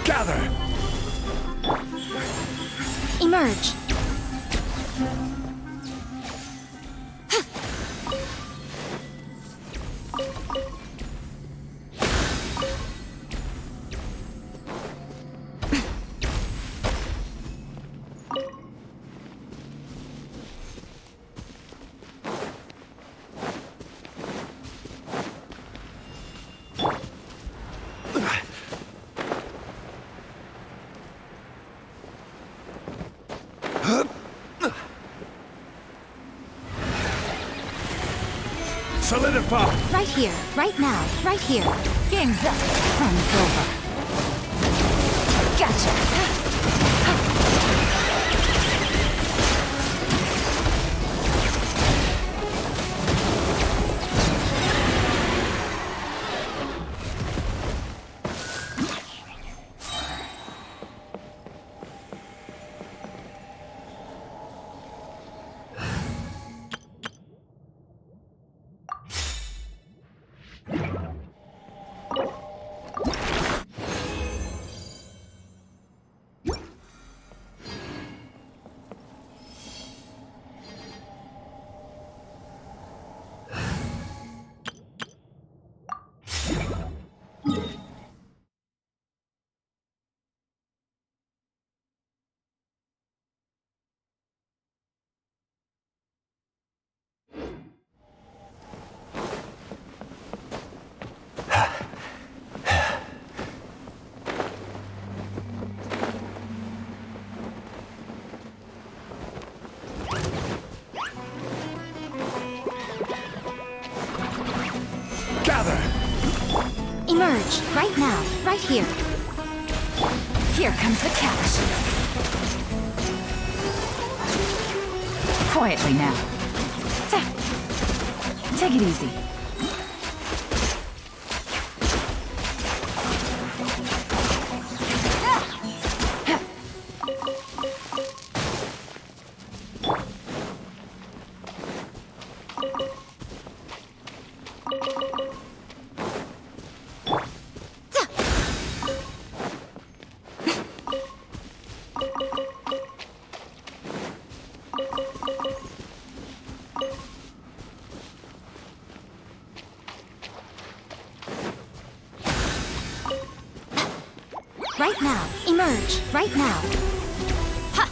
Gather! Emerge! Solidify! Right here, right now, right here. Game's up. Fun's over. Gotcha. Emerge, right now, right here. Here comes the cash. Quietly now. Take it easy. Right now, emerge, right now. Ha!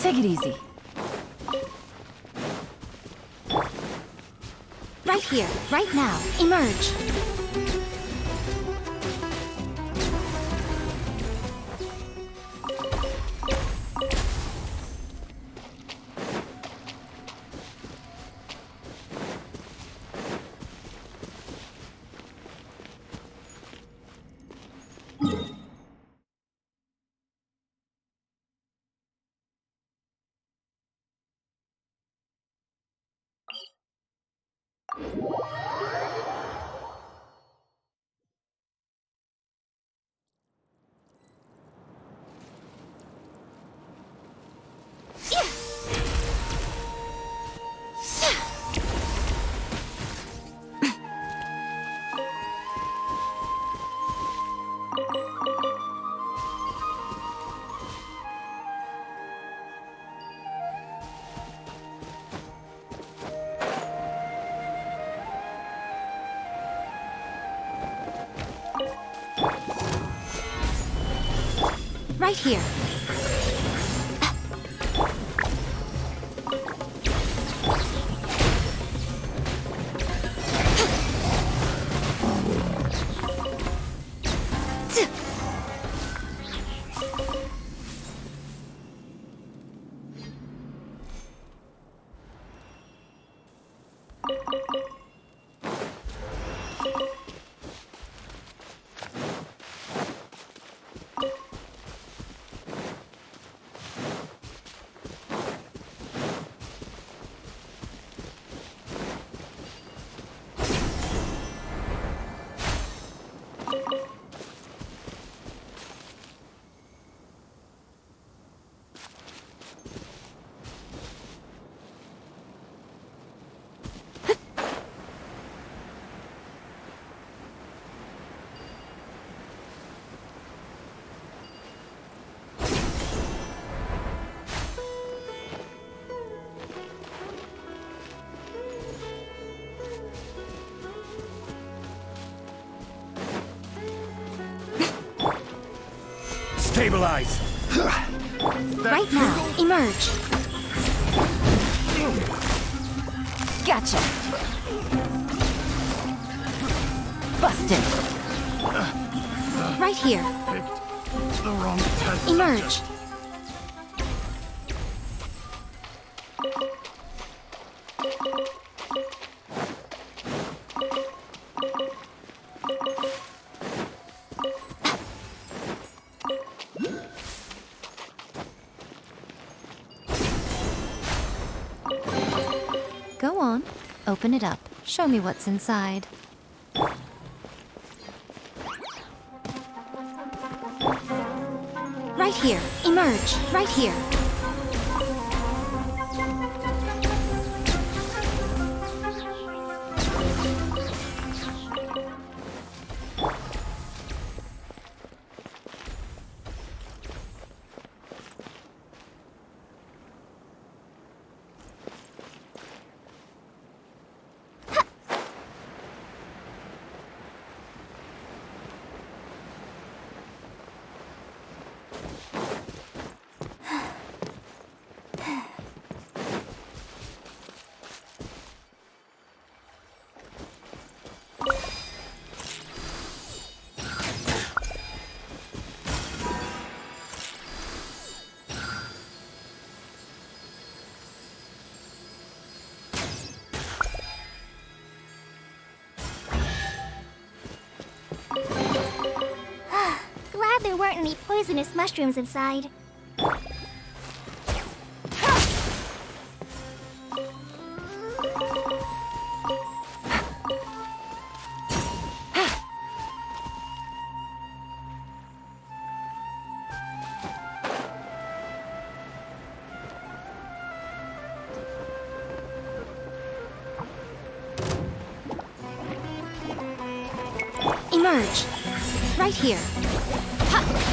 Take it easy. Right here, right now, emerge. Right here. Stabilize! Right now, emerge. Gotcha. Busted. Right here, Picked the wrong test. emerge. Go on, open it up. Show me what's inside. Right here, emerge. Right here. Glad there weren't any poisonous mushrooms inside. Emerge. Right here. Ha!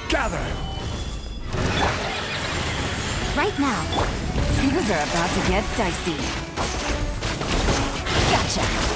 Gather! Right now. Things are about to get dicey. Gotcha.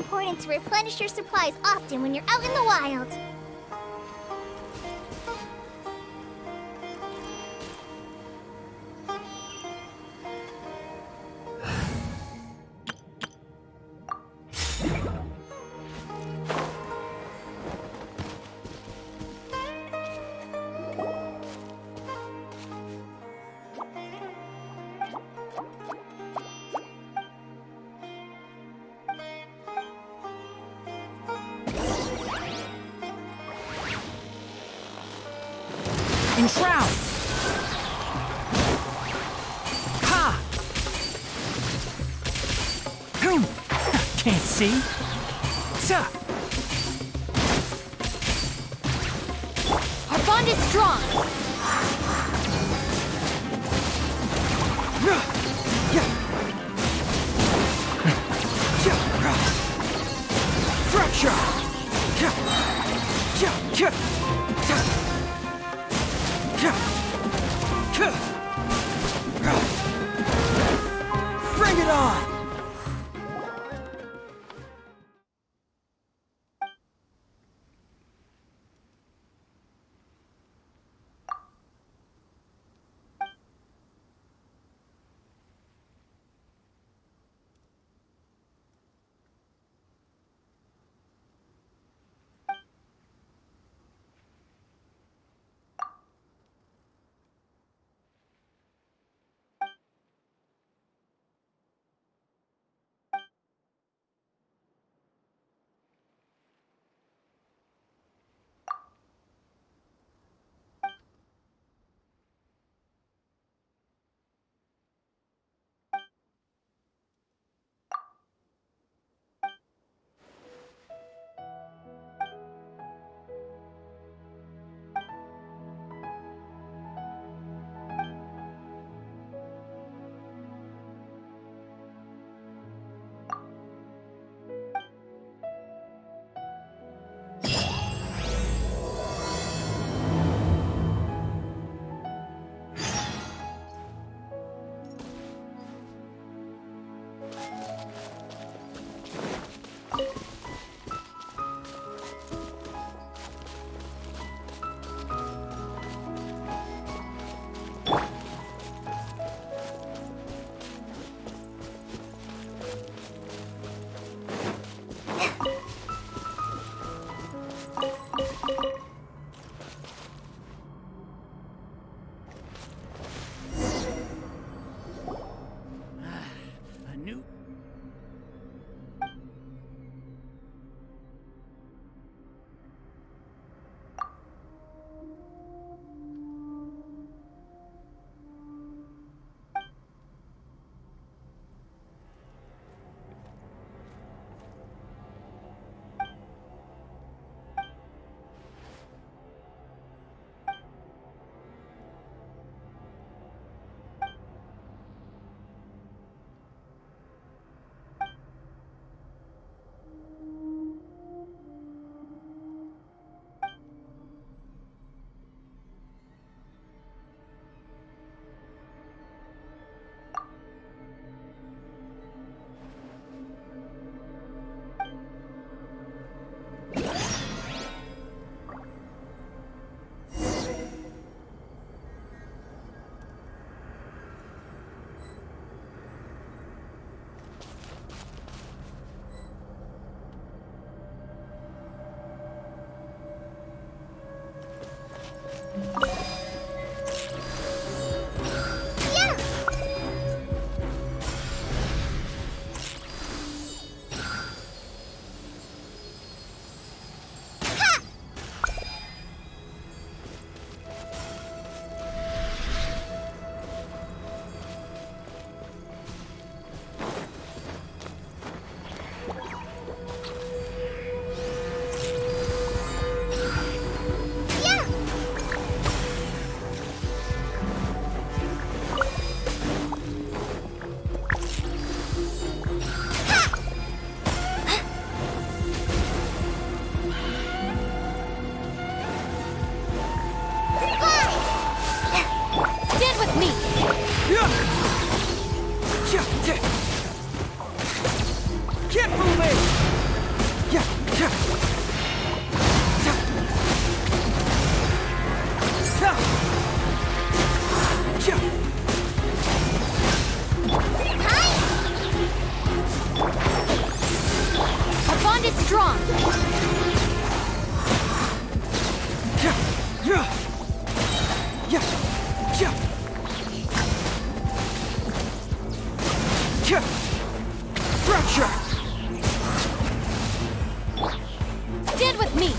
important to replenish your supplies often when you're out in the wild. Enshroud! Ha! Whom? Can't see. Sa! Our bond is strong. Bring it on! A new... Get moving! Yeah, yeah. Our bond is strong. Fracture! Stand with me.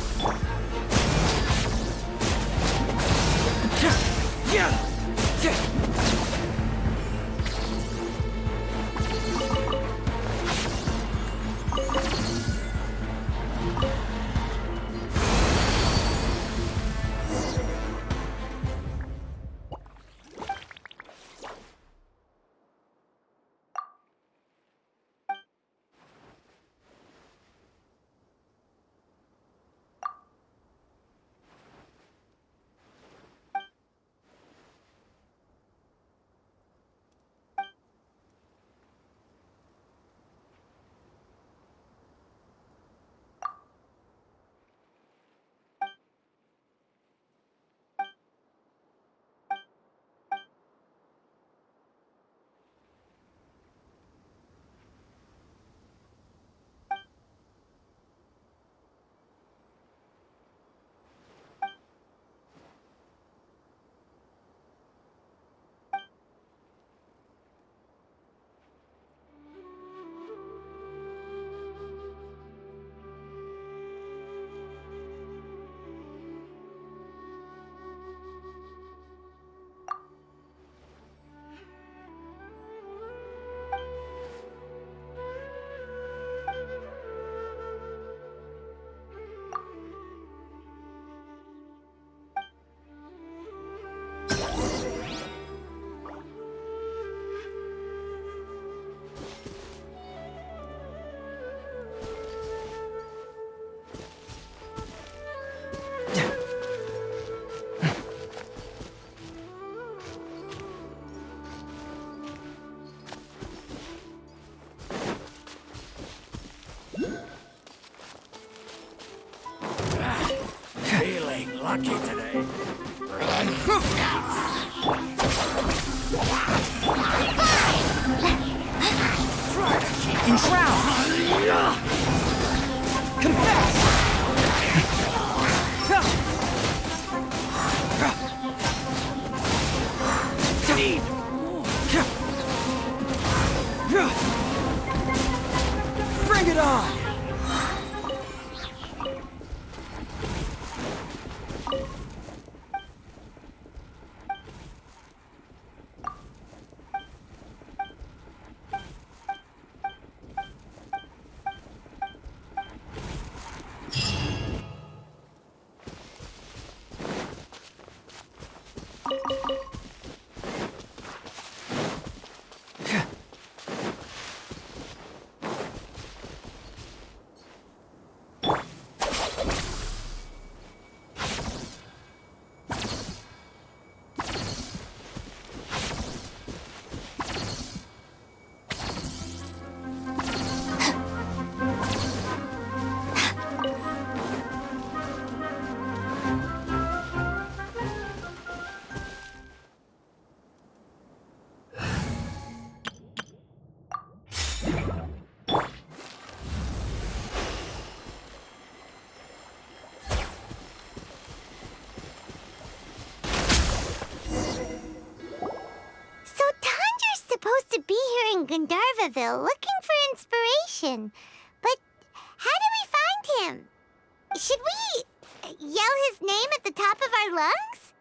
Feeling lucky today. Enshroud! Confess! Need! Bring it on! Gandharvaville looking for inspiration. But how do we find him? Should we yell his name at the top of our lungs?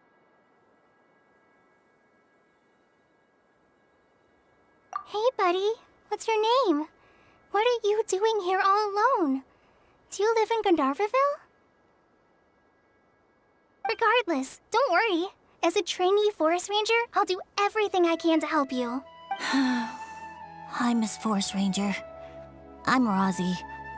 Hey, buddy. What's your name? What are you doing here all alone? Do you live in Gandharvaville? Regardless, don't worry. As a trainee forest ranger, I'll do everything I can to help you. Hi, Miss Forest Ranger. I'm Rozzy.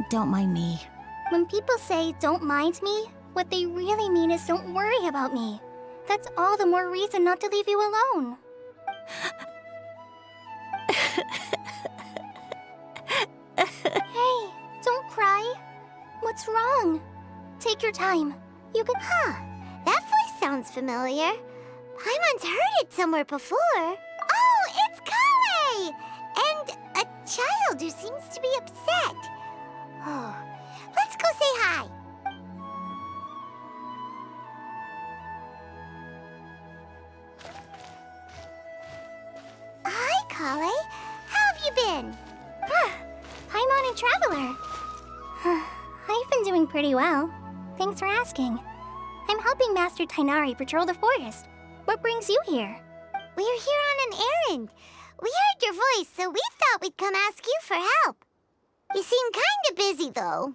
Don't mind me. When people say, don't mind me, what they really mean is don't worry about me. That's all the more reason not to leave you alone. Hey, don't cry. What's wrong? Take your time. You can... Huh. That voice sounds familiar. Paimon's heard it somewhere before. Oh, it's Kale! And a child who seems to be upset. Oh, let's go say hi. Hi, Kale. How have you been? Paimon and Traveler. I've been doing pretty well. Thanks for asking. I'm helping Master Tainari patrol the forest. What brings you here? We're here on an errand. We heard your voice, so we thought we'd come ask you for help. You seem kinda busy, though.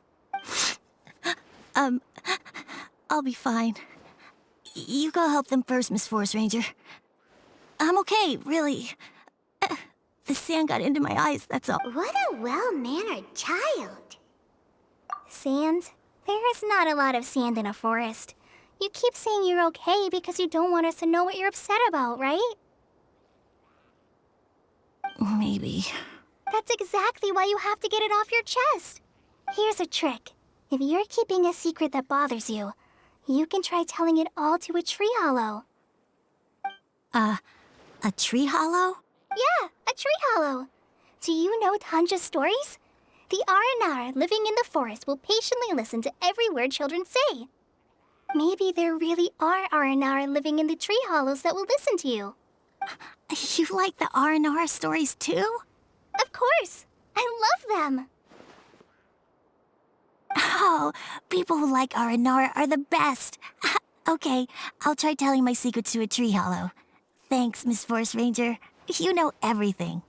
I'll be fine. You go help them first, Miss Forest Ranger. I'm okay, really. The sand got into my eyes, that's all. What a well-mannered child. Sand? There is not a lot of sand in a forest. You keep saying you're okay because you don't want us to know what you're upset about, right? Maybe. That's exactly why you have to get it off your chest. Here's a trick. If you're keeping a secret that bothers you, you can try telling it all to a tree hollow. A tree hollow? Yeah, a tree hollow. Do you know Tanja's stories? The Aranara living in the forest will patiently listen to every word children say. Maybe there really are Aranara living in the tree hollows that will listen to you. You like the Aranara stories too? Of course. I love them. Oh, people who like Aranara are the best. Okay, I'll try telling my secrets to a tree hollow. Thanks, Miss Forest Ranger. You know everything.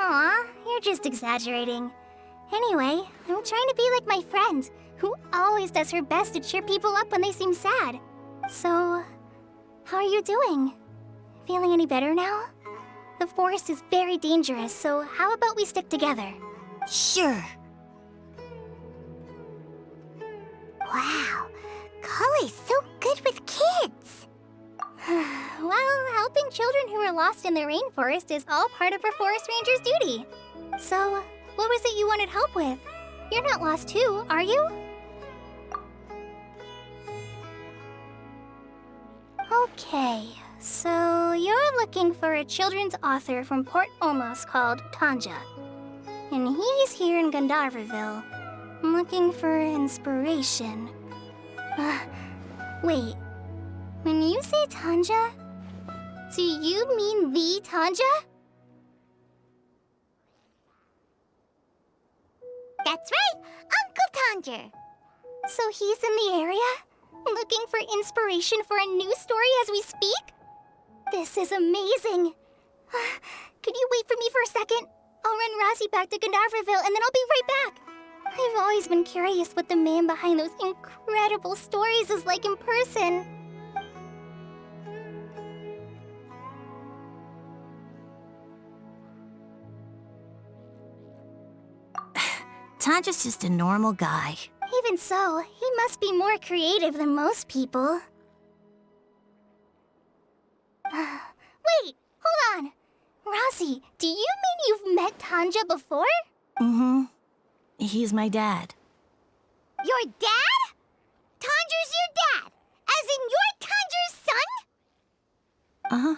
Aw, you're just exaggerating. Anyway, I'm trying to be like my friend, who always does her best to cheer people up when they seem sad. So, how are you doing? Feeling any better now? The forest is very dangerous, so how about we stick together? Sure. Wow, Kale's so good with kids. Well, helping children who are lost in the rainforest is all part of our forest ranger's duty. So, what was it you wanted help with? You're not lost too, are you? Okay, so you're looking for a children's author from Port Omos called Tanja. And he's here in Gandharvaville, looking for inspiration. Wait. When you say Tanja, do you mean the Tanja? That's right, Uncle Tanger. So he's in the area? Looking for inspiration for a new story as we speak? This is amazing. Could you wait for me for a second? I'll run Razi back to Gandharvaville and then I'll be right back. I've always been curious what the man behind those incredible stories is like in person. Tanja's just a normal guy. Even so, he must be more creative than most people. Wait, hold on. Razi, do you mean you've met Tanja before? Mm-hmm. He's my dad. Your dad? Tanger's your dad? As in you're Tanger's son? Uh-huh.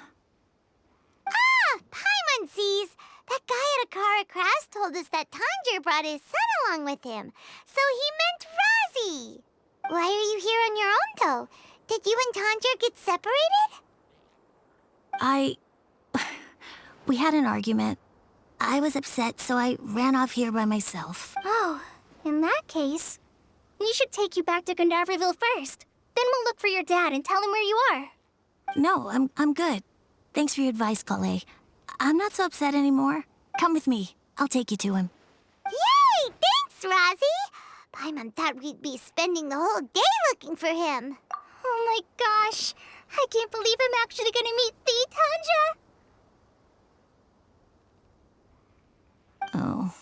Ah, Paimon sees. That guy at Akara Crafts told us that Tanger brought his son along with him. So he meant Razi. Why are you here on your own, though? Did you and Tanger get separated? We had an argument. I was upset, so I ran off here by myself. Oh, in that case, we should take you back to Gandharvaville first. Then we'll look for your dad and tell him where you are. No, I'm good. Thanks for your advice, Kale. I'm not so upset anymore. Come with me. I'll take you to him. Yay! Thanks, Razi! Paimon thought we'd be spending the whole day looking for him. Oh my gosh! I can't believe I'm actually gonna meet the Tanja! Oh.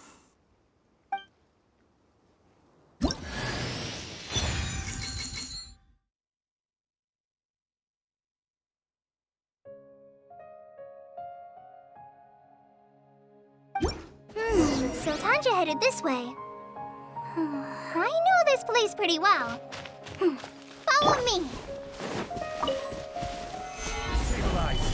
So Tanja headed this way. I know this place pretty well. Follow me. Stabilize.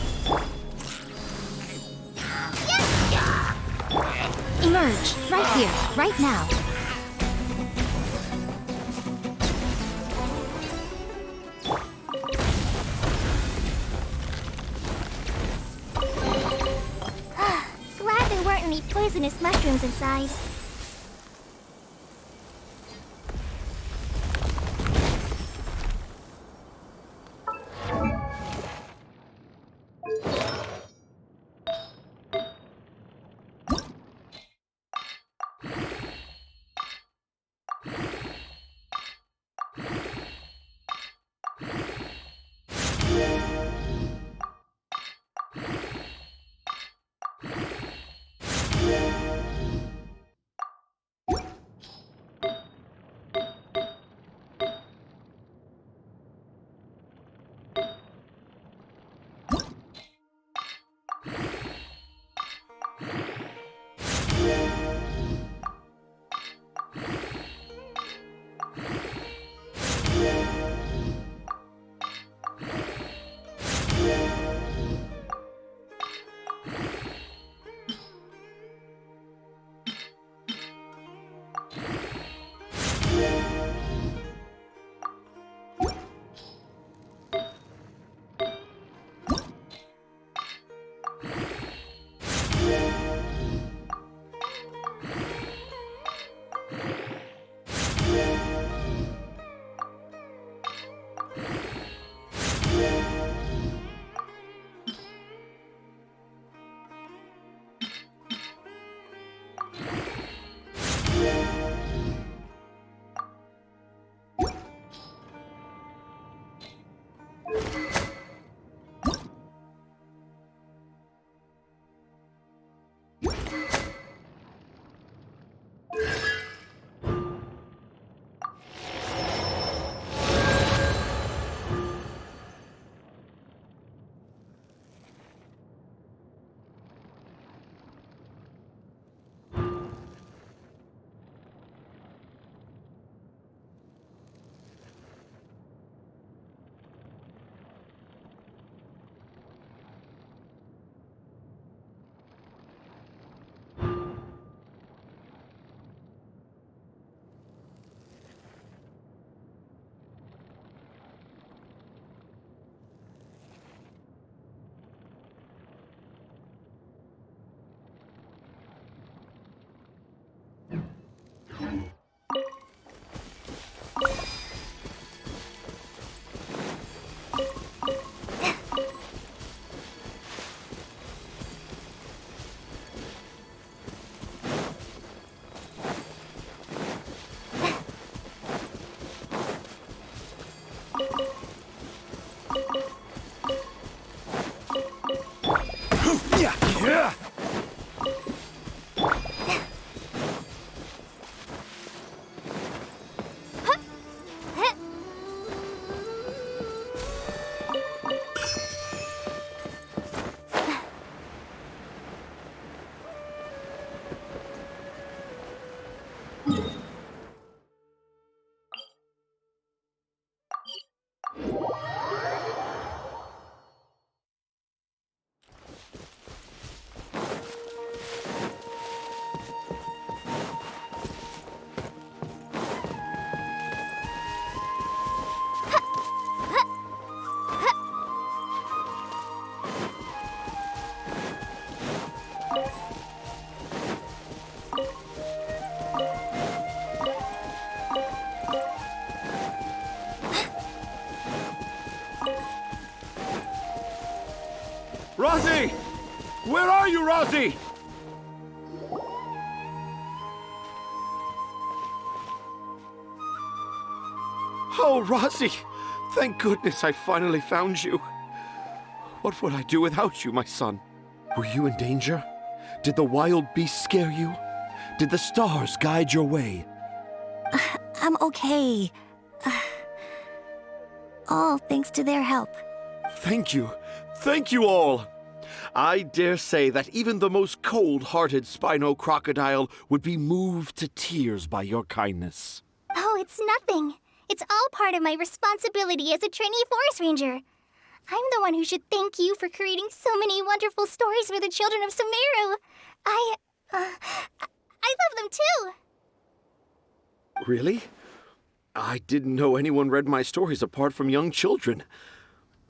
Emerge. Right here. Right now. Glad there weren't any poisonous mushrooms inside. Rosie! Where are you, Rosie? Oh, Rosie! Thank goodness I finally found you. What would I do without you, my son? Were you in danger? Did the wild beasts scare you? Did the stars guide your way? I'm okay. All thanks to their help. Thank you. Thank you all. I dare say that even the most cold-hearted Spino crocodile would be moved to tears by your kindness. Oh, it's nothing. It's all part of my responsibility as a trainee forest ranger. I'm the one who should thank you for creating so many wonderful stories for the children of Sumeru. I love them too. Really? I didn't know anyone read my stories apart from young children.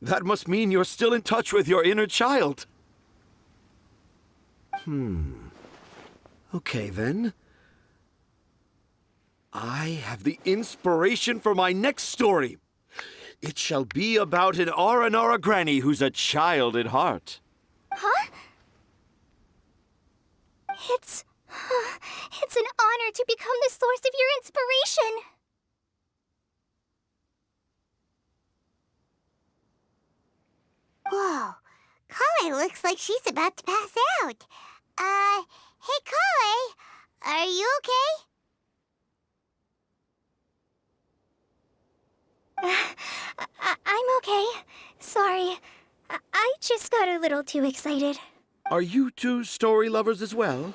That must mean you're still in touch with your inner child. Okay, then. I have the inspiration for my next story. It shall be about an Aranara granny who's a child at heart. Huh? It's an honor to become the source of your inspiration. Whoa, Kale looks like she's about to pass out. Hey Kale, are you okay? I'm okay. Sorry. I just got a little too excited. Are you two story lovers as well?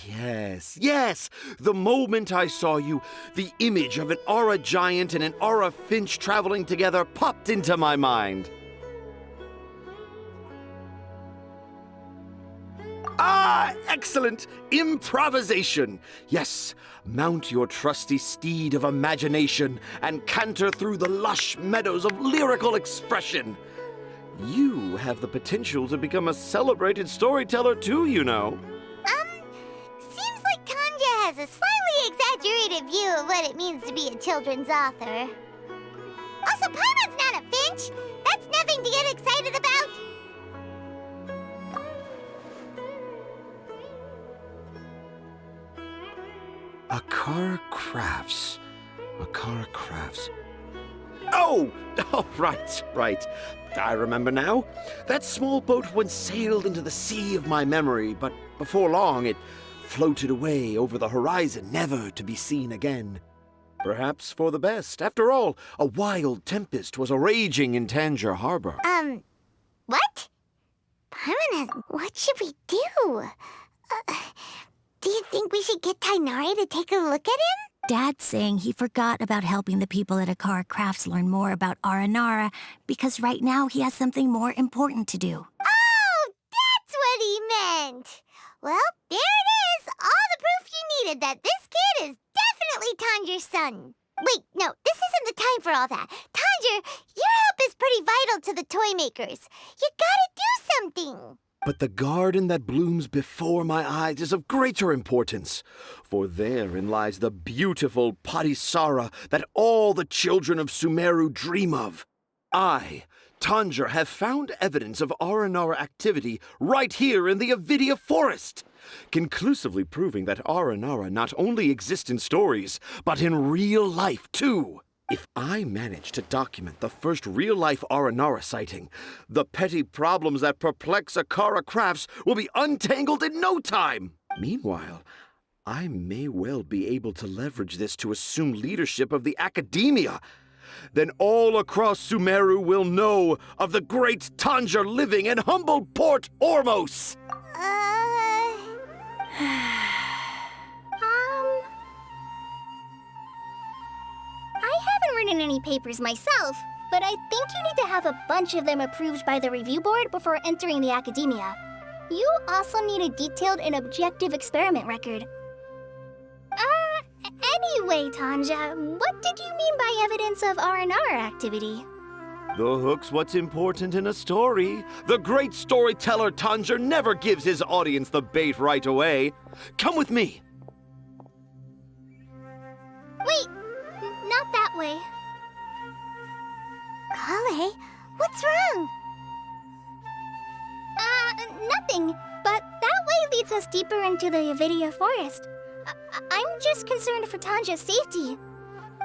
Yes. The moment I saw you, the image of an Aura giant and an Aura finch traveling together popped into my mind. Ah, excellent! Improvisation! Yes, mount your trusty steed of imagination and canter through the lush meadows of lyrical expression. You have the potential to become a celebrated storyteller too, you know. Seems like Tanja has a slightly exaggerated view of what it means to be a children's author. Also, Paimon's not a finch! That's nothing to get excited about! Akara Crafts. Oh, right. I remember now. That small boat once sailed into the sea of my memory, but before long it floated away over the horizon, never to be seen again. Perhaps for the best. After all, a wild tempest was raging in Tangier Harbor. What? What should we do? Do you think we should get Tainari to take a look at him? Dad's saying he forgot about helping the people at Akara Crafts learn more about Aranara because right now he has something more important to do. Oh, that's what he meant! Well, there it is! All the proof you needed that this kid is definitely Tanger's son. Wait, no, this isn't the time for all that. Tanger, your help is pretty vital to the toy makers. You gotta do something! But the garden that blooms before my eyes is of greater importance, for therein lies the beautiful Patisara that all the children of Sumeru dream of. I, Tanger, have found evidence of Aranara activity right here in the Avidia forest, conclusively proving that Aranara not only exist in stories, but in real life too. If I manage to document the first real-life Aranara sighting, the petty problems that perplex Akara Crafts will be untangled in no time. Meanwhile, I may well be able to leverage this to assume leadership of the academia. Then all across Sumeru will know of the great Tanger living in humble Port Ormos. I haven't written any papers myself, but I think you need to have a bunch of them approved by the review board before entering the academia. You also need a detailed and objective experiment record. Anyway, Tanja, what did you mean by evidence of Aranara activity? The hook's what's important in a story. The great storyteller Tanger never gives his audience the bait right away. Come with me. Wait, not that way. Kale, what's wrong? Nothing, but that way leads us deeper into the Avidia forest. I'm just concerned for Tanja's safety.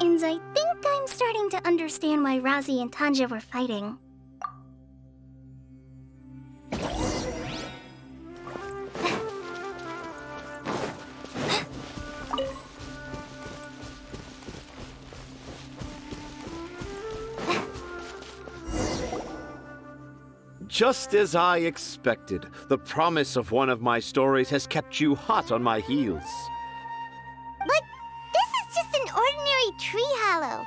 And I think I'm starting to understand why Razi and Tanja were fighting. Just as I expected, the promise of one of my stories has kept you hot on my heels. But this is just an ordinary tree hollow.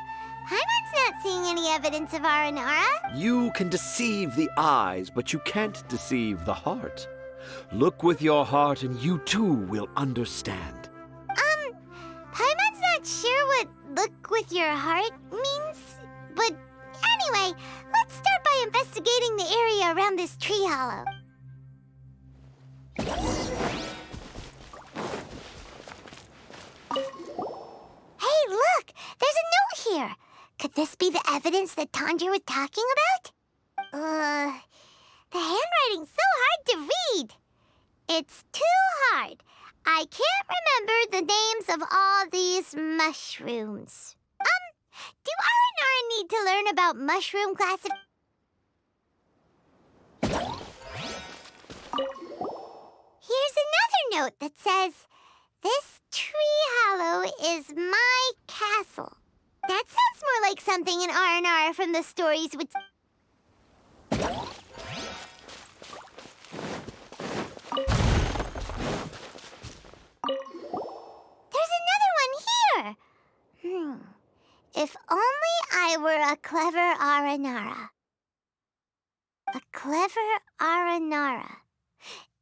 Paimon's not seeing any evidence of Aranara. You can deceive the eyes, but you can't deceive the heart. Look with your heart and you too will understand. Paimon's not sure what look with your heart means. But anyway, let's start by investigating the area around this tree hollow. Hey, look! There's a note here! Could this be the evidence that Tanja was talking about? The handwriting's so hard to read. It's too hard. I can't remember the names of all these mushrooms. Do Aranara need to learn about mushroom classification? Here's another note that says, "This tree hollow is my castle." That sounds more like something in Aranara from the stories would... There's another one here! If only I were a clever Aranara. A clever Aranara.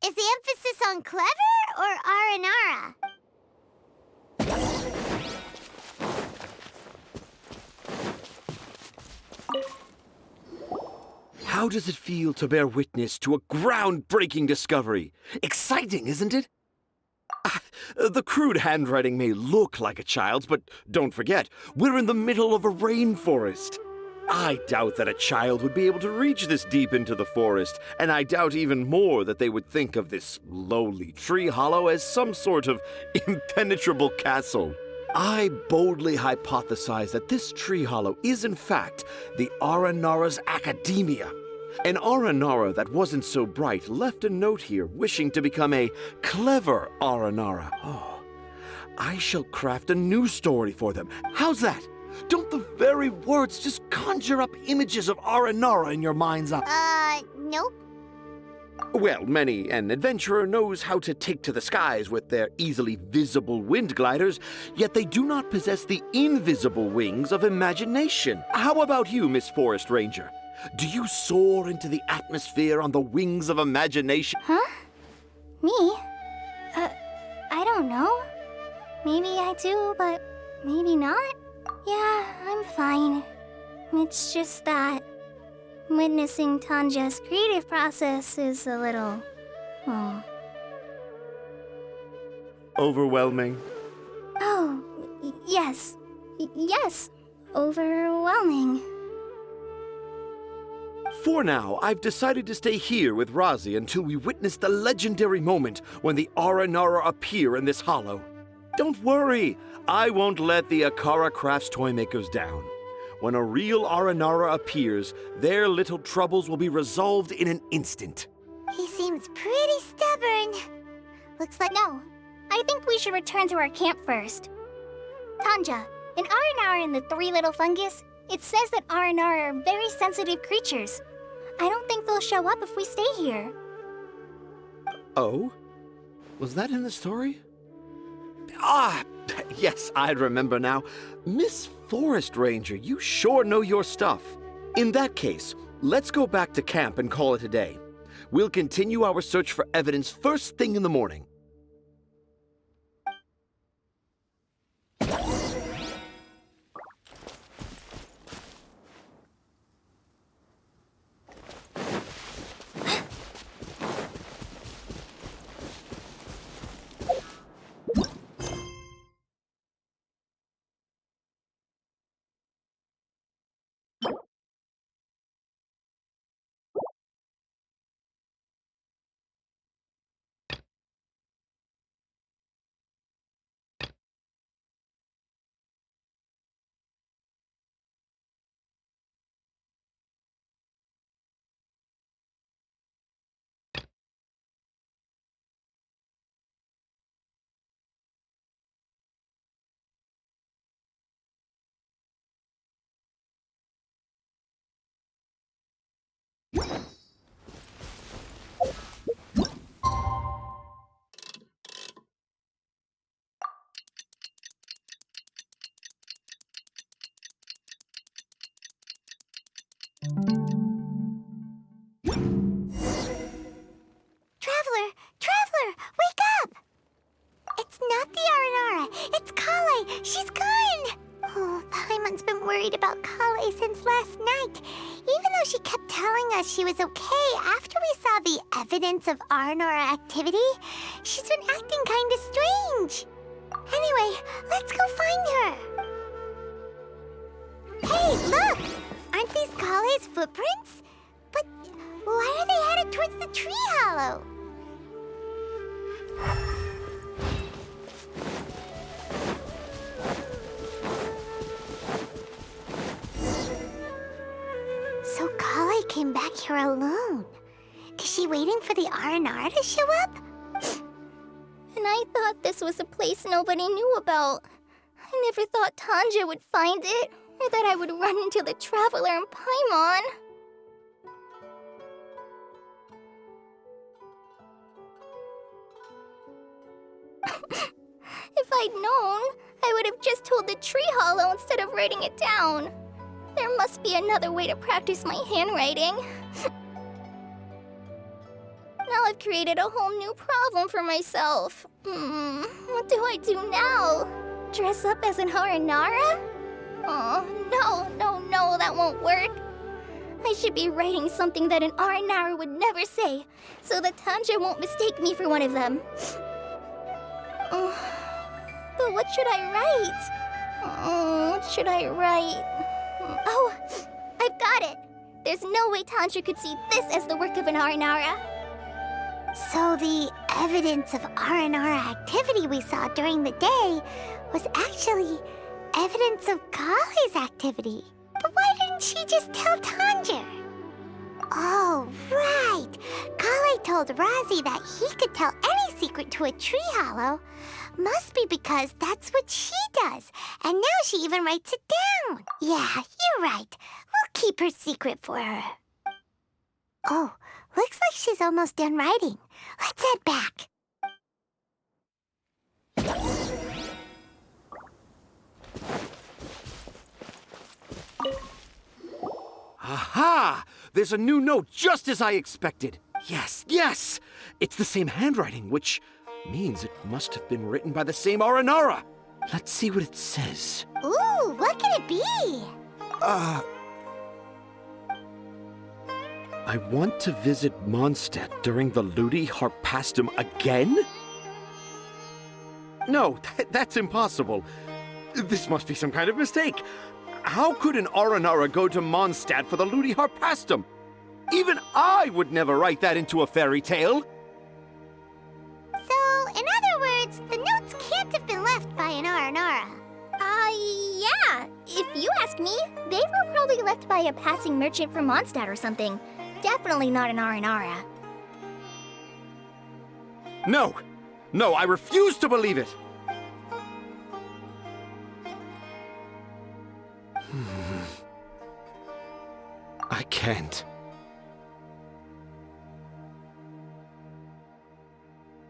Is the emphasis on clever or Aranara? How does it feel to bear witness to a groundbreaking discovery? Exciting, isn't it? The crude handwriting may look like a child's, but don't forget, we're in the middle of a rainforest. I doubt that a child would be able to reach this deep into the forest, and I doubt even more that they would think of this lowly tree hollow as some sort of impenetrable castle. I boldly hypothesize that this tree hollow is in fact the Aranara's academia. An Aranara that wasn't so bright left a note here wishing to become a clever Aranara. Oh, I shall craft a new story for them. How's that? Don't the very words just conjure up images of Aranara in your mind's eye? Nope. Well, many an adventurer knows how to take to the skies with their easily visible wind gliders, yet they do not possess the invisible wings of imagination. How about you, Miss Forest Ranger? Do you soar into the atmosphere on the wings of imagination? Huh? Me? I don't know. Maybe I do, but maybe not. Yeah, I'm fine. It's just that witnessing Tanja's creative process is a little... Overwhelming. Oh, yes. Yes, overwhelming. For now, I've decided to stay here with Razi until we witness the legendary moment when the Aranara appear in this hollow. Don't worry, I won't let the Akara Crafts toymakers down. When a real Aranara appears, their little troubles will be resolved in an instant. He seems pretty stubborn. Looks like... No, I think we should return to our camp first. Tanja, in Aranara and the Three Little Fungus, it says that Aranara are very sensitive creatures. I don't think they'll show up if we stay here. Oh? Was that in the story? Ah, yes, I remember now. Miss Forest Ranger, you sure know your stuff. In that case, let's go back to camp and call it a day. We'll continue our search for evidence first thing in the morning. worried about Kale since last night. Even though she kept telling us she was okay after we saw the evidence of Aranora activity, she's been acting kinda strange. Anyway, let's go find her. Hey, look! Aren't these Kale's footprints? But why are they headed towards the tree hollow? So Kale came back here alone. Is she waiting for the Aranara to show up? And I thought this was a place nobody knew about. I never thought Tanja would find it, or that I would run into the Traveler and Paimon. If I'd known, I would have just told the tree hollow instead of writing it down. There must be another way to practice my handwriting. Now I've created a whole new problem for myself. What do I do now? Dress up as an Aranara? Oh, no, that won't work. I should be writing something that an Aranara would never say, so that Tanja won't mistake me for one of them. But what should I write? Oh, I've got it! There's no way Tanja could see this as the work of an Aranara. So the evidence of Aranara activity we saw during the day was actually evidence of Kale's activity. But why didn't she just tell Tanja? Oh, right! Kale told Razi that he could tell any secret to a tree hollow. Must be because that's what she does. And now she even writes it down. Yeah, you're right. We'll keep her secret for her. Oh, looks like she's almost done writing. Let's head back. Aha! There's a new note just as I expected. Yes! It's the same handwriting, which means it must have been written by the same Aranara. Let's see what it says. Ooh, what could it be? I want to visit Mondstadt during the Ludi Harpastum again? No, that's impossible. This must be some kind of mistake. How could an Aranara go to Mondstadt for the Ludi Harpastum? Even I would never write that into a fairy tale. So, in other words, the notes can't have been left by an Aranara. Yeah. If you ask me, they were probably left by a passing merchant from Mondstadt or something. Definitely not an Aranara. No, I refuse to believe it. I can't.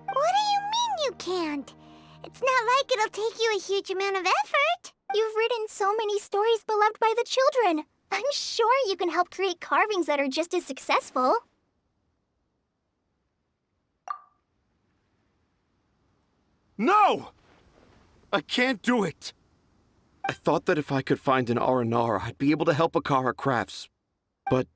What do you mean you can't? It's not like it'll take you a huge amount of effort. You've written so many stories beloved by the children. I'm sure you can help create carvings that are just as successful. No! I can't do it. I thought that if I could find an Aranara, I'd be able to help Akara Crafts. But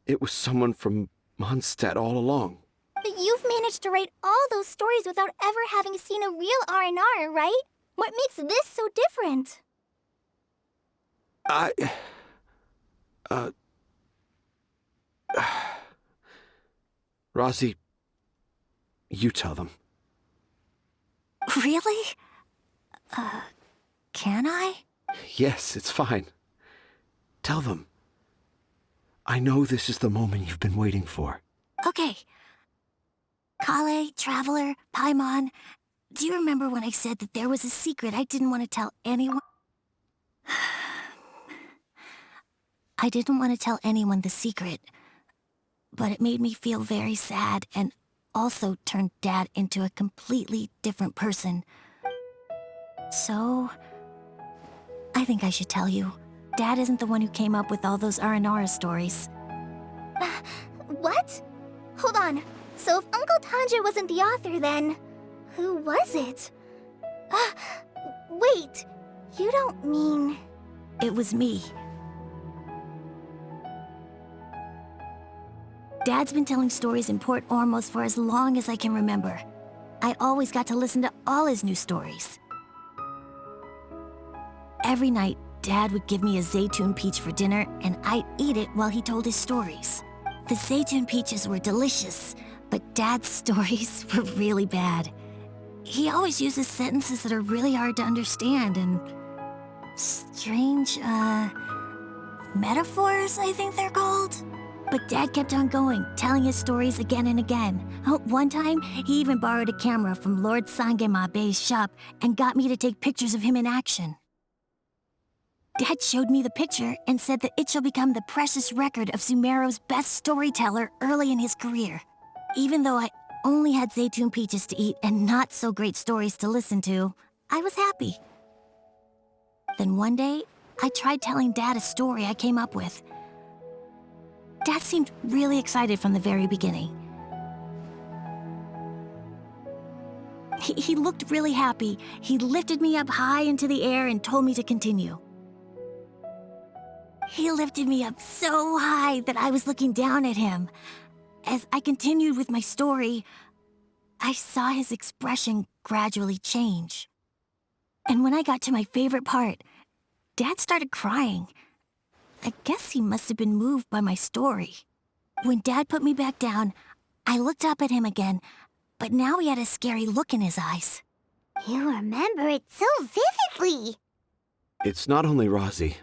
it was someone from Mondstadt all along. But you've managed to write all those stories without ever having seen a real Aranara, right? What makes this so different? Razi, you tell them. Really? Can I? Yes, it's fine. Tell them. I know this is the moment you've been waiting for. Okay. Kale, Traveler, Paimon, do you remember when I said that there was a secret I didn't want to tell anyone? I didn't want to tell anyone the secret, but it made me feel very sad and also turned Dad into a completely different person. So, I think I should tell you. Dad isn't the one who came up with all those Aranara stories. What? Hold on. So if Uncle Tanja wasn't the author, then who was it? Wait. You don't mean... It was me. Dad's been telling stories in Port Ormos for as long as I can remember. I always got to listen to all his new stories. Every night, Dad would give me a Zaytun peach for dinner, and I'd eat it while he told his stories. The Zaytun peaches were delicious, but Dad's stories were really bad. He always uses sentences that are really hard to understand and strange, metaphors, I think they're called. But Dad kept on going, telling his stories again and again. One time, he even borrowed a camera from Lord Sangema Bey's shop and got me to take pictures of him in action. Dad showed me the picture and said that it shall become the precious record of Sumeru's best storyteller early in his career. Even though I only had Zaytun peaches to eat and not so great stories to listen to, I was happy. Then one day, I tried telling Dad a story I came up with. Dad seemed really excited from the very beginning. He looked really happy. He lifted me up high into the air and told me to continue. He lifted me up so high that I was looking down at him. As I continued with my story, I saw his expression gradually change. And when I got to my favorite part, Dad started crying. I guess he must have been moved by my story. When Dad put me back down, I looked up at him again, but now he had a scary look in his eyes. You remember it so vividly. It's not only Rosie.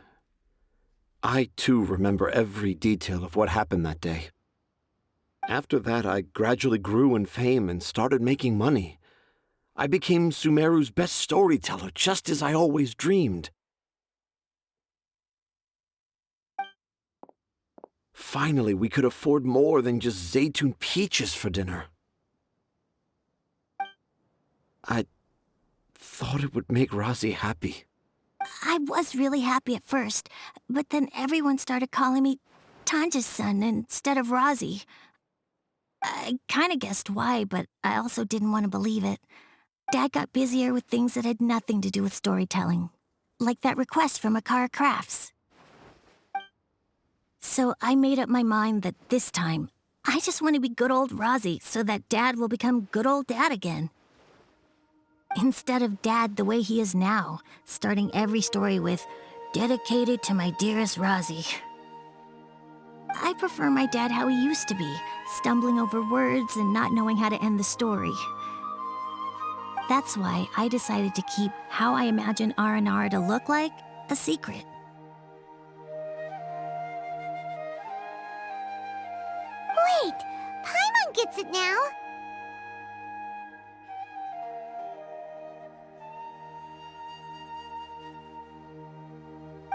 I, too, remember every detail of what happened that day. After that, I gradually grew in fame and started making money. I became Sumeru's best storyteller, just as I always dreamed. Finally, we could afford more than just Zaytun peaches for dinner. I thought it would make Rosie happy. I was really happy at first, but then everyone started calling me Tanja's son instead of Rosie. I kinda guessed why, but I also didn't want to believe it. Dad got busier with things that had nothing to do with storytelling, like that request from Akara Crafts. So I made up my mind that this time, I just want to be good old Rosie so that Dad will become good old Dad again. Instead of Dad the way he is now, starting every story with, "Dedicated to my dearest Rosie." I prefer my dad how he used to be, stumbling over words and not knowing how to end the story. That's why I decided to keep how I imagine Aranara to look like a secret. Wait, Paimon gets it now.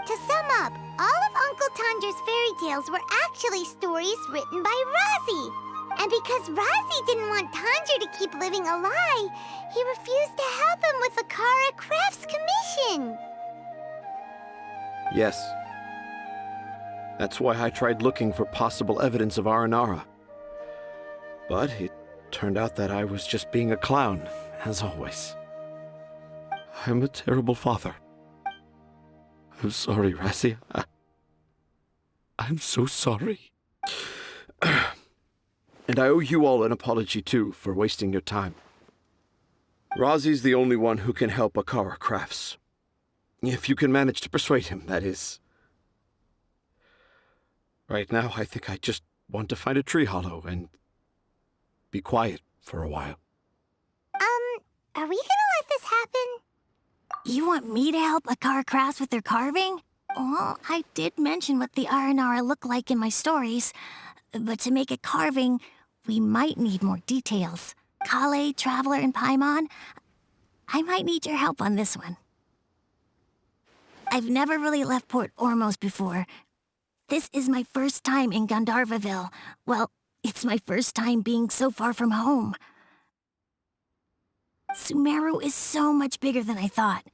To sum up, all of Uncle Tanjer's fairy tales were actually stories written by Rosie. And because Rosie didn't want Tanger to keep living a lie, he refused to help him with the Kara Crafts commission. Yes. That's why I tried looking for possible evidence of Aranara. But it turned out that I was just being a clown, as always. I'm a terrible father. I'm sorry, Rosie. I'm so sorry. And I owe you all an apology, too, for wasting your time. Rosie's the only one who can help Akara Crafts. If you can manage to persuade him, that is. Right now, I think I just want to find a tree hollow and be quiet for a while. Are we gonna let this happen? You want me to help Akara Crafts with their carving? Well, I did mention what the Aranara look like in my stories, but to make a carving, we might need more details. Kale, Traveler, and Paimon, I might need your help on this one. I've never really left Port Ormos before. This is my first time in Gandharvaville. Well, it's my first time being so far from home. Sumeru is so much bigger than I thought.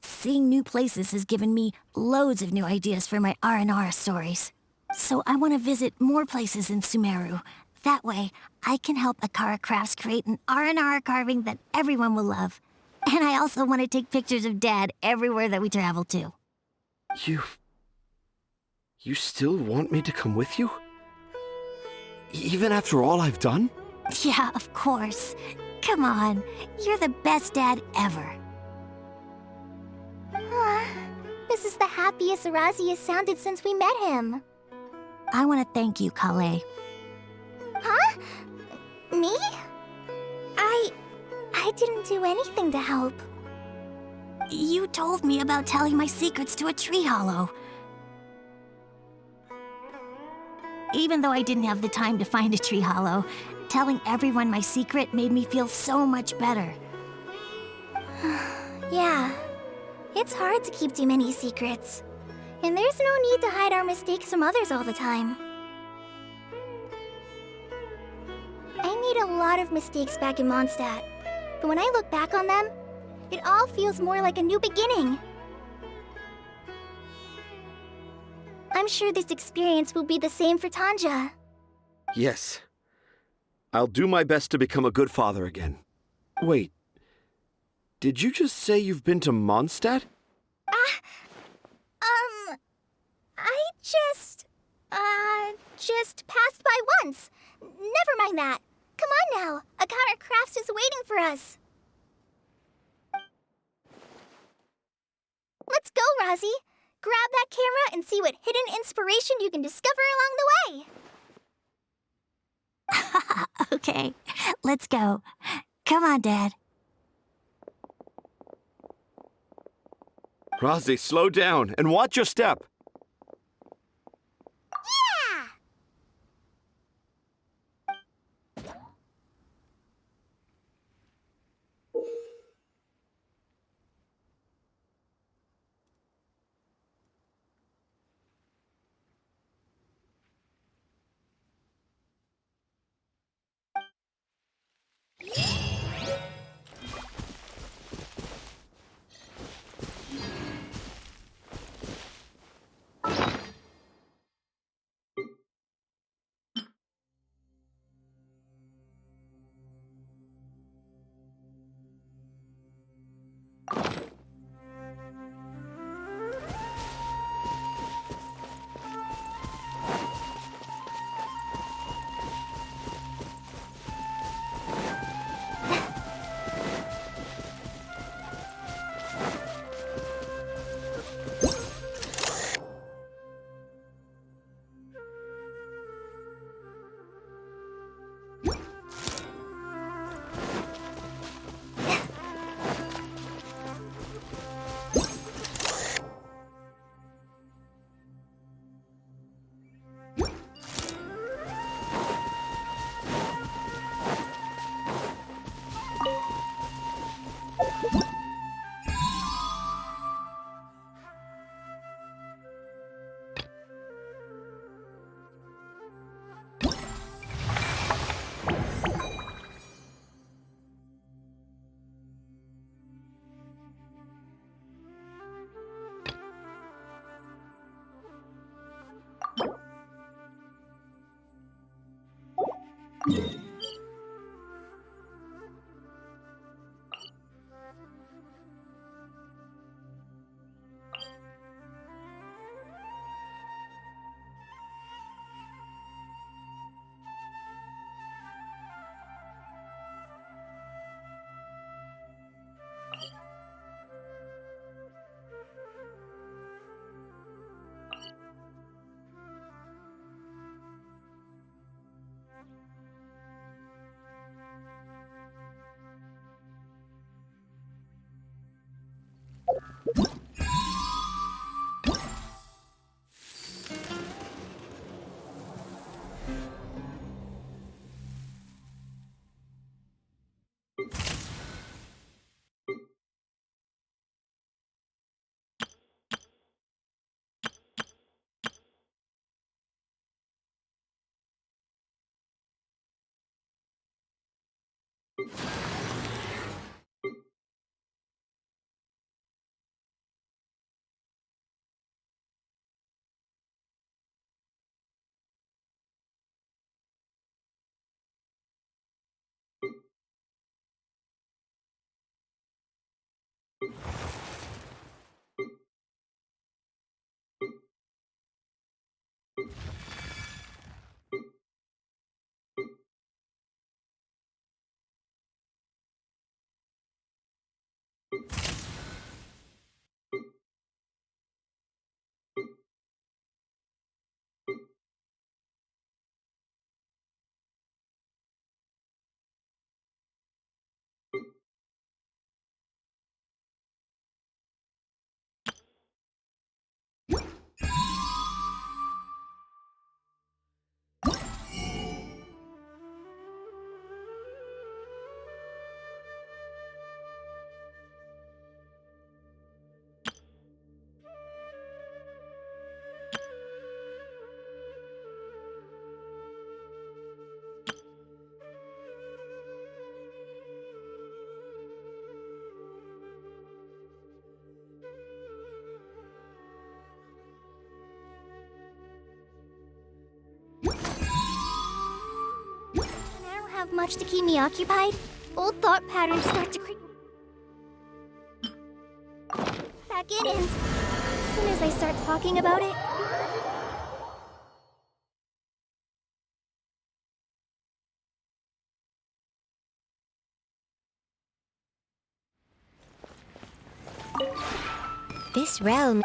Seeing new places has given me loads of new ideas for my Aranara stories. So I want to visit more places in Sumeru. That way, I can help Akara Crafts create an Aranara carving that everyone will love. And I also want to take pictures of Dad everywhere that we travel to. You... You still want me to come with you? Even after all I've done? Yeah, of course. Come on, you're the best dad ever. This is the happiest Razi has sounded since we met him. I want to thank you, Kale. Huh? Me? I didn't do anything to help. You told me about telling my secrets to a tree hollow. Even though I didn't have the time to find a tree hollow, telling everyone my secret made me feel so much better. Yeah, it's hard to keep too many secrets. And there's no need to hide our mistakes from others all the time. I made a lot of mistakes back in Mondstadt, but when I look back on them, it all feels more like a new beginning. I'm sure this experience will be the same for Tanja. Yes. I'll do my best to become a good father again. Wait. Did you just say you've been to Mondstadt? I just passed by once. Never mind that. Come on now. Akara Crafts is waiting for us. Let's go, Razi. Grab that camera and see what hidden inspiration you can discover along the way. Okay, let's go. Come on, Dad. Razi, slow down and watch your step. Yeah! Much to keep me occupied? Old thought patterns start to creep back in, and as soon as I start talking about it, This realm.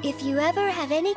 if you ever have any...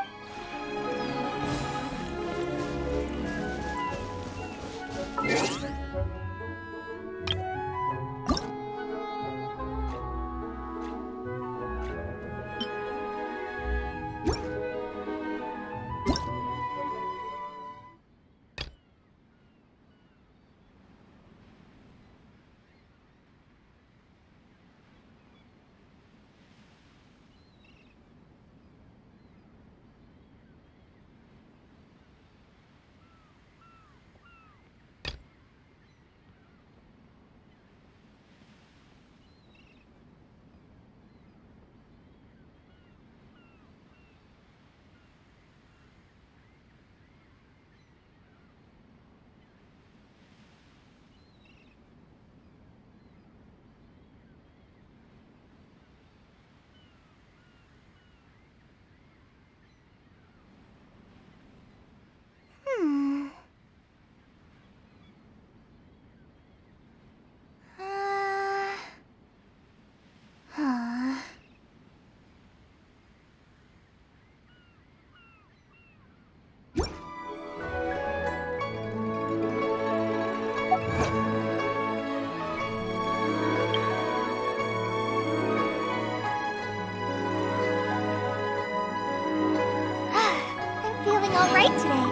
I'm feeling all right today.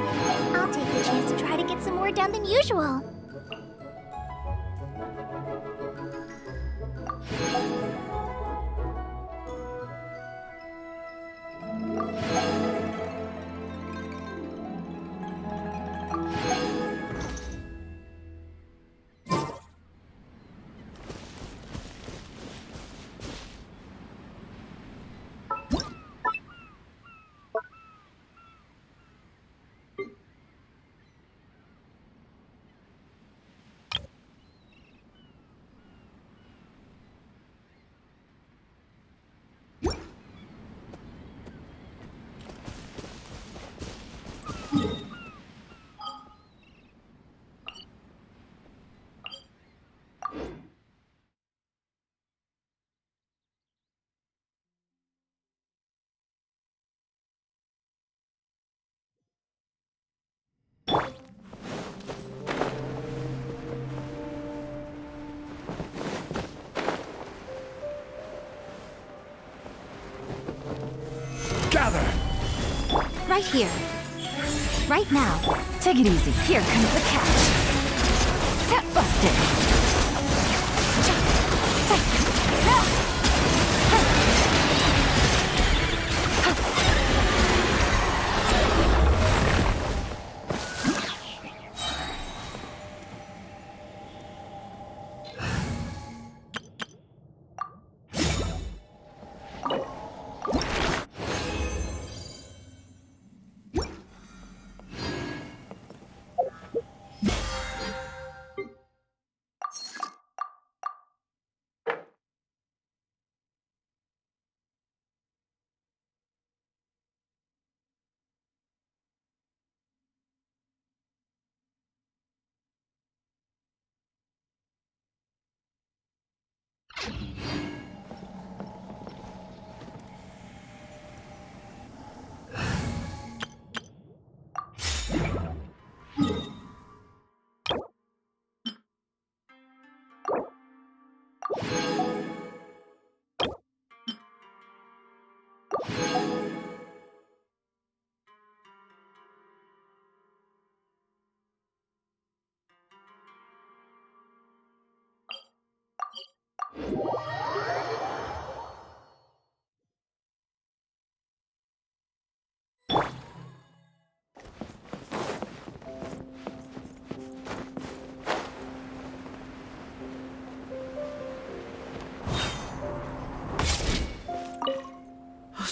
I'll take the chance to try to get some more done than usual. Gather! Right here. Right now. Take it easy. Here comes the catch. Tap busted.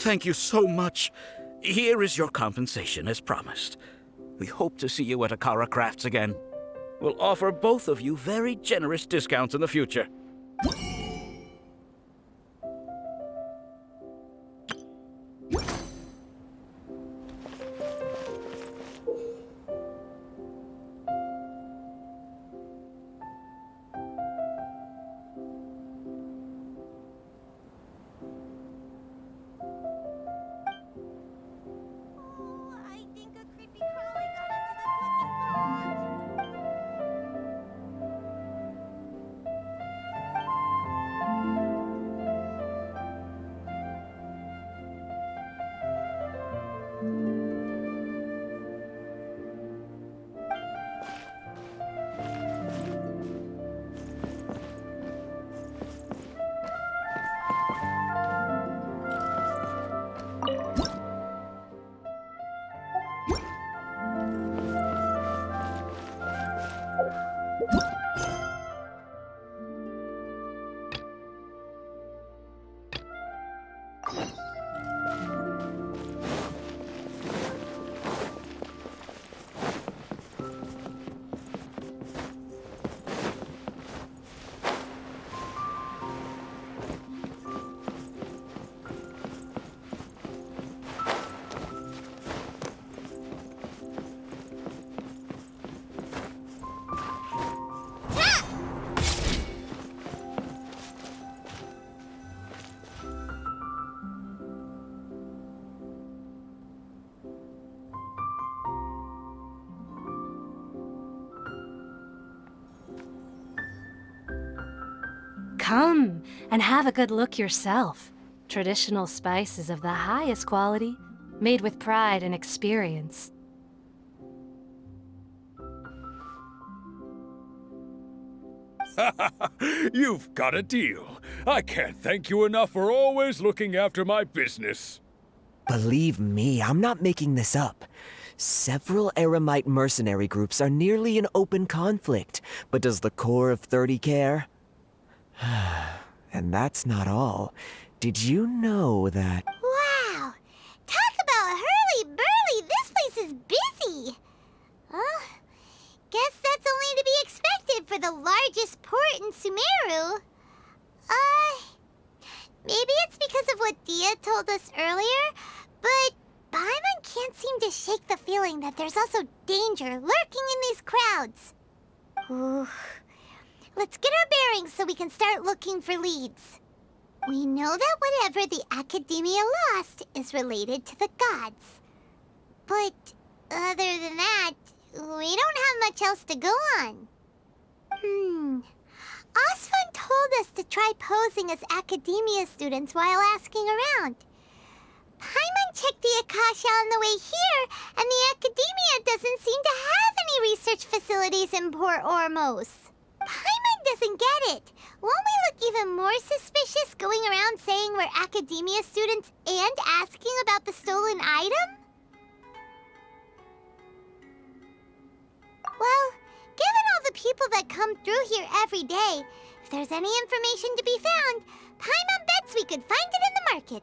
thank you so much. Here is your compensation as promised. We hope to see you at Akara Crafts again. We'll offer both of you very generous discounts in the future. I think a creepy crawly got into the cooking pot. Come and have a good look yourself. Traditional spices of the highest quality, made with pride and experience. You've got a deal. I can't thank you enough for always looking after my business. Believe me, I'm not making this up. Several Eremite mercenary groups are nearly in open conflict, but does the core of 30 care? And that's not all. Did you know that... Wow! Talk about hurly-burly! This place is busy! Guess that's only to be expected for the largest port in Sumeru. Maybe it's because of what Dia told us earlier, but Paimon can't seem to shake the feeling that there's also danger lurking in these crowds. Ooh. Let's get our bearings so we can start looking for leads. We know that whatever the Academia lost is related to the gods. But other than that, we don't have much else to go on. Osfun told us to try posing as Academia students while asking around. Paimon checked the Akasha on the way here, and the Academia doesn't seem to have any research facilities in Port Ormos. Paimon doesn't get it. Won't we look even more suspicious going around saying we're Academia students and asking about the stolen item? Well, given all the people that come through here every day, if there's any information to be found, Paimon bets we could find it in the market.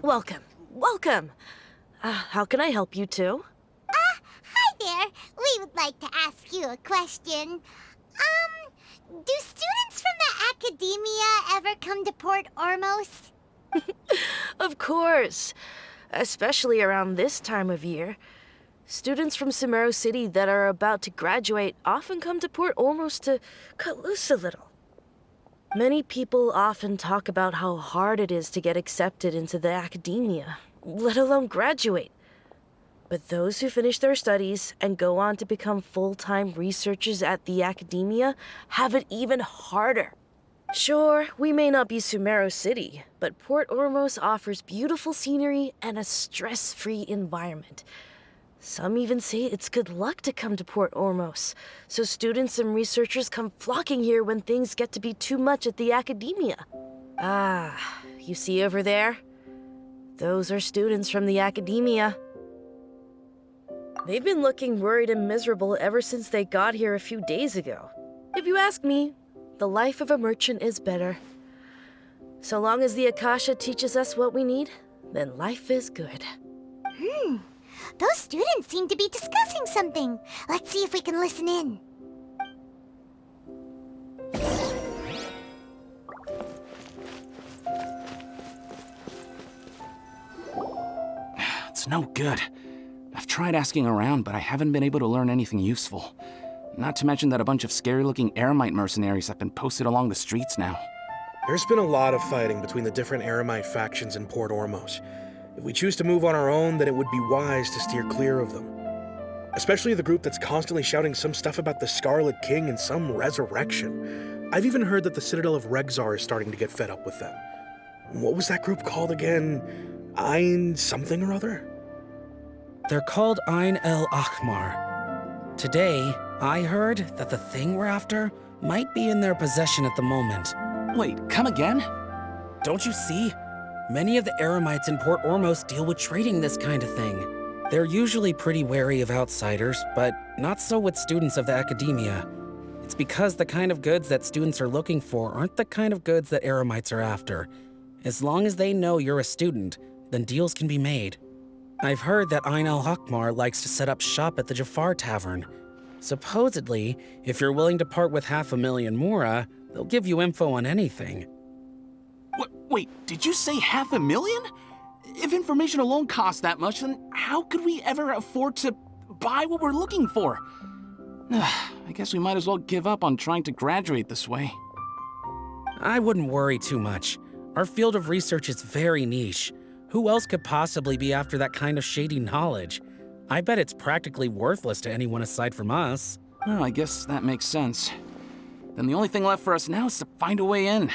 Welcome. Welcome. How can I help you two? Hi there. We would like to ask you a question. Do students from the academia ever come to Port Ormos? Of course. Especially around this time of year. Students from Sumeru City that are about to graduate often come to Port Ormos to cut loose a little. Many people often talk about how hard it is to get accepted into the academia, let alone graduate. But those who finish their studies and go on to become full-time researchers at the academia have it even harder. Sure, we may not be Sumeru City, but Port Ormos offers beautiful scenery and a stress-free environment. Some even say it's good luck to come to Port Ormos, so students and researchers come flocking here when things get to be too much at the academia. Ah, you see over there? Those are students from the academia. They've been looking worried and miserable ever since they got here a few days ago. If you ask me, the life of a merchant is better. So long as the Akasha teaches us what we need, then life is good. Those students seem to be discussing something. Let's see if we can listen in. It's no good. I've tried asking around, but I haven't been able to learn anything useful. Not to mention that a bunch of scary-looking Eremite mercenaries have been posted along the streets now. There's been a lot of fighting between the different Eremite factions in Port Ormos. If we choose to move on our own, then it would be wise to steer clear of them. Especially the group that's constantly shouting some stuff about the Scarlet King and some resurrection. I've even heard that the Citadel of Regzar is starting to get fed up with them. What was that group called again? Ein something or other? They're called Ein El Akhmar. Today, I heard that the thing we're after might be in their possession at the moment. Wait, come again? Don't you see? Many of the Eremites in Port Ormos deal with trading this kind of thing. They're usually pretty wary of outsiders, but not so with students of the academia. It's because the kind of goods that students are looking for aren't the kind of goods that Eremites are after. As long as they know you're a student, then deals can be made. I've heard that Ein al-Hakmar likes to set up shop at the Jafar Tavern. Supposedly, if you're willing to part with 500,000 mora, they'll give you info on anything. Wait, did you say 500,000? If information alone costs that much, then how could we ever afford to buy what we're looking for? I guess we might as well give up on trying to graduate this way. I wouldn't worry too much. Our field of research is very niche. Who else could possibly be after that kind of shady knowledge? I bet it's practically worthless to anyone aside from us. Well, I guess that makes sense. Then the only thing left for us now is to find a way in.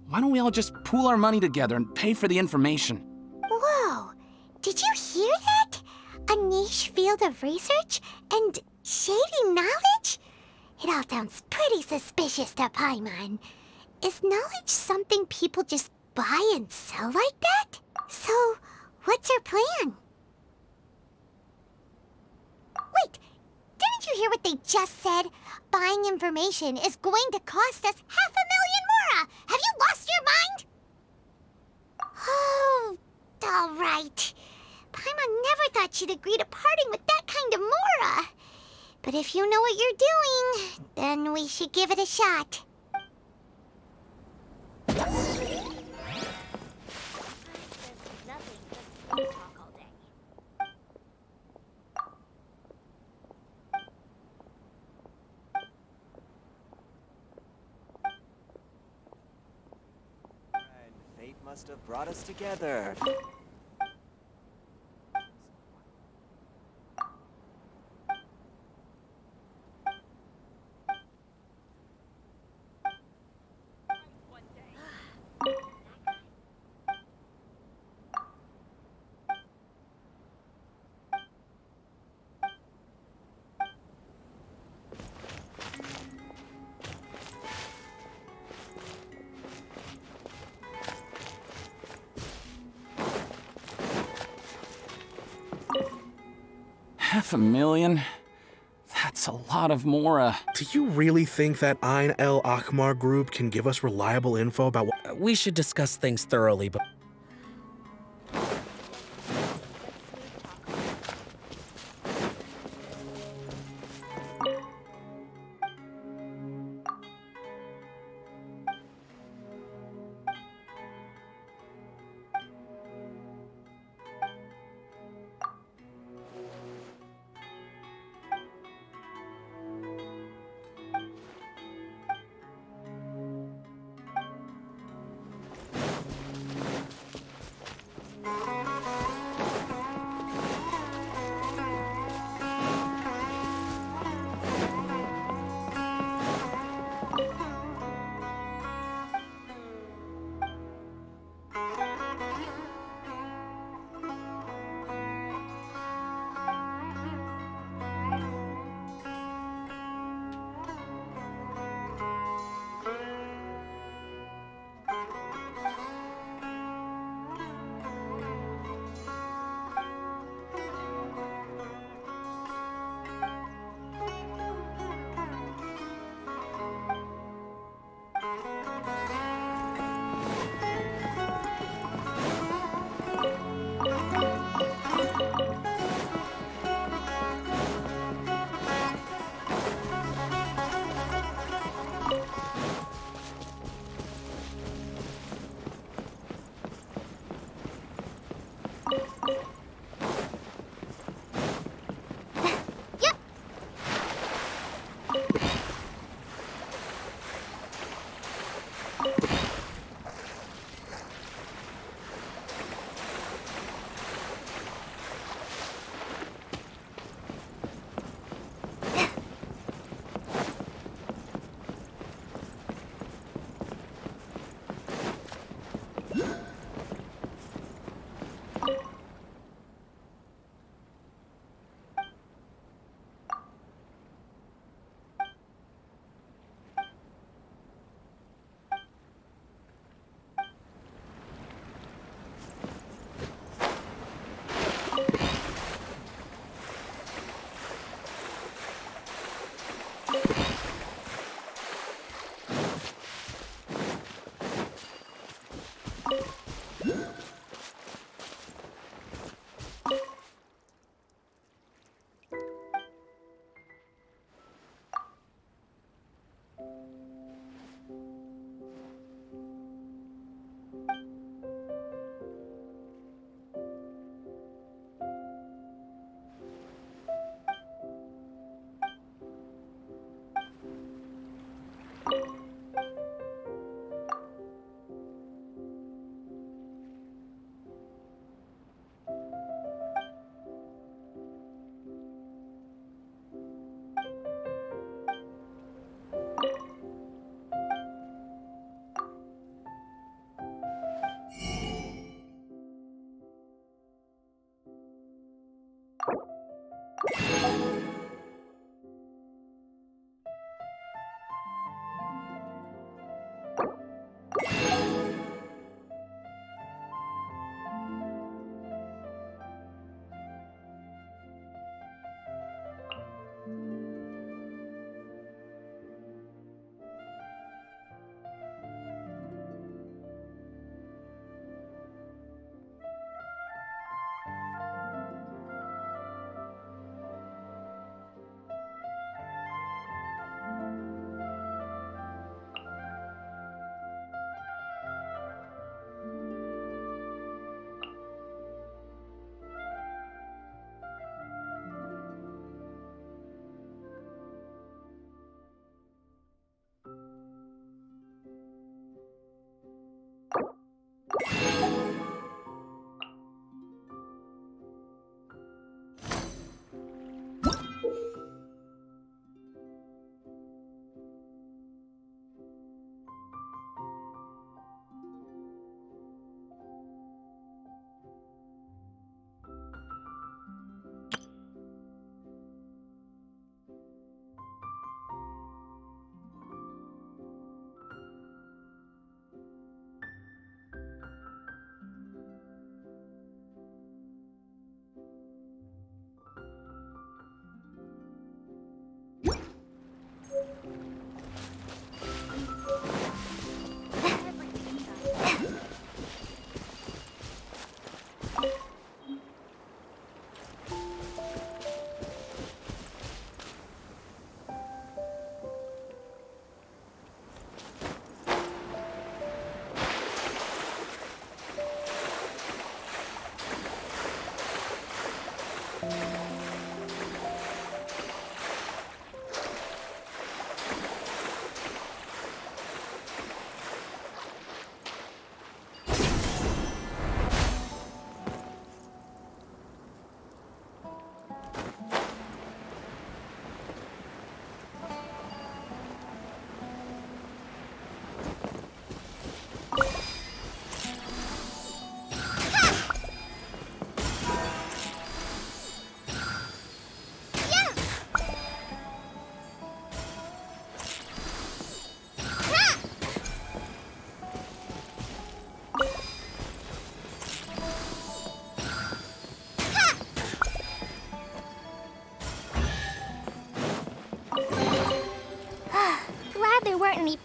Why don't we all just pool our money together and pay for the information? Whoa! Did you hear that? A niche field of research and shady knowledge? It all sounds pretty suspicious to Paimon. Is knowledge something people just buy and sell like that? So, what's our plan? Wait, didn't you hear what they just said? Buying information is going to cost us 500,000 mora! Have you lost your mind? Oh, all right. Paimon never thought she'd agree to parting with that kind of mora. But if you know what you're doing, then we should give it a shot. Fate must have brought us together. $500,000? That's a lot of mora. Do you really think that Ein El Akhmar group can give us reliable info about what... We should discuss things thoroughly, but...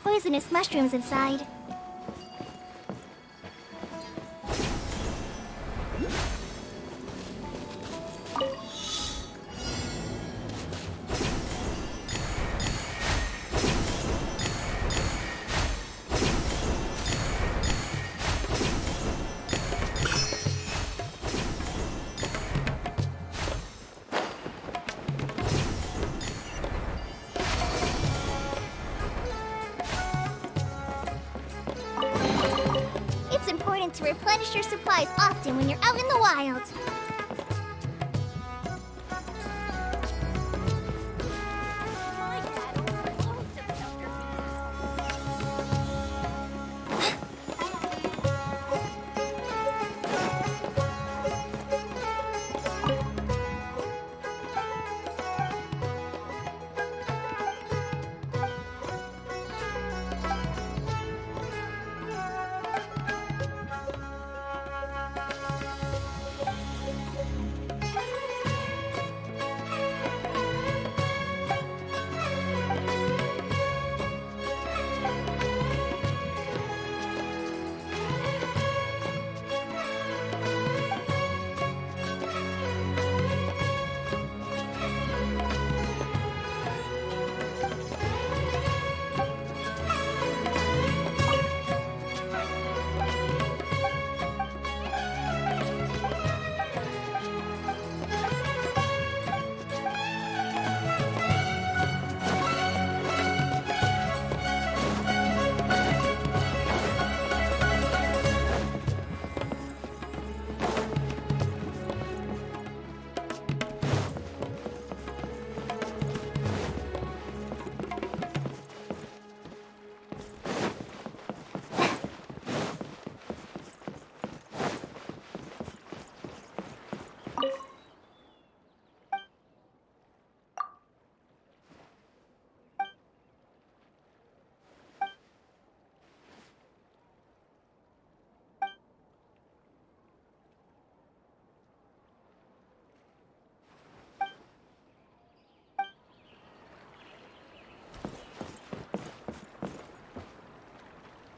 poisonous mushrooms inside. It's important to replenish your supplies often when you're out in the wild.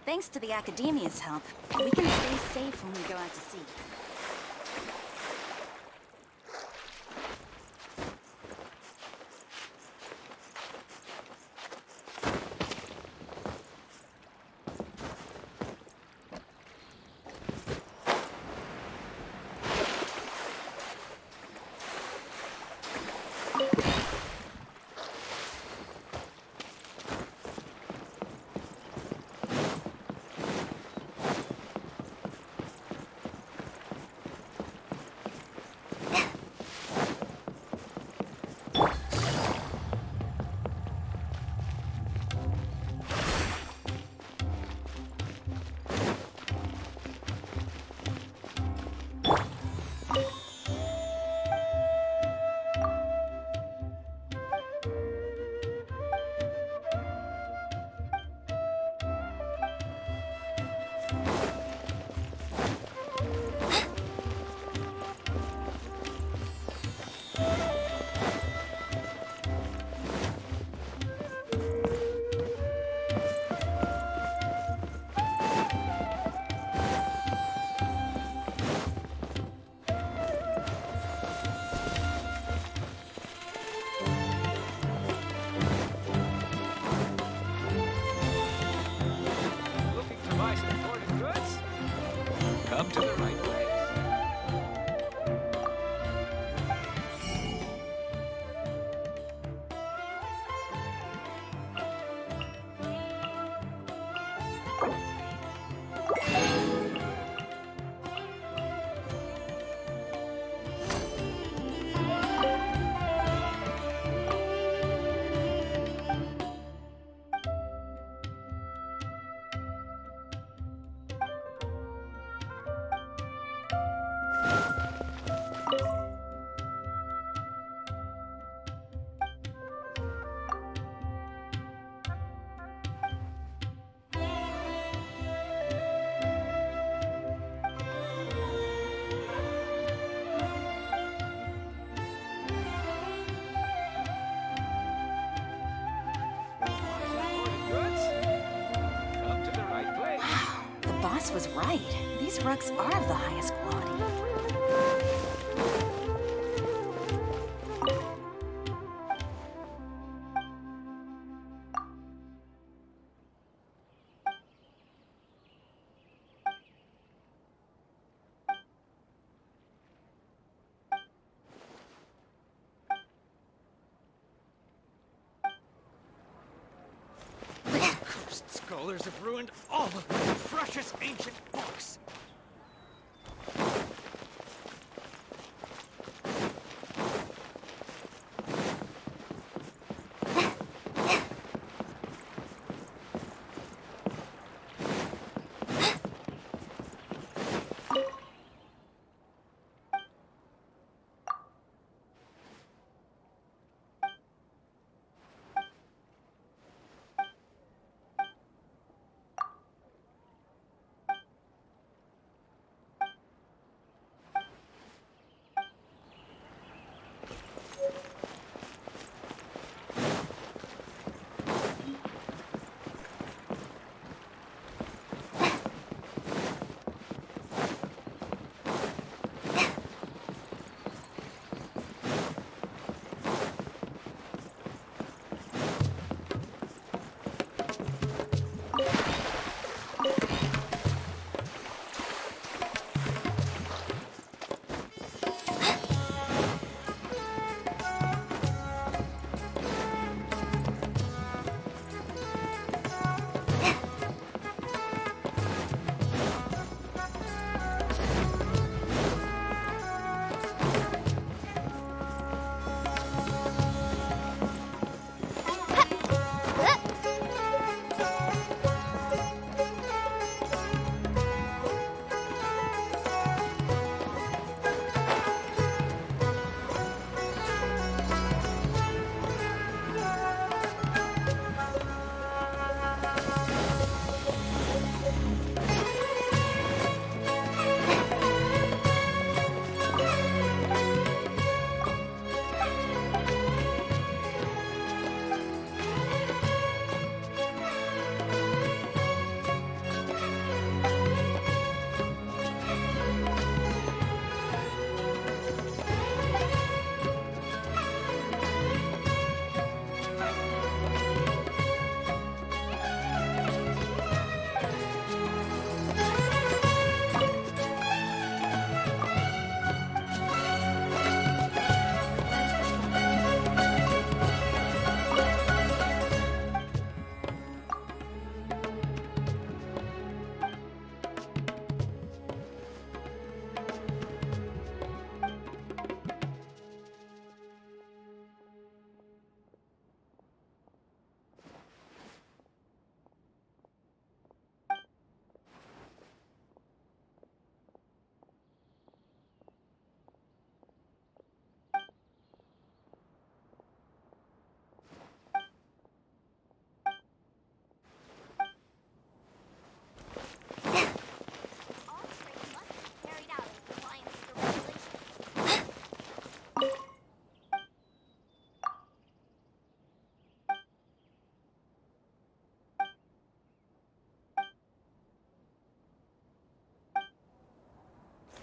Thanks to the Academia's help, we can stay safe when we go out to sea. Come to the right place. Jess was right. These rugs are of the highest quality. Cursed scholars have ruined all of my precious ancient books.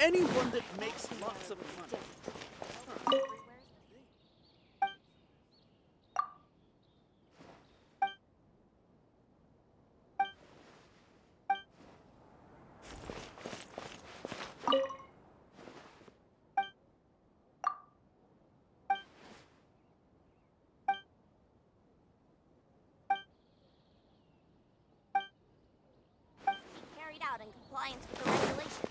Anyone that makes lots of money. Carried out in compliance with the regulations.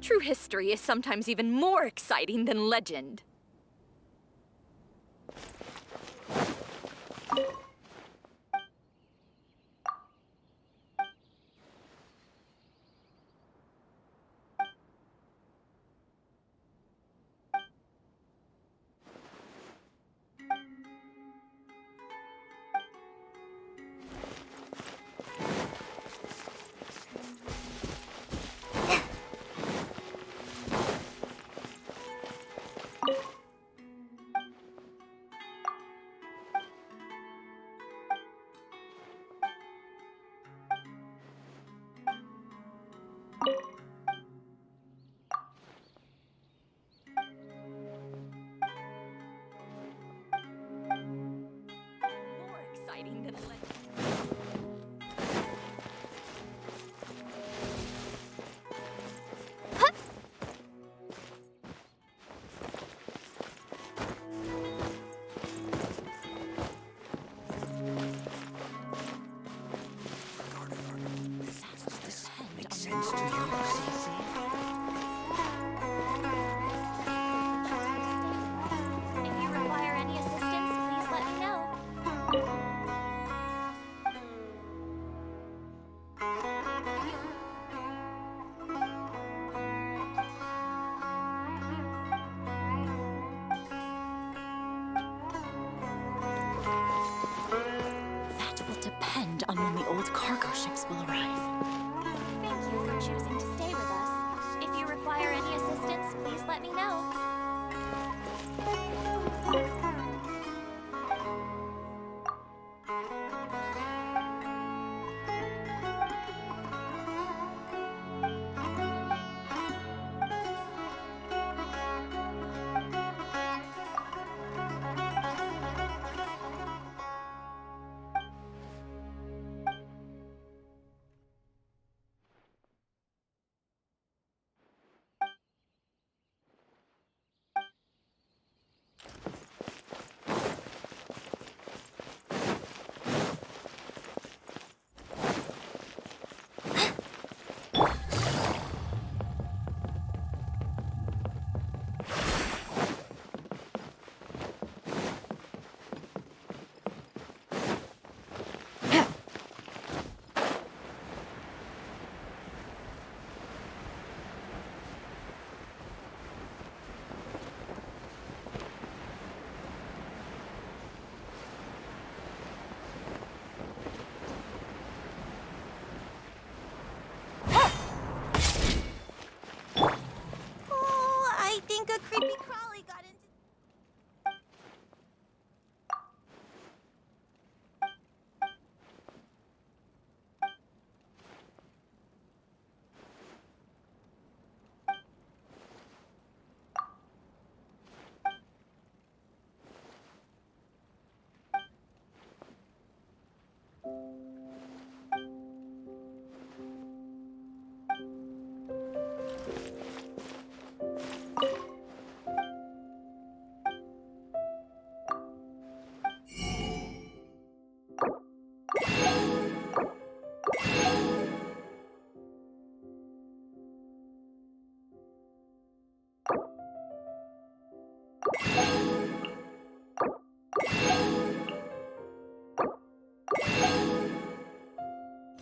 True history is sometimes even more exciting than legend. More exciting than legend. Makes sense to you, Cece? If you require any assistance, please let me know. That will depend on when the old cargo ships will arrive. Thank you for choosing to stay with us. If you require any assistance, please let me know. Oh, I think a creepy crawly got into.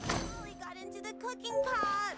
Crawly got into the cooking pot.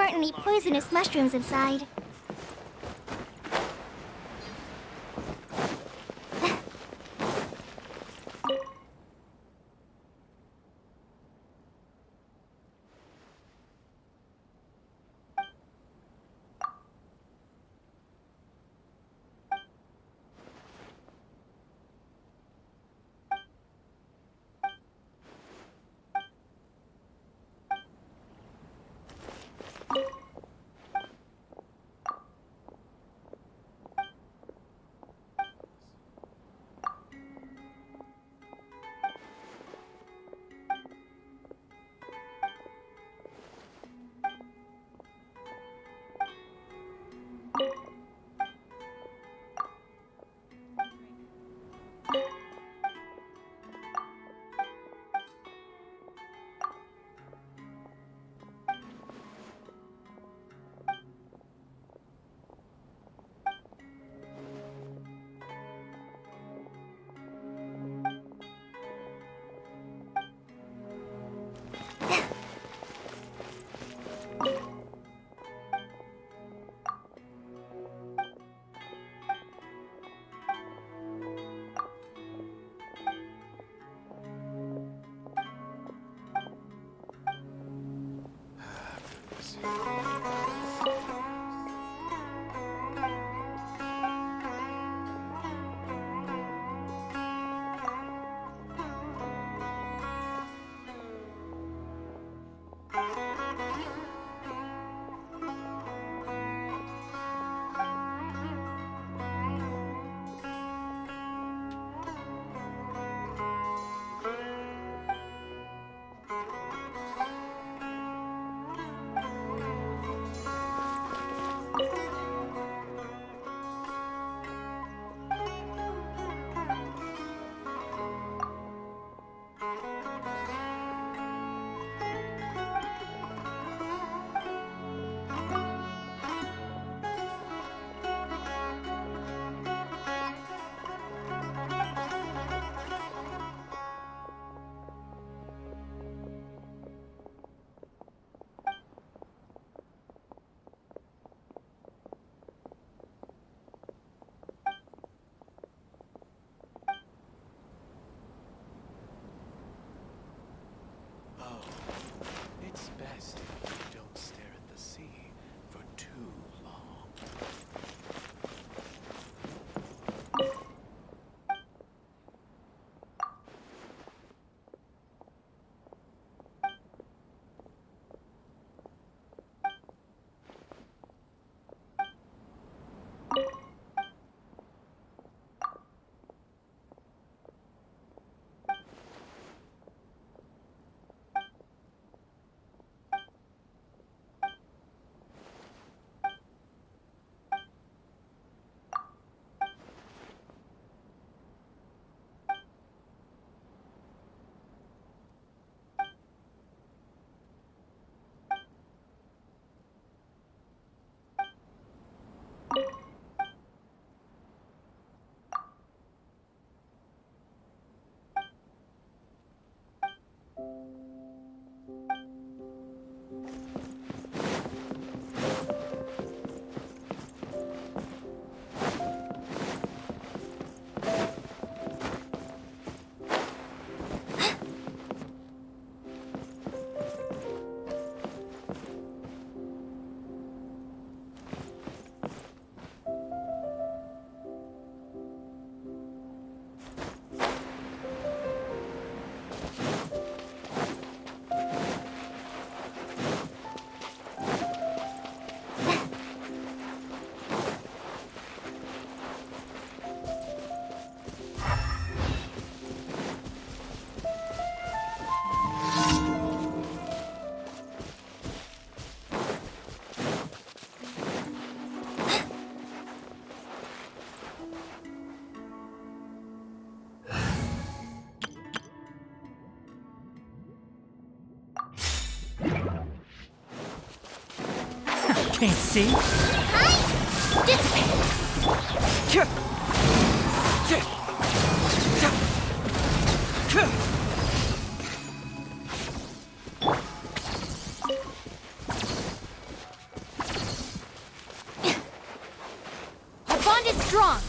aren't any poisonous mushrooms inside. It's best if you don't stare at the sea for too long. Can't see. strong.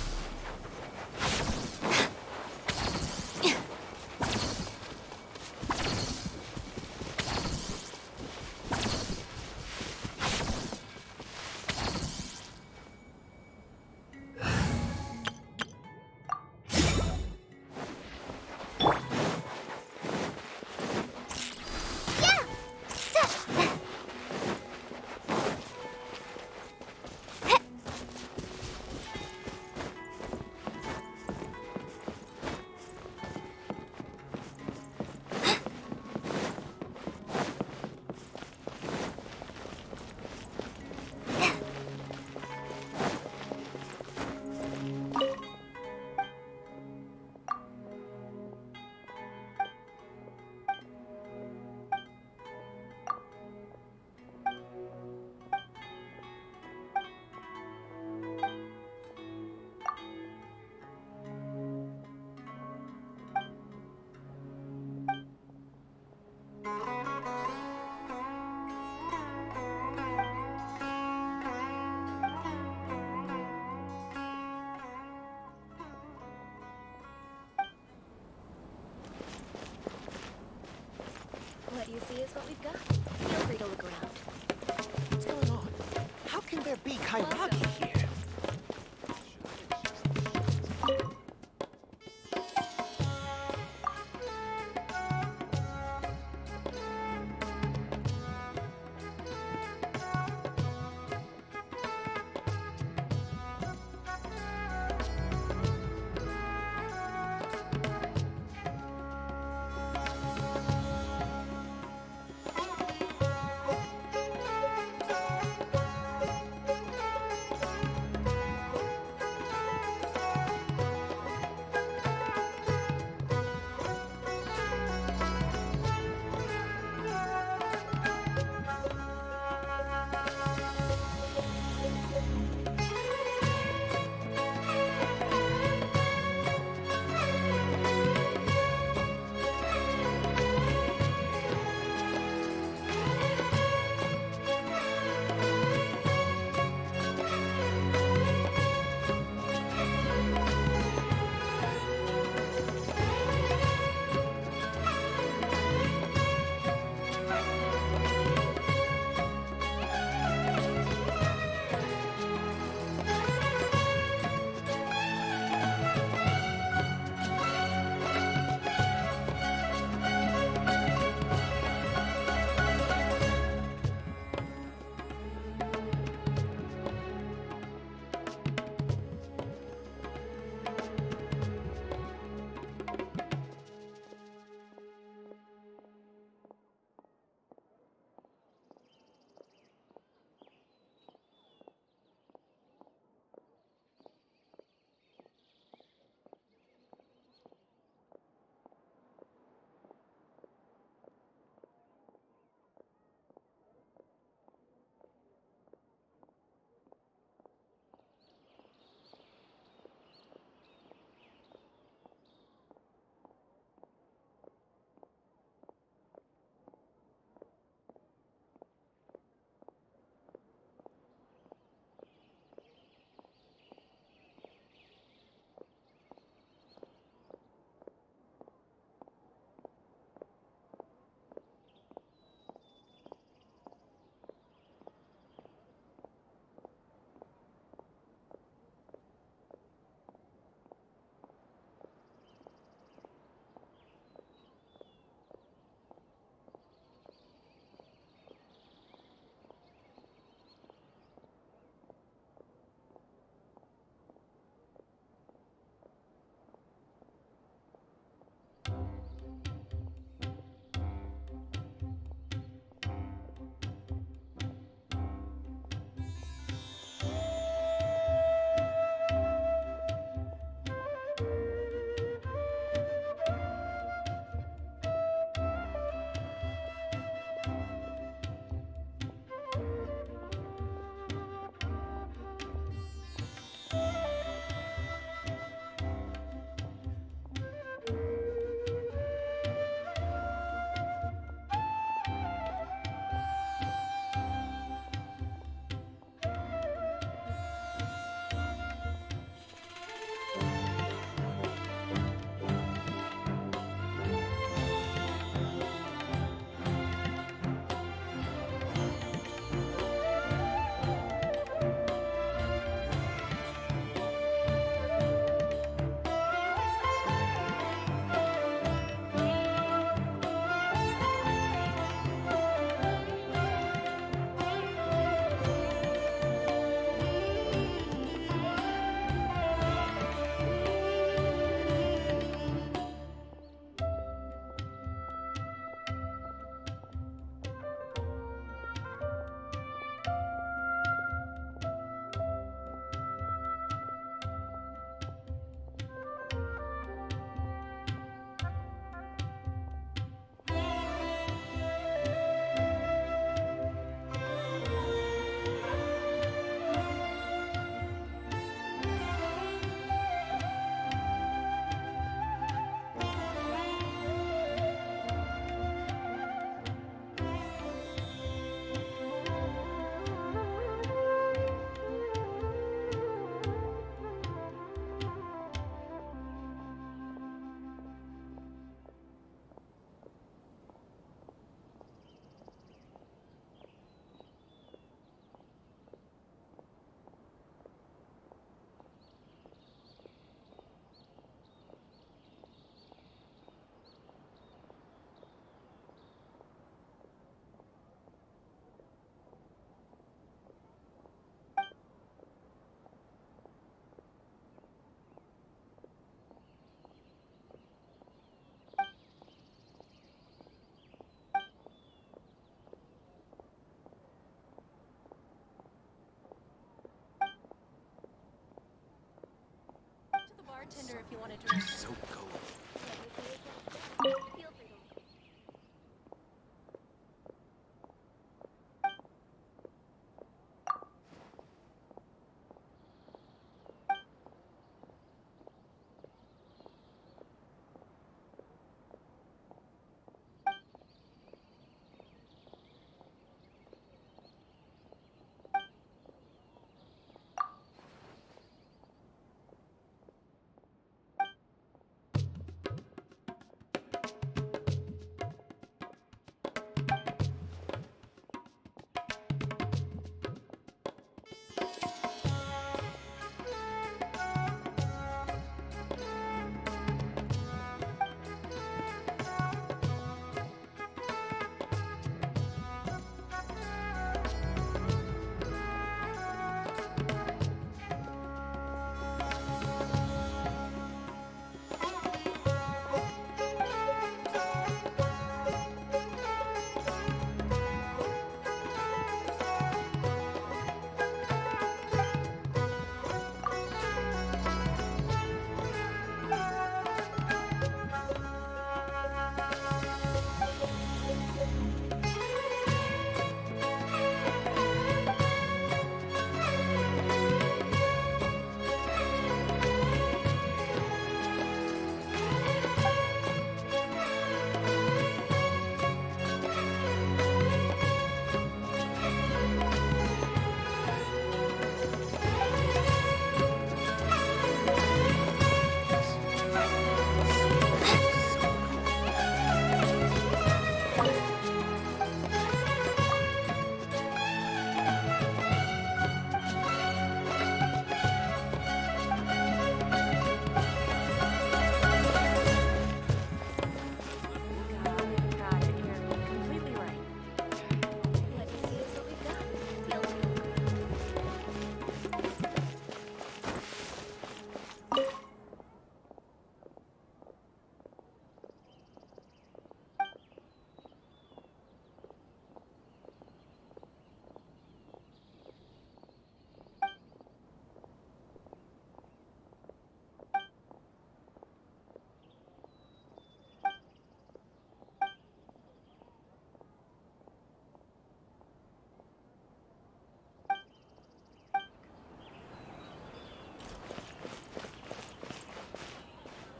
What you see is what we've got. Feel free to look around. What's going on? How can there be Kairagi here? bartender if you want to drink. So cold.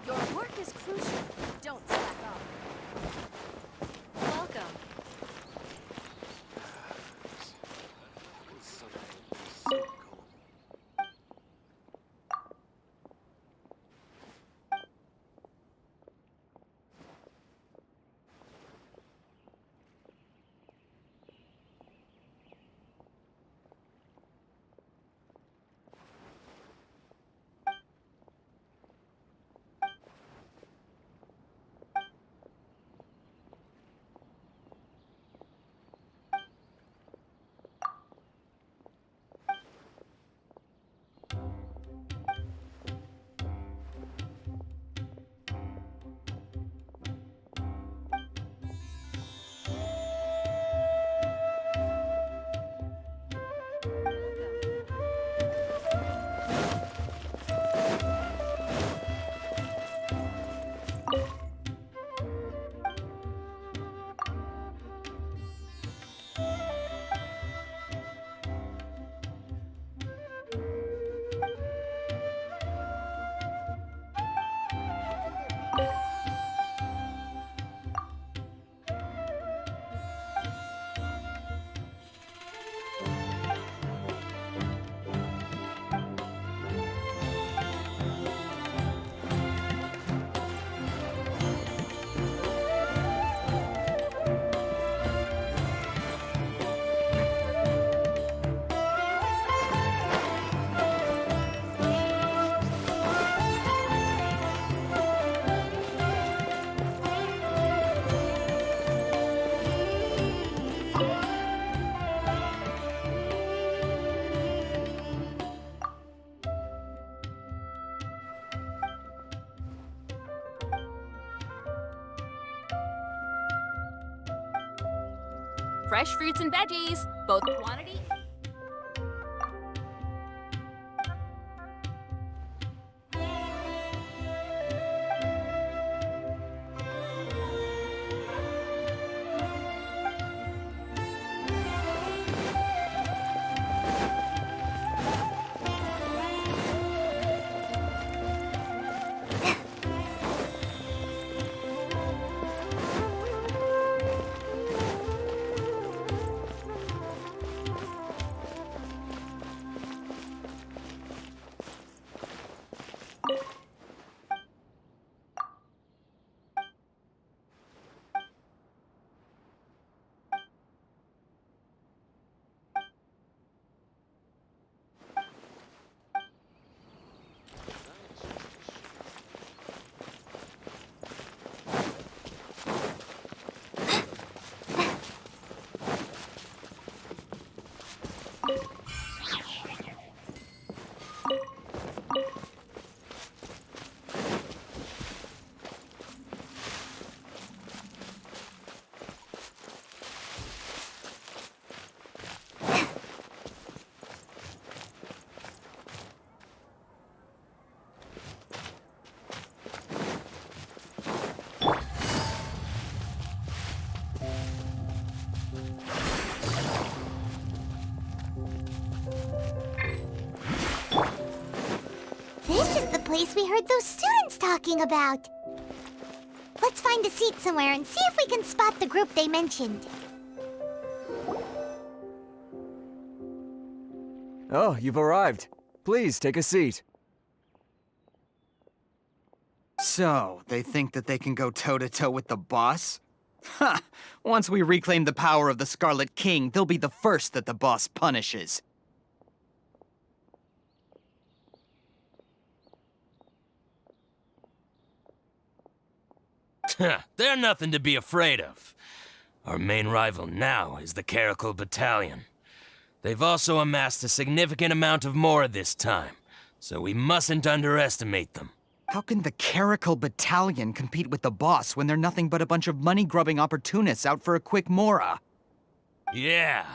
Your work is crucial. Don't slack off. Welcome. So cold. Fresh fruits and veggies, both quantity. place we heard those students talking about. Let's find a seat somewhere and see if we can spot the group they mentioned. Oh, you've arrived. Please take a seat. So, they think that they can go toe-to-toe with the boss? Ha! Once we reclaim the power of the Scarlet King, they'll be the first that the boss punishes. They're nothing to be afraid of. Our main rival now is the Caracal Battalion. They've also amassed a significant amount of more this time, so we mustn't underestimate them. How can the Caracal Battalion compete with the boss when they're nothing but a bunch of money-grubbing opportunists out for a quick mora? Yeah,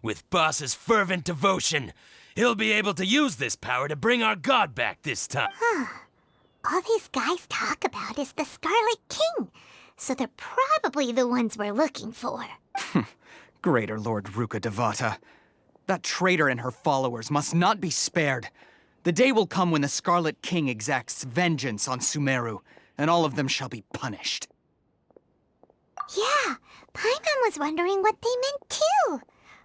with Boss's fervent devotion, he'll be able to use this power to bring our god back this time. All these guys talk about is the Scarlet King, so they're probably the ones we're looking for. Greater Lord Ruka Devata. That traitor and her followers must not be spared. The day will come when the Scarlet King exacts vengeance on Sumeru, and all of them shall be punished. Yeah, Paimon was wondering what they meant too.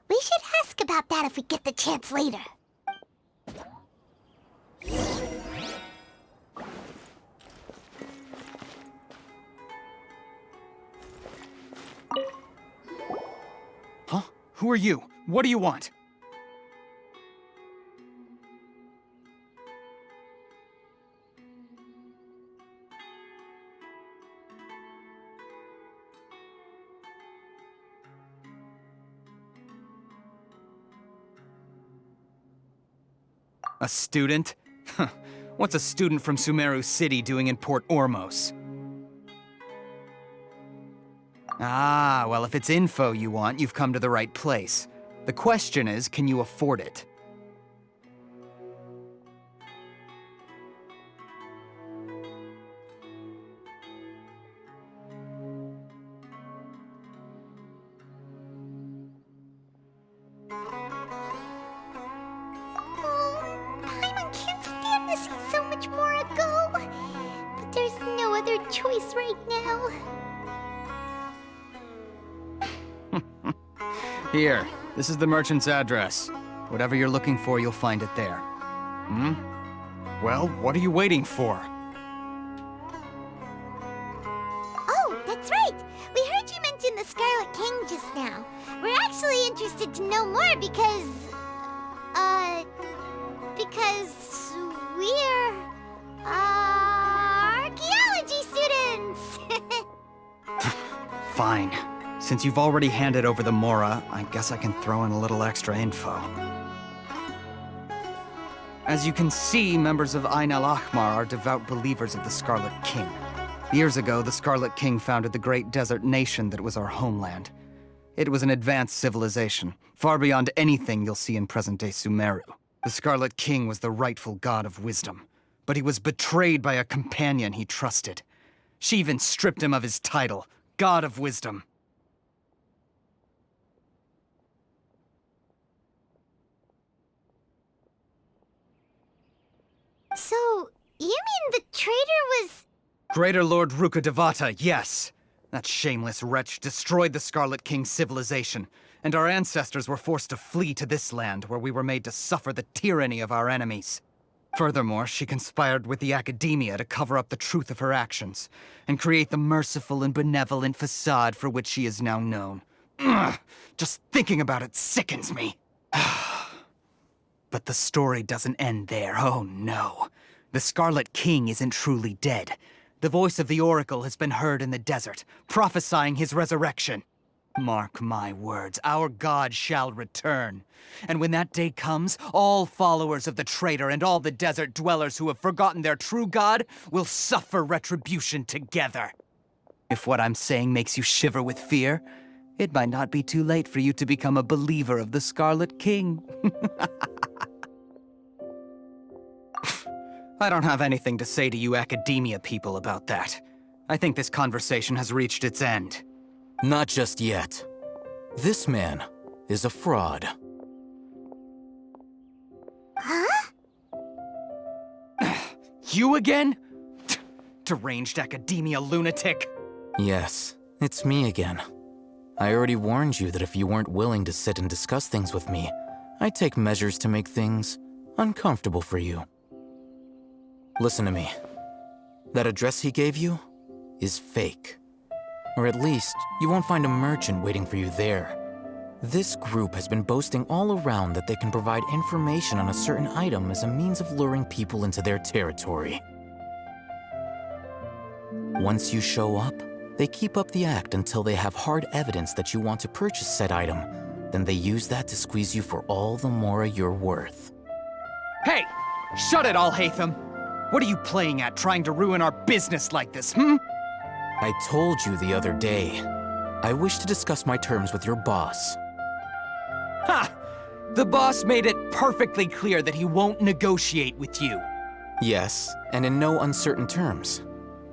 We should ask about that if we get the chance later. Huh? Who are you? What do you want? A student? Huh. What's a student from Sumeru City doing in Port Ormos? Ah, well, if it's info you want, you've come to the right place. The question is, can you afford it? Paimon can't stand to see so much more go. But there's no other choice right now. Here, this is the merchant's address. Whatever you're looking for, you'll find it there. Hmm? Well, what are you waiting for? Oh, that's right. We heard you mention the Scarlet King just now. We're actually interested to know more because we're archaeology students. Fine. Since you've already handed over the Mora, I guess I can throw in a little extra info. As you can see, members of Ain al-Ahmar are devout believers of the Scarlet King. Years ago, the Scarlet King founded the great desert nation that was our homeland. It was an advanced civilization, far beyond anything you'll see in present-day Sumeru. The Scarlet King was the rightful god of wisdom, but he was betrayed by a companion he trusted. She even stripped him of his title, God of Wisdom. So, you mean the traitor was... Greater Lord Ruka Devata, yes. That shameless wretch destroyed the Scarlet King's civilization, and our ancestors were forced to flee to this land where we were made to suffer the tyranny of our enemies. Furthermore, she conspired with the Academia to cover up the truth of her actions, and create the merciful and benevolent facade for which she is now known. Ugh, just thinking about it sickens me. But the story doesn't end there, oh no. The Scarlet King isn't truly dead. The voice of the Oracle has been heard in the desert, prophesying his resurrection. Mark my words, our god shall return. And when that day comes, all followers of the traitor and all the desert dwellers who have forgotten their true god will suffer retribution together. If what I'm saying makes you shiver with fear, it might not be too late for you to become a believer of the Scarlet King. I don't have anything to say to you Academia people about that. I think this conversation has reached its end. Not just yet. This man is a fraud. Huh? You again? Deranged academia lunatic. Yes, it's me again. I already warned you that if you weren't willing to sit and discuss things with me, I'd take measures to make things uncomfortable for you. Listen to me. That address he gave you is fake. Or at least, you won't find a merchant waiting for you there. This group has been boasting all around that they can provide information on a certain item as a means of luring people into their territory. Once you show up, they keep up the act until they have hard evidence that you want to purchase said item. Then they use that to squeeze you for all the more you're worth. Hey! Shut it, Al-Haytham! What are you playing at, trying to ruin our business like this, I told you the other day. I wish to discuss my terms with your boss. Ha! The boss made it perfectly clear that he won't negotiate with you. Yes, and in no uncertain terms.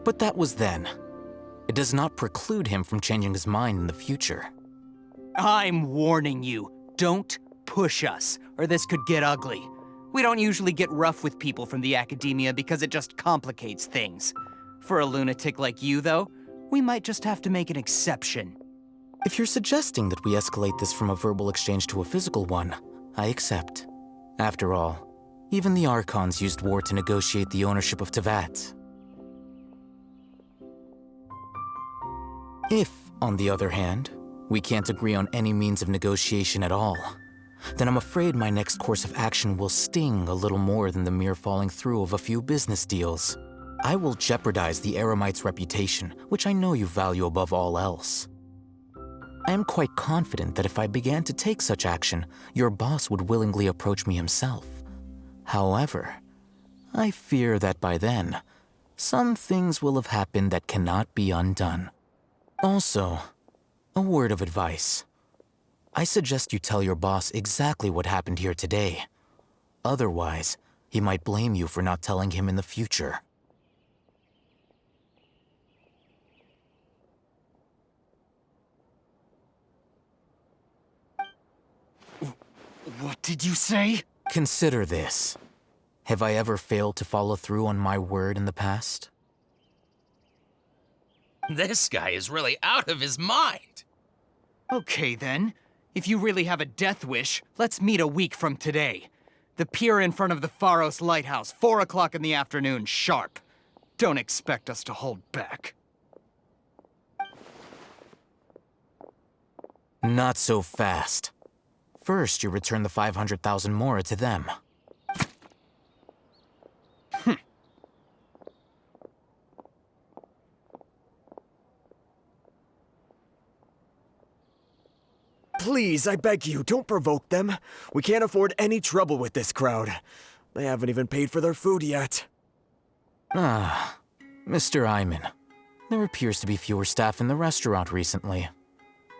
But that was then. It does not preclude him from changing his mind in the future. I'm warning you, don't push us, or this could get ugly. We don't usually get rough with people from the academia because it just complicates things. For a lunatic like you, though, we might just have to make an exception. If you're suggesting that we escalate this from a verbal exchange to a physical one, I accept. After all, even the Archons used war to negotiate the ownership of Tevat. If, on the other hand, we can't agree on any means of negotiation at all, then I'm afraid my next course of action will sting a little more than the mere falling through of a few business deals. I will jeopardize the Eremite's reputation, which I know you value above all else. I am quite confident that if I began to take such action, your boss would willingly approach me himself. However, I fear that by then, some things will have happened that cannot be undone. Also, a word of advice. I suggest you tell your boss exactly what happened here today. Otherwise, he might blame you for not telling him in the future. What did you say? Consider this. Have I ever failed to follow through on my word in the past? This guy is really out of his mind. Okay then. If you really have a death wish, let's meet a week from today. The pier in front of the Pharos Lighthouse, 4 o'clock in the afternoon, sharp. Don't expect us to hold back. Not so fast. First, you return the 500,000 mora to them. Please, I beg you, don't provoke them. We can't afford any trouble with this crowd. They haven't even paid for their food yet. Ah, Mr. Iman. There appears to be fewer staff in the restaurant recently.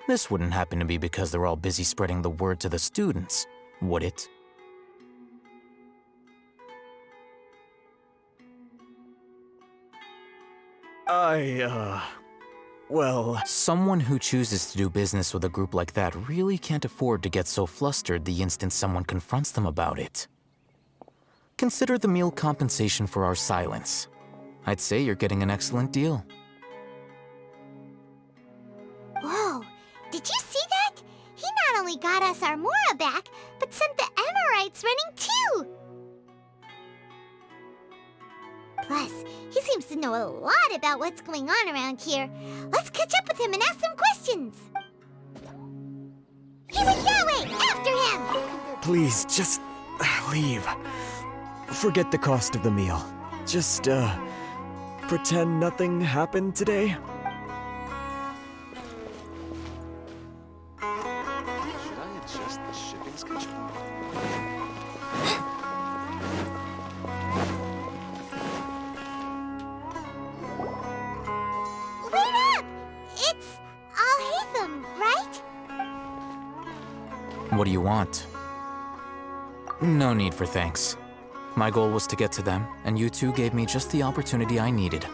This wouldn't happen to be because they're all busy spreading the word to the students, would it? Well... Someone who chooses to do business with a group like that really can't afford to get so flustered the instant someone confronts them about it. Consider the meal compensation for our silence. I'd say you're getting an excellent deal. Whoa, did you see that? He not only got us our Mora back, but sent the Amorites running too! Plus, he seems to know a lot about what's going on around here. Let's catch up with him and ask some questions. He went that way! After him! Please, just leave. Forget the cost of the meal. Just, pretend nothing happened today. Should I adjust the shipping schedule? Wait up! It's Al-Haytham, right? What do you want? No need for thanks. My goal was to get to them, and you two gave me just the opportunity I needed.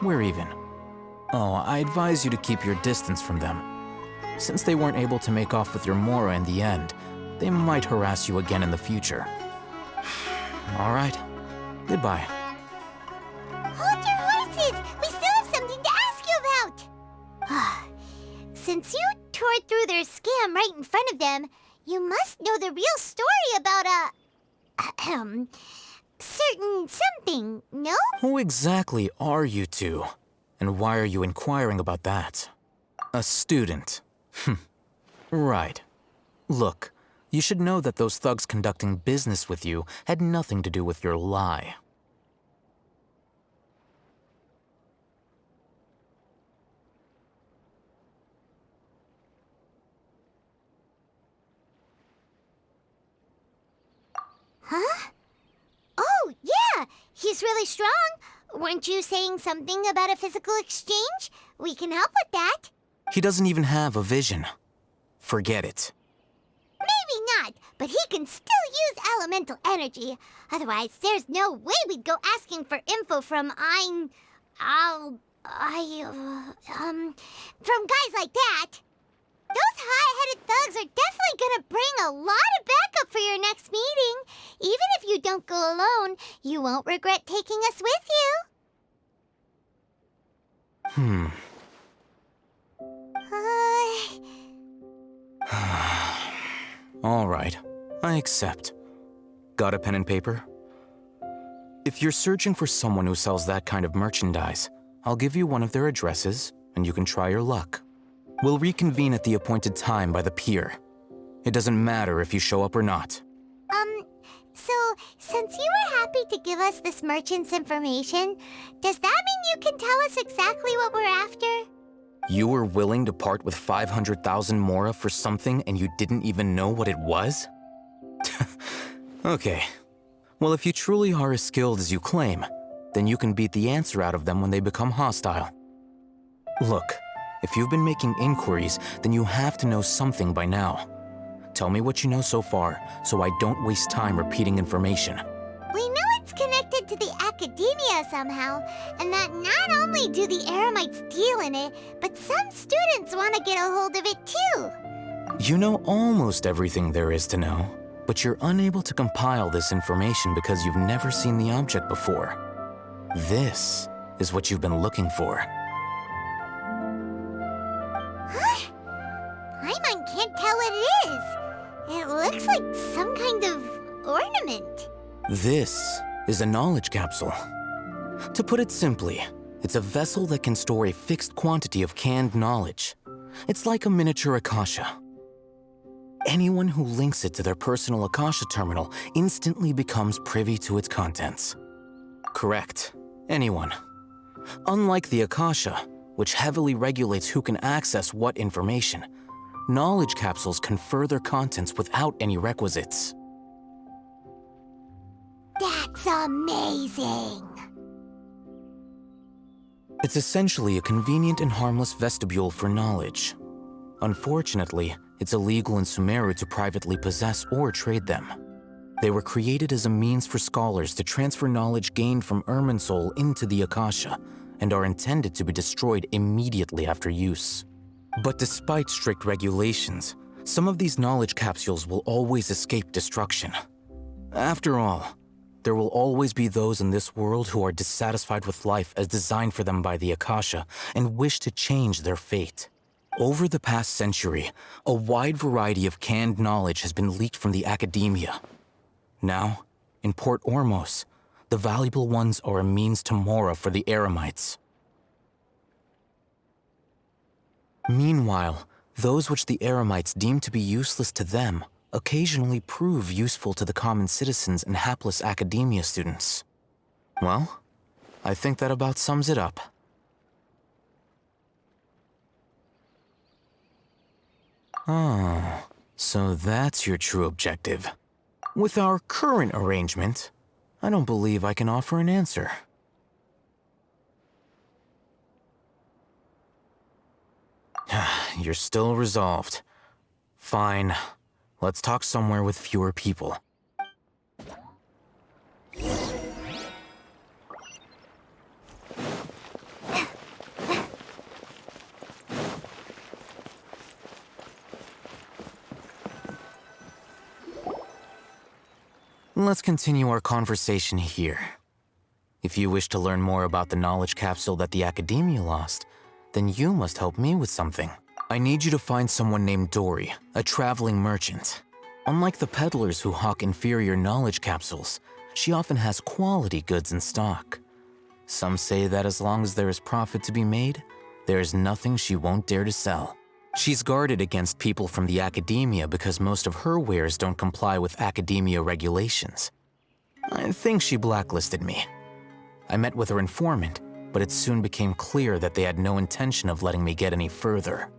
We're even. Oh, I advise you to keep your distance from them. Since they weren't able to make off with your Mora in the end, they might harass you again in the future. All right. Goodbye. exam right in front of them, you must know the real story about certain something, no? Who exactly are you two? And why are you inquiring about that? A student. Right. Look, you should know that those thugs conducting business with you had nothing to do with your lie. Huh? Oh, yeah! He's really strong! Weren't you saying something about a physical exchange? We can help with that. He doesn't even have a vision. Forget it. Maybe not, but he can still use elemental energy. Otherwise, there's no way we'd go asking for info from from guys like that. Those hot-headed thugs are definitely gonna bring a lot of backup for your next meeting. Even if you don't go alone, you won't regret taking us with you. All right, I accept. Got a pen and paper? If you're searching for someone who sells that kind of merchandise, I'll give you one of their addresses, and you can try your luck. We'll reconvene at the appointed time by the pier. It doesn't matter if you show up or not. So, since you were happy to give us this merchant's information, does that mean you can tell us exactly what we're after? You were willing to part with 500,000 mora for something and you didn't even know what it was? Okay. Well, if you truly are as skilled as you claim, then you can beat the answer out of them when they become hostile. Look, if you've been making inquiries, then you have to know something by now. Tell me what you know so far, so I don't waste time repeating information. We know it's connected to the academia somehow, and that not only do the Eremites deal in it, but some students want to get a hold of it too. You know almost everything there is to know, but you're unable to compile this information because you've never seen the object before. This is what you've been looking for. Huh? Paimon can't tell what it is. It looks like some kind of ornament. This is a knowledge capsule. To put it simply, it's a vessel that can store a fixed quantity of canned knowledge. It's like a miniature Akasha. Anyone who links it to their personal Akasha terminal instantly becomes privy to its contents. Correct. Anyone. Unlike the Akasha, which heavily regulates who can access what information, knowledge capsules confer their contents without any requisites. That's amazing! It's essentially a convenient and harmless vestibule for knowledge. Unfortunately, it's illegal in Sumeru to privately possess or trade them. They were created as a means for scholars to transfer knowledge gained from Irminsul into the Akasha, and are intended to be destroyed immediately after use. But despite strict regulations, some of these knowledge capsules will always escape destruction. After all, there will always be those in this world who are dissatisfied with life as designed for them by the Akasha and wish to change their fate. Over the past century, a wide variety of canned knowledge has been leaked from the academia. Now, in Port Ormos, the valuable ones are a means to mora for the Eremites. Meanwhile, those which the Eremites deem to be useless to them occasionally prove useful to the common citizens and hapless academia students. Well, I think that about sums it up. Oh, so that's your true objective. With our current arrangement, I don't believe I can offer an answer. You're still resolved. Fine. Let's talk somewhere with fewer people. Let's continue our conversation here. If you wish to learn more about the knowledge capsule that the Academia lost, then you must help me with something. I need you to find someone named Dory, a traveling merchant. Unlike the peddlers who hawk inferior knowledge capsules, she often has quality goods in stock. Some say that as long as there is profit to be made, there is nothing she won't dare to sell. She's guarded against people from the academia because most of her wares don't comply with academia regulations. I think she blacklisted me. I met with her informant, but it soon became clear that they had no intention of letting me get any further.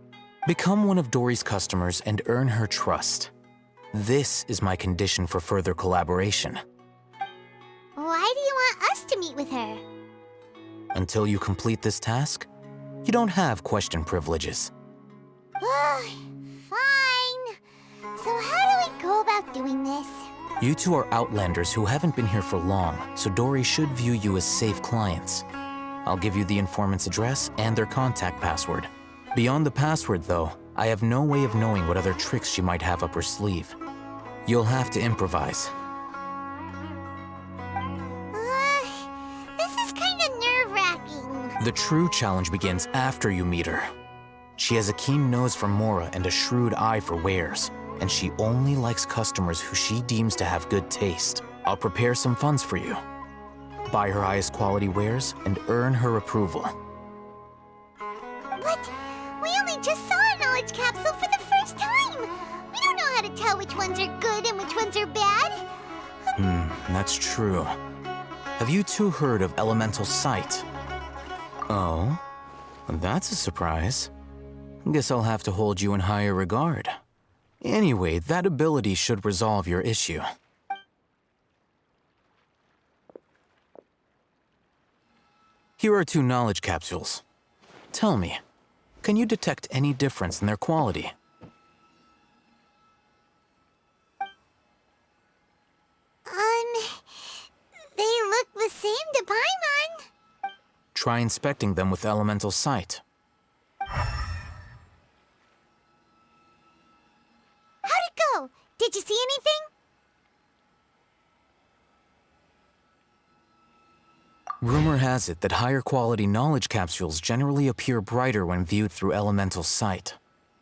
Become one of Dory's customers and earn her trust. This is my condition for further collaboration. Why do you want us to meet with her? Until you complete this task, you don't have question privileges. Fine. So how do we go about doing this? You two are outlanders who haven't been here for long, so Dory should view you as safe clients. I'll give you the informant's address and their contact password. Beyond the password, though, I have no way of knowing what other tricks she might have up her sleeve. You'll have to improvise. This is kind of nerve-wracking. The true challenge begins after you meet her. She has a keen nose for Mora and a shrewd eye for wares, and she only likes customers who she deems to have good taste. I'll prepare some funds for you. Buy her highest quality wares and earn her approval. But we only just saw a knowledge capsule for the first time. We don't know how to tell which ones are good and which ones are bad. That's true. Have you two heard of elemental sight? Oh, that's a surprise. Guess I'll have to hold you in higher regard. Anyway, that ability should resolve your issue. Here are 2 knowledge capsules. Tell me, can you detect any difference in their quality? They look the same to Paimon. Try inspecting them with elemental sight. How'd it go? Did you see anything? Rumor has it that higher quality knowledge capsules generally appear brighter when viewed through elemental sight.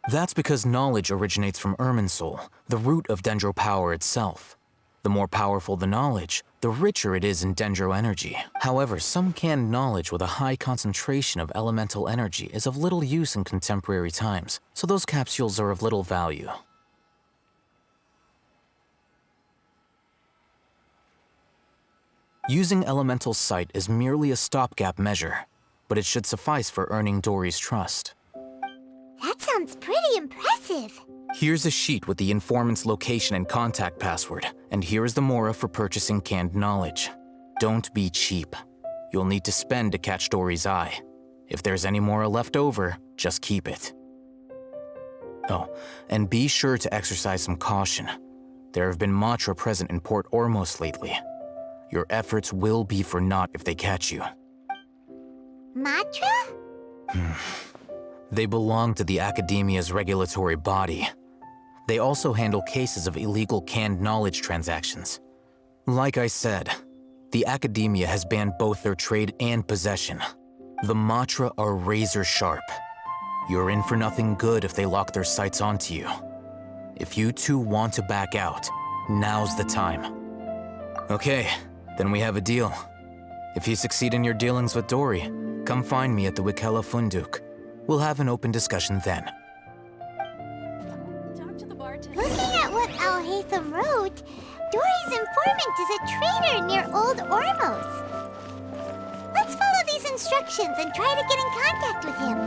That's because knowledge originates from Irminsul, the root of Dendro power itself. The more powerful the knowledge, the richer it is in Dendro energy. However, some canned knowledge with a high concentration of elemental energy is of little use in contemporary times, so those capsules are of little value. Using elemental sight is merely a stopgap measure, but it should suffice for earning Dory's trust. That sounds pretty impressive. Here's a sheet with the informant's location and contact password, and here is the mora for purchasing canned knowledge. Don't be cheap. You'll need to spend to catch Dory's eye. If there's any mora left over, just keep it. Oh, and be sure to exercise some caution. There have been Matra present in Port Ormos lately. Your efforts will be for naught if they catch you. Matra? They belong to the Academia's regulatory body. They also handle cases of illegal canned knowledge transactions. Like I said, the Academia has banned both their trade and possession. The Matra are razor sharp. You're in for nothing good if they lock their sights onto you. If you two want to back out, now's the time. Okay, then we have a deal. If you succeed in your dealings with Dory, come find me at the Wikela Funduk. We'll have an open discussion then. Looking at what Al Haytham wrote, Dory's informant is a trader near Old Ormos. Let's follow these instructions and try to get in contact with him.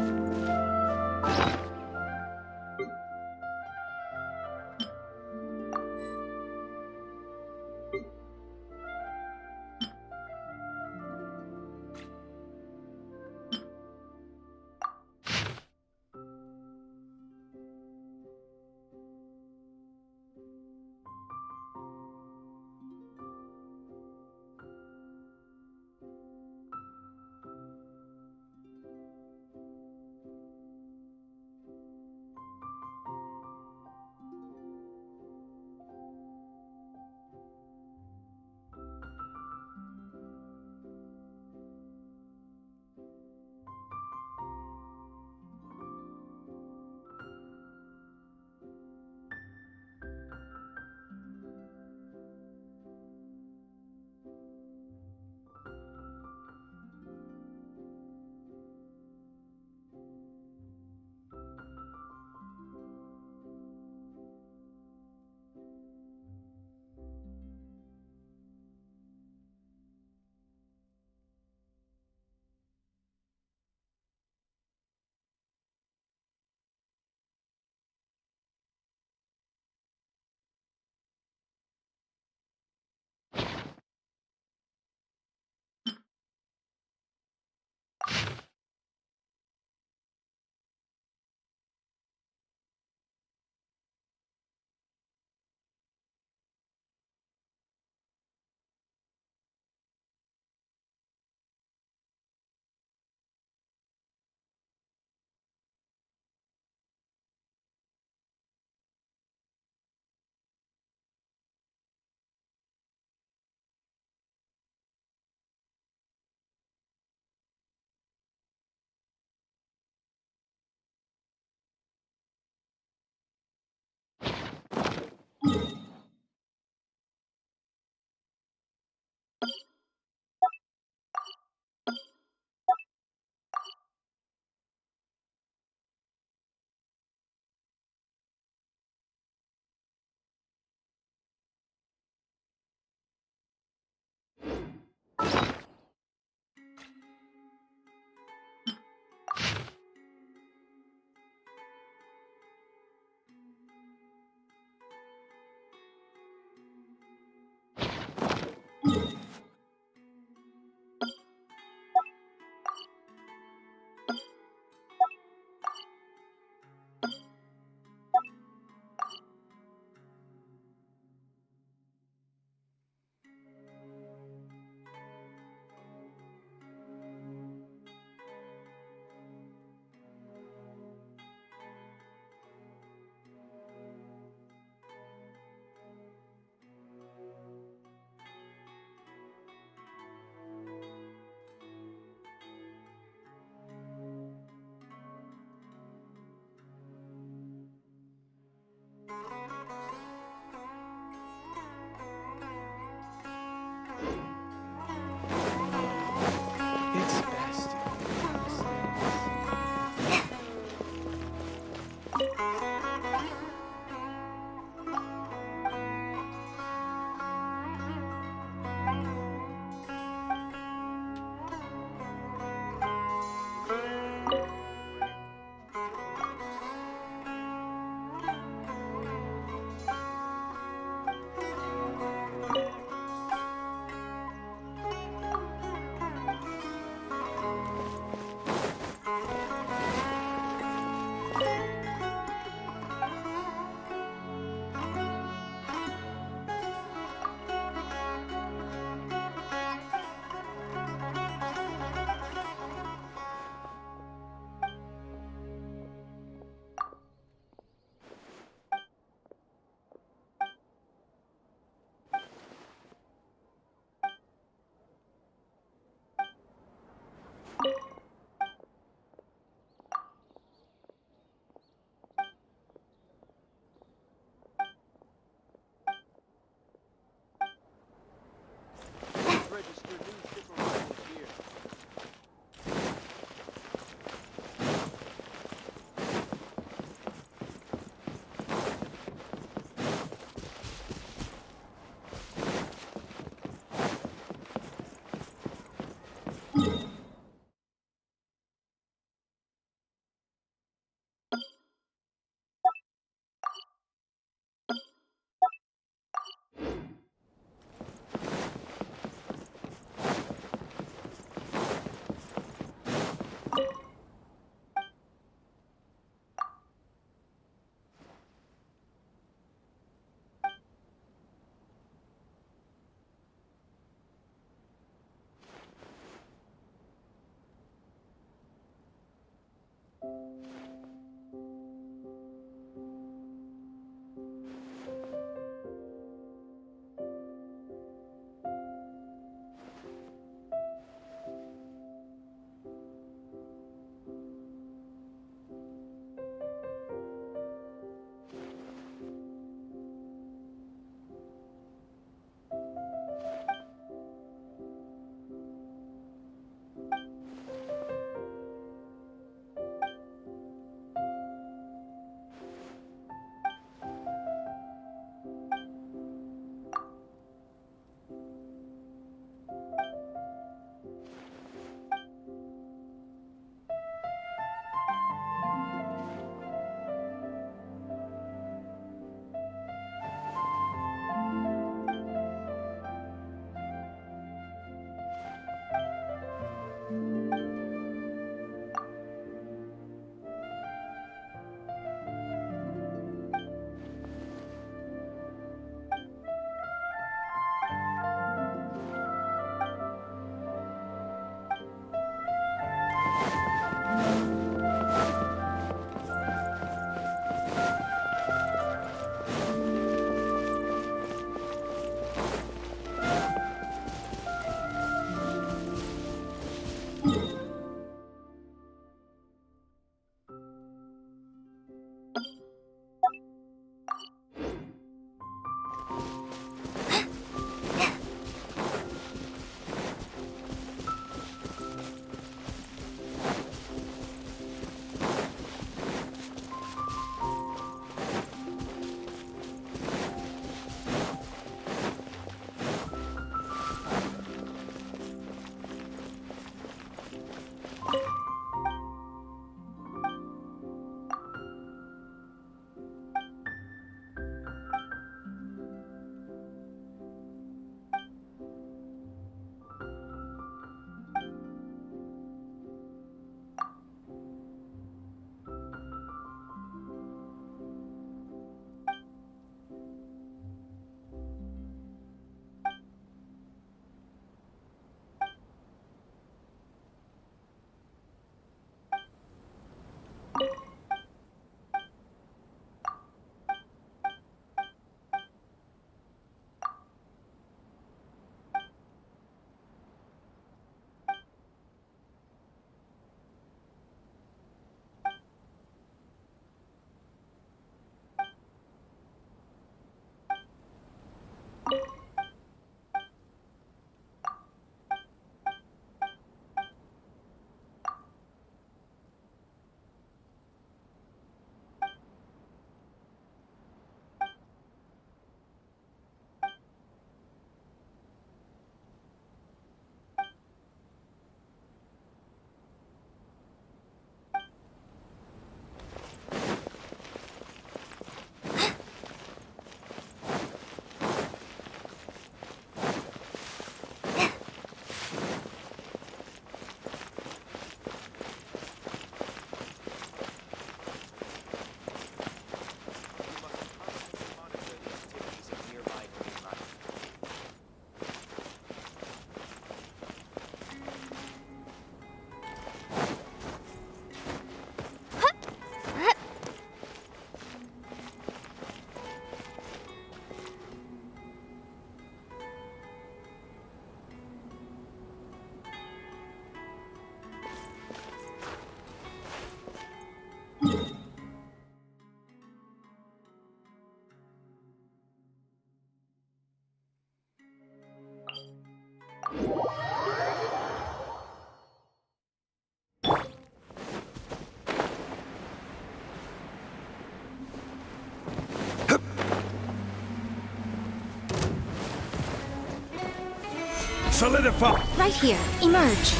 Solidify! Right here. Emerge.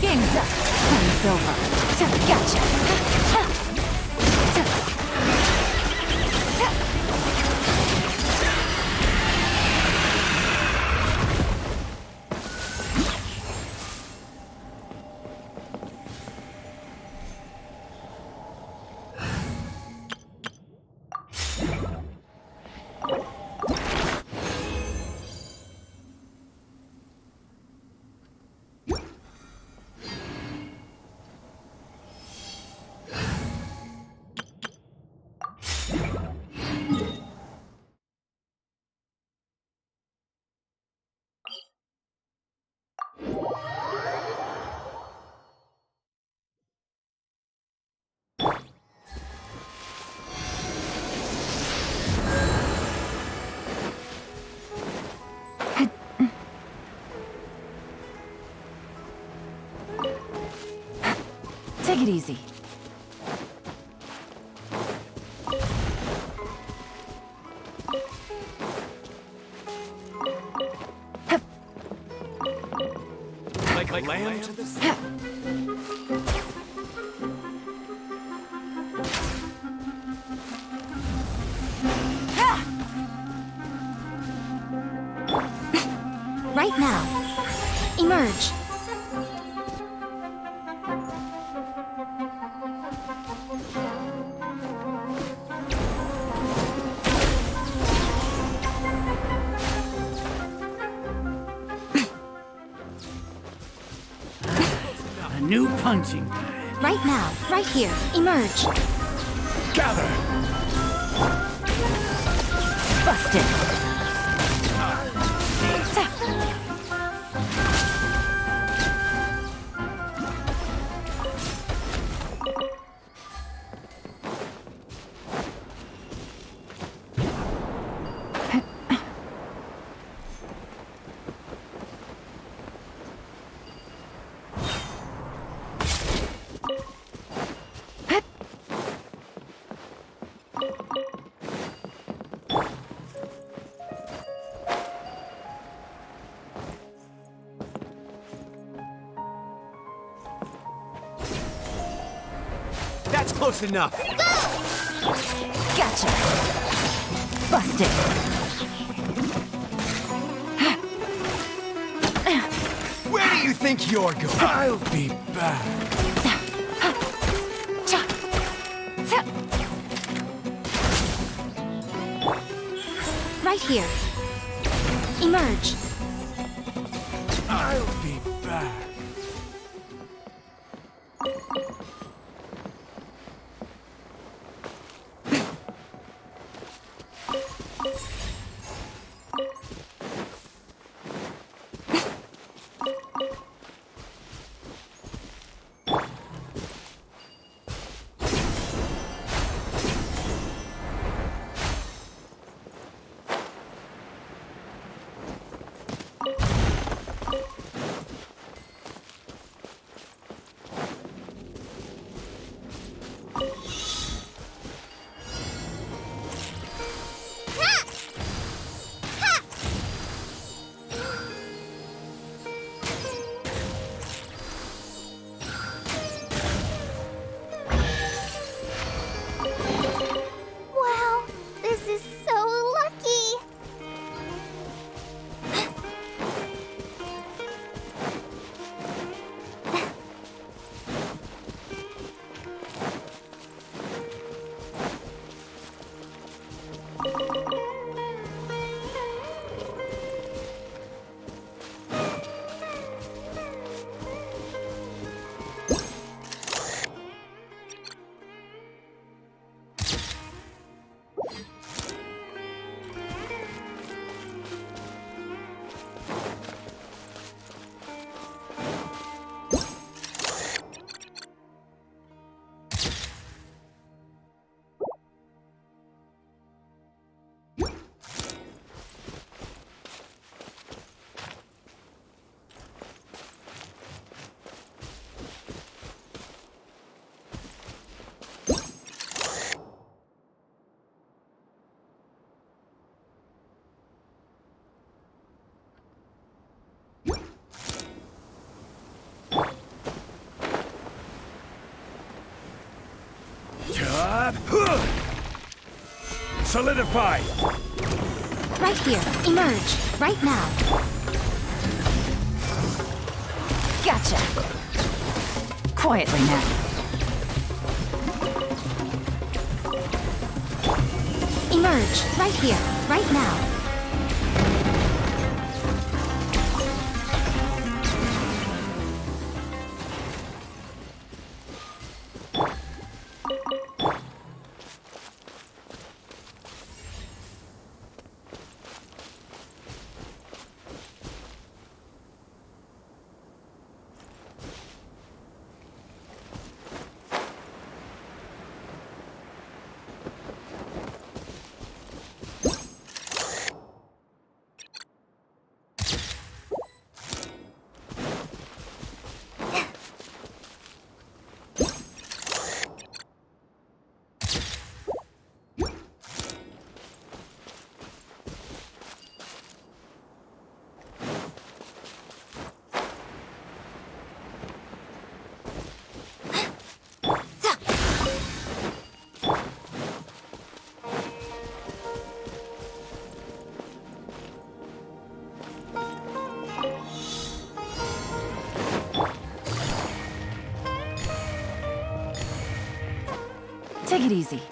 Game's up. Time's over. Gotcha. it easy. Like lamb to the sea. Right now. Emerge. A new punching bag. Right now. Right here. Emerge. Gather! Busted. That's close enough. Gotcha. Busted. Where do you think you're going? I'll be back. Right here. Emerge. I'll be back. Wow, this is so lucky. Solidify! Right here. Emerge. Right now. Gotcha. Quietly now. Emerge. Right here. Right now. Take it easy.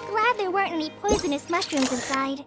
Glad there weren't any poisonous mushrooms inside.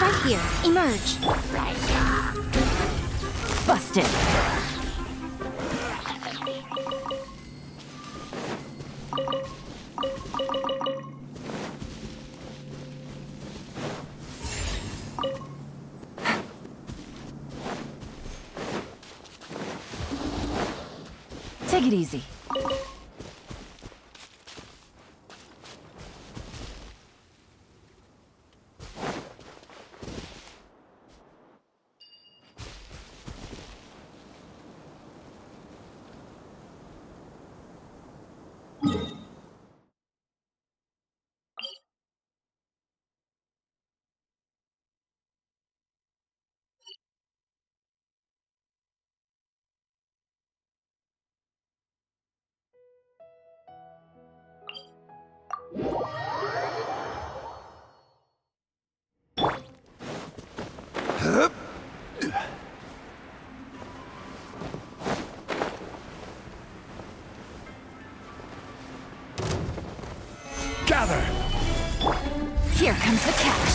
Right here. Emerge. Busted. Take it easy. Gather! Here comes the catch.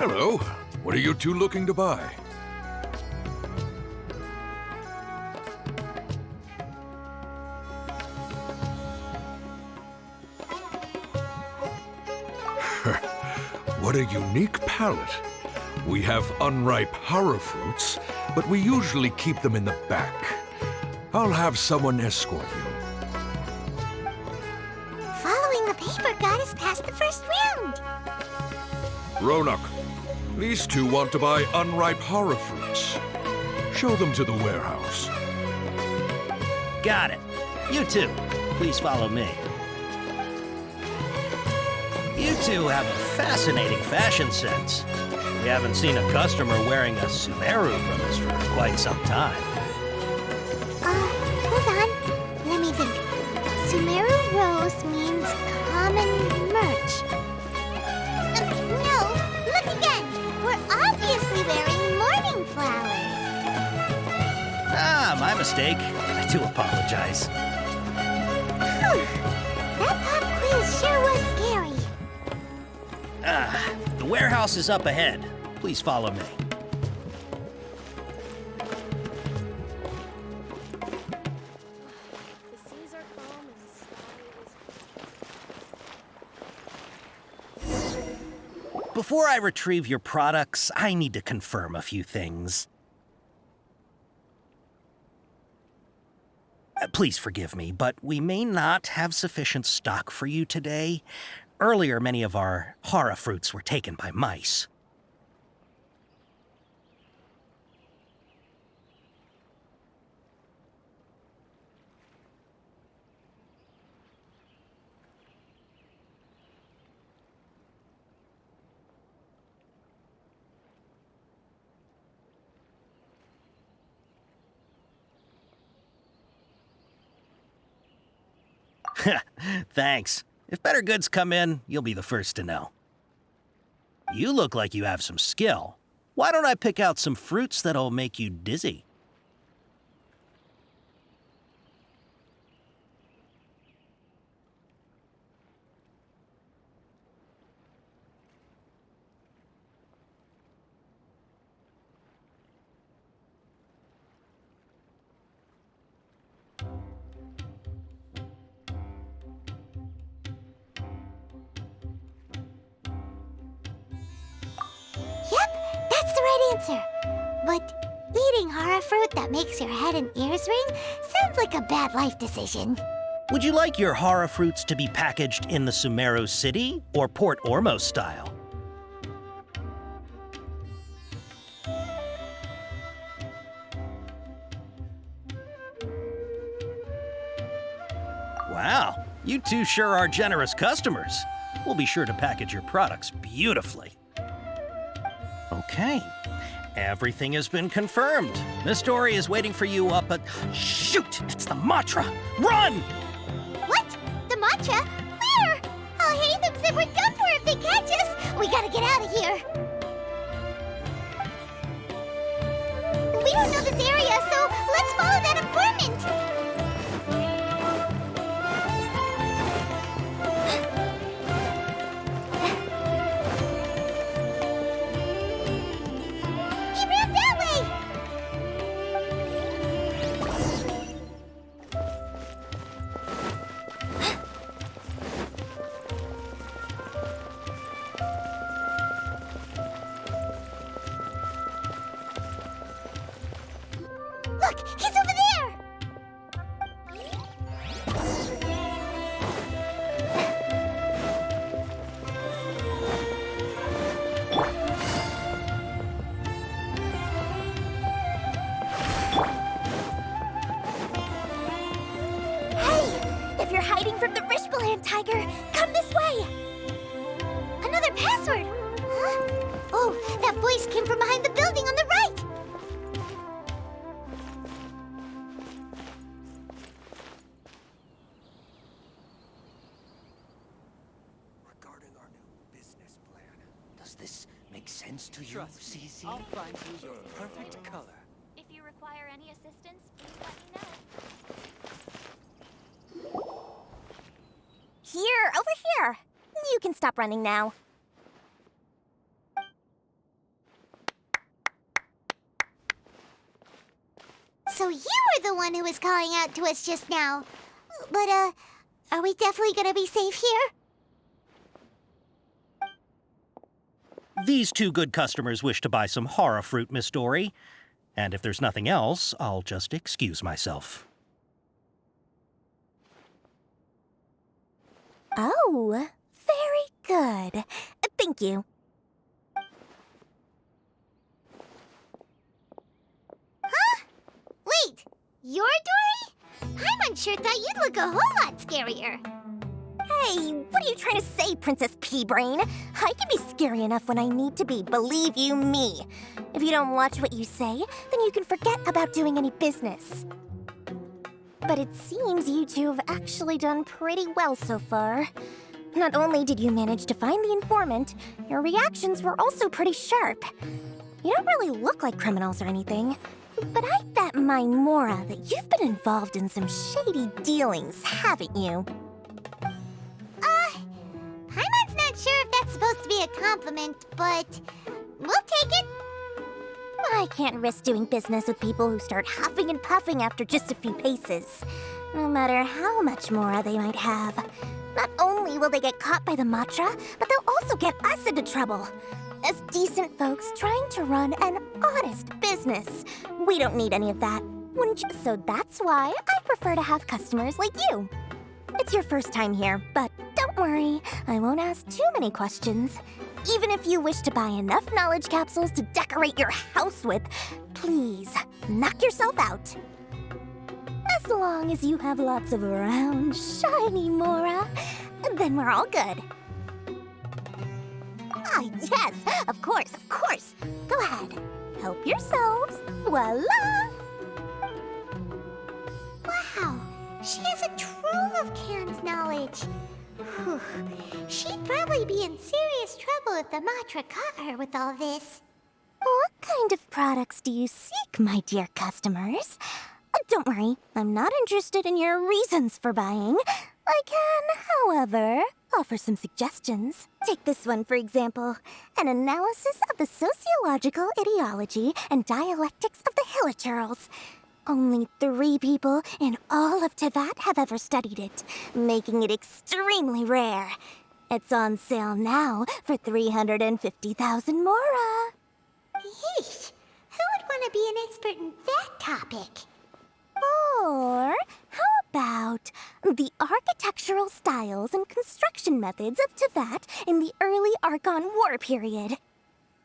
Hello. What are you two looking to buy? What a unique palate. We have unripe horror fruits, but we usually keep them in the back. I'll have someone escort you. Following the paper got us past the first round. Ronak, these two want to buy unripe horror fruits. Show them to the warehouse. Got it. You two, please follow me. You two have a fascinating fashion sense. We haven't seen a customer wearing a Sumeru from us for quite some time. Sumeru Rose means common merch. No, look again. We're obviously wearing mourning flowers. Ah, my mistake. I do apologize. Whew. That pop quiz sure was scary. The warehouse is up ahead. Please follow me. Before I retrieve your products, I need to confirm a few things. Please forgive me, but we may not have sufficient stock for you today. Earlier, many of our hara fruits were taken by mice. Thanks. If better goods come in, you'll be the first to know. You look like you have some skill. Why don't I pick out some fruits that'll make you dizzy? Yep, that's the right answer. But eating hara fruit that makes your head and ears ring sounds like a bad life decision. Would you like your hara fruits to be packaged in the Sumeru City or Port Ormos style? Wow, you two sure are generous customers. We'll be sure to package your products beautifully. Okay, everything has been confirmed. Miss Dory is waiting for you up at... Shoot, it's the Matra! Run! What? The matcha? Where? I'll hate them said we're done for if they catch us. We gotta get out of here. We don't know this area, so let's follow that informant. He ran that way. Look, he's over there. Hey! If you're hiding from the Rishbaland tiger, come this way! Another password. Huh? Oh, that voice came from behind the building on the right. Regarding our new business plan, does this make sense to you, Trust me, CC? I'll find you your perfect color. If you require any assistance, please let me know. Here, over here. You can stop running now. So you were the one who was calling out to us just now. But, are we definitely gonna be safe here? These two good customers wish to buy some hara fruit, Miss Dory. And if there's nothing else, I'll just excuse myself. Oh, very good. Thank you. Huh? Wait, you're Dory? I'm unsure thought you'd look a whole lot scarier. Hey, what are you trying to say, Princess Pea-Brain? I can be scary enough when I need to be, believe you me. If you don't watch what you say, then you can forget about doing any business. But it seems you two have actually done pretty well so far. Not only did you manage to find the informant, your reactions were also pretty sharp. You don't really look like criminals or anything, but I bet my Mora that you've been involved in some shady dealings, haven't you? Paimon's not sure if that's supposed to be a compliment, but we'll take it. I can't risk doing business with people who start huffing and puffing after just a few paces, no matter how much Mora they might have. Not only will they get caught by the Matra, but they'll also get us into trouble. As decent folks trying to run an honest business, we don't need any of that, wouldn't you? So that's why I prefer to have customers like you. It's your first time here, but don't worry, I won't ask too many questions. Even if you wish to buy enough knowledge capsules to decorate your house with, please, knock yourself out. As long as you have lots of round, shiny Mora, then we're all good. Ah, yes, of course, of course. Go ahead, help yourselves. Voila! Wow, she has a trove of canned knowledge. Whew. She'd probably be in serious trouble if the Matra caught her with all this. What kind of products do you seek, my dear customers? Don't worry, I'm not interested in your reasons for buying. I can, however, offer some suggestions. Take this one, for example. An analysis of the sociological ideology and dialectics of the Hilichurls. Only 3 people in all of Teyvat have ever studied it, making it extremely rare. It's on sale now for 350,000 Mora. Yeesh, who would want to be an expert in that topic? Or how about the architectural styles and construction methods of Teyvat in the early Archon War period?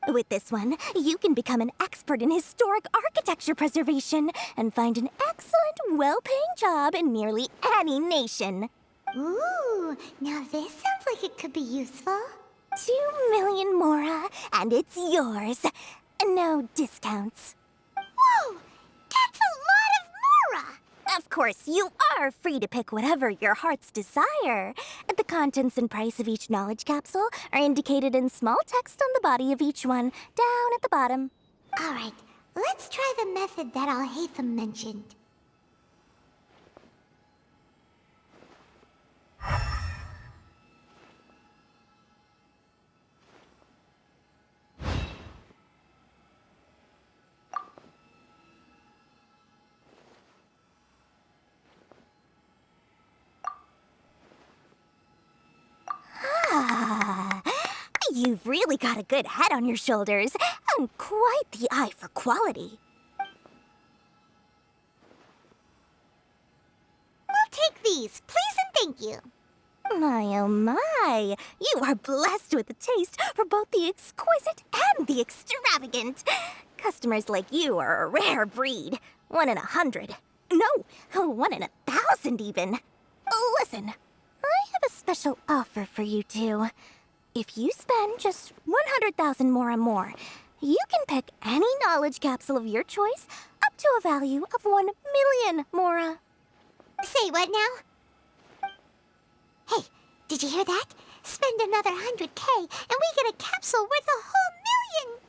With this one, you can become an expert in historic architecture preservation and find an excellent, well-paying job in nearly any nation. Ooh, now this sounds like it could be useful. 2 million Mora, and it's yours. No discounts. Whoa! That's a lot of Mora! Of course, you are free to pick whatever your heart's desire. The contents and price of each knowledge capsule are indicated in small text on the body of each one, down at the bottom. All right, let's try the method that Al-Haytham mentioned. You've really got a good head on your shoulders, and quite the eye for quality. We'll take these, please and thank you. My, oh my, you are blessed with a taste for both the exquisite and the extravagant. Customers like you are a rare breed. 1 in 100. No, 1 in 1,000 even. Listen, I have a special offer for you two. If you spend just 100,000 more, you can pick any knowledge capsule of your choice up to a value of 1 million Mora. Say what now? Hey, did you hear that? Spend another 100K and we get a capsule worth a whole 1,000,000!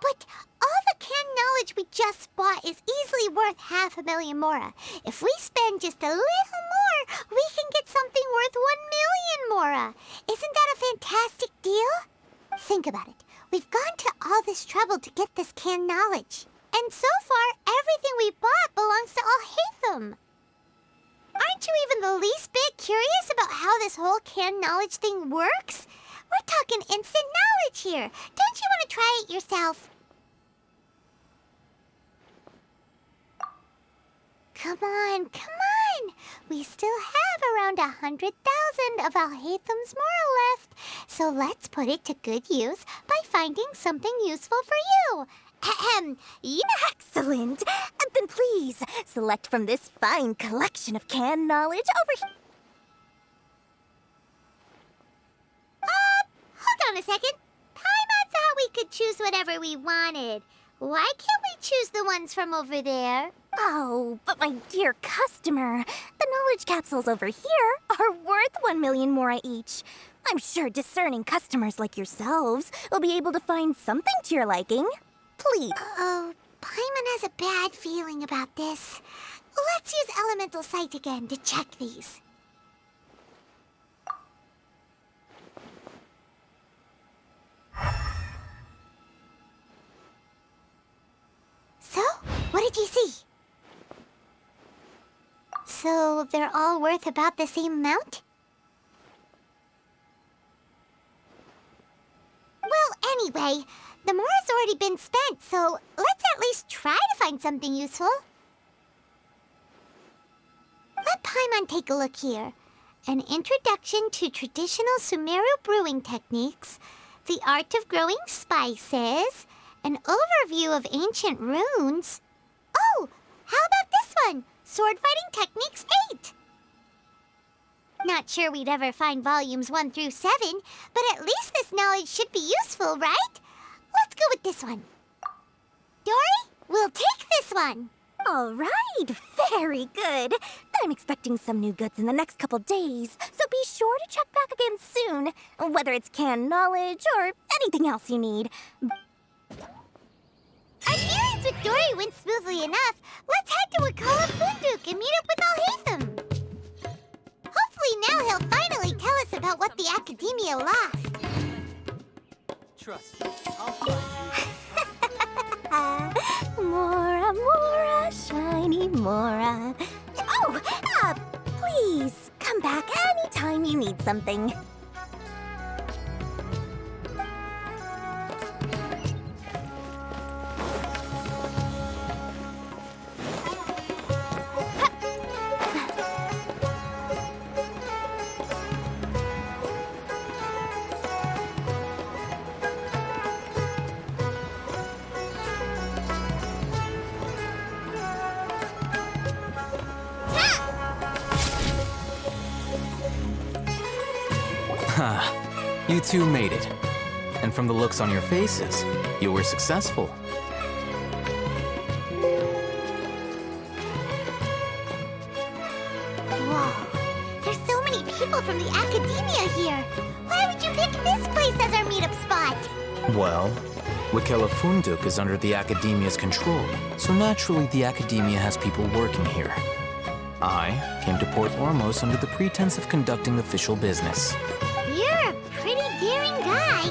But all the canned knowledge we just bought is easily worth 500,000 Mora. If we spend just a little more, we can get something worth 1,000,000 Mora. Isn't that a fantastic deal? Think about it. We've gone to all this trouble to get this canned knowledge. And so far, everything we bought belongs to Al-Haytham. Aren't you even the least bit curious about how this whole canned knowledge thing works? We're talking instant knowledge here. Don't you want to try it yourself? Come on. We still have around 100,000 of Al-Haytham's Mora left. So let's put it to good use by finding something useful for you. Excellent. Then please, select from this fine collection of canned knowledge over here. Hold on a second. Paimon thought we could choose whatever we wanted. Why can't we choose the ones from over there? Oh, but my dear customer, the knowledge capsules over here are worth 1 million more each. I'm sure discerning customers like yourselves will be able to find something to your liking. Please. Oh, Paimon has a bad feeling about this. Let's use Elemental Sight again to check these. So, what did you see? So, they're all worth about the same amount? Well, anyway, the more has already been spent, so let's at least try to find something useful. Let Paimon take a look here. An introduction to traditional Sumeru brewing techniques, the art of growing spices, an overview of ancient runes. Oh, how about this one? Sword Fighting Techniques 8. Not sure we'd ever find volumes 1 through 7, but at least this knowledge should be useful, right? Let's go with this one. Dory, we'll take this one. All right, very good. I'm expecting some new goods in the next couple days, so be sure to check back again soon, whether it's canned knowledge or anything else you need. Our dealings with Dory went smoothly enough. Let's head to Wakala Funduk and meet up with Alhaitham. Hopefully now he'll finally tell us about what the Academia lost. Trust me, I'll find Mora, Mora, shiny Mora. Oh, please come back anytime you need something. You two made it. And from the looks on your faces, you were successful. Whoa, there's so many people from the Academia here. Why would you pick this place as our meetup spot? Well, Wakala Funduk is under the Academia's control, so naturally the Academia has people working here. I came to Port Ormos under the pretense of conducting official business. You're a pretty daring guy.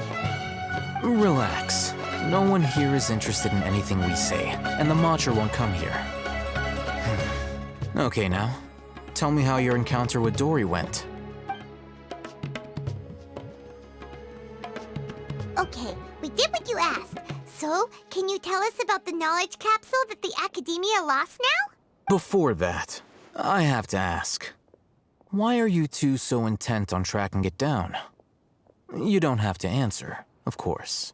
Relax. No one here is interested in anything we say, and the Macher won't come here. Okay now, tell me how your encounter with Dory went. Okay, we did what you asked. So, can you tell us about the knowledge capsule that the Academia lost now? Before that, I have to ask. Why are you two so intent on tracking it down? You don't have to answer, of course.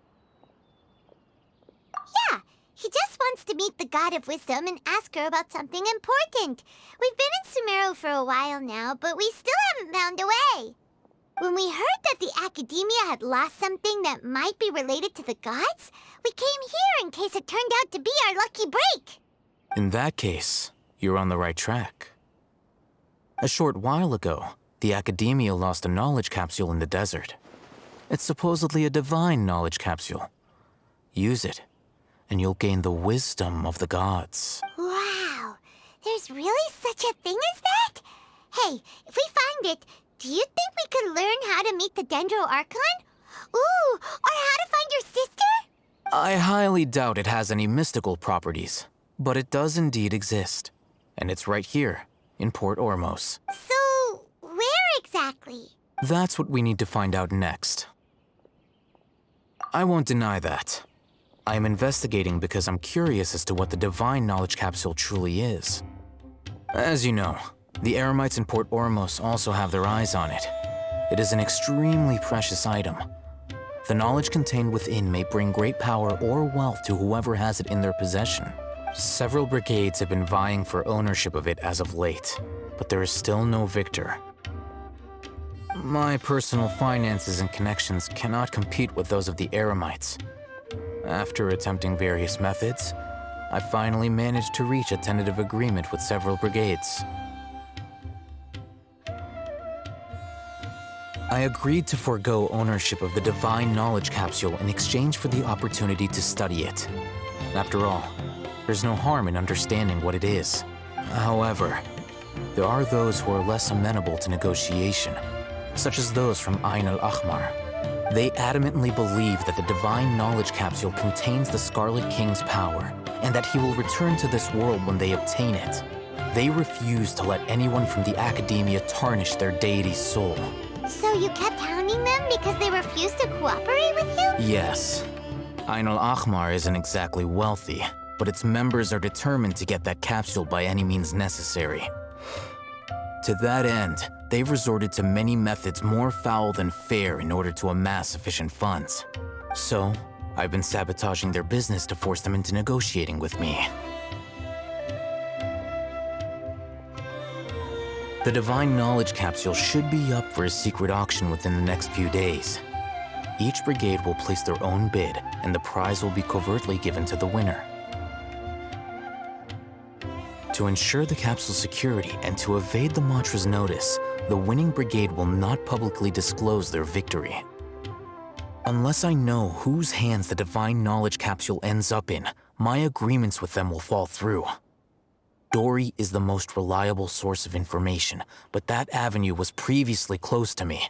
Yeah, he just wants to meet the God of Wisdom and ask her about something important. We've been in Sumeru for a while now, but we still haven't found a way. When we heard that the Academia had lost something that might be related to the gods, we came here in case it turned out to be our lucky break. In that case, you're on the right track. A short while ago, the Academia lost a knowledge capsule in the desert. It's supposedly a divine knowledge capsule. Use it, and you'll gain the wisdom of the gods. Wow, there's really such a thing as that? Hey, if we find it, do you think we could learn how to meet the Dendro Archon? Ooh, or how to find your sister? I highly doubt it has any mystical properties, but it does indeed exist. And it's right here, in Port Ormos. So, where exactly? That's what we need to find out next. I won't deny that. I am investigating because I'm curious as to what the divine knowledge capsule truly is. As you know, the Eremites in Port Ormos also have their eyes on it. It is an extremely precious item. The knowledge contained within may bring great power or wealth to whoever has it in their possession. Several brigades have been vying for ownership of it as of late, but there is still no victor. My personal finances and connections cannot compete with those of the Eremites. After attempting various methods, I finally managed to reach a tentative agreement with several brigades. I agreed to forego ownership of the Divine Knowledge Capsule in exchange for the opportunity to study it. After all, there's no harm in understanding what it is. However, there are those who are less amenable to negotiation, such as those from Ain al-Ahmar. They adamantly believe that the Divine Knowledge Capsule contains the Scarlet King's power, and that he will return to this world when they obtain it. They refuse to let anyone from the Academia tarnish their deity's soul. So you kept hounding them because they refused to cooperate with you? Yes. Ain al-Ahmar isn't exactly wealthy, but its members are determined to get that capsule by any means necessary. To that end, they've resorted to many methods more foul than fair in order to amass sufficient funds. So, I've been sabotaging their business to force them into negotiating with me. The Divine Knowledge Capsule should be up for a secret auction within the next few days. Each brigade will place their own bid, and the prize will be covertly given to the winner. To ensure the capsule's security and to evade the Matra's notice, the winning brigade will not publicly disclose their victory. Unless I know whose hands the Divine Knowledge Capsule ends up in, my agreements with them will fall through. Dory is the most reliable source of information, but that avenue was previously closed to me.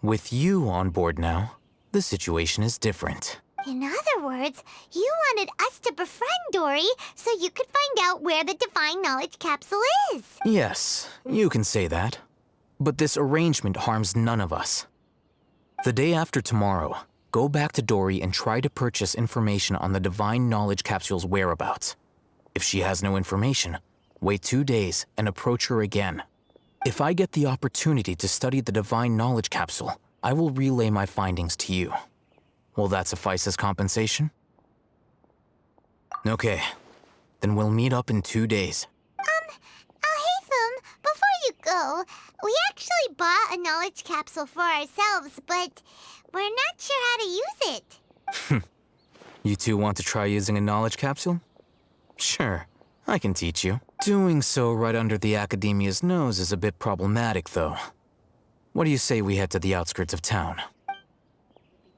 With you on board now, the situation is different. In other words, you wanted us to befriend Dory so you could find out where the Divine Knowledge Capsule is. Yes, you can say that. But this arrangement harms none of us. The day after tomorrow, go back to Dory and try to purchase information on the Divine Knowledge Capsule's whereabouts. If she has no information, wait 2 days and approach her again. If I get the opportunity to study the Divine Knowledge Capsule, I will relay my findings to you. Will that suffice as compensation? Okay, then we'll meet up in 2 days. Alhaitham, before you go, we actually bought a knowledge capsule for ourselves, but we're not sure how to use it. You two want to try using a knowledge capsule? Sure, I can teach you. Doing so right under the Academia's nose is a bit problematic, though. What do you say we head to the outskirts of town?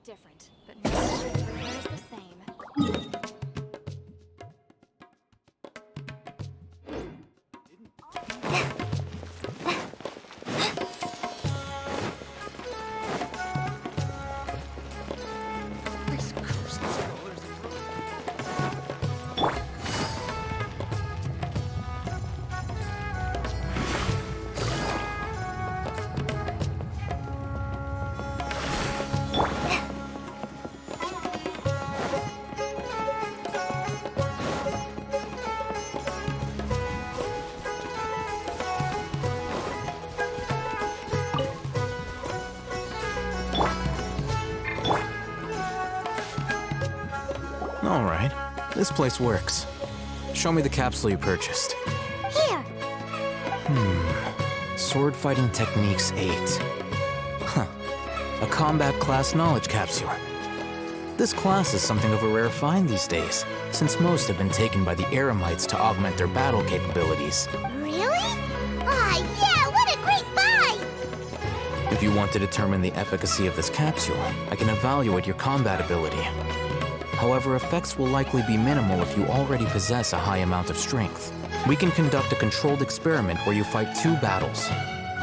Different, but everywhere's the same. All right, this place works. Show me the capsule you purchased. Here. Sword Fighting Techniques 8. Huh. A combat class knowledge capsule. This class is something of a rare find these days, since most have been taken by the Eremites to augment their battle capabilities. Really? Ah, yeah, what a great buy! If you want to determine the efficacy of this capsule, I can evaluate your combat ability. However, effects will likely be minimal if you already possess a high amount of strength. We can conduct a controlled experiment where you fight 2 battles,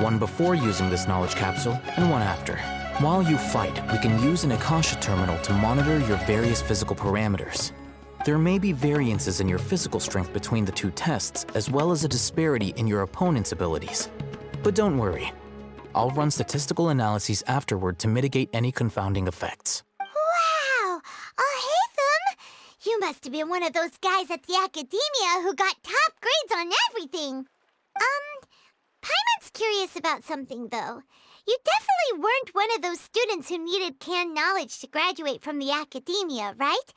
one before using this knowledge capsule and one after. While you fight, we can use an Akasha terminal to monitor your various physical parameters. There may be variances in your physical strength between the 2 tests, as well as a disparity in your opponent's abilities. But don't worry, I'll run statistical analyses afterward to mitigate any confounding effects. Wow! Alhaitham! You must have been one of those guys at the Academia who got top grades on everything. Paimon's curious about something, though. You definitely weren't one of those students who needed canned knowledge to graduate from the Academia, right?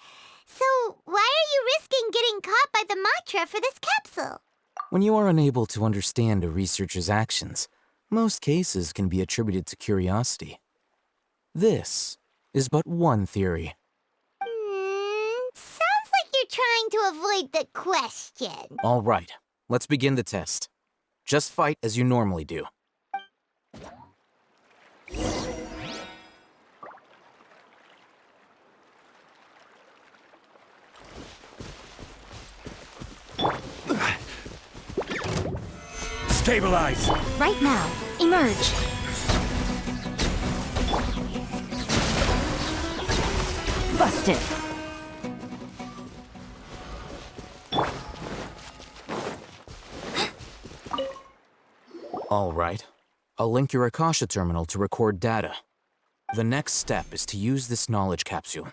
So why are you risking getting caught by the Matra for this capsule? When you are unable to understand a researcher's actions, most cases can be attributed to curiosity. This is but one theory. trying to avoid the question. All right, let's begin the test. Just fight as you normally do. Stabilize! Right now, emerge. Busted. All right. I'll link your Akasha terminal to record data. The next step is to use this knowledge capsule.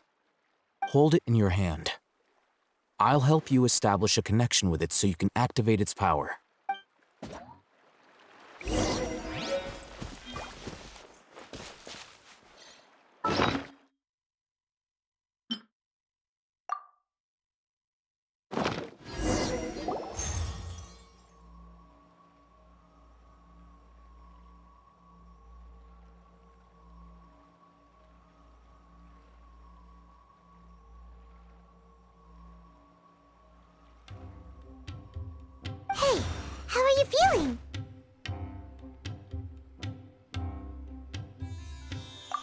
Hold it in your hand. I'll help you establish a connection with it so you can activate its power. Hey, how are you feeling?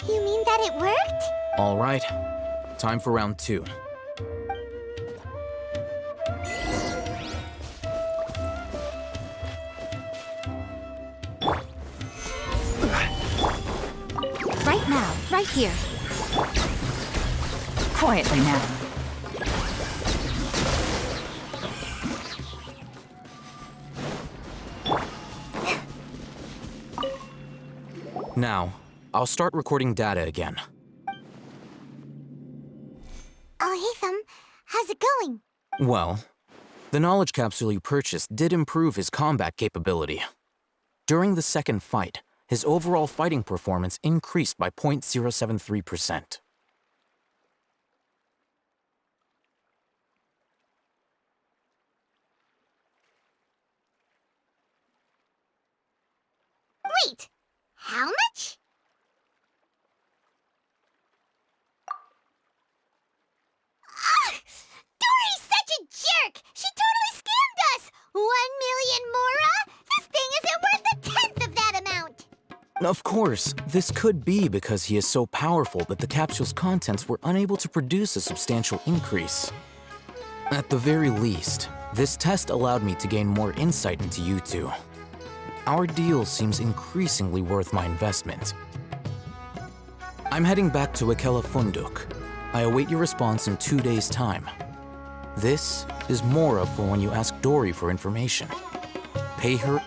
You mean that it worked? All right. Time for round 2. Right now, right here. Quietly now. Now, I'll start recording data again. Oh, hey, Thumb. How's it going? Well, the knowledge capsule you purchased did improve his combat capability. During the second fight, his overall fighting performance increased by 0.073%. Wait, how much? Dory's such a jerk! She totally scammed us! 1 million mora? This thing isn't worth a tenth of that amount! Of course, this could be because he is so powerful that the capsule's contents were unable to produce a substantial increase. At the very least, this test allowed me to gain more insight into you two. Our deal seems increasingly worth my investment. I'm heading back to Akela Funduk. I await your response in 2 days' time. This is Mora for when you ask Dory for information. Pay her.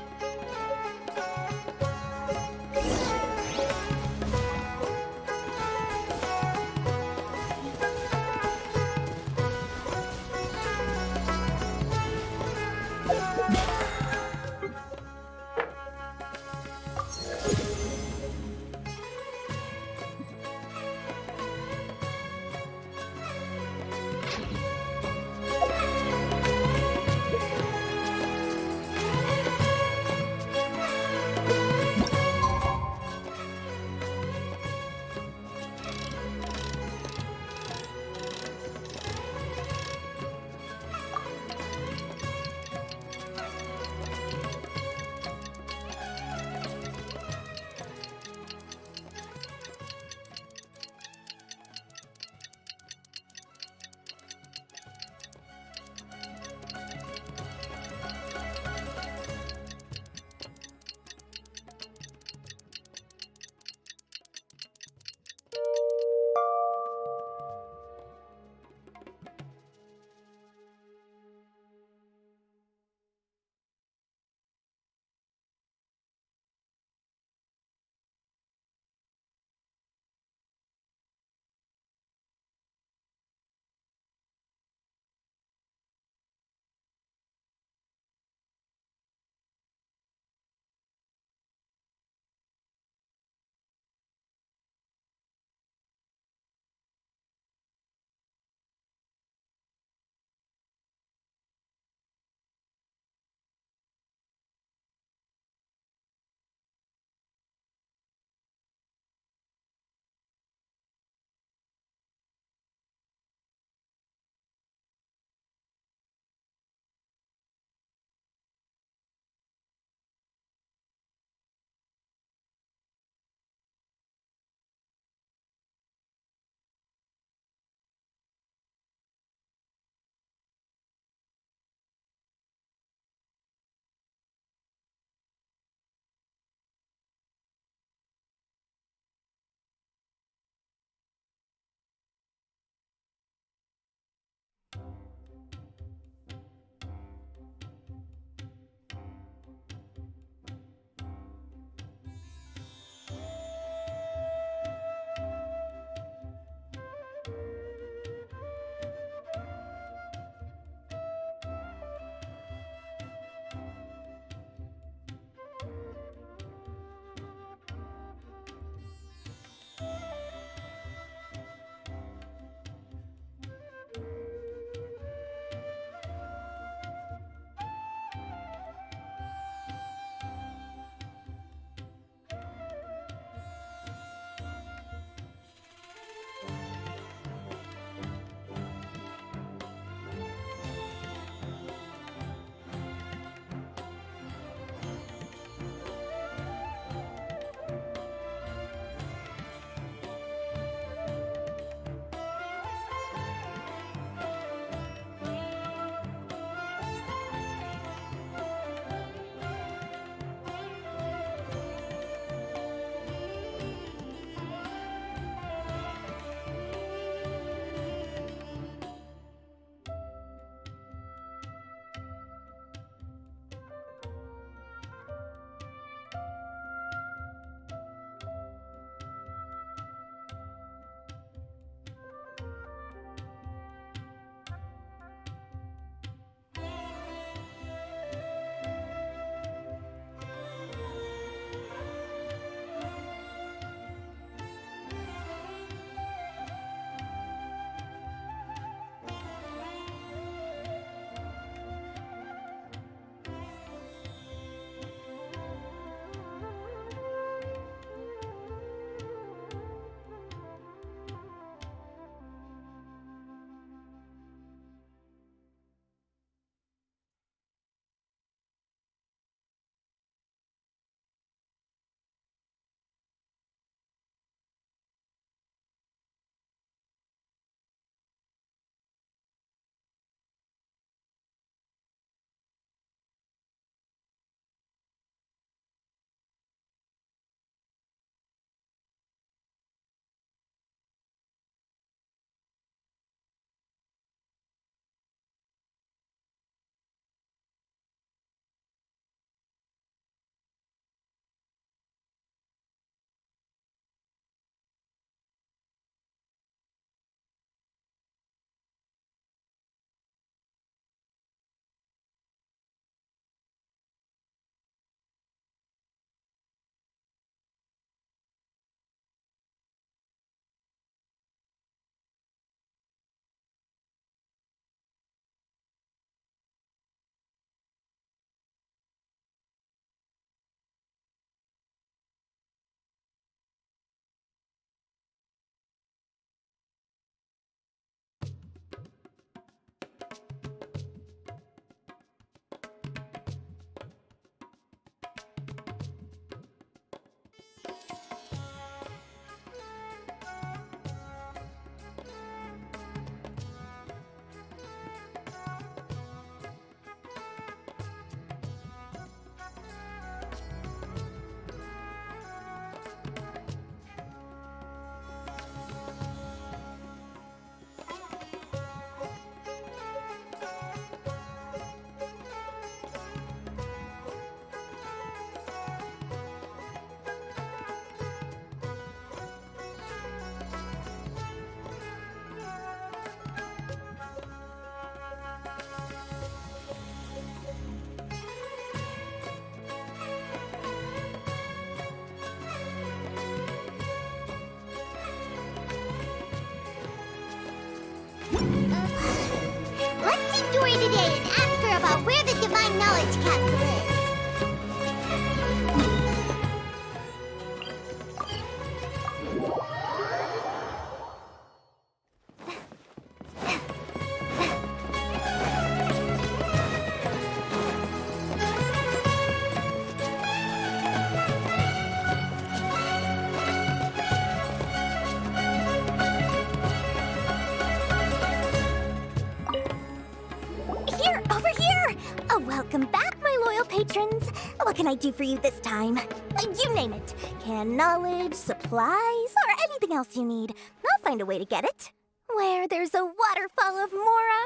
can I do for you this time? You name it. Can knowledge, supplies, or anything else you need. I'll find a way to get it. Where there's a waterfall of Mora,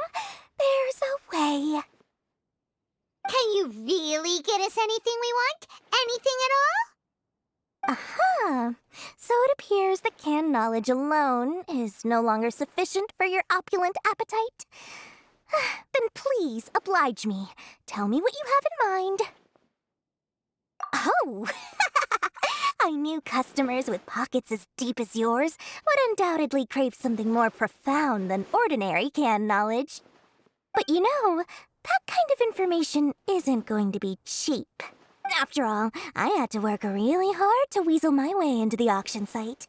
there's a way. Can you really get us anything we want? Anything at all? Aha! So it appears that canned knowledge alone is no longer sufficient for your opulent appetite. Then please oblige me. Tell me what you have in mind. Oh! I knew customers with pockets as deep as yours would undoubtedly crave something more profound than ordinary canned knowledge. But you know, that kind of information isn't going to be cheap. After all, I had to work really hard to weasel my way into the auction site.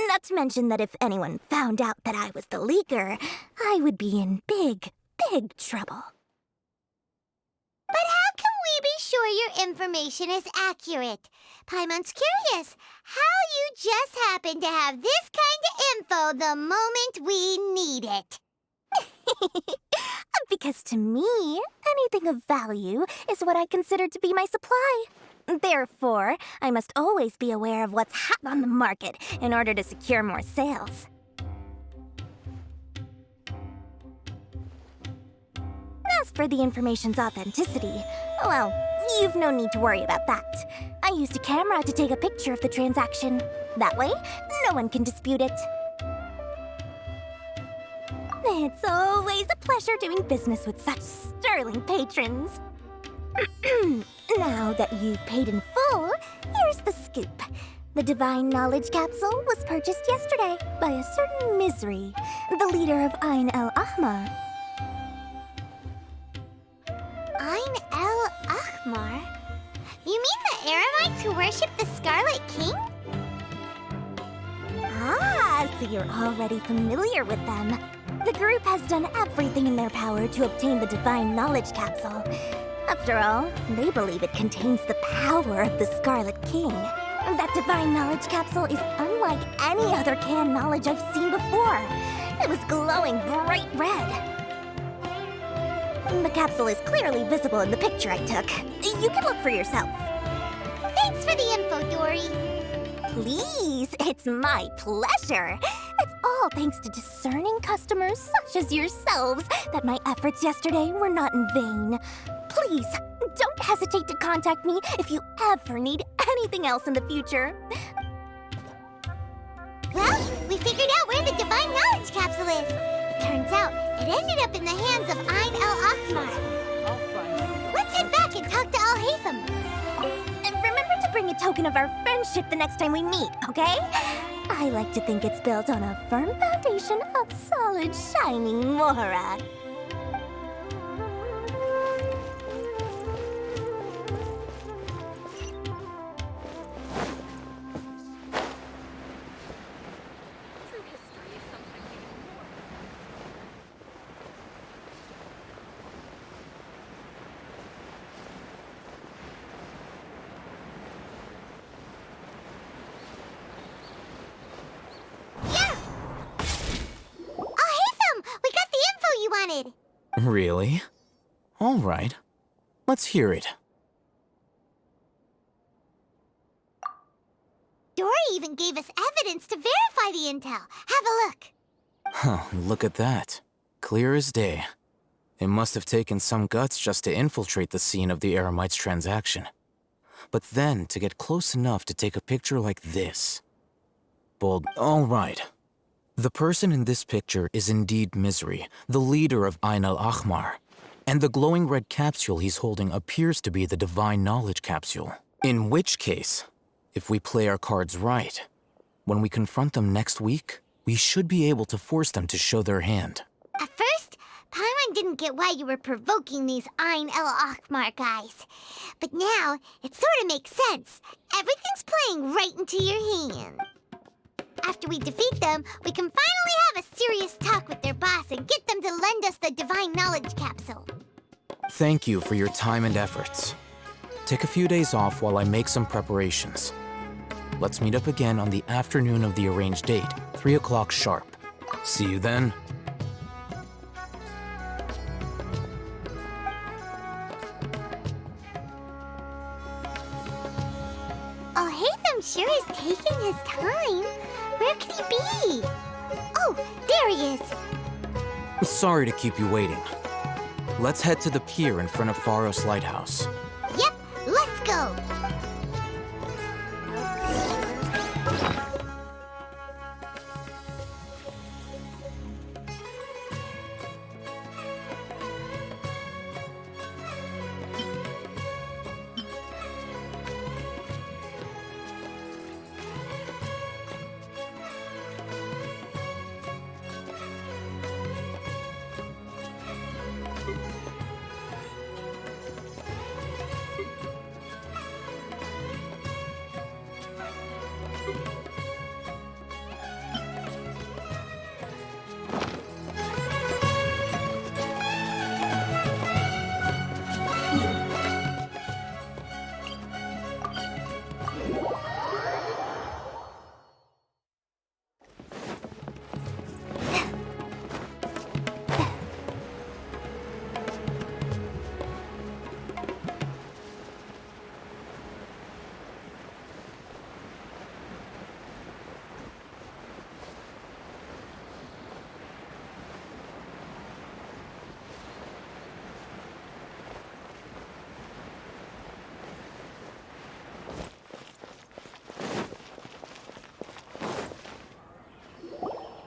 Not to mention that if anyone found out that I was the leaker, I would be in big trouble. But how can we be sure your information is accurate? Paimon's curious how you just happen to have this kind of info the moment we need it. Because to me, anything of value is what I consider to be my supply. Therefore, I must always be aware of what's hot on the market in order to secure more sales. As for the information's authenticity, well, you've no need to worry about that. I used a camera to take a picture of the transaction. That way, no one can dispute it. It's always a pleasure doing business with such sterling patrons. Now that you've paid in full, here's the scoop. The Divine Knowledge Capsule was purchased yesterday by a certain Misery, the leader of Ain el-Ahmar. Ain el-Ahmar? You mean the Aramites who worship the Scarlet King? Ah, so you're already familiar with them. The group has done everything in their power to obtain the Divine Knowledge Capsule. After all, they believe it contains the power of the Scarlet King. That Divine Knowledge Capsule is unlike any other canned knowledge I've seen before. It was glowing bright red. The capsule is clearly visible in the picture I took. You can look for yourself. Thanks for the info, Dory. Please, it's my pleasure. It's all thanks to discerning customers such as yourselves that my efforts yesterday were not in vain. Please, don't hesitate to contact me if you ever need anything else in the future. Well, we figured out where the Divine Knowledge Capsule is. It turns out it ended up in the hands of Ain el-Ahmar. Let's head back and talk to Al-Haytham. And remember to bring a token of our friendship the next time we meet, okay? I like to think it's built on a firm foundation of solid, shining Mora. Really? All right. Let's hear it. Dory even gave us evidence to verify the intel. Have a look. Huh, look at that. Clear as day. It must have taken some guts just to infiltrate the scene of the Eremites transaction. But then to get close enough to take a picture like this. Bold. All right. The person in this picture is indeed Misery, the leader of Ain el-Ahmar. And the glowing red capsule he's holding appears to be the Divine Knowledge Capsule. In which case, if we play our cards right, when we confront them next week, we should be able to force them to show their hand. At first, Paimon didn't get why you were provoking these Ain el-Ahmar guys. But now, it sort of makes sense. Everything's playing right into your hand. After we defeat them, we can finally have a serious talk with their boss and get them to lend us the Divine Knowledge Capsule. Thank you for your time and efforts. Take a few days off while I make some preparations. Let's meet up again on the afternoon of the arranged date, 3 o'clock sharp. See you then. I'm sure is taking his time. Where could he be? Oh, there he is. Sorry to keep you waiting. Let's head to the pier in front of Faros Lighthouse. Yep, let's go.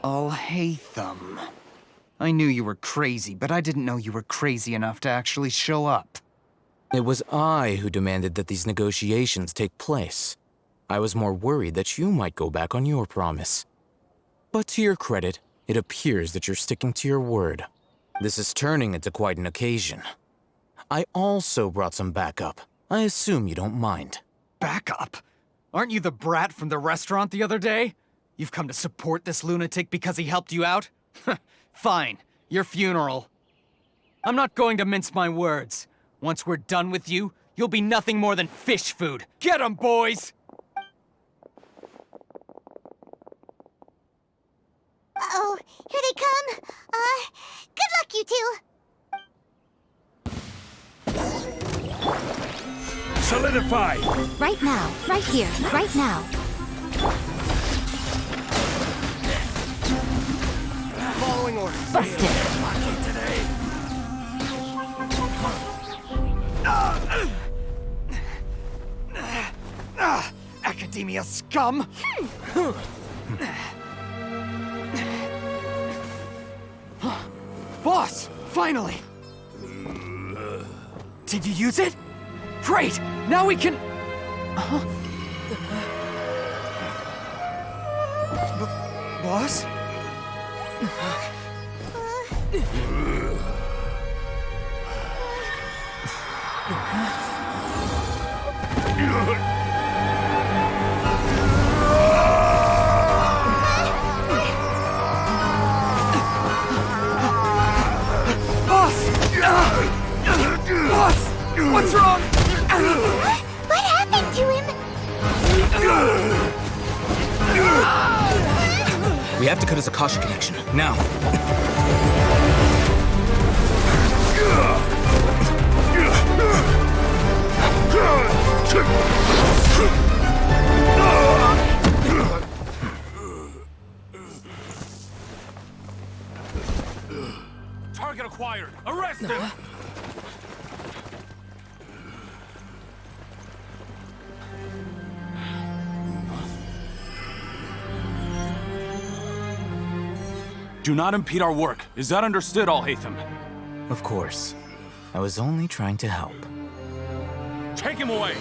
Alhaitham. I knew you were crazy, but I didn't know you were crazy enough to actually show up. It was I who demanded that these negotiations take place. I was more worried that you might go back on your promise. But to your credit, it appears that you're sticking to your word. This is turning into quite an occasion. I also brought some backup. I assume you don't mind. Backup? Aren't you the brat from the restaurant the other day? You've come to support this lunatic because he helped you out? Fine, your funeral. I'm not going to mince my words. Once we're done with you, you'll be nothing more than fish food. Get 'em, boys! Uh-oh, here they come. Good luck, you two. Solidify! Right now, right here, right now. Following orders. Busted. Academia scum! Boss! Finally! Did you use it? Great! Now we can... Boss? Boss! What's wrong? What happened to him? We have to cut his Akasha connection, now. Target acquired! Arrest him! Do not impede our work. Is that understood, Alhaitham? Of course. I was only trying to help. Take him away!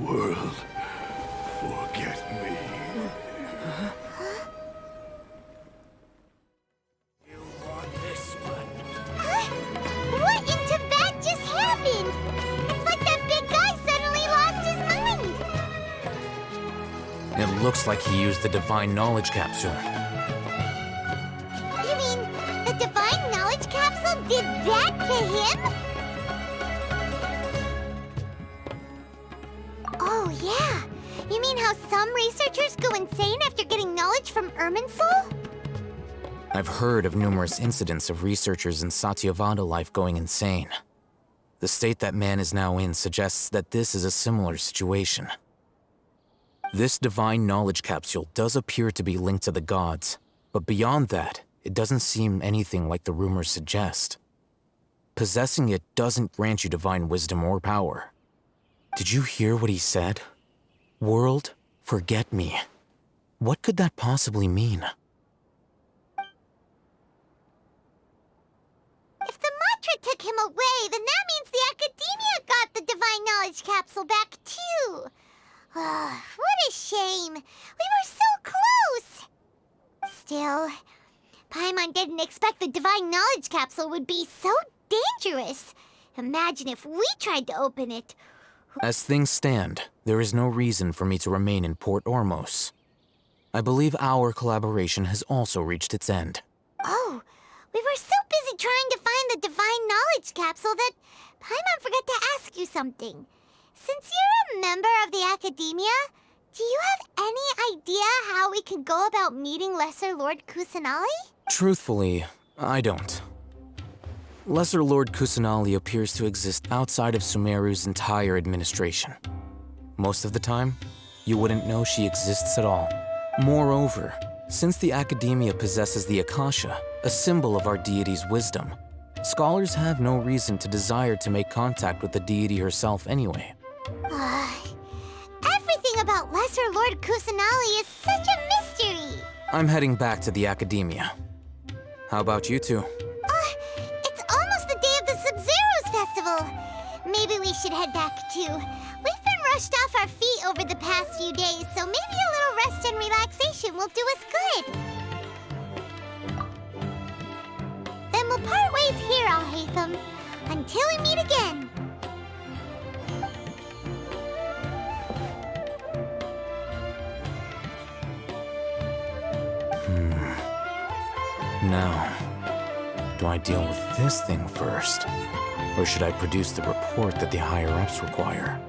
World, forget me. What in Tibet just happened? It's like that big guy suddenly lost his mind. It looks like he used the Divine Knowledge Capsule. You mean the Divine Knowledge Capsule did that to him? You mean how some researchers go insane after getting knowledge from Irminsul? I've heard of numerous incidents of researchers in Satyavada life going insane. The state that man is now in suggests that this is a similar situation. This divine knowledge capsule does appear to be linked to the gods, but beyond that, it doesn't seem anything like the rumors suggest. Possessing it doesn't grant you divine wisdom or power. Did you hear what he said? World, forget me. What could that possibly mean? If the mantra took him away, then that means the Academia got the divine knowledge capsule back too. What a shame. We were so close. Still, Paimon didn't expect the divine knowledge capsule would be so dangerous. Imagine if we tried to open it. As things stand, there is no reason for me to remain in Port Ormos. I believe our collaboration has also reached its end. Oh, we were so busy trying to find the divine knowledge capsule that Paimon forgot to ask you something. Since you're a member of the Academia, do you have any idea how we can go about meeting Lesser Lord Kusanali? Truthfully, I don't. Lesser Lord Kusanali appears to exist outside of Sumeru's entire administration. Most of the time, you wouldn't know she exists at all. Moreover, since the Academia possesses the Akasha, a symbol of our deity's wisdom, scholars have no reason to desire to make contact with the deity herself anyway. Everything about Lesser Lord Kusanali is such a mystery. I'm heading back to the Academia. How about you two? It's almost the day of the Sub-Zero's festival. Maybe we should head back too. We've been rushed off our feet over the past few days, so maybe a little rest and relaxation will do us good. Then we'll part ways here, Alhaitham, until we meet again. Now, do I deal with this thing first? Or should I produce the report that the higher-ups require?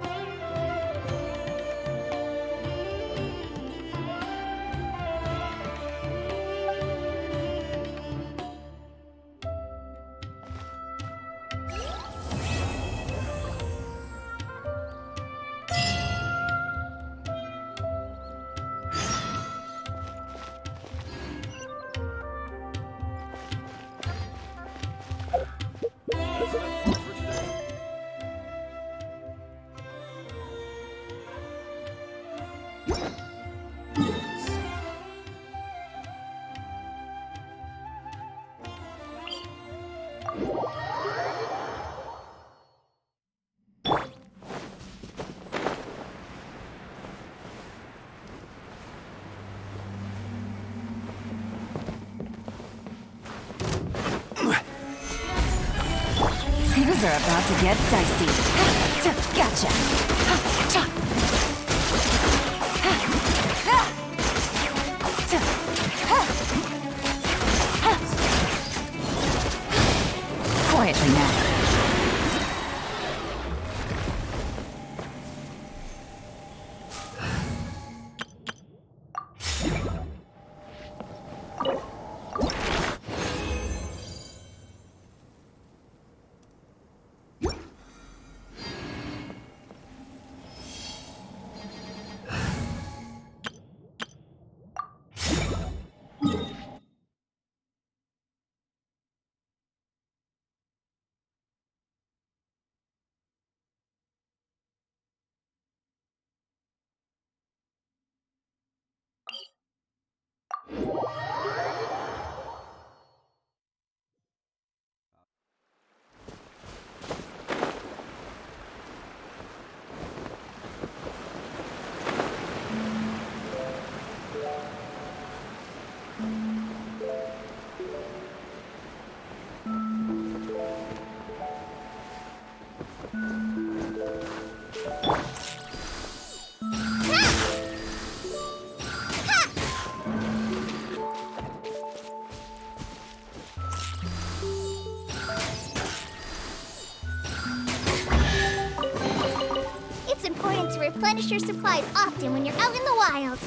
Things are about to get dicey. Gotcha. Quietly now. replenish your supplies often when you're out in the wild.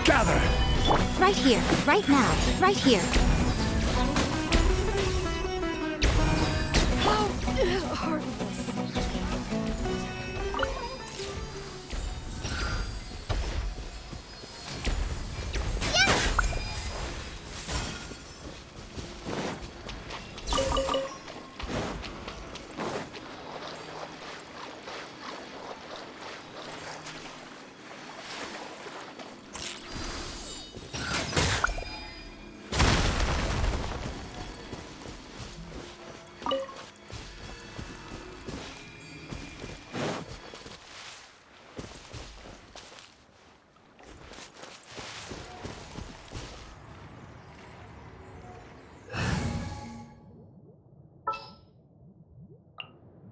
Gather! Right here, right now, right here. How heartless.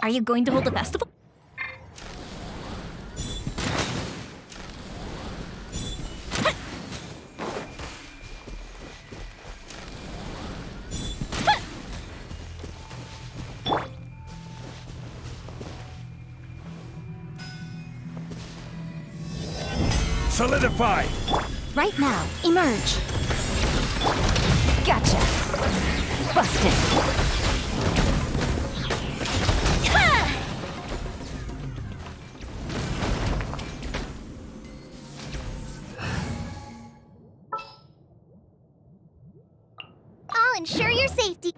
Are you going to hold a festival? Solidify! Right now, emerge. Gotcha. Busted. I'll ensure your safety.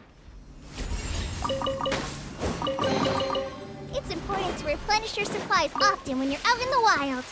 It's important to replenish your supplies often when you're out in the wild.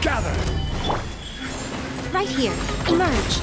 Gather! Right here, emerge.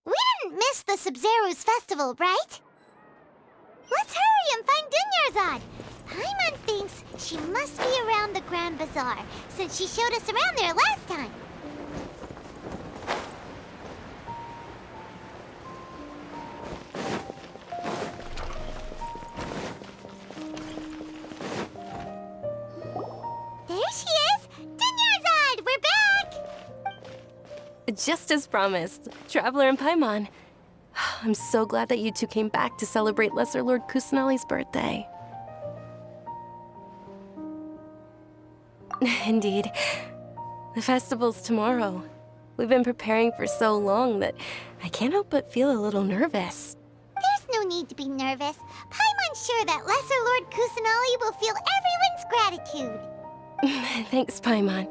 We didn't miss the Sumeru's festival, right? Let's hurry and find Dunyarzad. Paimon thinks she must be around the Grand Bazaar, since she showed us around there last time. There she is! Dunyarzad, we're back! Just as promised, Traveler and Paimon. I'm so glad that you two came back to celebrate Lesser Lord Kusanali's birthday. Indeed. The festival's tomorrow. We've been preparing for so long that I can't help but feel a little nervous. There's no need to be nervous. Paimon's sure that Lesser Lord Kusanali will feel everyone's gratitude. Thanks, Paimon.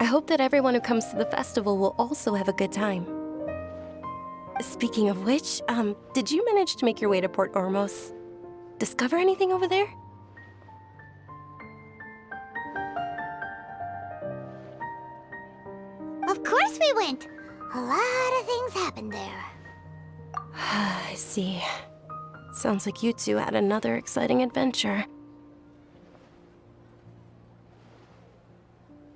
I hope that everyone who comes to the festival will also have a good time. Speaking of which, did you manage to make your way to Port Ormos? Discover anything over there? Of course we went. A lot of things happened there. I see. Sounds like you two had another exciting adventure.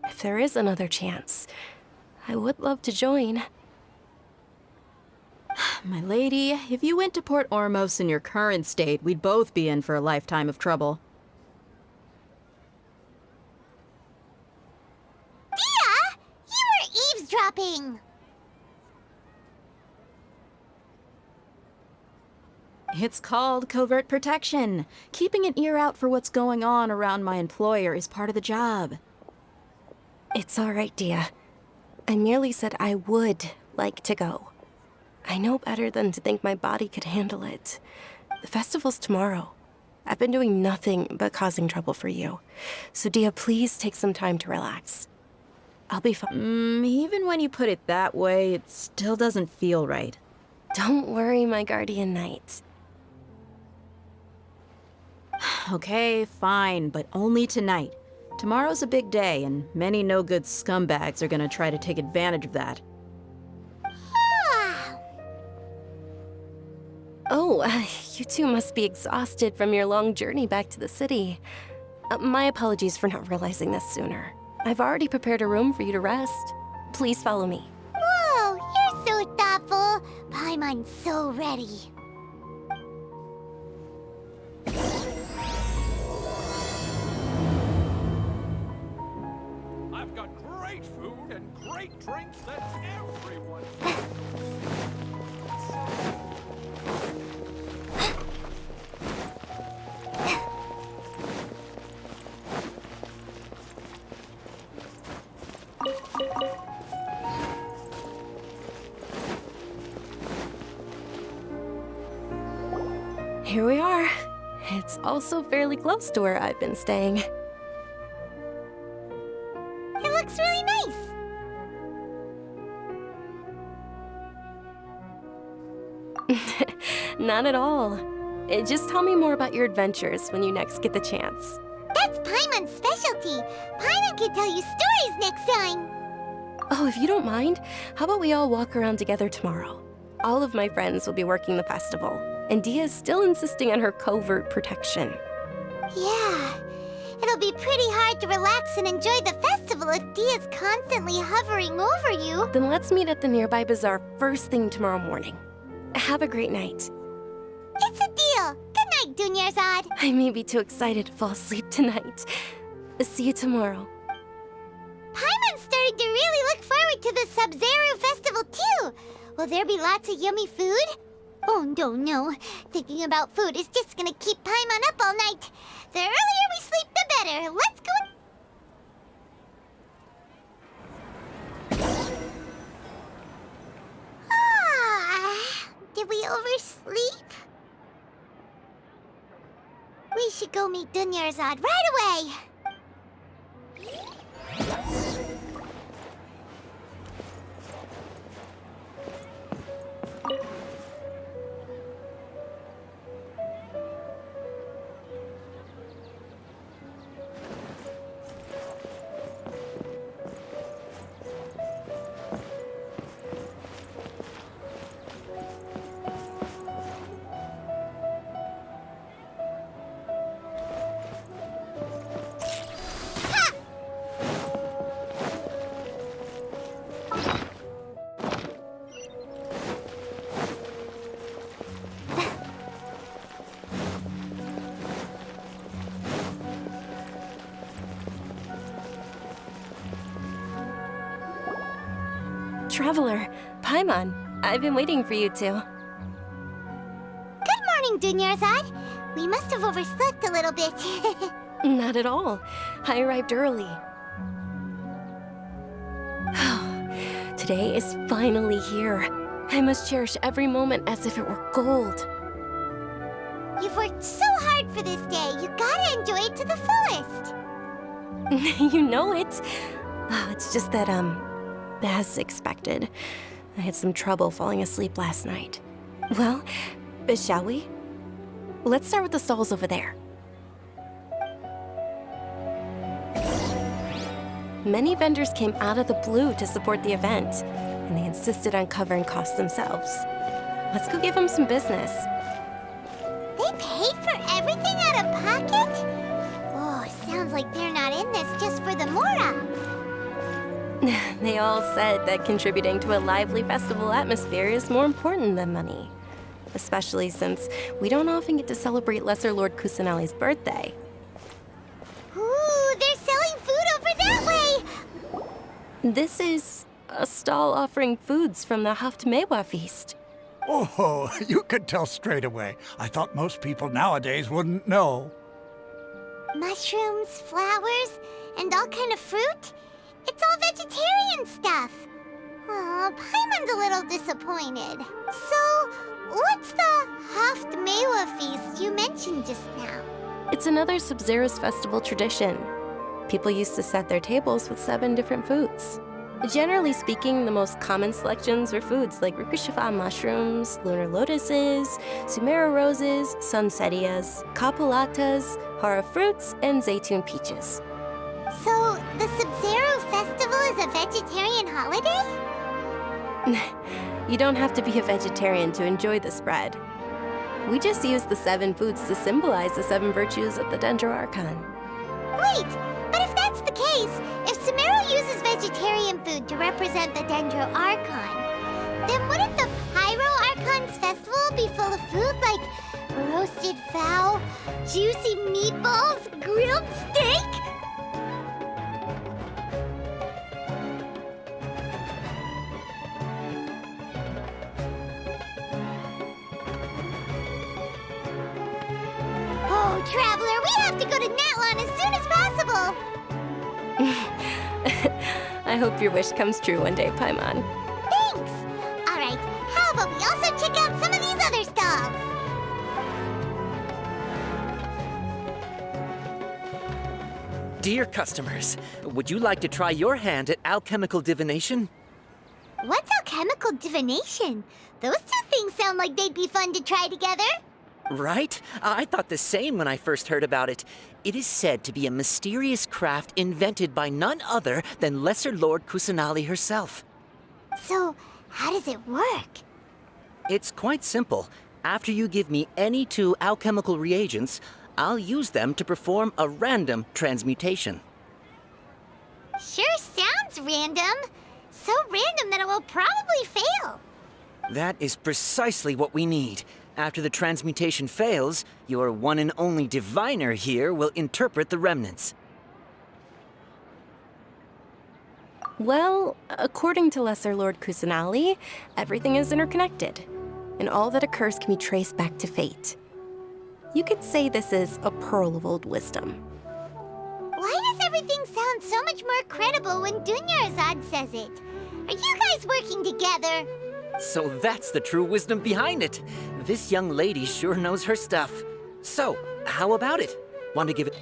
If there is another chance, I would love to join. My lady, if you went to Port Ormos in your current state, we'd both be in for a lifetime of trouble. Dia! You were eavesdropping! It's called covert protection. Keeping an ear out for what's going on around my employer is part of the job. It's all right, Dia. I merely said I would like to go. I know better than to think my body could handle it. The festival's tomorrow. I've been doing nothing but causing trouble for you. So, Dia, please take some time to relax. I'll be fine. Even when you put it that way, it still doesn't feel right. Don't worry, my guardian knight. Okay, fine, but only tonight. Tomorrow's a big day, and many no-good scumbags are gonna try to take advantage of that. Oh, you two must be exhausted from your long journey back to the city. My apologies for not realizing this sooner. I've already prepared a room for you to rest. Please follow me. Whoa, you're so thoughtful. Paimon's so ready. I've got great food and great drinks that everyone. Here we are. It's also fairly close to where I've been staying. It looks really nice. Not at all. Just tell me more about your adventures when you next get the chance. That's Paimon's specialty. Paimon can tell you stories next time. Oh, if you don't mind, how about we all walk around together tomorrow? All of my friends will be working the festival, and Dia is still insisting on her covert protection. Yeah, it'll be pretty hard to relax and enjoy the festival if Dia's constantly hovering over you. Then let's meet at the nearby bazaar first thing tomorrow morning. Have a great night. It's a deal. Good night, Dunyarzad. I may be too excited to fall asleep tonight. See you tomorrow. Paimon's starting to really look forward to the Sumeru festival too. Will there be lots of yummy food? Oh, no. Thinking about food is just gonna keep Paimon up all night. The earlier we sleep, the better. Let's go. Did we oversleep? We should go meet Dunyarzad right away. Traveler, Paimon, I've been waiting for you two. Good morning, Dunyarzad. We must have overslept a little bit. Not at all. I arrived early. Today is finally here. I must cherish every moment as if it were gold. You've worked so hard for this day. You gotta enjoy it to the fullest. You know it. Oh, it's just that, as expected, I had some trouble falling asleep last night. Well, shall we? Let's start with the stalls over there. Many vendors came out of the blue to support the event, and they insisted on covering costs themselves. Let's go give them some business. They paid for everything out of pocket? Oh, sounds like they're not in this just for the Mora. They all said that contributing to a lively festival atmosphere is more important than money. Especially since we don't often get to celebrate Lesser Lord Kusanali's birthday. Ooh, they're selling food over that way! This is a stall offering foods from the Haftmewa feast. Oh, you could tell straight away. I thought most people nowadays wouldn't know. Mushrooms, flowers, and all kind of fruit? It's all vegetarian stuff. Oh, Paimon's a little disappointed. So, what's the Haftmewa feast you mentioned just now? It's another Sub-Zero's festival tradition. People used to set their tables with 7 different foods. Generally speaking, the most common selections were foods like Rukushifa mushrooms, lunar lotuses, Sumeru roses, sunsetias, capulatas, hara fruits, and zaytun peaches. So, the Sub-Zero festival is a vegetarian holiday? You don't have to be a vegetarian to enjoy the spread. We just use the 7 foods to symbolize the 7 virtues of the Dendro Archon. Wait, but if that's the case, if Sumeru uses vegetarian food to represent the Dendro Archon, then wouldn't the Pyro Archon's festival be full of food like roasted fowl, juicy meatballs, grilled steak? Oh, Traveler, we have to go to Natlan as soon as possible! I hope your wish comes true one day, Paimon. Thanks! Alright, how about we also check out some of these other stalls? Dear customers, would you like to try your hand at alchemical divination? What's alchemical divination? Those 2 things sound like they'd be fun to try together. Right? I thought the same when I first heard about it. It is said to be a mysterious craft invented by none other than Lesser Lord Kusanali herself. So, how does it work? It's quite simple. After you give me any 2 alchemical reagents, I'll use them to perform a random transmutation. Sure sounds random. So random that it will probably fail. That is precisely what we need. After the transmutation fails, your one and only diviner here will interpret the remnants. Well, according to Lesser Lord Kusanali, everything is interconnected, and all that occurs can be traced back to fate. You could say this is a pearl of old wisdom. Why does everything sound so much more credible when Dunyarzad says it? Are you guys working together? So that's the true wisdom behind it. This young lady sure knows her stuff. So, how about it? Want to give it...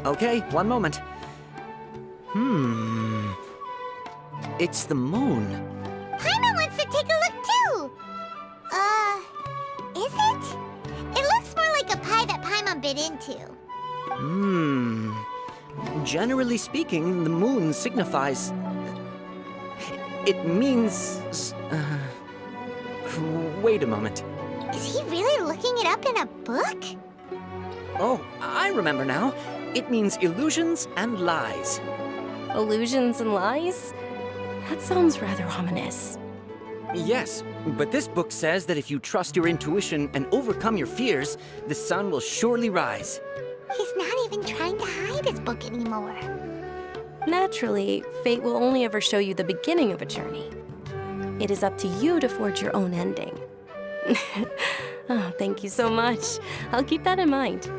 Okay, one moment. It's the moon. Paimon wants to take a look too! Is it? It looks more like a pie that Paimon bit into. Generally speaking, the moon signifies... It means... Wait a moment. Is he really looking it up in a book? Oh, I remember now. It means illusions and lies. Illusions and lies? That sounds rather ominous. Yes, but this book says that if you trust your intuition and overcome your fears, the sun will surely rise. He's not even trying to hide his book anymore. Naturally, fate will only ever show you the beginning of a journey. It is up to you to forge your own ending. Oh, thank you so much. I'll keep that in mind.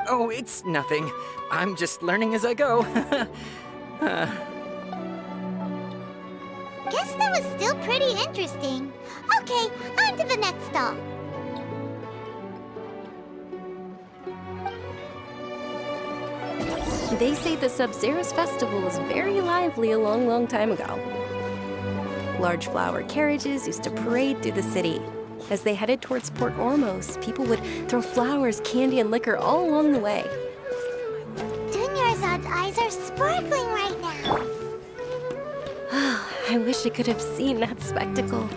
Oh, it's nothing. I'm just learning as I go. Guess that was still pretty interesting. Okay, on to the next stop. They say the Sub-Zero's festival was very lively a long, long time ago. Large flower carriages used to parade through the city. As they headed towards Port Ormos, people would throw flowers, candy, and liquor all along the way. Dunyarzad's eyes are sparkling right now. I wish I could have seen that spectacle.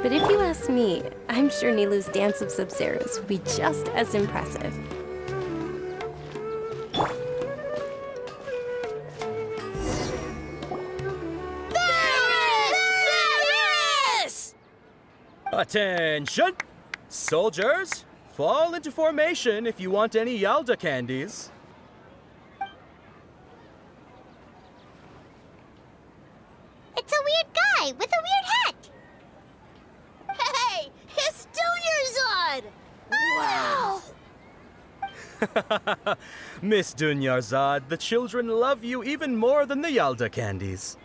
But if you ask me, I'm sure Nilu's dance of Sub-Zeros would be just as impressive. Attention! Soldiers, fall into formation if you want any Yalda candies. It's a weird guy with a weird hat. Hey, it's Dunyarzad! Wow! Miss Dunyarzad, the children love you even more than the Yalda candies.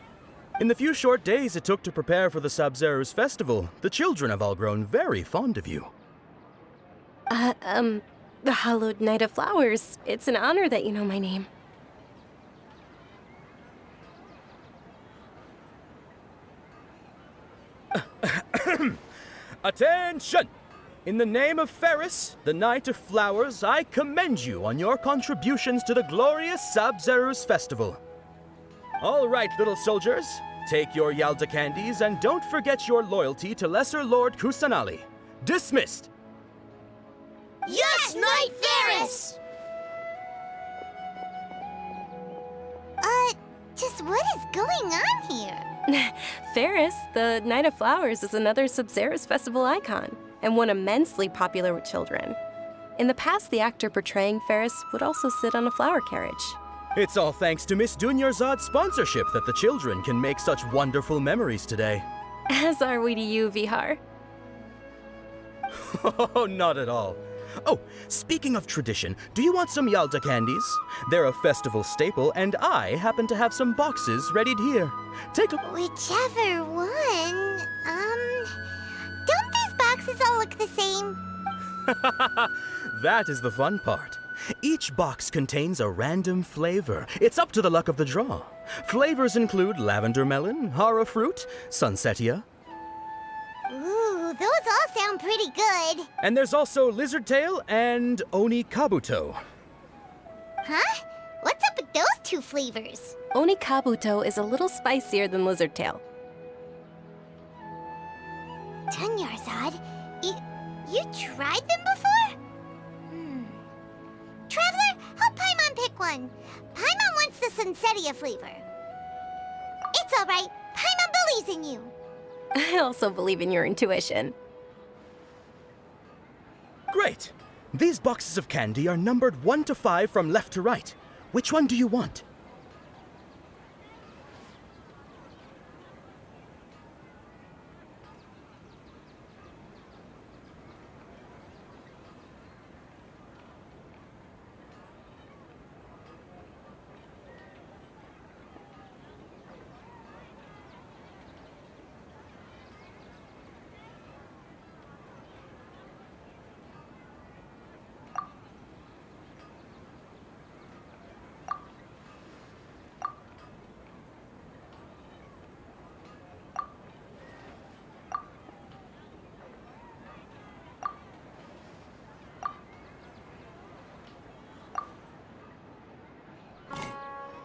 In the few short days it took to prepare for the Sub-Zero's festival, the children have all grown very fond of you. The Hallowed Night of Flowers. It's an honor that you know my name. Attention! In the name of Ferris, the Knight of Flowers, I commend you on your contributions to the glorious Sub-Zero's festival. All right, little soldiers, take your Yalda candies and don't forget your loyalty to Lesser Lord Kusanali. Dismissed! Yes, Knight Ferris! Just what is going on here? Ferris, the Night of Flowers, is another Sub-Zero's festival icon, and one immensely popular with children. In the past, the actor portraying Ferris would also sit on a flower carriage. It's all thanks to Miss Dunyarzad's sponsorship that the children can make such wonderful memories today. As are we to you, Vihar. Oh, not at all. Oh, speaking of tradition, do you want some Yalda candies? They're a festival staple, and I happen to have some boxes readied here. Take a... Whichever one. Don't these boxes all look the same? That is the fun part. Each box contains a random flavor. It's up to the luck of the draw. Flavors include lavender melon, hara fruit, sunsetia. Ooh, those all sound pretty good. And there's also lizard tail and oni kabuto. Huh? What's up with those two flavors? Oni kabuto is a little spicier than lizard tail. Dunyarzad, you tried them before? Traveler, help Paimon pick one. Paimon wants the Sunsetia flavor. It's all right. Paimon believes in you. I also believe in your intuition. Great! These boxes of candy are numbered 1 to 5 from left to right. Which one do you want?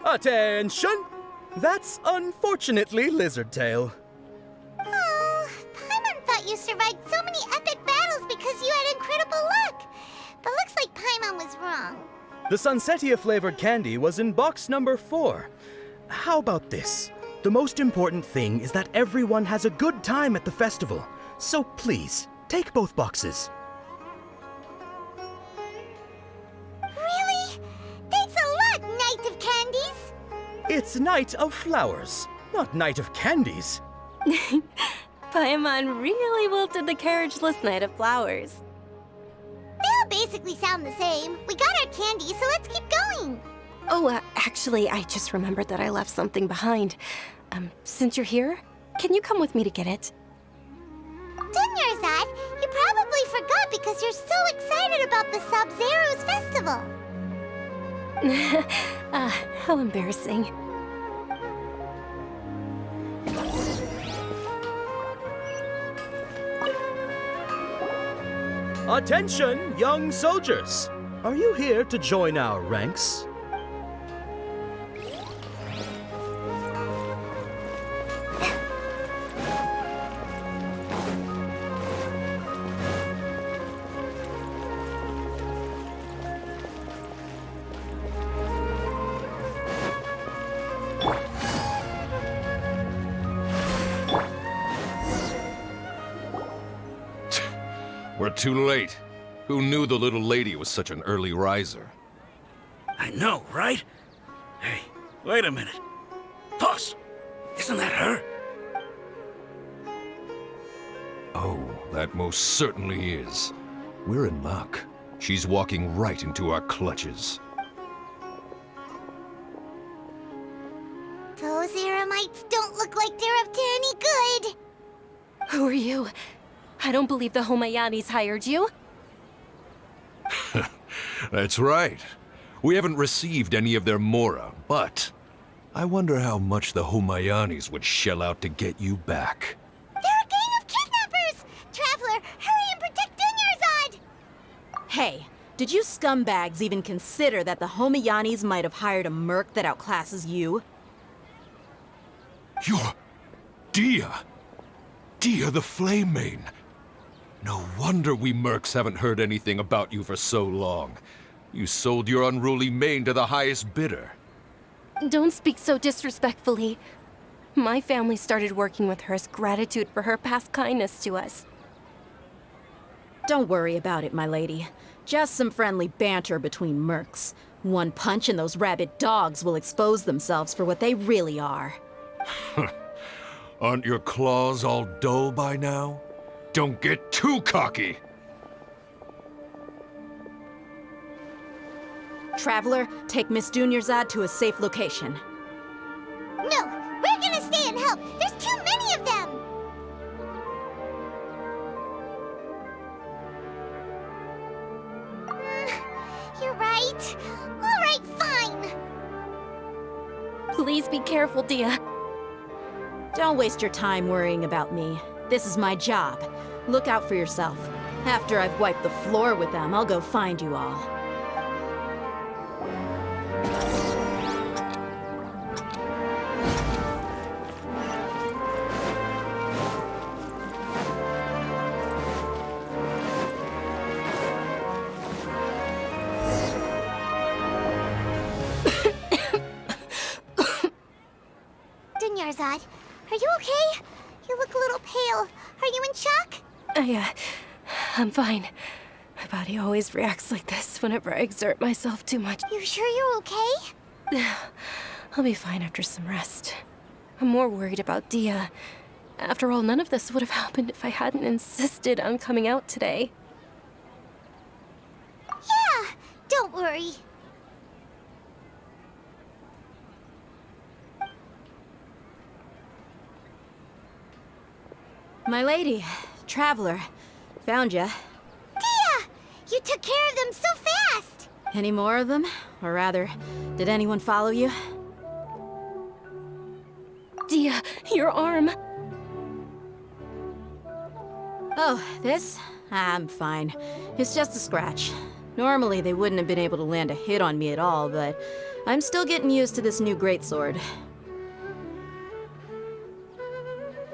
Attention! That's unfortunately lizard tail. Oh, Paimon thought you survived so many epic battles because you had incredible luck. But looks like Paimon was wrong. The Sunsetia flavored candy was in box number 4. How about this? The most important thing is that everyone has a good time at the festival. So please, take both boxes. Really? Thanks a lot, Knight of Candies. It's Night of Flowers, not Night of Candies. Paimon really wilted the carriageless Night of Flowers. They'll basically sound the same. We got our candy, so let's keep going. Oh, actually, I just remembered that I left something behind. Since you're here, can you come with me to get it? Dunyarzad, you probably forgot because you're so excited about the Sub-Zero's festival. How embarrassing. Attention, young soldiers! Are you here to join our ranks? We're too late. Who knew the little lady was such an early riser? I know, right? Hey, wait a minute. Boss, isn't that her? Oh, that most certainly is. We're in luck. She's walking right into our clutches. Those Eremites don't look like they're up to any good. Who are you? I don't believe the Homayanis hired you. That's right. We haven't received any of their mora, but I wonder how much the Homayanis would shell out to get you back. They're a gang of kidnappers! Traveler, hurry and protect Dunyarzad! Hey, did you scumbags even consider that the Homayanis might have hired a merc that outclasses you? You're... Dia! Dia the Flame Mane! No wonder we mercs haven't heard anything about you for so long. You sold your unruly mane to the highest bidder. Don't speak so disrespectfully. My family started working with her as gratitude for her past kindness to us. Don't worry about it, my lady. Just some friendly banter between mercs. One punch and those rabid dogs will expose themselves for what they really are. Aren't your claws all dull by now? Don't get too cocky! Traveler, take Miss Dunyarzad to a safe location. No, we're gonna stay and help. There's too many of them. You're right. All right, fine. Please be careful, Dia. Don't waste your time worrying about me. This is my job. Look out for yourself. After I've wiped the floor with them, I'll go find you all. Dunyarzad, are you okay? You look a little pale. Are you in shock? I'm fine. My body always reacts like this whenever I exert myself too much. You sure you're okay? I'll be fine after some rest. I'm more worried about Dia. After all, none of this would have happened if I hadn't insisted on coming out today. Yeah, don't worry. My lady, Traveler, found ya. Dia! You took care of them so fast! Any more of them? Or rather, did anyone follow you? Dia, your arm! Oh, this? I'm fine. It's just a scratch. Normally, they wouldn't have been able to land a hit on me at all, but I'm still getting used to this new greatsword.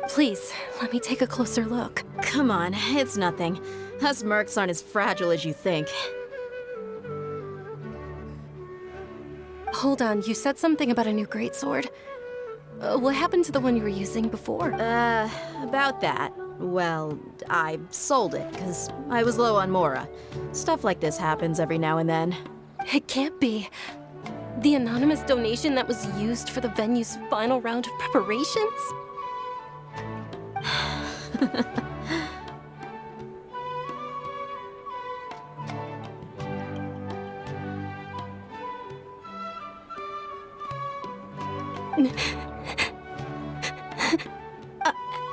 Please, let me take a closer look. Come on, it's nothing. Us mercs aren't as fragile as you think. Hold on, you said something about a new greatsword. What happened to the one you were using before? About that. Well, I sold it, because I was low on mora. Stuff like this happens every now and then. It can't be. The anonymous donation that was used for the venue's final round of preparations?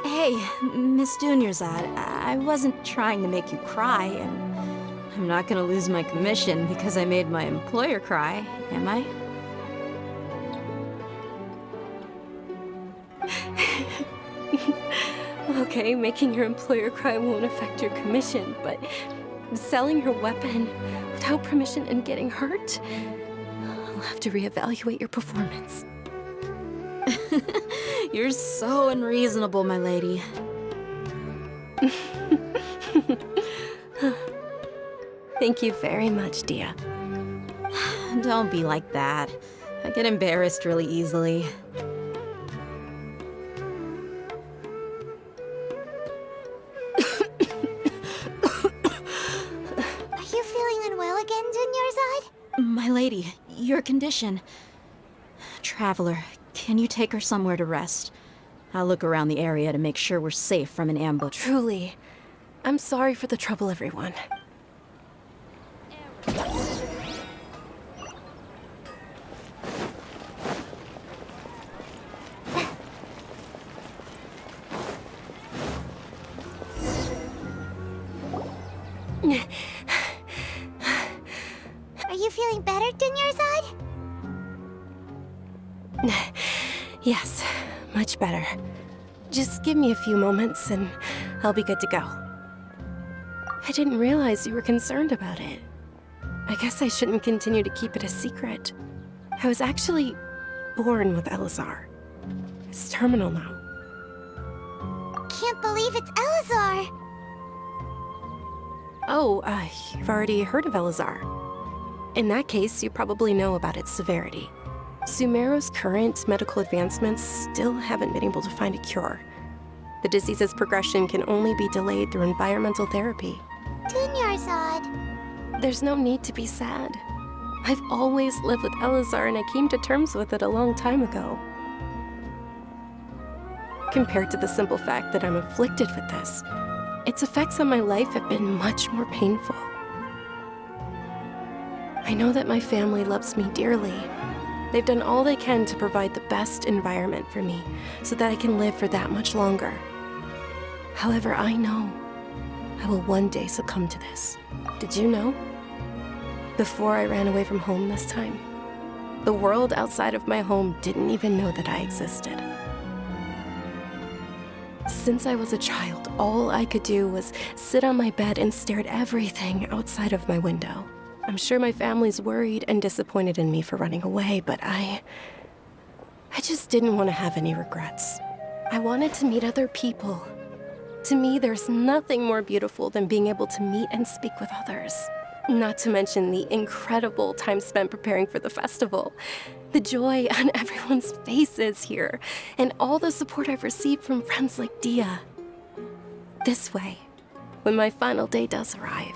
Hey, Miss Dunyarzad, I wasn't trying to make you cry, and I'm not gonna lose my commission because I made my employer cry, am I? Okay, making your employer cry won't affect your commission, but selling your weapon without permission and getting hurt? I'll have to reevaluate your performance. You're so unreasonable, my lady. Thank you very much, Dia. Don't be like that. I get embarrassed really easily. Are you feeling unwell again, Dunyarzad? My lady, your condition. Traveler, can you take her somewhere to rest? I'll look around the area to make sure we're safe from an ambush. Truly, I'm sorry for the trouble, everyone. Are you feeling better, Dunyarzad? Yes, much better. Just give me a few moments and I'll be good to go. I didn't realize you were concerned about it. I guess I shouldn't continue to keep it a secret. I was actually born with Elazar. It's terminal now. Can't believe it's Elazar! Oh, you've already heard of Elazar. In that case, you probably know about its severity. Sumeru's current medical advancements still haven't been able to find a cure. The disease's progression can only be delayed through environmental therapy. Dunyarzad. There's no need to be sad. I've always lived with Elazar and I came to terms with it a long time ago. Compared to the simple fact that I'm afflicted with this, its effects on my life have been much more painful. I know that my family loves me dearly. They've done all they can to provide the best environment for me so that I can live for that much longer. However, I know I will one day succumb to this. Did you know? Before I ran away from home this time, the world outside of my home didn't even know that I existed. Since I was a child, all I could do was sit on my bed and stare at everything outside of my window. I'm sure my family's worried and disappointed in me for running away, but I just didn't want to have any regrets. I wanted to meet other people. To me, there's nothing more beautiful than being able to meet and speak with others. Not to mention the incredible time spent preparing for the festival. The joy on everyone's faces here, and all the support I've received from friends like Dia. This way, when my final day does arrive,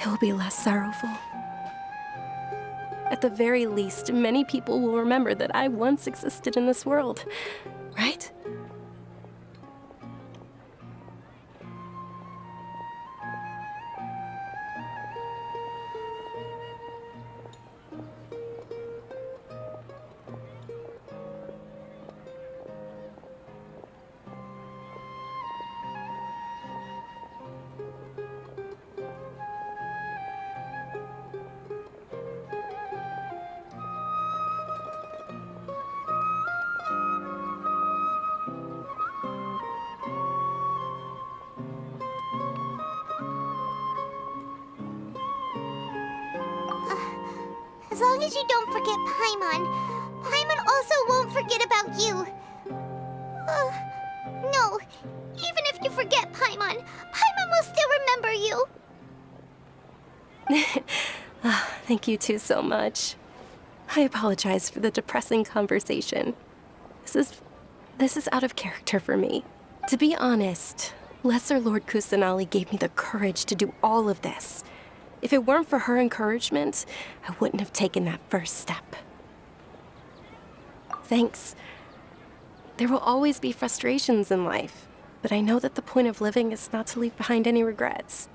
it will be less sorrowful. At the very least, many people will remember that I once existed in this world, right? As long as you don't forget Paimon, Paimon also won't forget about you. No, even if you forget Paimon, Paimon will still remember you. Thank you two so much. I apologize for the depressing conversation. This is out of character for me. To be honest, Lesser Lord Kusanali gave me the courage to do all of this. If it weren't for her encouragement, I wouldn't have taken that first step. Thanks. There will always be frustrations in life, but I know that the point of living is not to leave behind any regrets.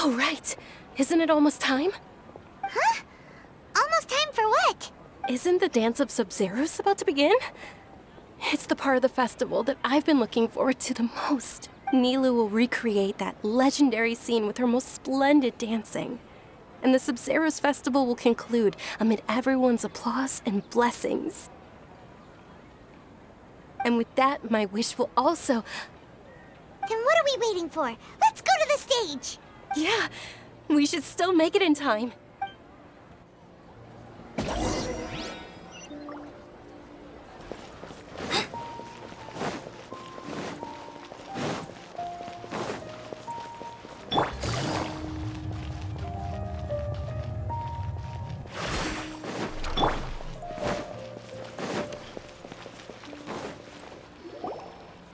Oh, right. Isn't it almost time? Huh? Almost time for what? Isn't the Dance of Sub-Zeros about to begin? It's the part of the festival that I've been looking forward to the most. Nilu will recreate that legendary scene with her most splendid dancing. And the Sub-Zeros festival will conclude amid everyone's applause and blessings. And with that, my wish will also... Then what are we waiting for? Let's go to the stage! Yeah, we should still make it in time.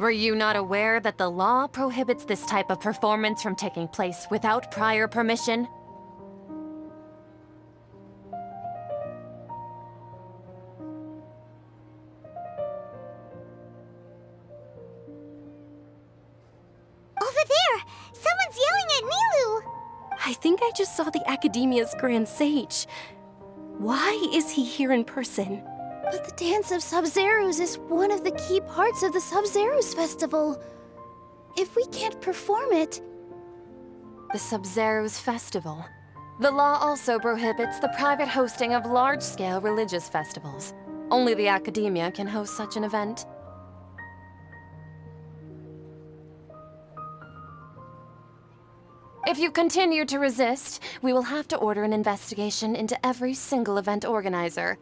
Were you not aware that the law prohibits this type of performance from taking place without prior permission? Over there! Someone's yelling at Nilu! I think I just saw the Academia's Grand Sage. Why is he here in person? But the Dance of Sub-Zeros is one of the key parts of the Sub-Zeros festival. If we can't perform it... The Sub-Zeros festival. The law also prohibits the private hosting of large-scale religious festivals. Only the Academia can host such an event. If you continue to resist, we will have to order an investigation into every single event organizer.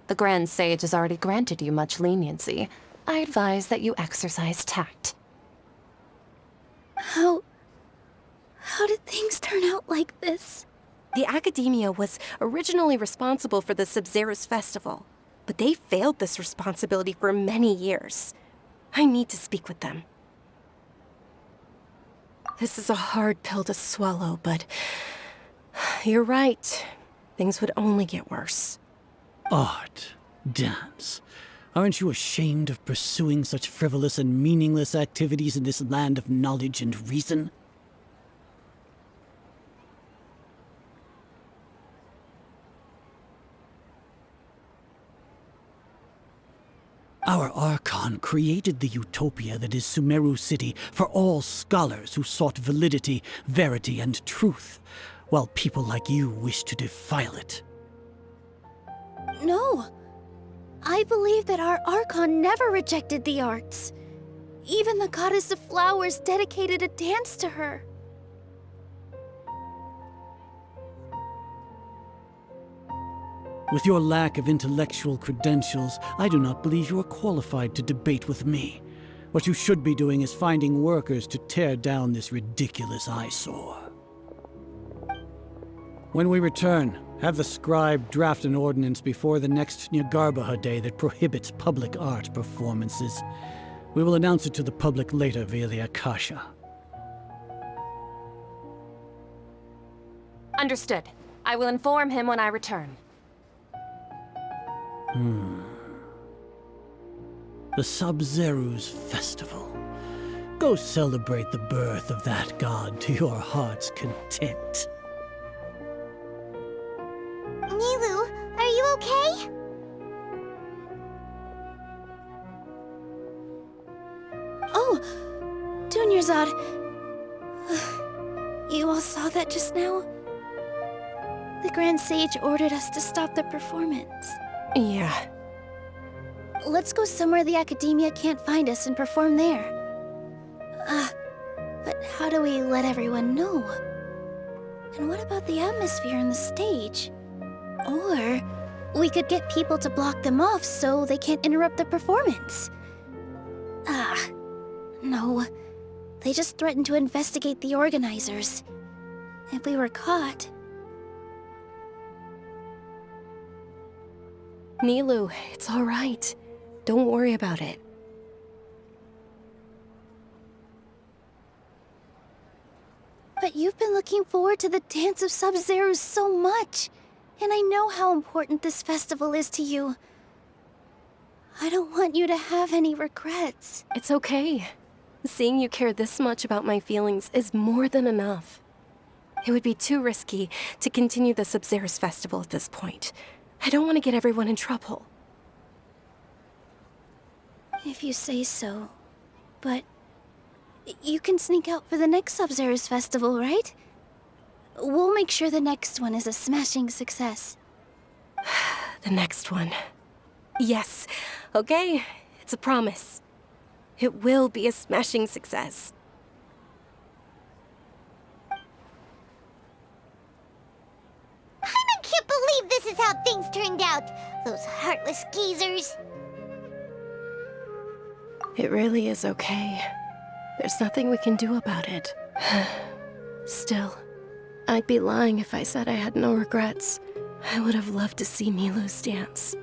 The Grand Sage has already granted you much leniency. I advise that you exercise tact. How did things turn out like this? The Academia was originally responsible for the Sub-Zeros festival, but they failed this responsibility for many years. I need to speak with them. This is a hard pill to swallow, but you're right. Things would only get worse. Art, dance. Aren't you ashamed of pursuing such frivolous and meaningless activities in this land of knowledge and reason? Our Archon created the utopia that is Sumeru City for all scholars who sought validity, verity, and truth, while people like you wish to defile it. No. I believe that our Archon never rejected the arts. Even the Goddess of Flowers dedicated a dance to her. With your lack of intellectual credentials, I do not believe you are qualified to debate with me. What you should be doing is finding workers to tear down this ridiculous eyesore. When we return, have the scribe draft an ordinance before the next Nyargarbaha Day that prohibits public art performances. We will announce it to the public later via the Akasha. Understood. I will inform him when I return. The Sub-Zeros Festival. Go celebrate the birth of that god to your heart's content. Nilu, are you okay? Oh, Dunyarzad. You all saw that just now? The Grand Sage ordered us to stop the performance. Yeah. Let's go somewhere the Academia can't find us and perform there. But how do we let everyone know? And what about the atmosphere and the stage? Or we could get people to block them off so they can't interrupt the performance. No. They just threatened to investigate the organizers. If we were caught... Nilu, it's all right. Don't worry about it. But you've been looking forward to the Dance of Sub-Zeros so much, and I know how important this festival is to you. I don't want you to have any regrets. It's okay. Seeing you care this much about my feelings is more than enough. It would be too risky to continue the Sub-Zerus festival at this point. I don't want to get everyone in trouble. If you say so. But you can sneak out for the next Sub-Zerus festival, right? We'll make sure the next one is a smashing success. The next one. Yes. Okay, it's a promise. It will be a smashing success. I can't believe this is how things turned out. Those heartless geezers. It really is okay. There's nothing we can do about it. Still, I'd be lying if I said I had no regrets. I would have loved to see Milu's dance.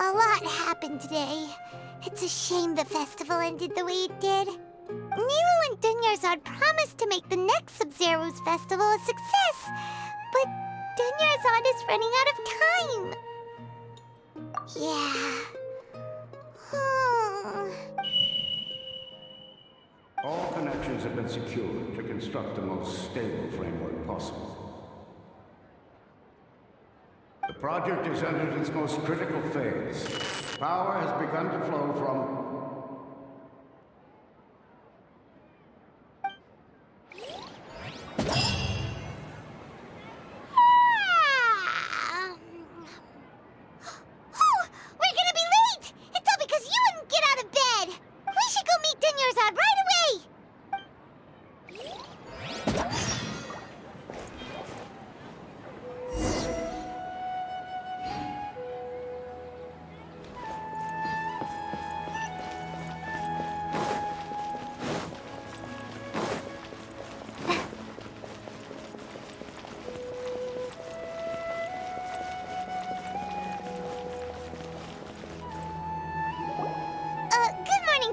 A lot happened today. It's a shame the festival ended the way it did. Nilo and Dunyarzad promised to make the next Sub-Zerus festival a success, but Dunyarzad is running out of time. Yeah. All connections have been secured to construct the most stable framework possible. The project is entered its most critical phase. Power has begun to flow from...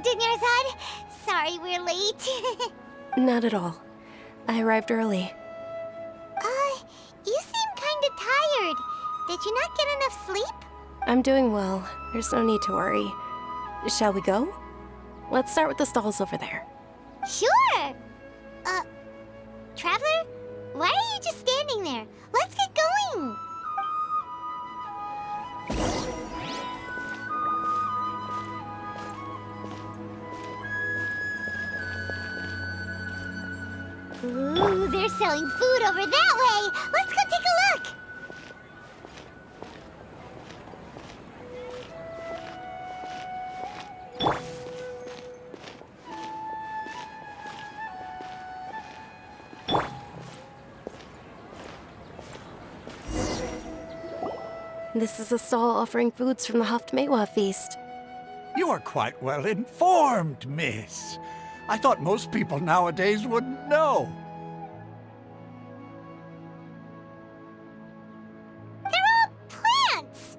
Dunyarzad. Sorry we're late. Not at all. I arrived early. You seem kinda tired. Did you not get enough sleep? I'm doing well. There's no need to worry. Shall we go? Let's start with the stalls over there. Sure! Traveler? Why are you just standing there? Let's get going! Ooh, they're selling food over that way! Let's go take a look! This is a stall offering foods from the Haftmewa feast. You are quite well informed, miss. I thought most people nowadays wouldn't know. They're all plants!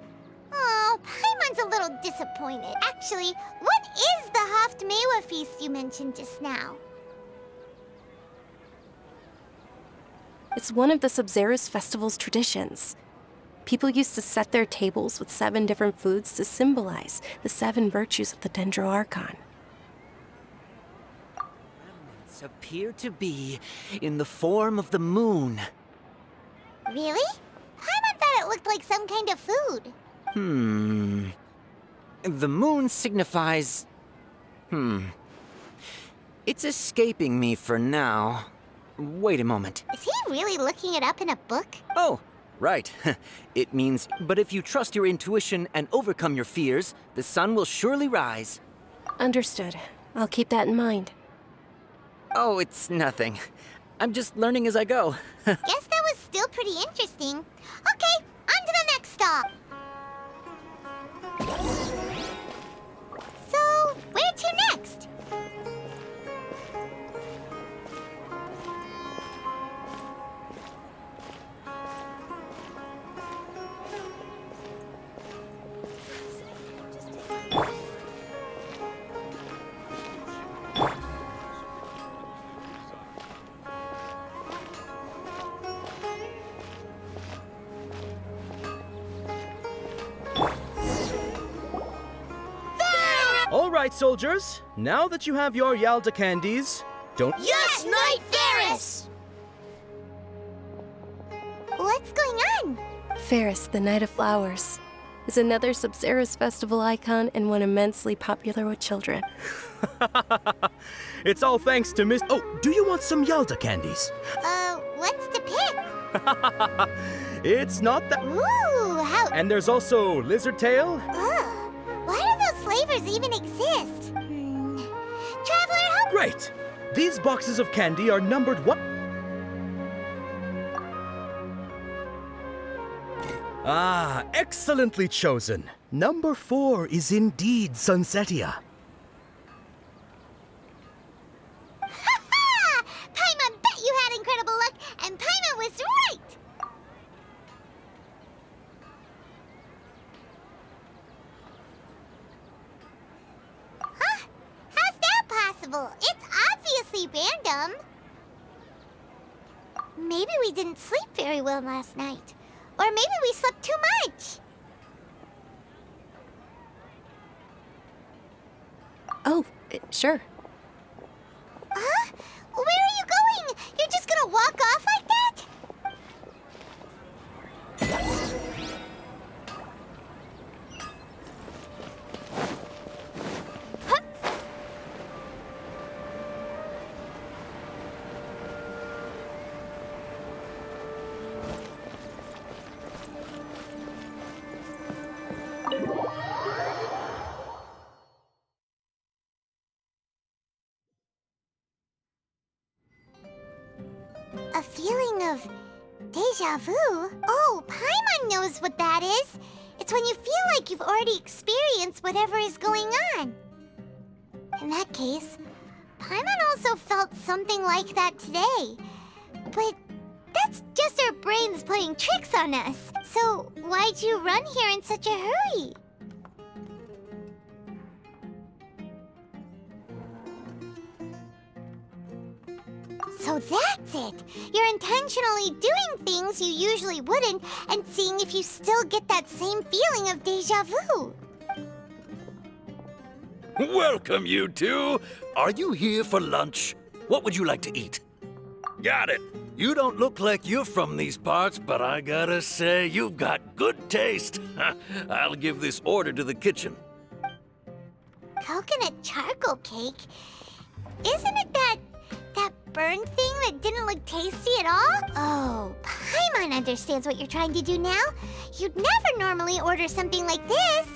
Oh, Paimon's a little disappointed. Actually, what is the Haftmewa feast you mentioned just now? It's one of the Sub-Zerus festival's traditions. People used to set their tables with 7 different foods to symbolize the 7 virtues of the Dendroarchon. Remnants appear to be in the form of the moon. Really? Paimon thought it looked like some kind of food. The moon signifies... It's escaping me for now. Wait a moment. Is he really looking it up in a book? Oh! Right. It means, but if you trust your intuition and overcome your fears, the sun will surely rise. Understood. I'll keep that in mind. Oh, it's nothing. I'm just learning as I go. Guess that was still pretty interesting. Okay, on to the next stop. So, where to next? right, soldiers. Now that you have your Yalda candies, don't... Yes, Knight Ferris! What's going on? Ferris, the Knight of Flowers, is another Sub-Zerus festival icon and one immensely popular with children. It's all thanks to Miss... Oh, do you want some Yalda candies? What's the pick? It's not that... Ooh, how... And there's also lizard tail. Ugh, why do those flavors even exist? Traveler, help... Great! These boxes of candy are numbered what? Ah, excellently chosen. Number 4 is indeed Sunsetia. Ha-ha! Paimon bet you had incredible luck, and Paimon was right! Huh? How's that possible? It's obviously random. Maybe we didn't sleep very well last night. Or maybe we slept too much. Oh, sure. Huh? Where are you going? You're just gonna walk off like that? A feeling of deja vu? Oh, Paimon knows what that is. It's when you feel like you've already experienced whatever is going on. In that case, Paimon also felt something like that today. But that's just our brains playing tricks on us. So why'd you run here in such a hurry? So that's it! You're intentionally doing things you usually wouldn't and seeing if you still get that same feeling of deja vu. Welcome, you two. Are you here for lunch? What would you like to eat? Got it. You don't look like you're from these parts, but I gotta say, you've got good taste. I'll give this order to the kitchen. Coconut charcoal cake? Isn't it that burned thing that didn't look tasty at all? Oh, Paimon understands what you're trying to do now. You'd never normally order something like this.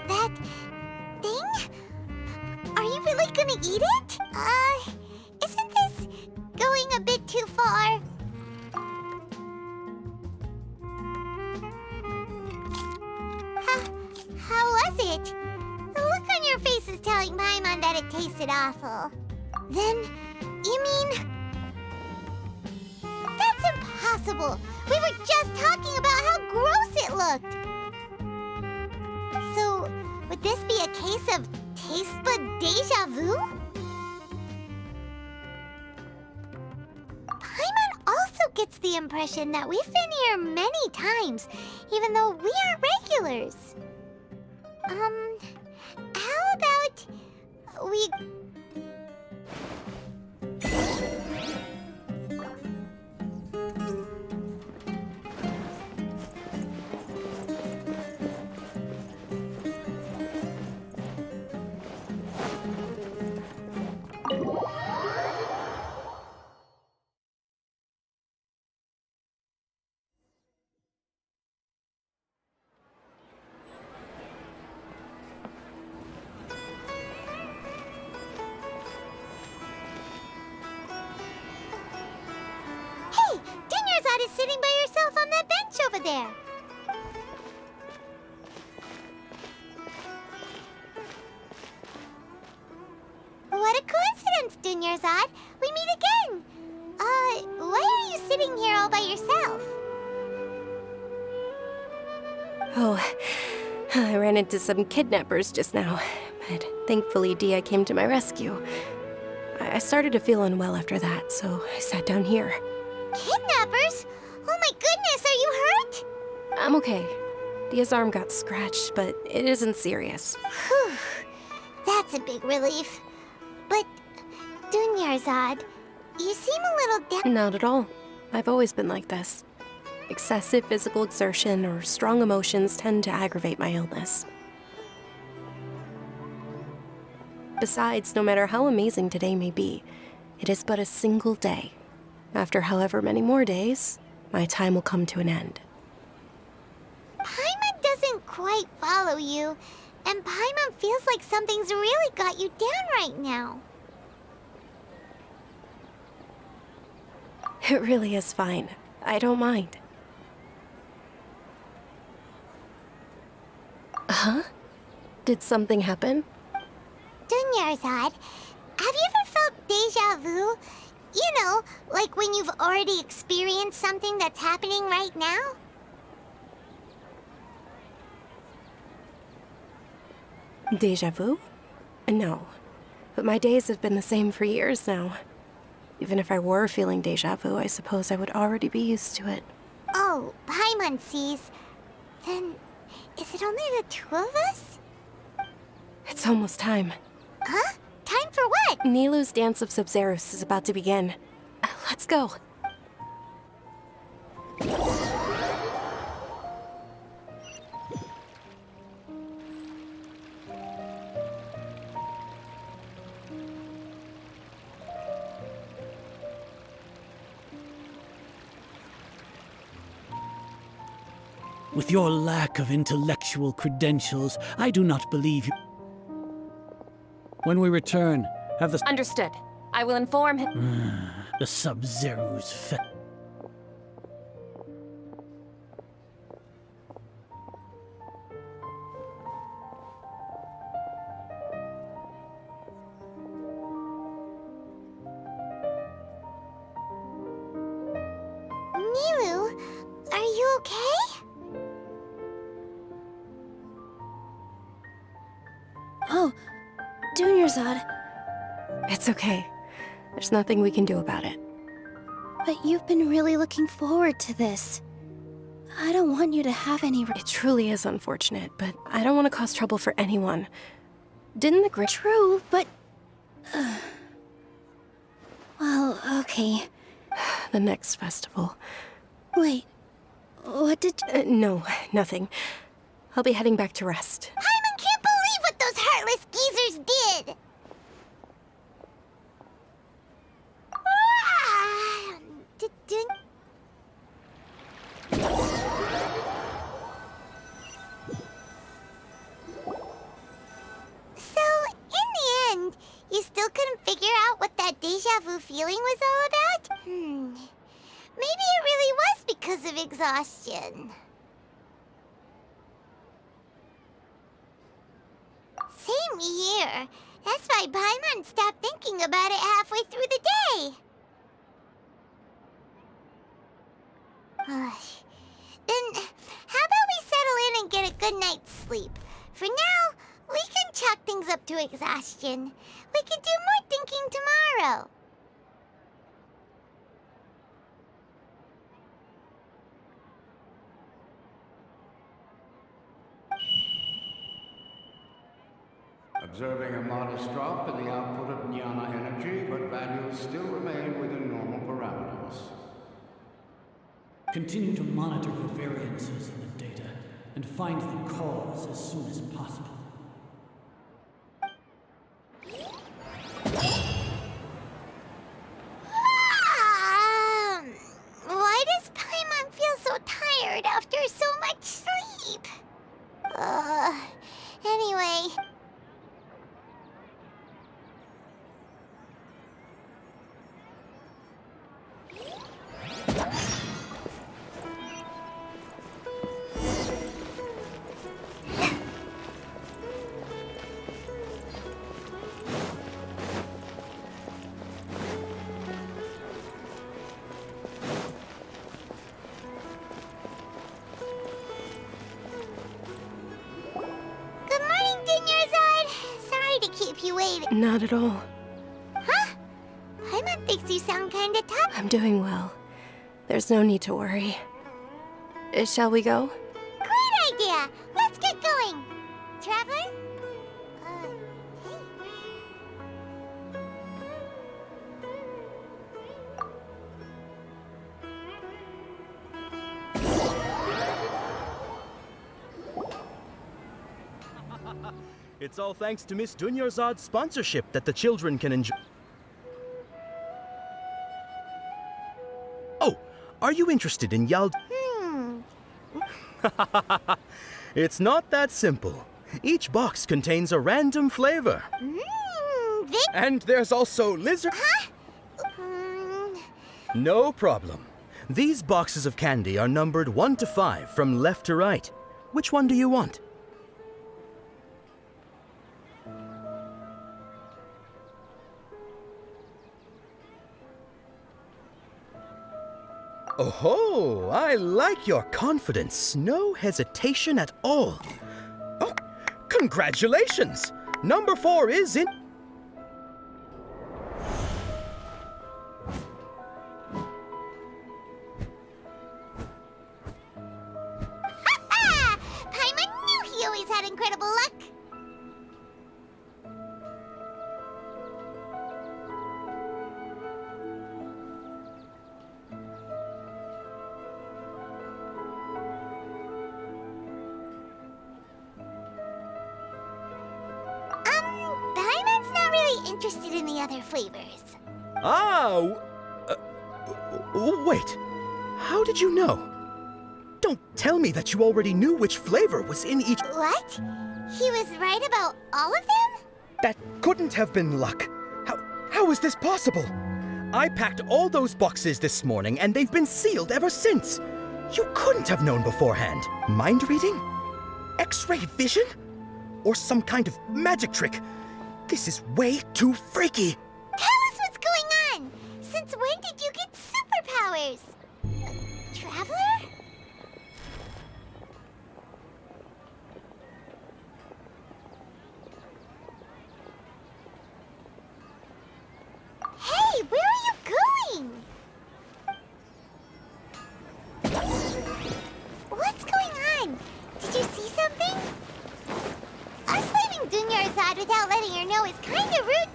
That thing? Are you really gonna eat it? Isn't this going a bit too far? How was it? The look on your face is telling Paimon that it tasted awful. Then, you mean... That's impossible! We were just talking about how gross it looked! So, would this be a case of taste bud deja vu? Paimon also gets the impression that we've been here many times, even though we aren't regulars. How about we... is sitting by yourself on that bench over there. What a coincidence, Dunyarzad. We meet again. Why are you sitting here all by yourself? Oh, I ran into some kidnappers just now, but thankfully Dia came to my rescue. I started to feel unwell after that, so I sat down here. Kidnappers? Oh my goodness, are you hurt? I'm okay. Dia's arm got scratched, but it isn't serious. Whew. That's a big relief. But, Dunyarzad, you seem a little down. Not at all. I've always been like this. Excessive physical exertion or strong emotions tend to aggravate my illness. Besides, no matter how amazing today may be, it is but a single day. After however many more days, my time will come to an end. Paimon doesn't quite follow you, and Paimon feels like something's really got you down right now. It really is fine. I don't mind. Huh? Did something happen? Dunyarzad, have you ever felt deja vu? You know, like when you've already experienced something that's happening right now? Deja vu? No. But my days have been the same for years now. Even if I were feeling deja vu, I suppose I would already be used to it. Oh, Paimon sees. Then, is it only the two of us? It's almost time. Huh? Time for what? Nilou's Dance of Sub-Zerus is about to begin. Let's go. With your lack of intellectual credentials, I do not believe you. When we return, have the... Understood. I will inform him. The Sub-Zeru's Nilou, are you okay? Oh, Dunyarzad. It's okay. There's nothing we can do about it. But you've been really looking forward to this. I don't want you to have any... It truly is unfortunate, but I don't want to cause trouble for anyone. Didn't the great... True, but... Well, okay. The next festival. Wait, what did no, nothing. I'll be heading back to rest. Paimon can't believe what those heartless geezers did! So, in the end, you still couldn't figure out what that deja vu feeling was all about? Maybe it really was because of exhaustion. Same here. That's why Paimon stopped thinking about it halfway through the day. Then, how about we settle in and get a good night's sleep? For now, we can chalk things up to exhaustion. We can do more thinking tomorrow. Observing a modest drop in the output of jnana energy, but values still remain within normal parameters. Continue to monitor for variances in the data and find the cause as soon as possible. Why does Paimon feel so tired after so much sleep? Anyway... you waiting. Not at all. Huh? Paimon thinks you sound kinda tough. I'm doing well. There's no need to worry. Shall we go? Great idea! Let's get going! Traveler? It's all thanks to Miss Dunyarzad's sponsorship that the children can enjoy. Oh, are you interested in Yald? It's not that simple. Each box contains a random flavor. And there's also lizard. Huh? No problem. These boxes of candy are numbered 1 to 5 from left to right. Which one do you want? Oh, I like your confidence. No hesitation at all. Oh, congratulations! Number 4 is in... Ha! Paimon knew he always had incredible luck. Paimon's not really interested in the other flavors. Ah! Wait. How did you know? Don't tell me that you already knew which flavor was in each... What? He was right about all of them? That couldn't have been luck. How is this possible? I packed all those boxes this morning and they've been sealed ever since. You couldn't have known beforehand. Mind reading? X-ray vision? Or some kind of magic trick? This is way too freaky. Tell us what's going on! Since when did you get superpowers? Traveler? Hey, where are you going? What's going on? Did you see something? Us leaving Dunyarzad without letting her know is kinda rude.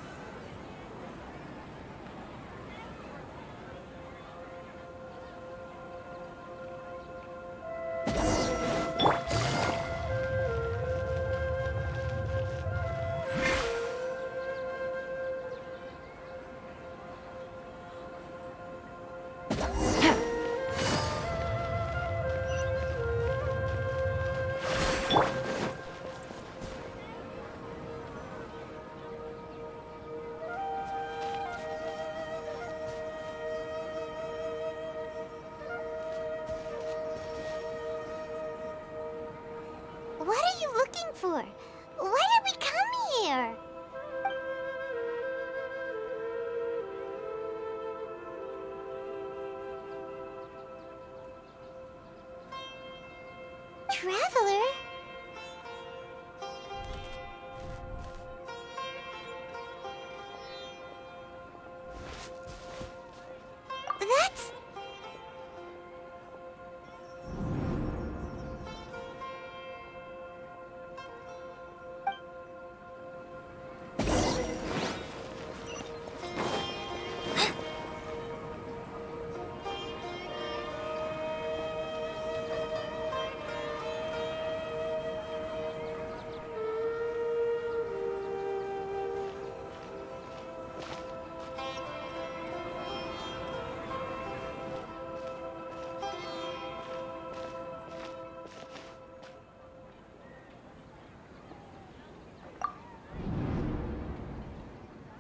What are you looking for? Why did we come here? Traveler? That's...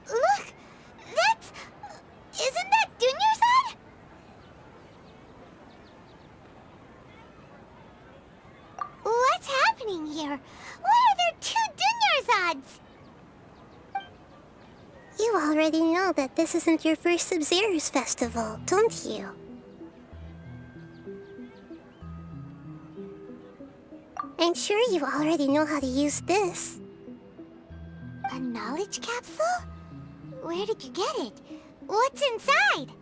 Look! That's... Isn't that Dunyarzad? What's happening here? Why are there 2 Dunyarzads? You already know that this isn't your first Sub-Zero's festival, don't you? I'm sure you already know how to use this. A knowledge capsule? Where did you get it? What's inside?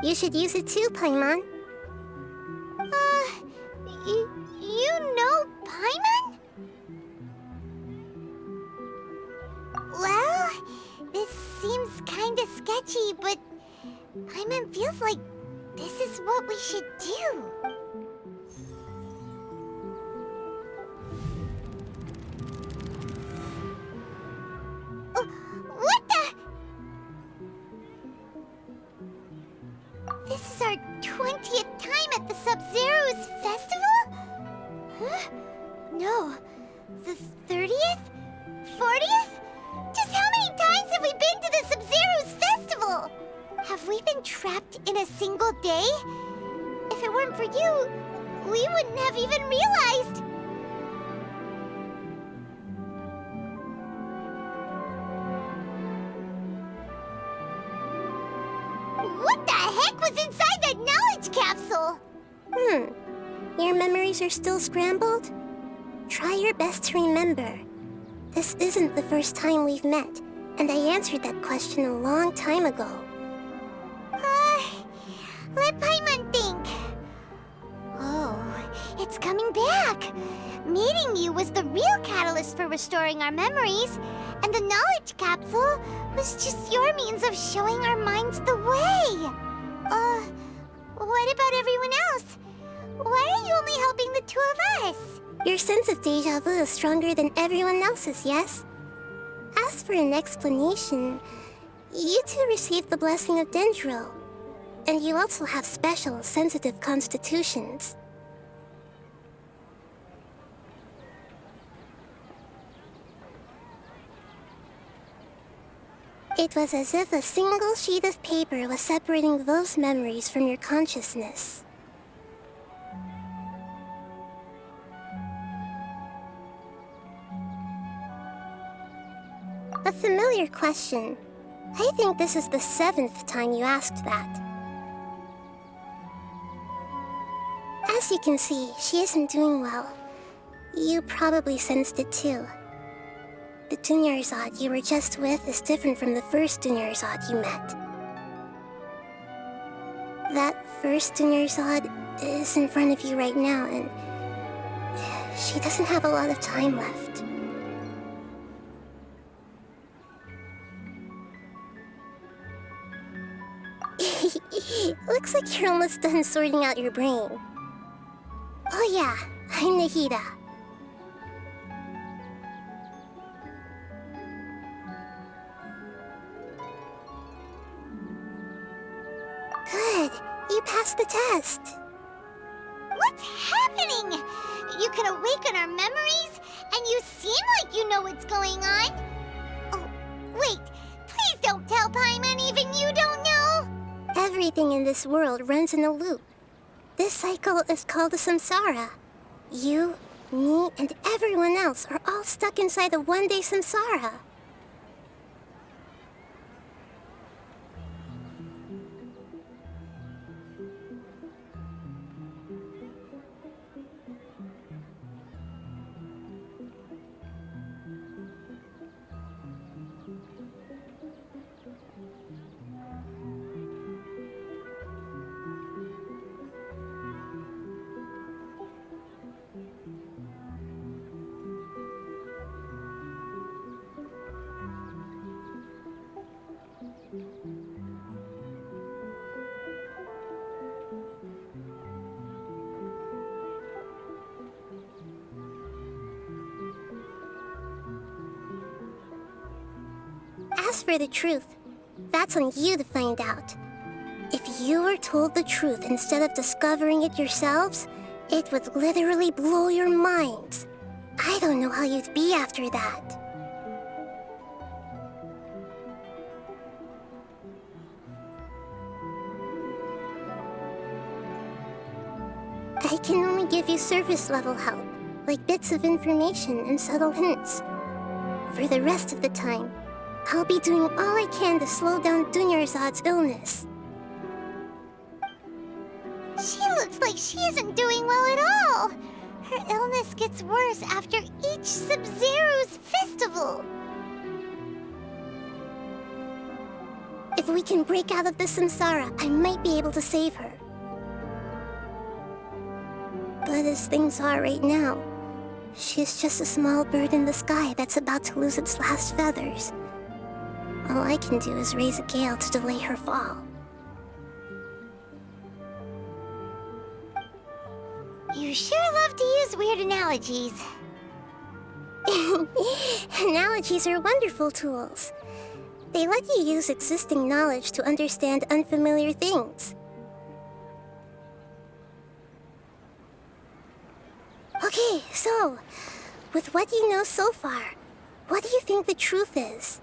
You should use it too, Paimon. You know Paimon? Well, this seems kinda sketchy, but Paimon feels like this is what we should do. What the? This is our 20th time at the Sub-Zero's festival? Huh? No. The 30th? 40th? Just how many times have we been to the Sub-Zero's festival? Have we been trapped in a single day? If it weren't for you, we wouldn't have even realized. What the heck was inside that knowledge capsule? Your memories are still scrambled? Try your best to remember. This isn't the first time we've met, and I answered that question a long time ago. Let Paimon think. Oh, it's coming back. Meeting you was the real catalyst for restoring our memories, and the knowledge capsule was just your means of showing our minds the way. What about everyone else? Why are you only helping the two of us? Your sense of deja vu is stronger than everyone else's, yes? As for an explanation, you two received the blessing of Dendro, and you also have special, sensitive constitutions. It was as if a single sheet of paper was separating those memories from your consciousness. A familiar question. I think this is the 7th time you asked that. As you can see, she isn't doing well. You probably sensed it too. The Dunyarzad you were just with is different from the first Dunyarzad you met. That first Dunyarzad is in front of you right now, and she doesn't have a lot of time left. Looks like you're almost done sorting out your brain. Oh yeah, I'm Nahida. Good, you passed the test. What's happening? You can awaken our memories, and you seem like you know what's going on. Oh, wait, please don't tell Paimon even you don't know. Everything in this world runs in a loop. This cycle is called a samsara. You, me, and everyone else are all stuck inside a one-day samsara. As for the truth, that's on you to find out. If you were told the truth instead of discovering it yourselves, it would literally blow your minds. I don't know how you'd be after that. I can only give you surface-level help, like bits of information and subtle hints. For the rest of the time, I'll be doing all I can to slow down Dunyarzad's illness. She looks like she isn't doing well at all. Her illness gets worse after each Sub-Zero's festival. If we can break out of the samsara, I might be able to save her. But bad as things are right now. She's just a small bird in the sky that's about to lose its last feathers. All I can do is raise a gale to delay her fall. You sure love to use weird analogies. Analogies are wonderful tools. They let you use existing knowledge to understand unfamiliar things. Okay, so, with what you know so far, what do you think the truth is?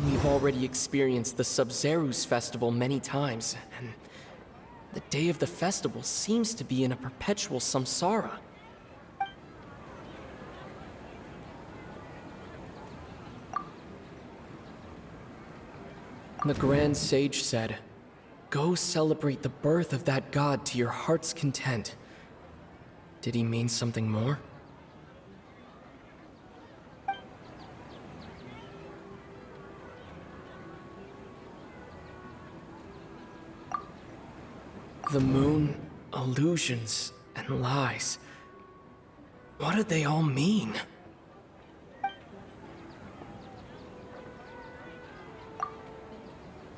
We've already experienced the Sub-Zeru's festival many times, and the day of the festival seems to be in a perpetual samsara. The Grand Sage said, "Go celebrate the birth of that god to your heart's content." Did he mean something more? The moon, illusions, and lies. What do they all mean?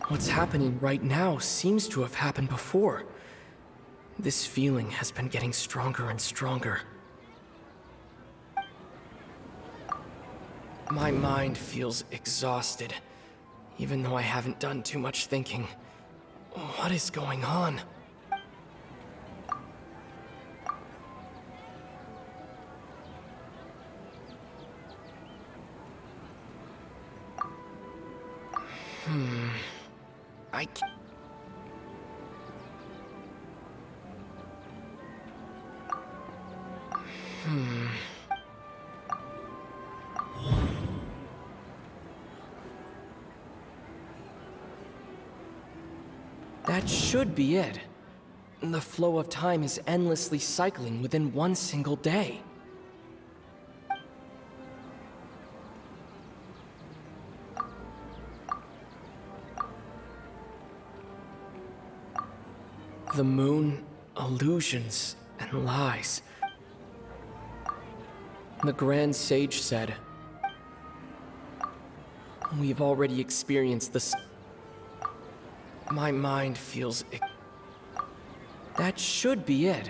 What's happening right now seems to have happened before. This feeling has been getting stronger and stronger. My mind feels exhausted, even though I haven't done too much thinking. What is going on? That should be it. The flow of time is endlessly cycling within one single day. The moon, illusions, and lies. The Grand Sage said, "We've already experienced this." My mind feels... That should be it.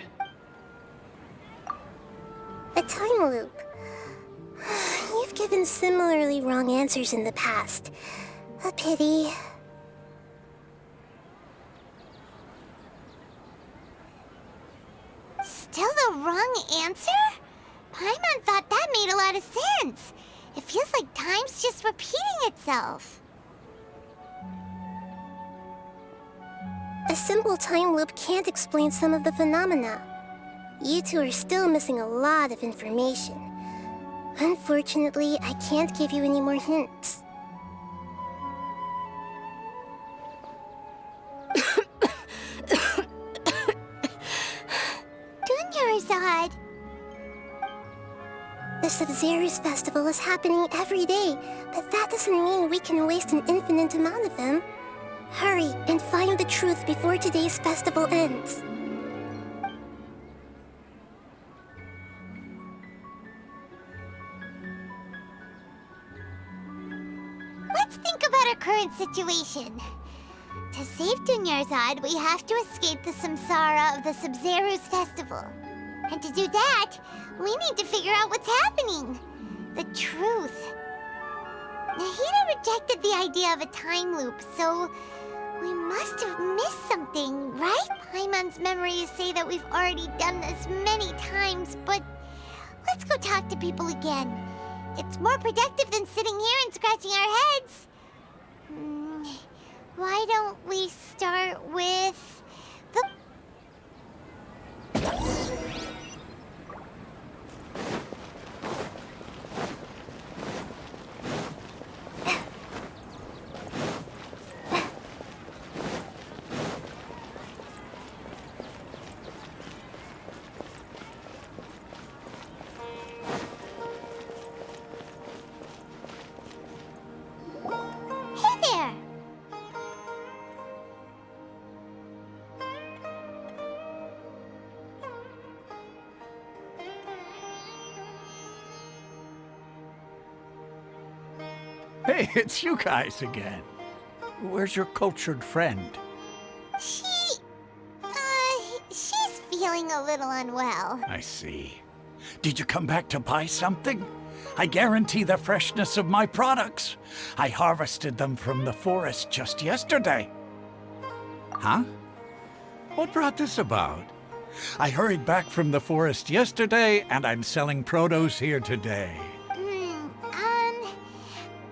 A time loop. You've given similarly wrong answers in the past. A pity. Still the wrong answer? Paimon thought that made a lot of sense. It feels like time's just repeating itself. A simple time loop can't explain some of the phenomena. You two are still missing a lot of information. Unfortunately, I can't give you any more hints. Dunyarzad! The Sub-Zeru's festival is happening every day, but that doesn't mean we can waste an infinite amount of them. Hurry and find the truth before today's festival ends. let's think about our current situation. To save Dunyarzad, we have to escape the samsara of the Sub-Zeru's festival. And to do that, we need to figure out what's happening. The truth. Nahida rejected the idea of a time loop, so we must have missed something, right? Paimon's memories say that we've already done this many times, but let's go talk to people again. It's more productive than sitting here and scratching our heads. Why don't we start with the... Hey there! Hey, it's you guys again. Where's your cultured friend? She's feeling a little unwell. I see. Did you come back to buy something? I guarantee the freshness of my products. I harvested them from the forest just yesterday. Huh? What brought this about? I hurried back from the forest yesterday, and I'm selling produce here today.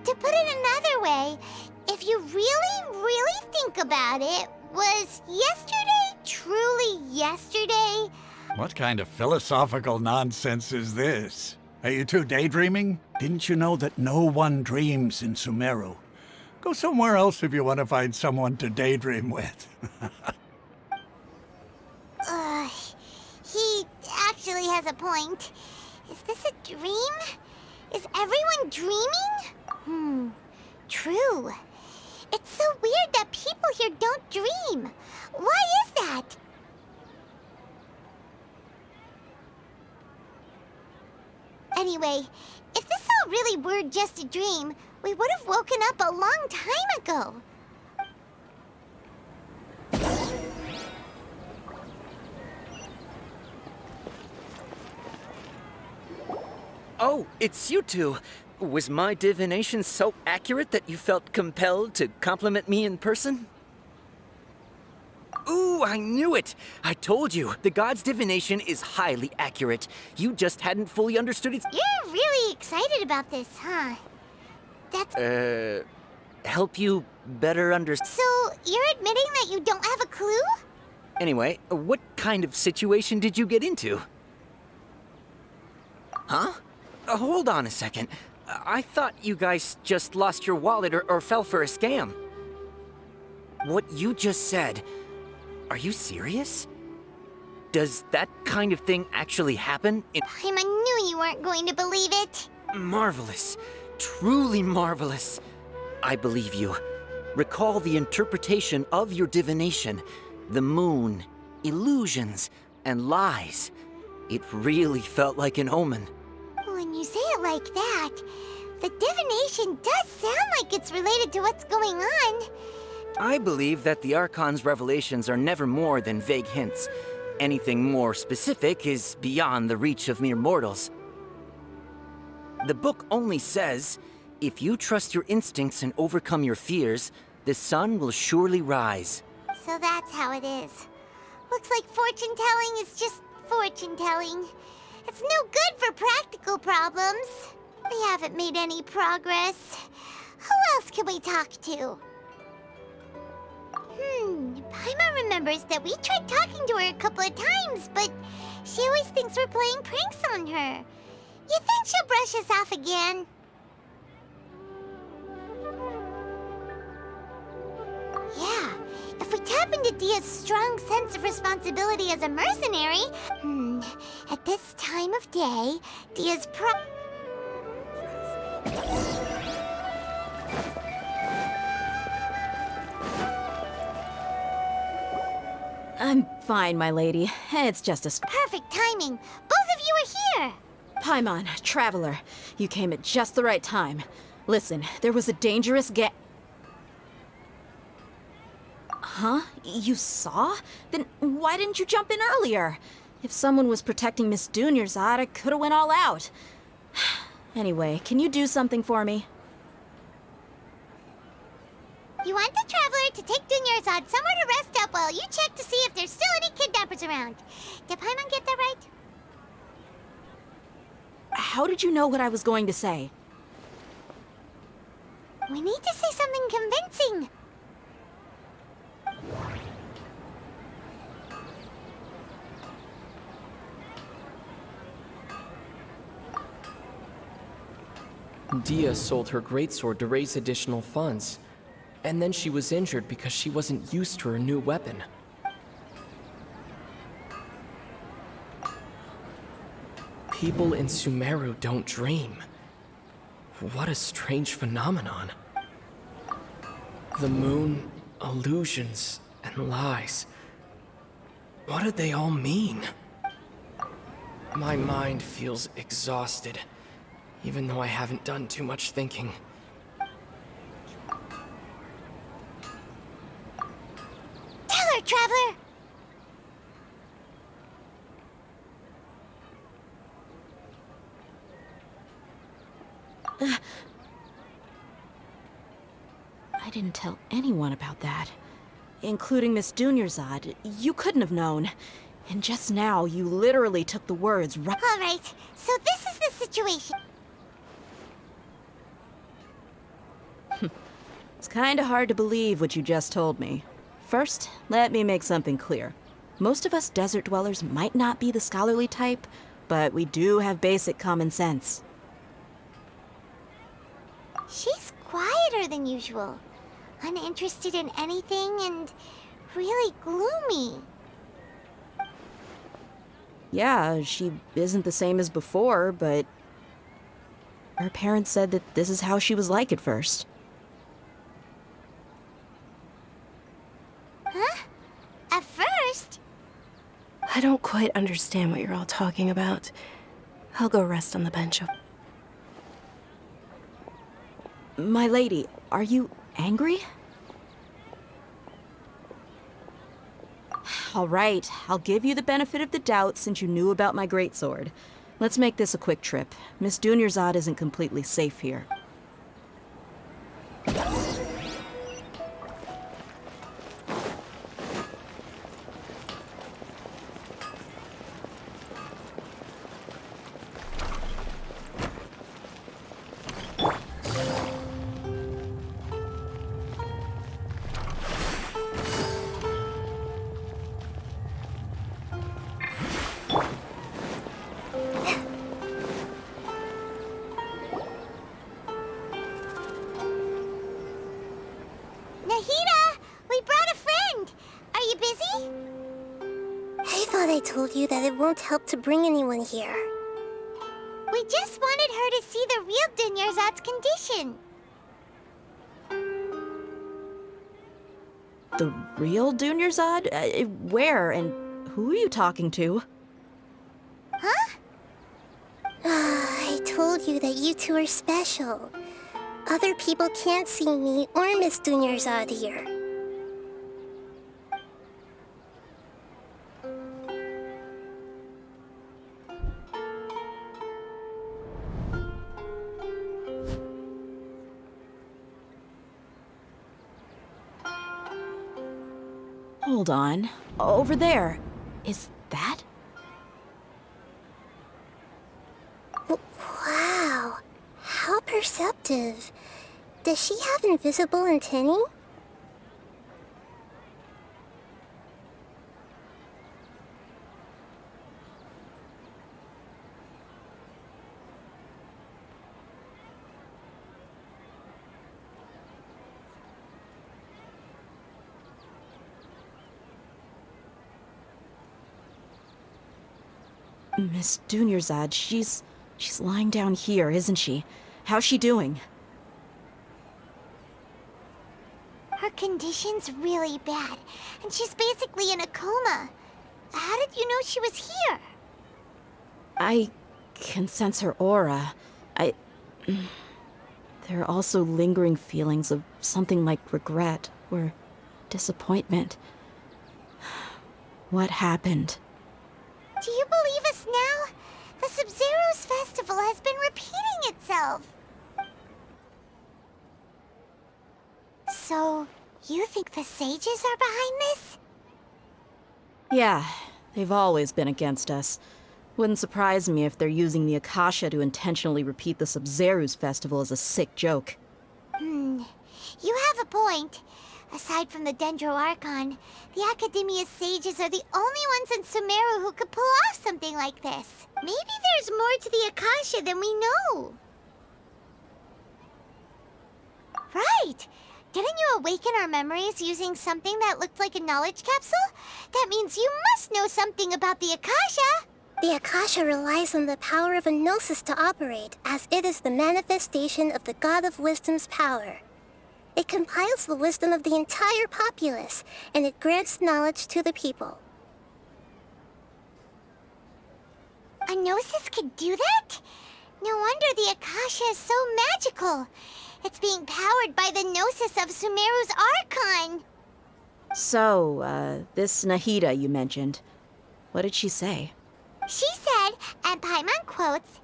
To put it another way, if you really think about it, was yesterday truly yesterday? What kind of philosophical nonsense is this? Are you two daydreaming? Didn't you know that no one dreams in Sumeru? Go somewhere else if you want to find someone to daydream with. He actually has a point. Is this a dream? Is everyone dreaming? True. It's so weird that people here don't dream. Why is that? Anyway, if this all really were just a dream, we would have woken up a long time ago. Oh, it's you two. Was my divination so accurate that you felt compelled to compliment me in person? Ooh, I knew it! I told you, the god's divination is highly accurate. You just hadn't fully understood its— You're really excited about this, huh? That's... help you better understand— So, you're admitting that you don't have a clue? Anyway, what kind of situation did you get into? Huh? Hold on a second. I thought you guys just lost your wallet or fell for a scam. What you just said, are you serious? Does that kind of thing actually happen in— I knew you weren't going to believe it. Marvelous. Truly marvelous. I believe you. Recall the interpretation of your divination. The moon, illusions, and lies. It really felt like an omen. When you say it like that, the divination does sound like it's related to what's going on. I believe that the Archon's revelations are never more than vague hints. Anything more specific is beyond the reach of mere mortals. The book only says, if you trust your instincts and overcome your fears, the sun will surely rise. So that's how it is. Looks like fortune-telling is just fortune-telling. It's no good for practical problems. We haven't made any progress. Who else can we talk to? Paimon remembers that we tried talking to her a couple of times, but she always thinks we're playing pranks on her. You think she'll brush us off again? Yeah, if we tap into Dia's strong sense of responsibility as a mercenary, at this time of day, Dia's I'm fine, my lady. It's just a... Perfect timing. Both of you are here. Paimon, Traveler, you came at just the right time. Listen, there was a dangerous Huh? You saw? Then why didn't you jump in earlier? If someone was protecting Miss Dunyarzad, I could have went all out. Anyway, can you do something for me? You want the Traveler to take Dunyarzad somewhere to rest up while you check to see if there's still any kidnappers around. Did Paimon get that right? How did you know what I was going to say? We need to say something convincing. Dia sold her greatsword to raise additional funds, and then she was injured because she wasn't used to her new weapon. People in Sumeru don't dream. What a strange phenomenon. The moon, illusions, and lies. What do they all mean? My mind feels exhausted, even though I haven't done too much thinking. Tell her, Traveler! I didn't tell anyone about that. Including Miss Dunyarzad. You couldn't have known. And just now, you literally took the words right— All right, so this is the situation. It's kinda hard to believe what you just told me. First, let me make something clear. Most of us desert dwellers might not be the scholarly type, but we do have basic common sense. She's quieter than usual. Uninterested in anything and really gloomy. Yeah, she isn't the same as before, but her parents said that this is how she was like at first. Huh? At first? I don't quite understand what you're all talking about. I'll go rest on the bench. My lady, are you angry? All right, I'll give you the benefit of the doubt since you knew about my greatsword. Let's make this a quick trip. Miss Dunyarzad isn't completely safe here. Nahida! We brought a friend! Are you busy? I thought I told you that it won't help to bring anyone here. We just wanted her to see the real Dunyarzad's condition. The real Dunyarzad? Where and who are you talking to? Huh? I told you that you two are special. Other people can't see me or Miss Dunyarzad here. Hold on. Over there. Is that? Wow, how perceptive. Does she have invisible antennae? Miss Dunyarzad, she's lying down here, isn't she? How's she doing? Her condition's really bad, and she's basically in a coma. How did you know she was here? I can sense her aura. there are also lingering feelings of something like regret or disappointment. What happened? Do you believe us now? The Sumeru's festival has been repeating itself. So, you think the sages are behind this? Yeah, they've always been against us. Wouldn't surprise me if they're using the Akasha to intentionally repeat the Sumeru's festival as a sick joke. You have a point. Aside from the Dendro Archon, the Academia's sages are the only ones in Sumeru who could pull off something like this. Maybe there's more to the Akasha than we know. Right! Didn't you awaken our memories using something that looked like a knowledge capsule? That means you must know something about the Akasha! The Akasha relies on the power of a gnosis to operate, as it is the manifestation of the God of Wisdom's power. It compiles the wisdom of the entire populace, and it grants knowledge to the people. A gnosis could do that? No wonder the Akasha is so magical. It's being powered by the gnosis of Sumeru's Archon. So, this Nahida you mentioned, what did she say? She said, and Paimon quotes,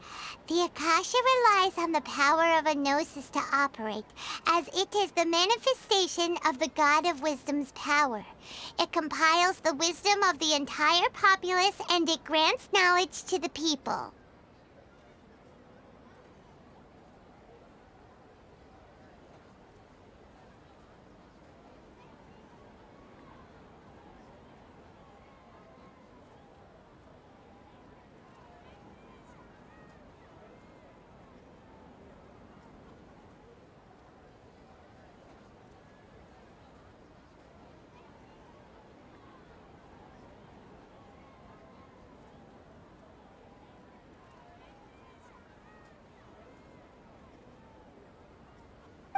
"The Akasha relies on the power of a gnosis to operate, as it is the manifestation of the God of Wisdom's power. It compiles the wisdom of the entire populace, and it grants knowledge to the people."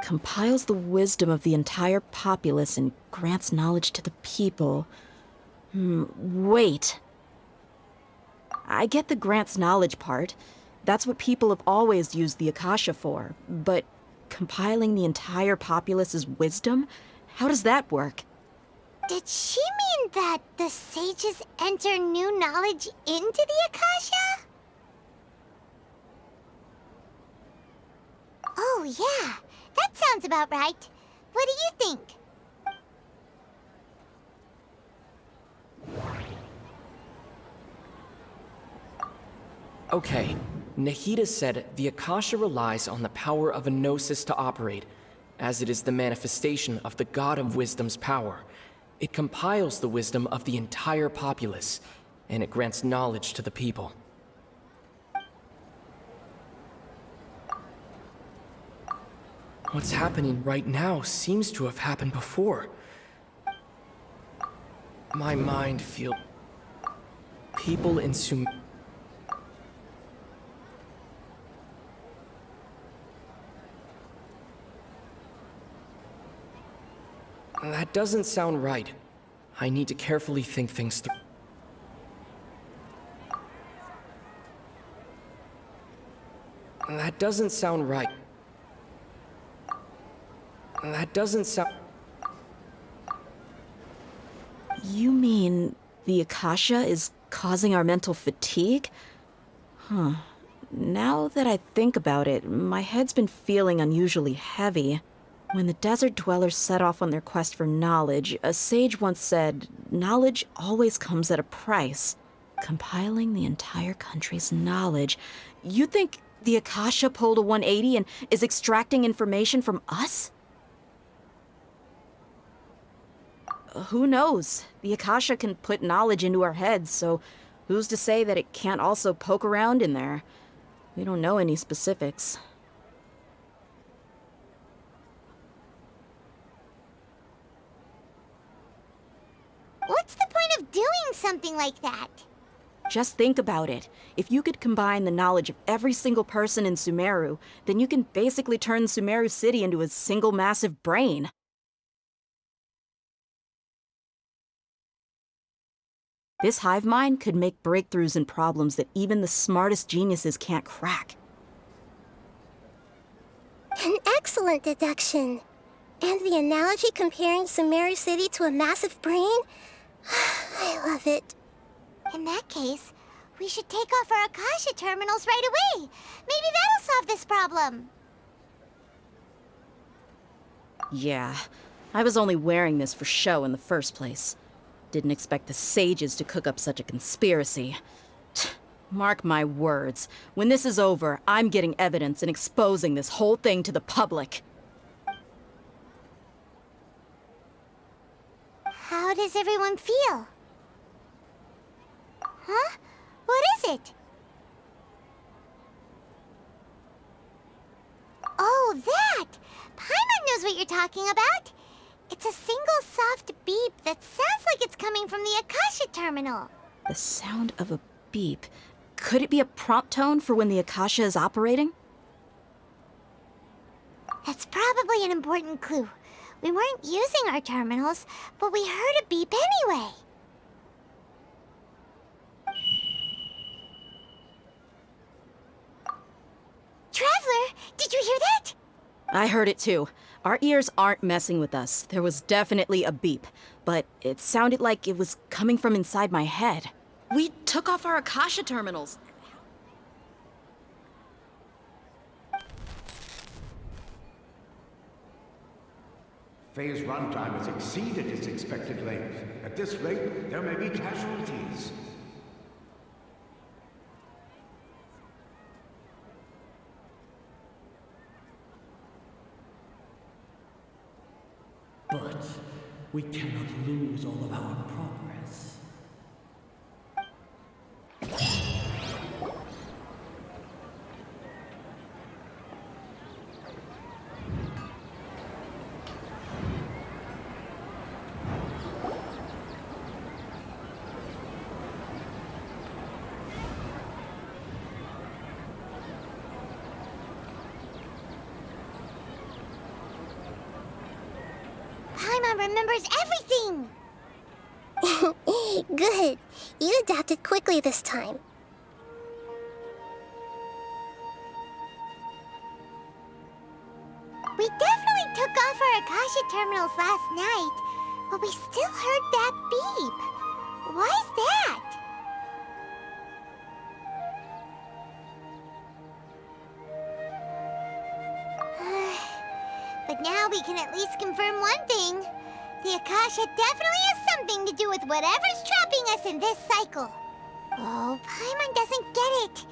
Compiles the wisdom of the entire populace and grants knowledge to the people. Wait. I get the grants knowledge part. That's what people have always used the Akasha for. But compiling the entire populace's wisdom? How does that work? Did she mean that the sages enter new knowledge into the Akasha? Oh, yeah. That sounds about right. What do you think? Okay, Nahida said the Akasha relies on the power of a gnosis to operate, as it is the manifestation of the God of Wisdom's power. It compiles the wisdom of the entire populace, and it grants knowledge to the people. What's happening right now seems to have happened before. My mind feels... People in That doesn't sound right. I need to carefully think things through. That doesn't sound right. That doesn't sound... You mean the Akasha is causing our mental fatigue? Huh. Now that I think about it, my head's been feeling unusually heavy. When the desert dwellers set off on their quest for knowledge, a sage once said, "Knowledge always comes at a price." Compiling the entire country's knowledge. You think the Akasha pulled a 180 and is extracting information from us? Who knows? The Akasha can put knowledge into our heads, so who's to say that it can't also poke around in there? We don't know any specifics. What's the point of doing something like that? Just think about it. If you could combine the knowledge of every single person in Sumeru, then you can basically turn Sumeru City into a single massive brain. This hive mind could make breakthroughs in problems that even the smartest geniuses can't crack. An excellent deduction. And the analogy comparing Sumeru City to a massive brain? I love it. In that case, we should take off our Akasha terminals right away. Maybe that'll solve this problem. Yeah, I was only wearing this for show in the first place. Didn't expect the sages to cook up such a conspiracy. Mark my words, when this is over, I'm getting evidence and exposing this whole thing to the public. How does everyone feel? Huh? What is it? Oh, that! Paimon knows what you're talking about. It's a single soft beep that sounds like it's coming from the Akasha terminal. The sound of a beep. Could it be a prompt tone for when the Akasha is operating? That's probably an important clue. We weren't using our terminals, but we heard a beep anyway. Traveler, did you hear that? I heard it too. Our ears aren't messing with us. There was definitely a beep, but it sounded like it was coming from inside my head. We took off our Akasha terminals. Phase runtime has exceeded its expected length. At this rate, there may be casualties. But we cannot lose all of our progress. Paimon remembers everything! Good. You adapted quickly this time. We definitely took off our Akasha terminals last night, but we still heard that beep. Why is that? But now we can at least confirm one thing. The Akasha definitely has something to do with whatever's trapping us in this cycle. Oh, Paimon doesn't get it.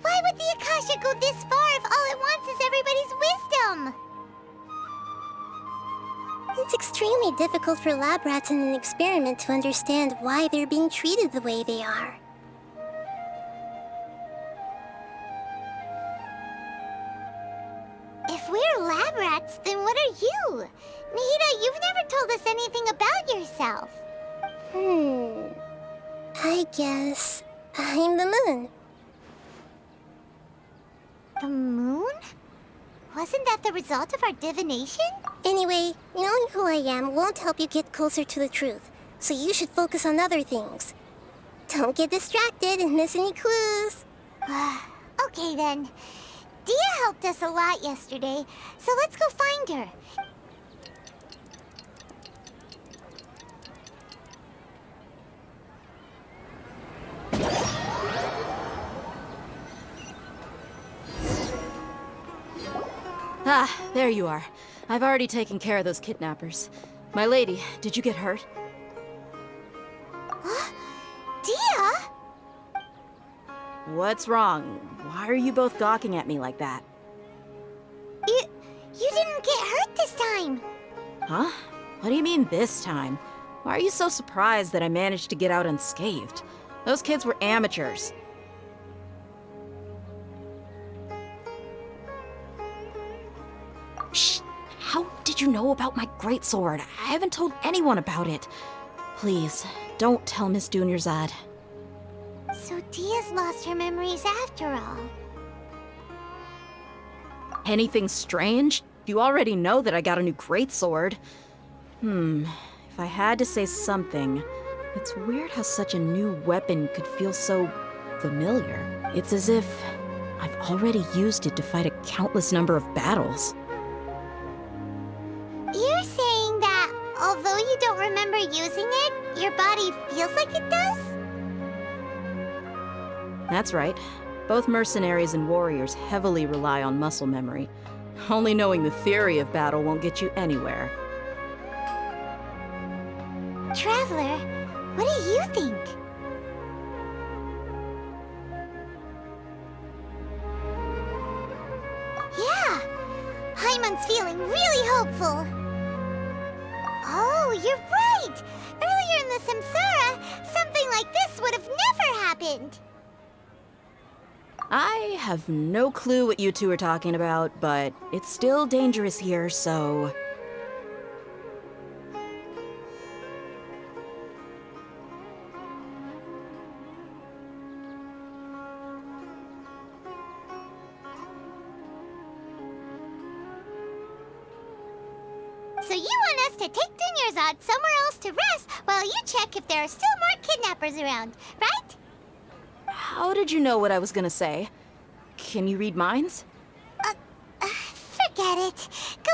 Why would the Akasha go this far if all it wants is everybody's wisdom? It's extremely difficult for lab rats in an experiment to understand why they're being treated the way they are. If we're lab rats, then what are you? Nahida, you've never told us anything about yourself. I guess I'm the moon. The moon? Wasn't that the result of our divination? Anyway, knowing who I am won't help you get closer to the truth, so you should focus on other things. Don't get distracted and miss any clues. Okay then. Dia helped us a lot yesterday, so let's go find her. Ah, there you are. I've already taken care of those kidnappers. My lady, did you get hurt? Dia? What's wrong? Why are you both gawking at me like that? You didn't get hurt this time. Huh? What do you mean this time? Why are you so surprised that I managed to get out unscathed? Those kids were amateurs. Shh! How did you know about my greatsword? I haven't told anyone about it. Please, don't tell Miss Dunyarzad. So Dia's lost her memories after all. Anything strange? You already know that I got a new greatsword. If I had to say something, it's weird how such a new weapon could feel so familiar. It's as if I've already used it to fight a countless number of battles. you're using it, your body feels like it does? That's right. Both mercenaries and warriors heavily rely on muscle memory. Only knowing the theory of battle won't get you anywhere. Traveler, what do you think? Yeah, Paimon's feeling really hopeful. Oh, you're right! Earlier in the Samsara, something like this would have never happened. I have no clue what you two are talking about, but it's still dangerous here, so... So you want us to take Dunyarzad somewhere else to rest while you check if there are still more kidnappers around, right? How did you know what I was gonna say? Can you read minds? Forget it. Go.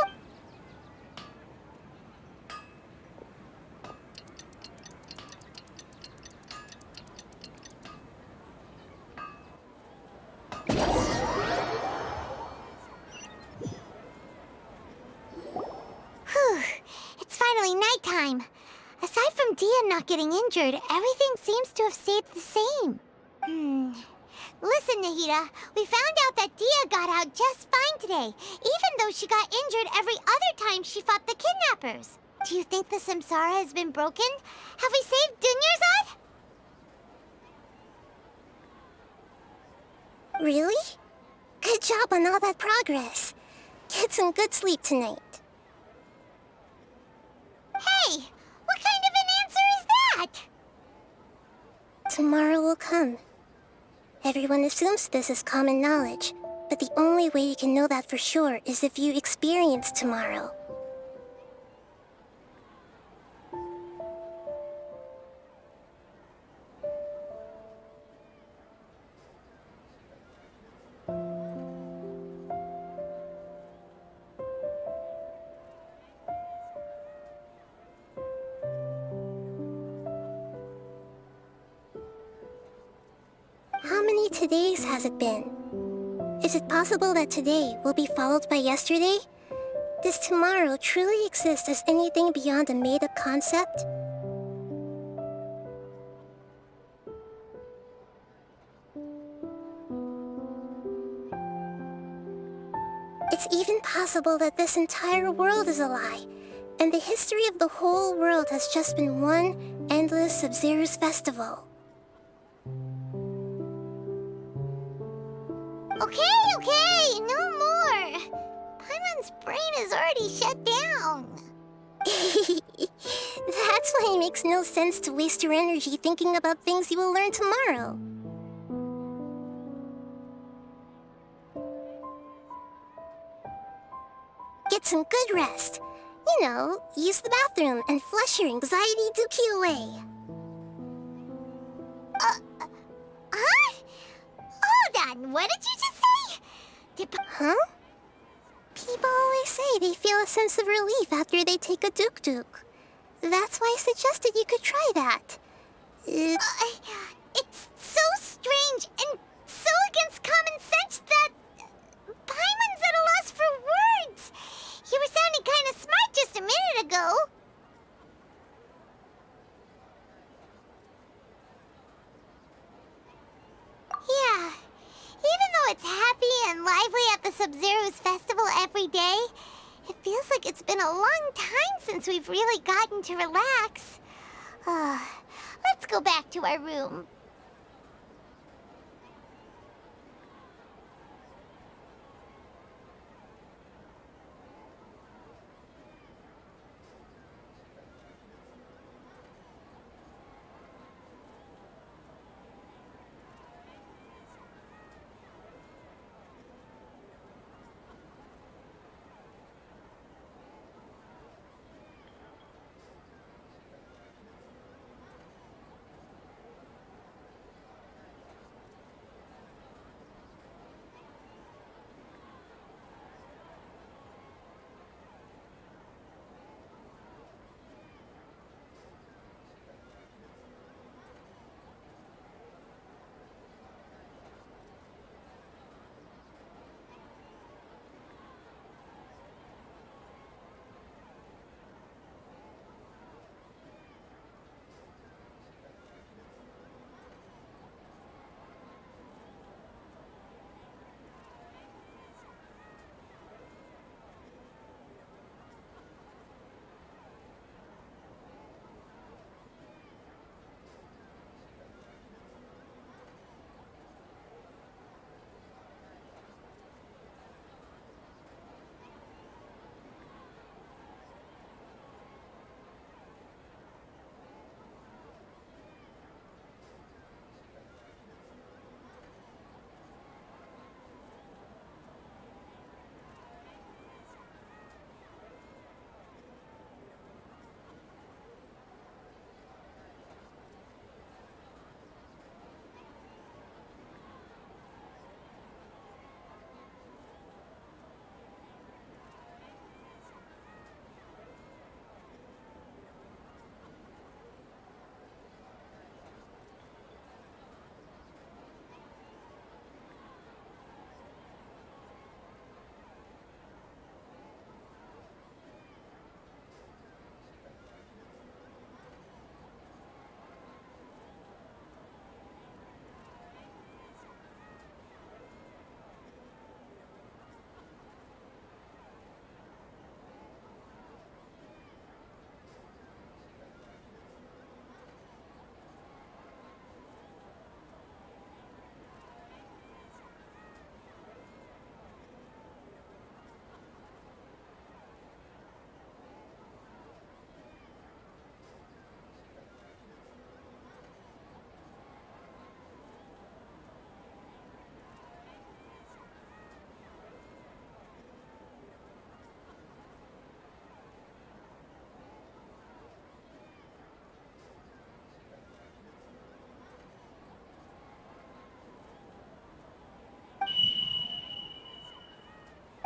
Whew. It's finally nighttime. Aside from Dia not getting injured, everything seems to have stayed the same. Listen, Nahida, we found out that Dia got out just fine today, even though she got injured every other time she fought the kidnappers. Do you think the Samsara has been broken? Have we saved Dunyarzad? Really? Good job on all that progress. Get some good sleep tonight. Hey, what kind of an answer is that? Tomorrow will come. Everyone assumes this is common knowledge, but the only way you can know that for sure is if you experience tomorrow. How many todays has it been? Is it possible that today will be followed by yesterday? Does tomorrow truly exist as anything beyond a made-up concept? It's even possible that this entire world is a lie, and the history of the whole world has just been one endless Sub-Zero's festival. Okay, no more. Paimon's brain is already shut down. That's why it makes no sense to waste your energy thinking about things you will learn tomorrow. Get some good rest. You know, use the bathroom and flush your anxiety dookie away. Huh? Hold on, what did you just say? Huh? People always say they feel a sense of relief after they take a duk-duk. That's why I suggested you could try that. It's so strange and so against common sense that Paimon's at a loss for words. You were sounding kind of smart just a minute ago. Yeah, even though it's happy and lively at the Sub-Zero's festival every day, it feels like it's been a long time since we've really gotten to relax. Let's go back to our room.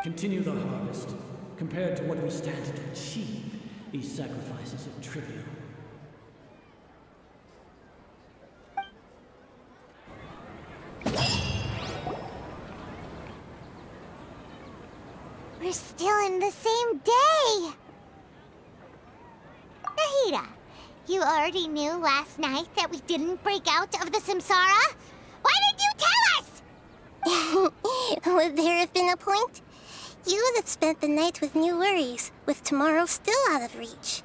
Continue the harvest. Compared to what we stand to achieve, these sacrifices are trivial. We're still in the same day! Nahida, you already knew last night that we didn't break out of the samsara? Why did you tell us? Would there have been a point? You would have spent the night with new worries, with tomorrow still out of reach.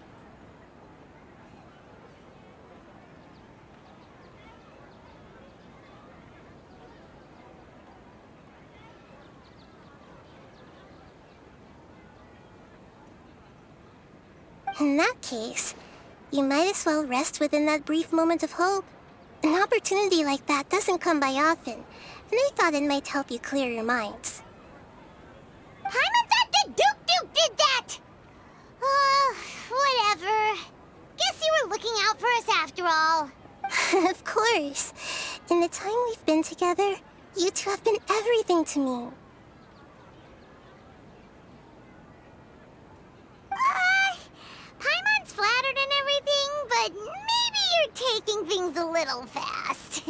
In that case, you might as well rest within that brief moment of hope. An opportunity like that doesn't come by often, and I thought it might help you clear your minds. Paimon thought that Duke did that! Whatever. Guess you were looking out for us after all. Of course. In the time we've been together, you two have been everything to me. Paimon's flattered and everything, but maybe you're taking things a little fast.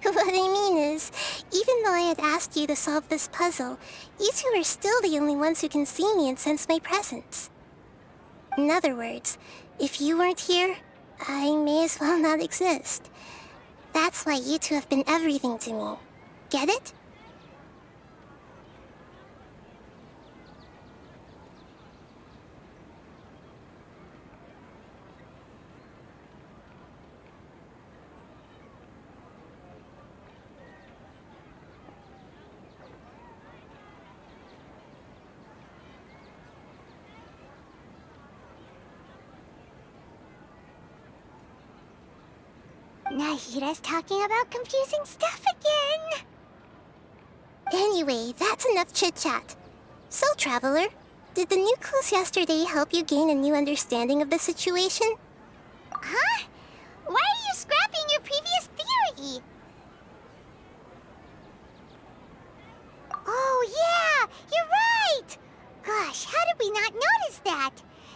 What I mean is, even though I had asked you to solve this puzzle, you two are still the only ones who can see me and sense my presence. In other words, if you weren't here, I may as well not exist. That's why you two have been everything to me. Get it? Nahida's talking about confusing stuff again. Anyway, that's enough chit-chat. So, Traveler, did the new clues yesterday help you gain a new understanding of the situation? Huh? Why are you scrapping your previous theory? Oh, yeah! You're right! Gosh, how did we not notice that?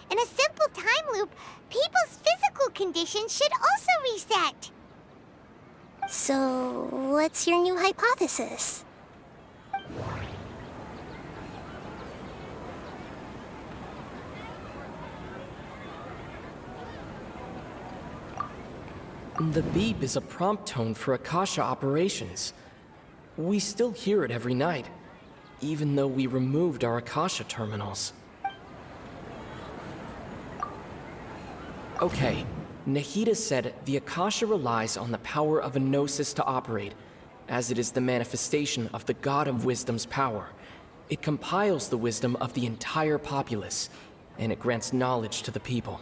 In a simple time loop, people's physical conditions should also reset. So, what's your new hypothesis? The beep is a prompt tone for Akasha operations. We still hear it every night, even though we removed our Akasha terminals. Okay, Nahida said the Akasha relies on the power of a gnosis to operate, as it is the manifestation of the God of Wisdom's power. It compiles the wisdom of the entire populace, and it grants knowledge to the people.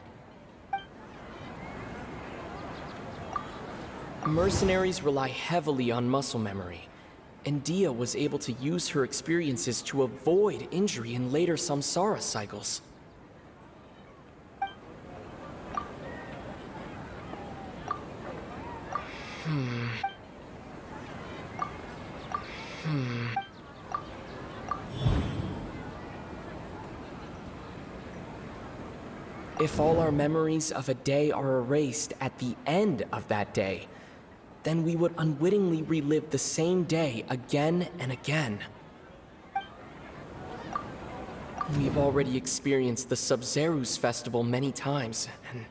Mercenaries rely heavily on muscle memory, and Dia was able to use her experiences to avoid injury in later samsara cycles. If all our memories of a day are erased at the end of that day, then we would unwittingly relive the same day again and again. We've already experienced the Sumeru's festival many times, and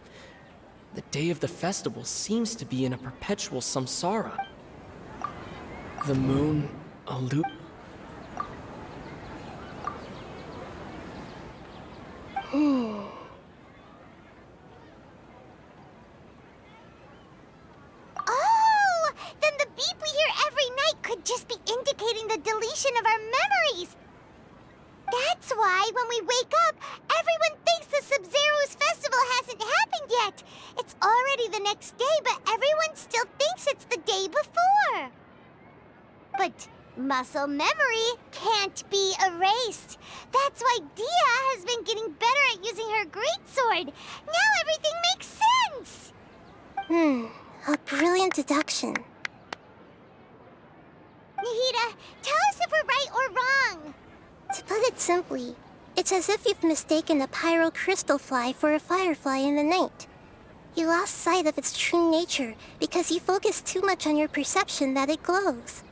the day of the festival seems to be in a perpetual samsara. The moon, a loop. Oh! Then the beep we hear every night could just be indicating the deletion of our memories. That's why when we wake up, everyone thinks the Sumeru's festival hasn't happened yet. It's already the next day, but everyone still thinks it's the day before. But muscle memory can't be erased. That's why Dia has been getting better at using her greatsword. Now everything makes sense. A brilliant deduction. Nahida, tell us if we're right or wrong. To put it simply, it's as if you've mistaken a pyrocrystal fly for a firefly in the night. You lost sight of its true nature because you focus too much on your perception that it glows.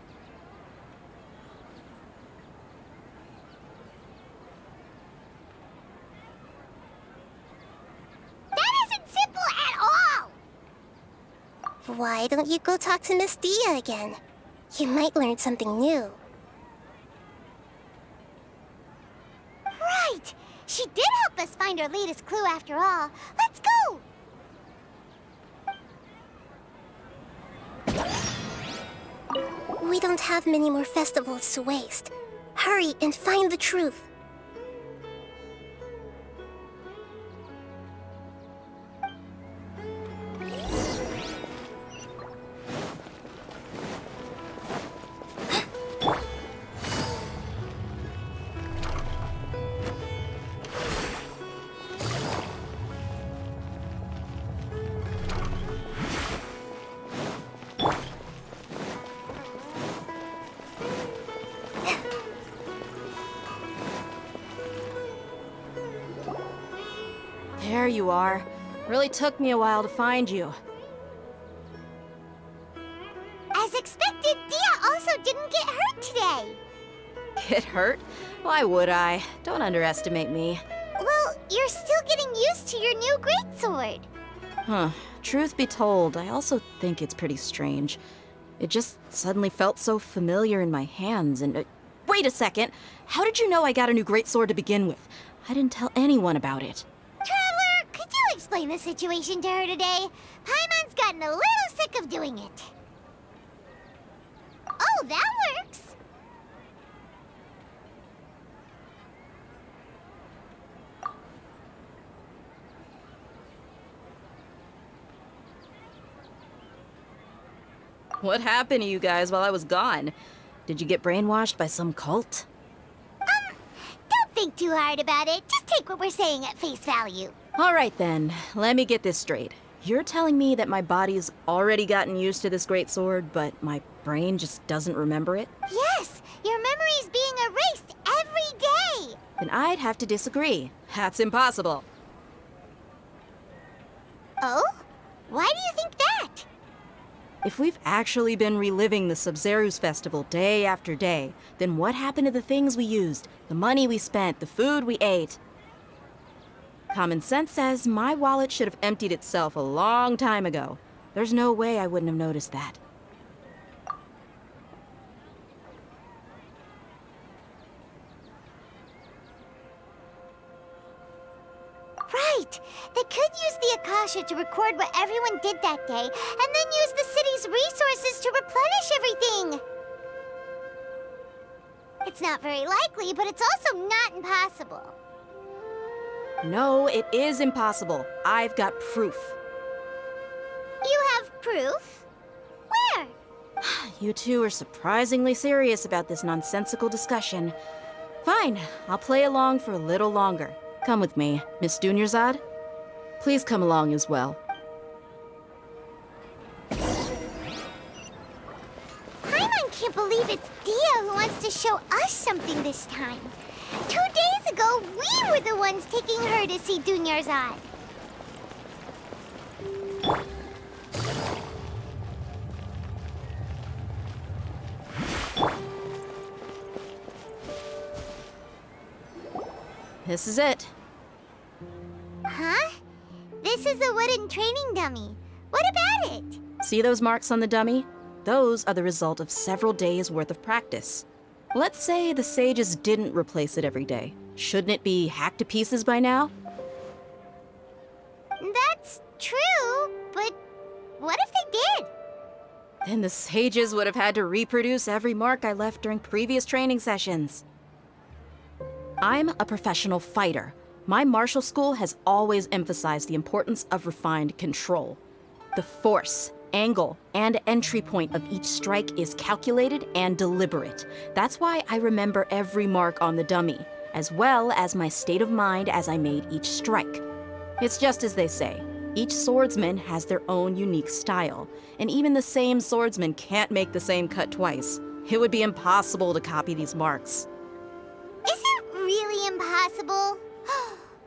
That isn't simple at all! Why don't you go talk to Miss Dia again? You might learn something new. Right! She did help us find our latest clue after all. Let's go! We don't have many more festivals to waste. Hurry and find the truth. There you are. Really took me a while to find you. As expected, Dia also didn't get hurt today. Get hurt? Why would I? Don't underestimate me. Well, you're still getting used to your new greatsword. Huh. Truth be told, I also think it's pretty strange. It just suddenly felt so familiar in my hands and... wait a second! How did you know I got a new greatsword to begin with? I didn't tell anyone about it. Traveler, could you explain the situation to her today? Paimon's gotten a little sick of doing it. Oh, that works! What happened to you guys while I was gone? Did you get brainwashed by some cult? Don't think too hard about it. Just take what we're saying at face value. All right then, let me get this straight. You're telling me that my body's already gotten used to this greatsword, but my brain just doesn't remember it? Yes, your memory's being erased every day. Then I'd have to disagree. That's impossible. Oh? Why do you think that? If we've actually been reliving the Sumeru's festival day after day, then what happened to the things we used, the money we spent, the food we ate? Common sense says my wallet should have emptied itself a long time ago. There's no way I wouldn't have noticed that. Right! They could use the Akasha to record what everyone did that day, and then use the city's resources to replenish everything! It's not very likely, but it's also not impossible. No, it is impossible. I've got proof. You have proof? Where? You two are surprisingly serious about this nonsensical discussion. Fine, I'll play along for a little longer. Come with me, Miss Dunyarzad. Please come along as well. Paimon can't believe it's Dia who wants to show us something this time. 2 days ago, we were the ones taking her to see Dunyarzad. This is it. Huh? This is a wooden training dummy. What about it? See those marks on the dummy? Those are the result of several days' worth of practice. Let's say the sages didn't replace it every day. Shouldn't it be hacked to pieces by now? That's true, but what if they did? Then the sages would have had to reproduce every mark I left during previous training sessions. I'm a professional fighter. My martial school has always emphasized the importance of refined control. The force, angle, and entry point of each strike is calculated and deliberate. That's why I remember every mark on the dummy, as well as my state of mind as I made each strike. It's just as they say, each swordsman has their own unique style, and even the same swordsman can't make the same cut twice. It would be impossible to copy these marks. Isn't impossible.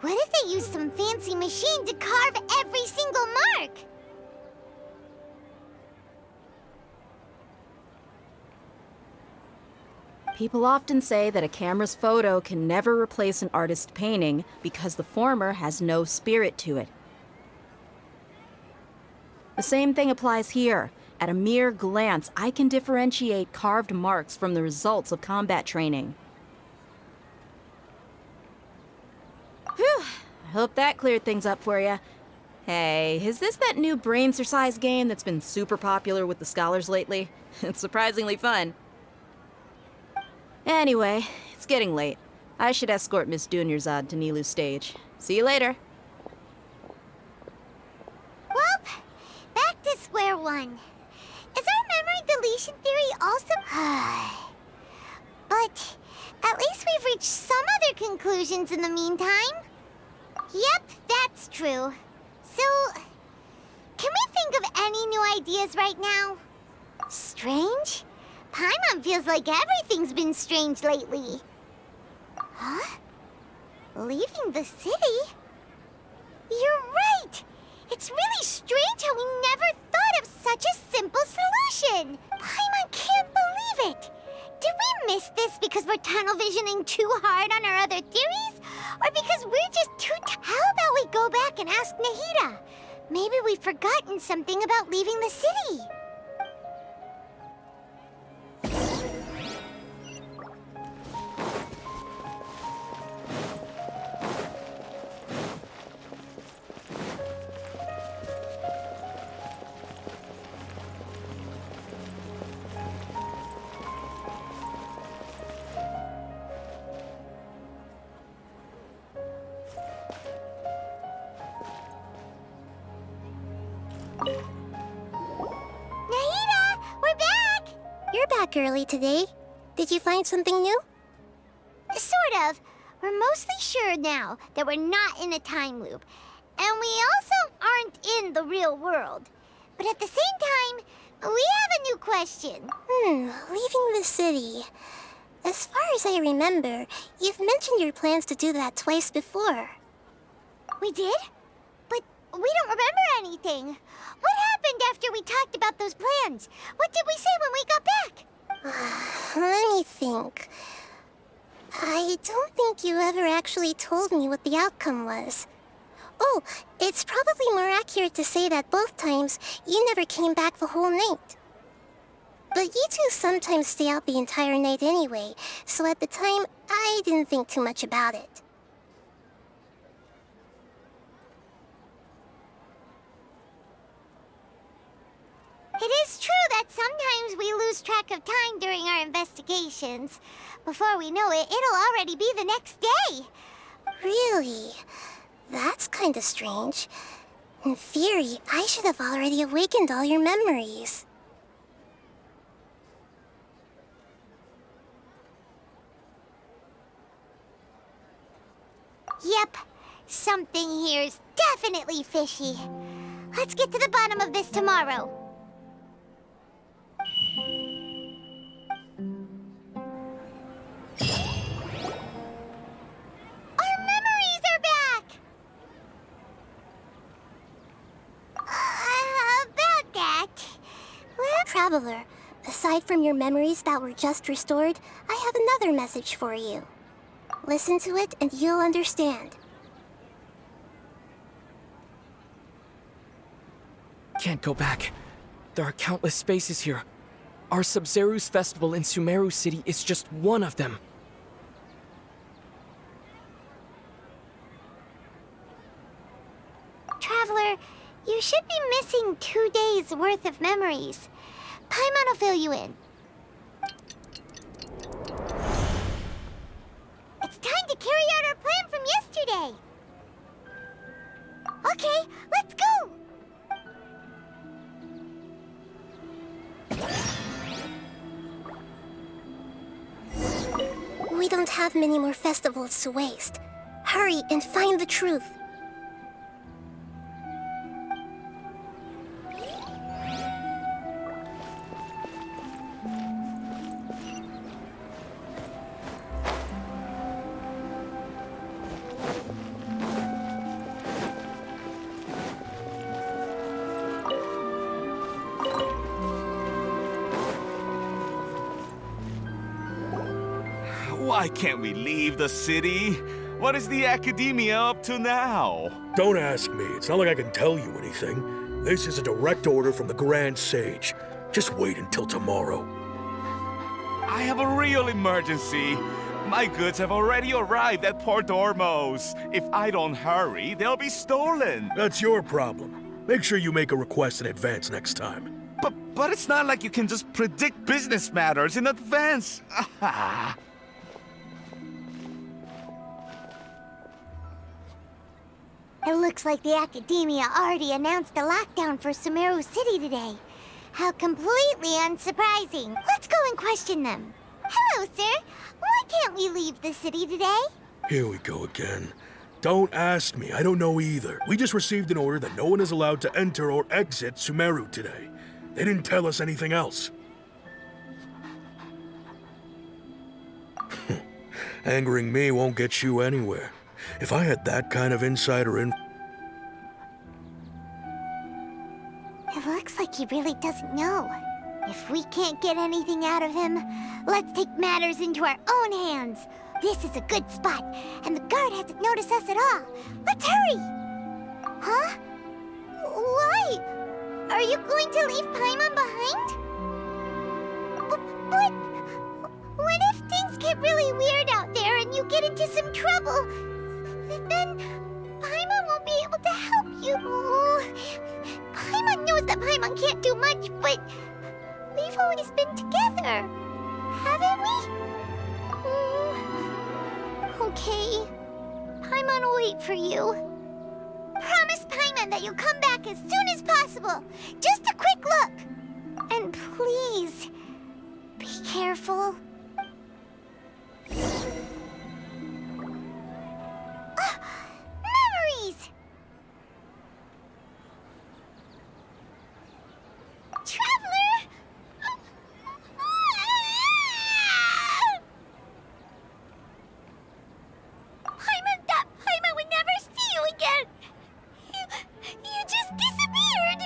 What if they use some fancy machine to carve every single mark? People often say that a camera's photo can never replace an artist's painting because the former has no spirit to it. The same thing applies here. At a mere glance, I can differentiate carved marks from the results of combat training. Whew, I hope that cleared things up for you. Hey, is this that new brain exercise game that's been super popular with the scholars lately? It's surprisingly fun. Anyway, it's getting late. I should escort Miss Dunyarzad to Nilu's stage. See you later. Well, back to square one. Is our memory deletion theory also... But at least we've reached some other conclusions in the meantime. Yep, that's true. So, can we think of any new ideas right now? Strange? Paimon feels like everything's been strange lately. Huh? Leaving the city? You're right! It's really strange how we never thought of such a simple solution! Paimon can't believe it! Did we miss this because we're tunnel visioning too hard on our other theories? Or because we're just too How about we go back and ask Nahida? Maybe we've forgotten something about leaving the city. Nahida, we're back! You're back early today. Did you find something new? Sort of. We're mostly sure now that we're not in a time loop. And we also aren't in the real world. But at the same time, we have a new question. Leaving the city. As far as I remember, you've mentioned your plans to do that twice before. We did? But we don't remember anything. What happened after we talked about those plans? What did we say when we got back? Let me think. I don't think you ever actually told me what the outcome was. Oh, it's probably more accurate to say that both times you never came back the whole night. But you two sometimes stay out the entire night anyway, so at the time, I didn't think too much about it. It is true that sometimes we lose track of time during our investigations. Before we know it, it'll already be the next day. Really? That's kinda strange. In theory, I should have already awakened all your memories. Yep, something here's definitely fishy. Let's get to the bottom of this tomorrow. Our memories are back! About that... Well, Traveler, aside from your memories that were just restored, I have another message for you. Listen to it and you'll understand. Can't go back. There are countless spaces here. Our Sumeru's festival in Sumeru City is just one of them. Traveler, you should be missing 2 days worth of memories. Paimon will fill you in. It's time to carry out our plan from yesterday. Okay, let's go! We don't have many more festivals to waste. Hurry and find the truth. Why can't we leave the city? What is the academia up to now? Don't ask me. It's not like I can tell you anything. This is a direct order from the Grand Sage. Just wait until tomorrow. I have a real emergency. My goods have already arrived at Port Ormos. If I don't hurry, they'll be stolen. That's your problem. Make sure you make a request in advance next time. But it's not like you can just predict business matters in advance. It looks like the Academia already announced a lockdown for Sumeru City today. How completely unsurprising. Let's go and question them. Hello, sir. Why can't we leave the city today? Here we go again. Don't ask me. I don't know either. We just received an order that no one is allowed to enter or exit Sumeru today. They didn't tell us anything else. Angering me won't get you anywhere. If I had that kind of insider info... It looks like he really doesn't know. If we can't get anything out of him, let's take matters into our own hands. This is a good spot, and the guard hasn't noticed us at all. Let's hurry! Huh? Why? Are you going to leave Paimon behind? But what if things get really weird out there and you get into some trouble? Then Paimon won't be able to help you. Paimon knows that Paimon can't do much, but we've always been together, haven't we? Okay. Paimon will wait for you. Promise Paimon that you'll come back as soon as possible. Just a quick look. And please, be careful. Memories! Traveler! Paimon would never see you again! You just disappeared!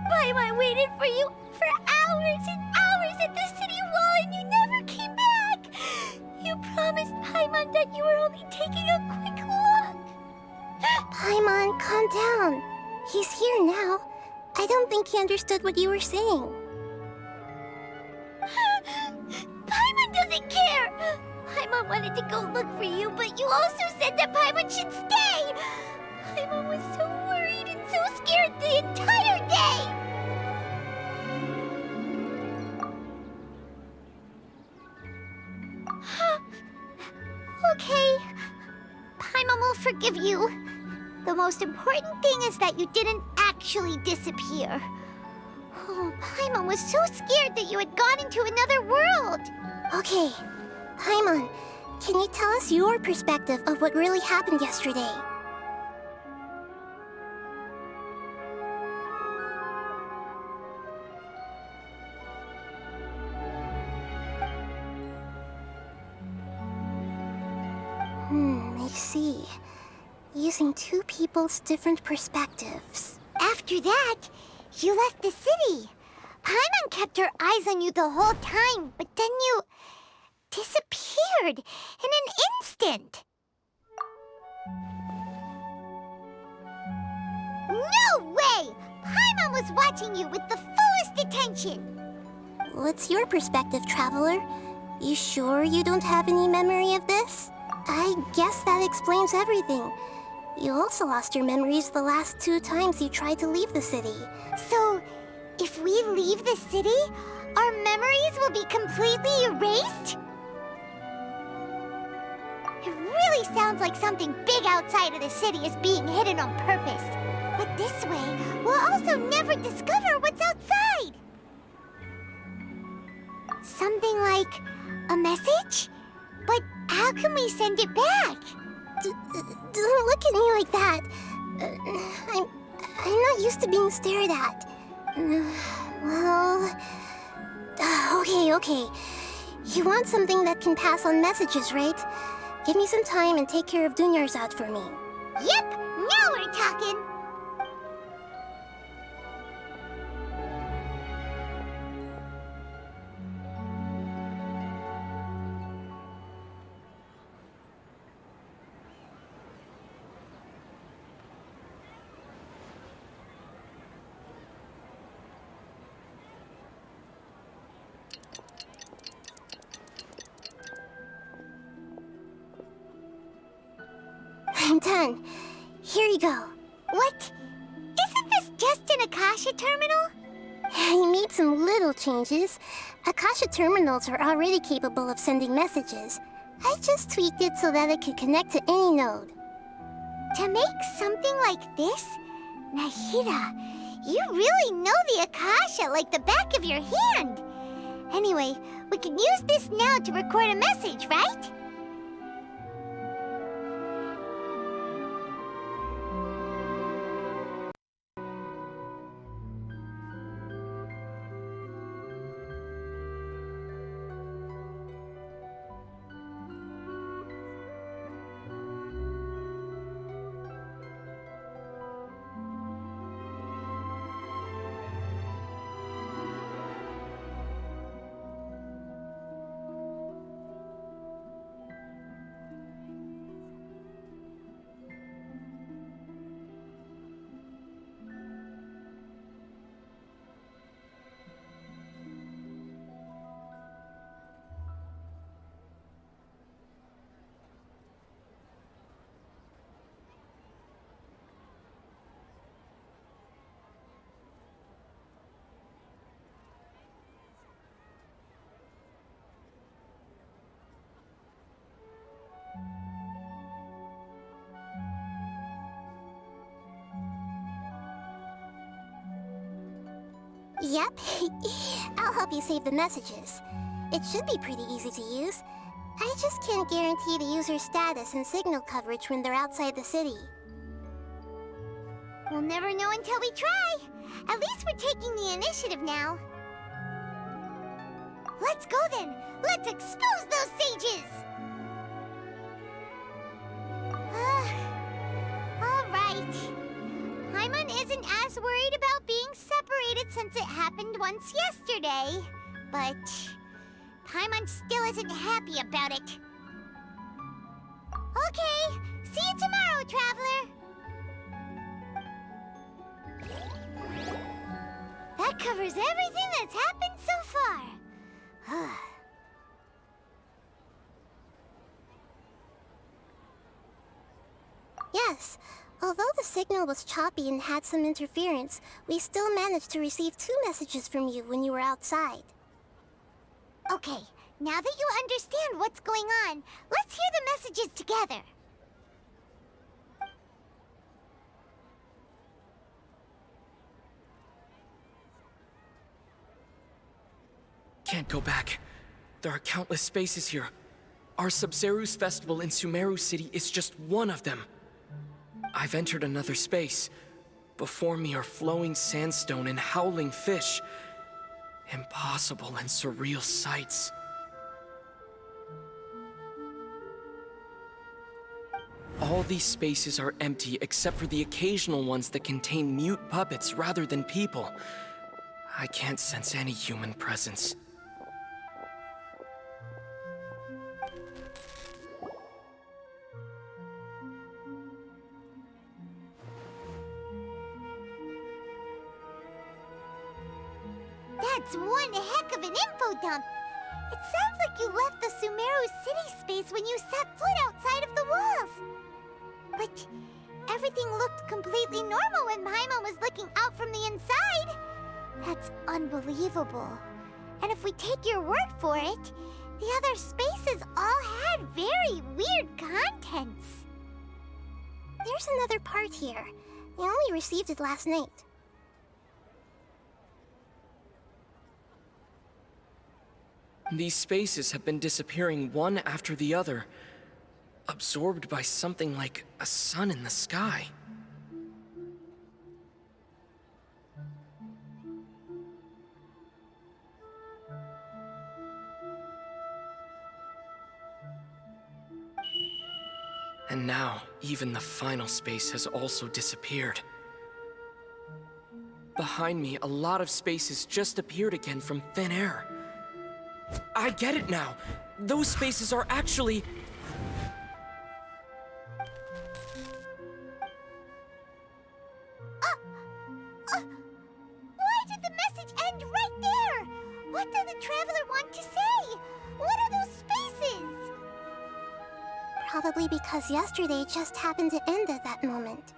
Paimon waited for you for hours and hours at the city wall and you never came back! You promised Paimon that you were only taking a quick look! Paimon, calm down. He's here now. I don't think he understood what you were saying. Paimon doesn't care! Paimon wanted to go look for you, but you also said that Paimon should stay! Paimon was so worried and so scared the entire day! Okay. Paimon will forgive you. The most important thing is that you didn't actually disappear. Oh, Paimon was so scared that you had gone into another world! Okay, Paimon, can you tell us your perspective of what really happened yesterday? I see. Using two people's different perspectives. After that, you left the city. Paimon kept her eyes on you the whole time, but then you disappeared in an instant. No way! Paimon was watching you with the fullest attention. What's your perspective, Traveler? You sure you don't have any memory of this? I guess that explains everything. You also lost your memories the last 2 times you tried to leave the city. So, if we leave the city, our memories will be completely erased? It really sounds like something big outside of the city is being hidden on purpose. But this way, we'll also never discover what's outside. Something like a message? But how can we send it back? Don't look at me like that. I'm not used to being stared at. Well... Okay. You want something that can pass on messages, right? Give me some time and take care of Dunyarzad for me. Yep, now we're talking. done. Here you go. What? Isn't this just an Akasha terminal? You made some little changes. Akasha terminals are already capable of sending messages. I just tweaked it so that it could connect to any node. To make something like this? Nahida, you really know the Akasha like the back of your hand. Anyway, we can use this now to record a message, right? Yep. I'll help you save the messages. It should be pretty easy to use. I just can't guarantee the user's status and signal coverage when they're outside the city. We'll never know until we try. At least we're taking the initiative now. Let's go then. Let's expose those sages. All right. Paimon isn't as worried about being separated since it happened once yesterday. But Paimon still isn't happy about it. Okay, see you tomorrow, Traveler. That covers everything that's happened so far. Yes. Although the signal was choppy and had some interference, we still managed to receive 2 messages from you when you were outside. Okay, now that you understand what's going on, let's hear the messages together. Can't go back. There are countless spaces here. Our Sumeru's festival in Sumeru City is just one of them. I've entered another space. Before me are flowing sandstone and howling fish. Impossible and surreal sights. All these spaces are empty except for the occasional ones that contain mute puppets rather than people. I can't sense any human presence. That's one heck of an info dump. It sounds like you left the Sumeru city space when you set foot outside of the walls. But everything looked completely normal when Paimon was looking out from the inside. That's unbelievable. And if we take your word for it, the other spaces all had very weird contents. There's another part here. We only received it last night. These spaces have been disappearing one after the other, absorbed by something like a sun in the sky. And now, even the final space has also disappeared. Behind me, a lot of spaces just appeared again from thin air. I get it now. Those spaces are actually... Why did the message end right there? What did the Traveler want to say? What are those spaces? Probably because yesterday just happened to end at that moment.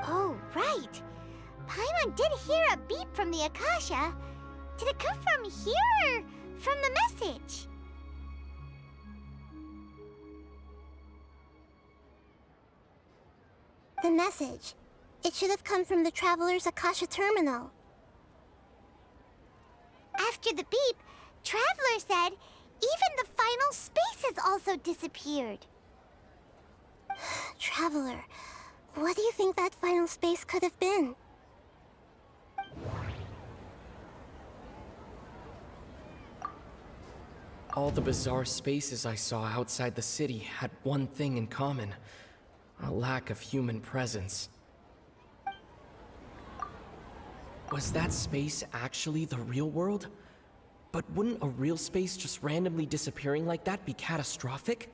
Oh, right! Paimon did hear a beep from the Akasha. Did it come from here or from the message? The message. It should have come from the Traveler's Akasha terminal. After the beep, Traveler said even the final space has also disappeared. Traveler, what do you think that final space could have been? All the bizarre spaces I saw outside the city had one thing in common: a lack of human presence. Was that space actually the real world? But wouldn't a real space just randomly disappearing like that be catastrophic?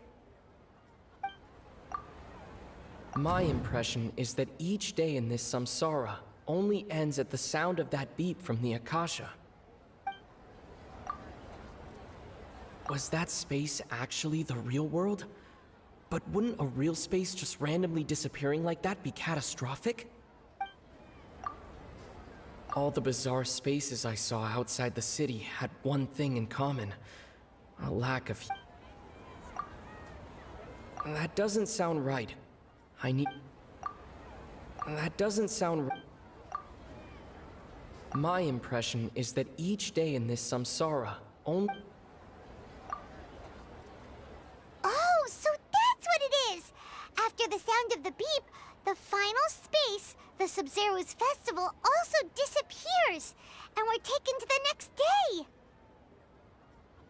My impression is that each day in this samsara only ends at the sound of that beep from the Akasha. Was that space actually the real world? But wouldn't a real space just randomly disappearing like that be catastrophic? All the bizarre spaces I saw outside the city had one thing in common: a lack of... That doesn't sound right. That doesn't sound... My impression is that each day in this samsara only... Oh, so that's what it is! After the sound of the beep, the final space, the Sumeru's festival, also disappears, and we're taken to the next day!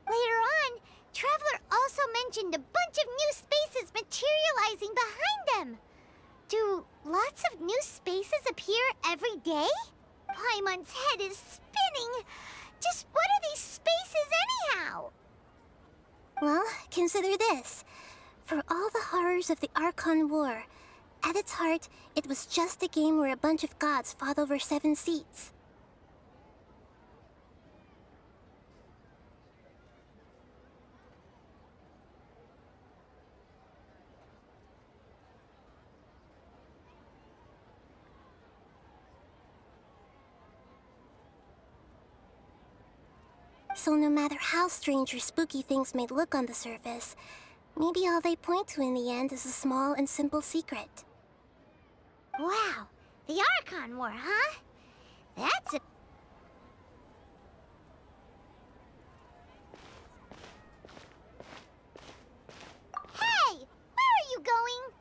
Later on, Traveler also mentioned a bunch of new spaces materializing behind them. Do lots of new spaces appear every day? Paimon's head is spinning. Just what are these spaces anyhow? Well, consider this. For all the horrors of the Archon War, at its heart, it was just a game where a bunch of gods fought over 7 seats. So no matter how strange or spooky things may look on the surface, maybe all they point to in the end is a small and simple secret. Wow, the Archon War, huh? That's a... Hey! Where are you going?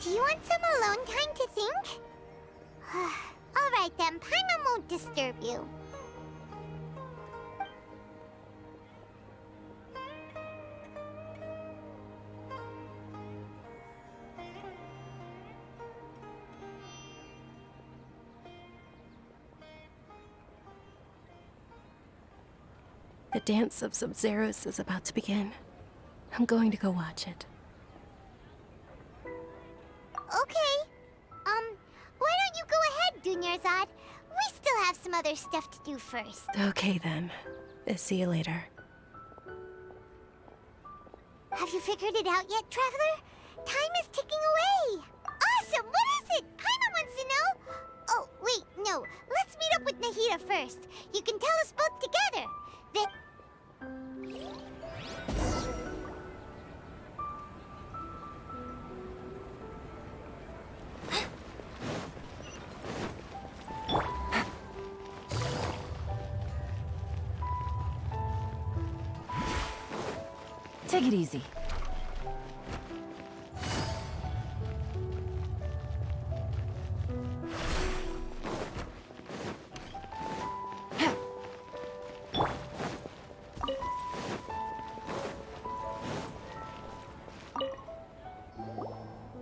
Do you want some alone time to think? Alright then, Paimon won't disturb you. The dance of Sub-Zeros is about to begin. I'm going to go watch it. Okay. Why don't you go ahead, Dunyarzad? We still have some other stuff to do first. Okay then. See you later. Have you figured it out yet, Traveler? Time is ticking away. Awesome! What is it? Paimon wants to know. Oh, wait, no. Let's meet up with Nahida first. You can tell us both together. Then... Take it easy.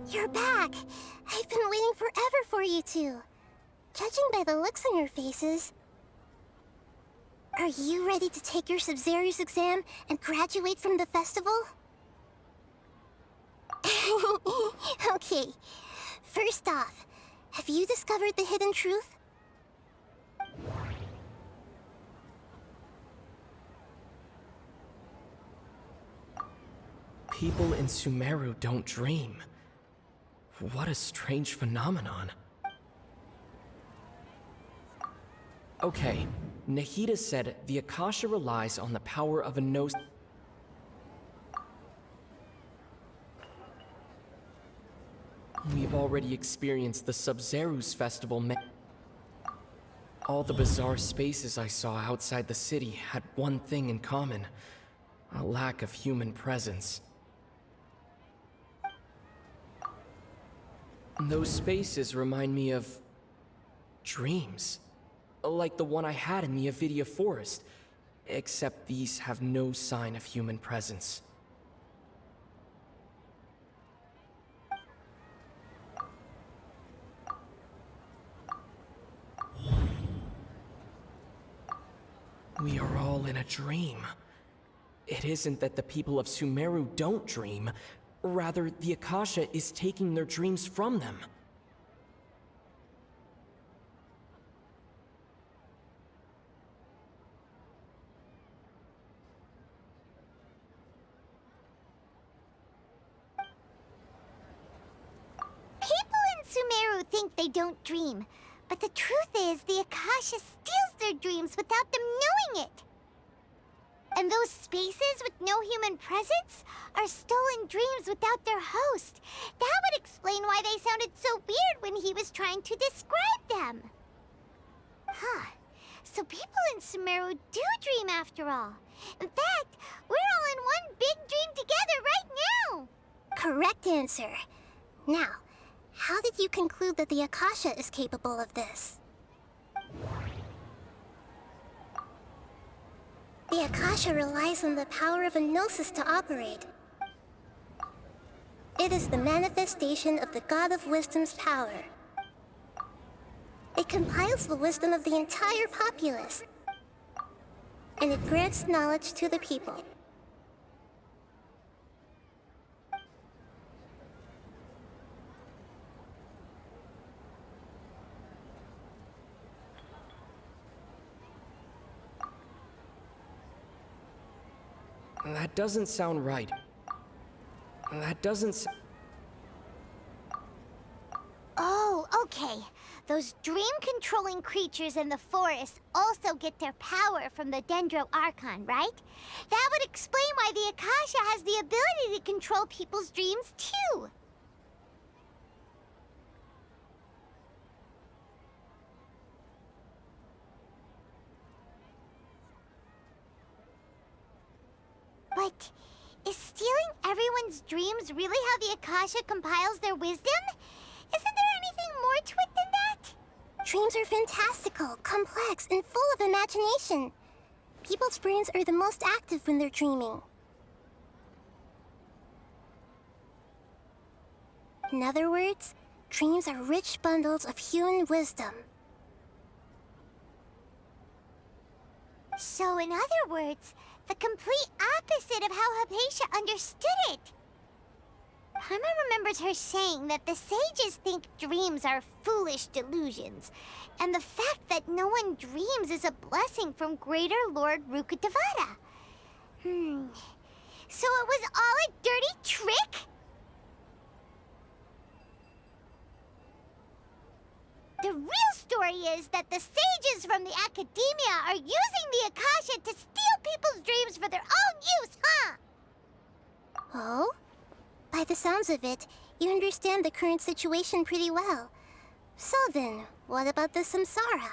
You're back! I've been waiting forever for you two. Judging by the looks on your faces, are you ready to take your Sub-Zero's exam and graduate from the festival? Okay, first off, have you discovered the hidden truth? People in Sumeru don't dream. What a strange phenomenon. Okay, Nahida said the Akasha relies on the power of a nose. We've already experienced the Sub-Zero's festival. All the bizarre spaces I saw outside the city had one thing in common: a lack of human presence. Those spaces remind me of dreams, like the one I had in the Avidia Forest, except these have no sign of human presence. We are all in a dream. It isn't that the people of Sumeru don't dream. Rather, the Akasha is taking their dreams from them. People in Sumeru think they don't dream, but the truth is the Akasha steals their dreams without them knowing it. And those spaces with no human presence are stolen dreams without their host. That would explain why they sounded so weird when he was trying to describe them. Huh. So people in Sumeru do dream after all. In fact, we're all in one big dream together right now. Correct answer. Now, how did you conclude that the Akasha is capable of this? The Akasha relies on the power of a gnosis to operate. It is the manifestation of the God of Wisdom's power. It compiles the wisdom of the entire populace, and it grants knowledge to the people. That doesn't sound right. That doesn't Oh, okay. Those dream-controlling creatures in the forest also get their power from the Dendro Archon, right? That would explain why the Akasha has the ability to control people's dreams, too. But is stealing everyone's dreams really how the Akasha compiles their wisdom? Isn't there anything more to it than that? Dreams are fantastical, complex, and full of imagination. People's brains are the most active when they're dreaming. In other words, dreams are rich bundles of human wisdom. So in other words, the complete opposite of how Hypatia understood it. Paimon remembers her saying that the sages think dreams are foolish delusions, and the fact that no one dreams is a blessing from Greater Lord Rukkhadevata. So it was all a dirty trick? The real story is that the sages from the Academia are using the Akasha to steal people's dreams for their own use, huh? Oh? By the sounds of it, you understand the current situation pretty well. So then, what about the Samsara?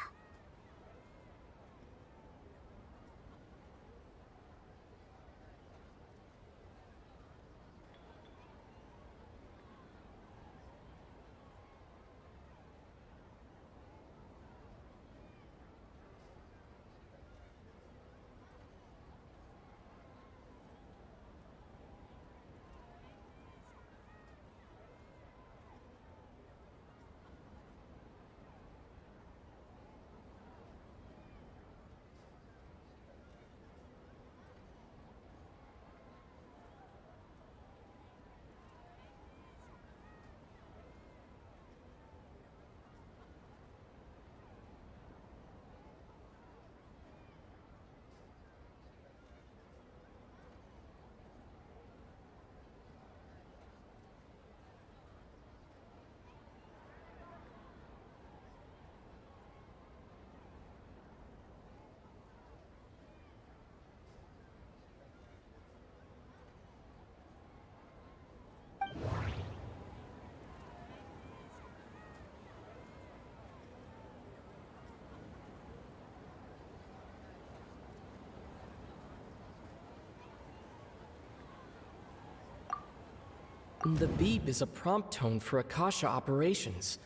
The beep is a prompt tone for Akasha operations.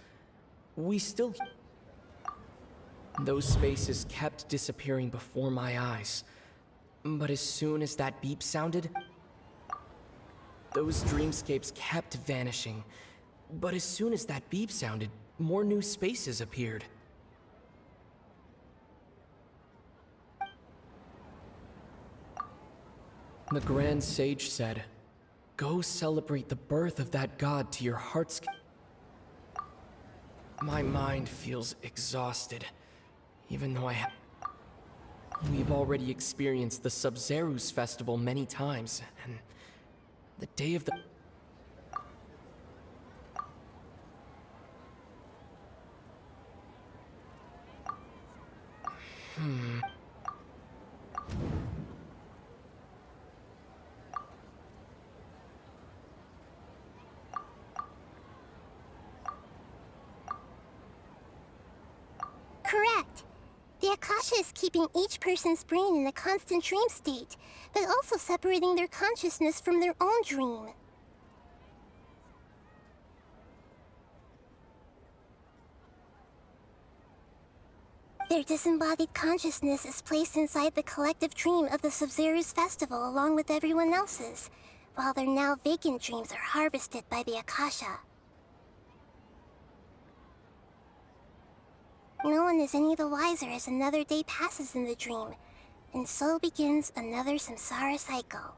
We still... Those spaces kept disappearing before my eyes. But as soon as that beep sounded, those dreamscapes kept vanishing. But as soon as that beep sounded, more new spaces appeared. The Grand Sage said, "Go celebrate the birth of that god to your heart's..." My mind feels exhausted, even though We've already experienced the Sub-Zeru's festival many times, and the day of the... Correct. The Akasha is keeping each person's brain in a constant dream state, but also separating their consciousness from their own dream. Their disembodied consciousness is placed inside the collective dream of the Sub-Zeru's festival along with everyone else's, while their now vacant dreams are harvested by the Akasha. No one is any the wiser as another day passes in the dream, and so begins another samsara cycle.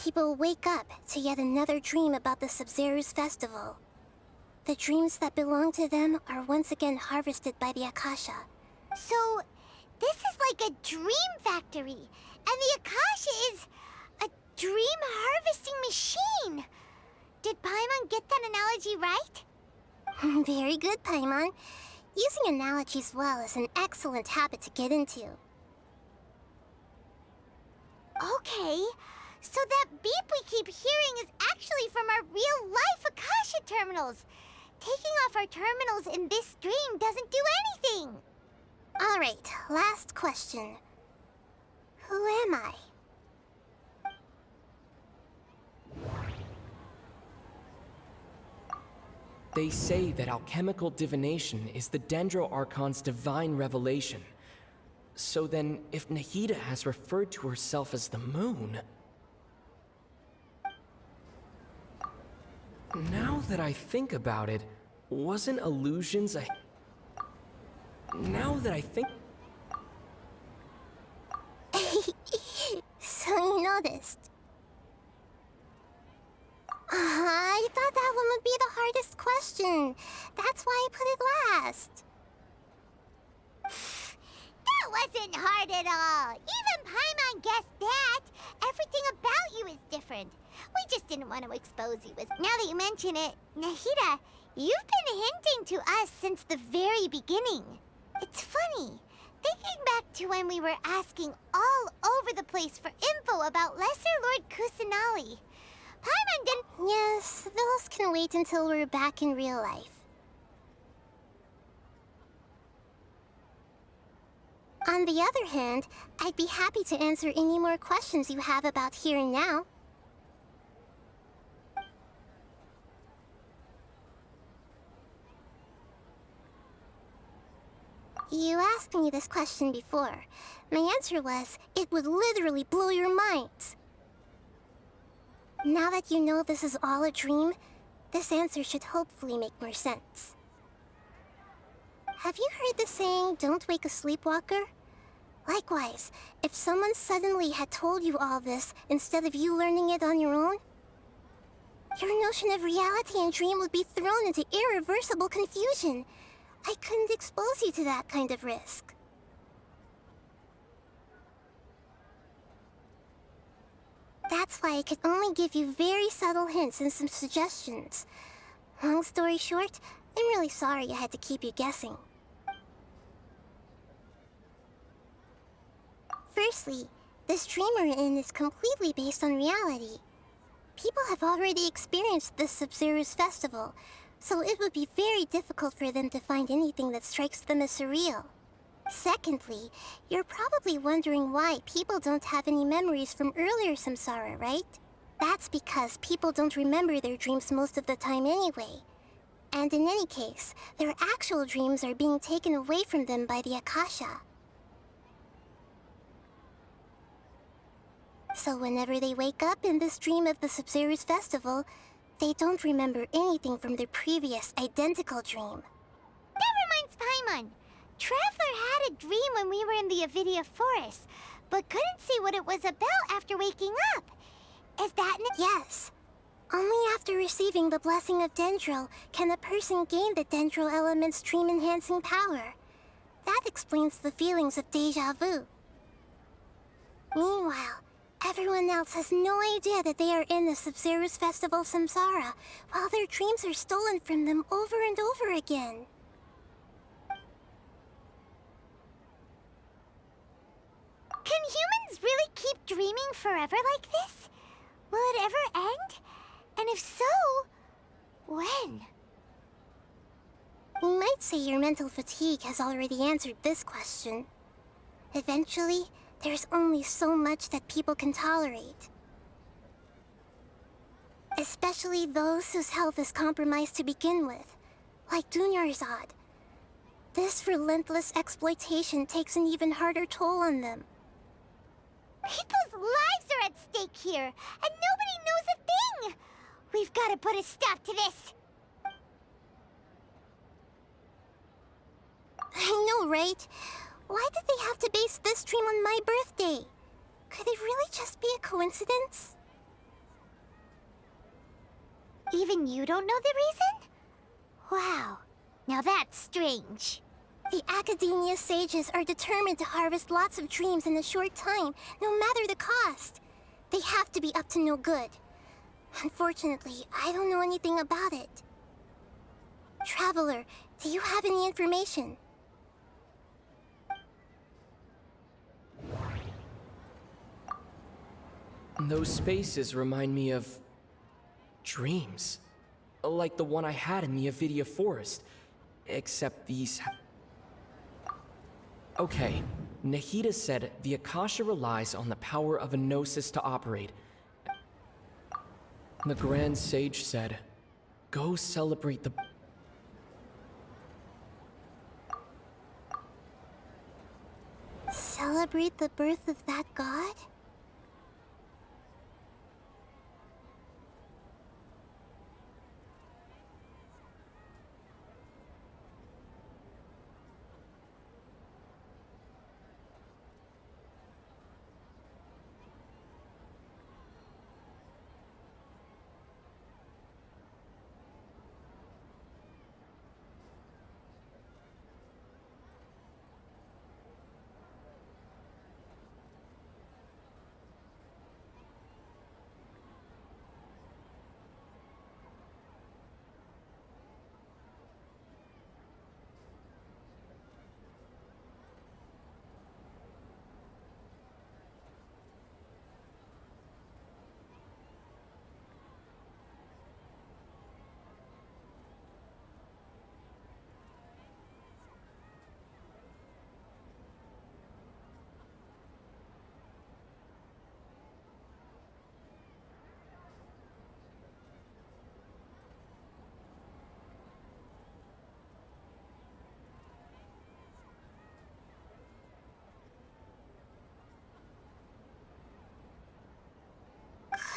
People wake up to yet another dream about the Sub-Zeru's festival. The dreams that belong to them are once again harvested by the Akasha. So, this is like a dream factory, and the Akasha is a dream harvesting machine. Did Paimon get that analogy right? Very good, Paimon. Using analogies well is an excellent habit to get into. Okay, so that beep we keep hearing is actually from our real-life Akasha terminals. Taking off our terminals in this dream doesn't do anything. All right, last question. Who am I? They say that alchemical divination is the Dendro Archon's divine revelation. So then, if Nahida has referred to herself as the moon... Now that I think about it, wasn't illusions a... Now that I think... So you noticed. I thought that one would be the hardest question. That's why I put it last. That wasn't hard at all. Even Paimon guessed that. Everything about you is different. We just didn't want to expose you as... Now that you mention it, Nahida, you've been hinting to us since the very beginning. It's funny. Thinking back to when we were asking all over the place for info about Lesser Lord Kusanali. Paimon didn't... Yes, those can wait until we're back in real life. On the other hand, I'd be happy to answer any more questions you have about here and now. You asked me this question before. My answer was, it would literally blow your minds. Now that you know this is all a dream, this answer should hopefully make more sense. Have you heard the saying, "Don't wake a sleepwalker"? Likewise, if someone suddenly had told you all this instead of you learning it on your own, your notion of reality and dream would be thrown into irreversible confusion. I couldn't expose you to that kind of risk. That's why I could only give you very subtle hints and some suggestions. Long story short, I'm really sorry I had to keep you guessing. Firstly, this dream we're in is completely based on reality. People have already experienced this Sub-Zeru's festival, so it would be very difficult for them to find anything that strikes them as surreal. Secondly, you're probably wondering why people don't have any memories from earlier samsara, right? That's because people don't remember their dreams most of the time anyway. And in any case, their actual dreams are being taken away from them by the Akasha. So whenever they wake up in this dream of the Sumeru's festival, they don't remember anything from their previous identical dream. That reminds Paimon. Traveler had a dream when we were in the Avidia Forest, but couldn't see what it was about after waking up. Is that Yes. Only after receiving the blessing of Dendril can a person gain the Dendril element's dream-enhancing power. That explains the feelings of déjà vu. Meanwhile, everyone else has no idea that they are in the Sumeru's festival Samsara, while their dreams are stolen from them over and over again. Can humans really keep dreaming forever like this? Will it ever end? And if so, when? You might say your mental fatigue has already answered this question. Eventually, there's only so much that people can tolerate. Especially those whose health is compromised to begin with, like Dunyarzad. This relentless exploitation takes an even harder toll on them. People's lives are at stake here, and nobody knows a thing! We've got to put a stop to this! I know, right? Why did they have to base this dream on my birthday? Could it really just be a coincidence? Even you don't know the reason? Wow, now that's strange. The Academia sages are determined to harvest lots of dreams in a short time, no matter the cost. They have to be up to no good. Unfortunately, I don't know anything about it. Traveler, do you have any information? Those spaces remind me of dreams. Like the one I had in the Avidia Forest. Except these... Okay, Nahida said the Akasha relies on the power of a gnosis to operate. The Grand Sage said, go celebrate the... Celebrate the birth of that god?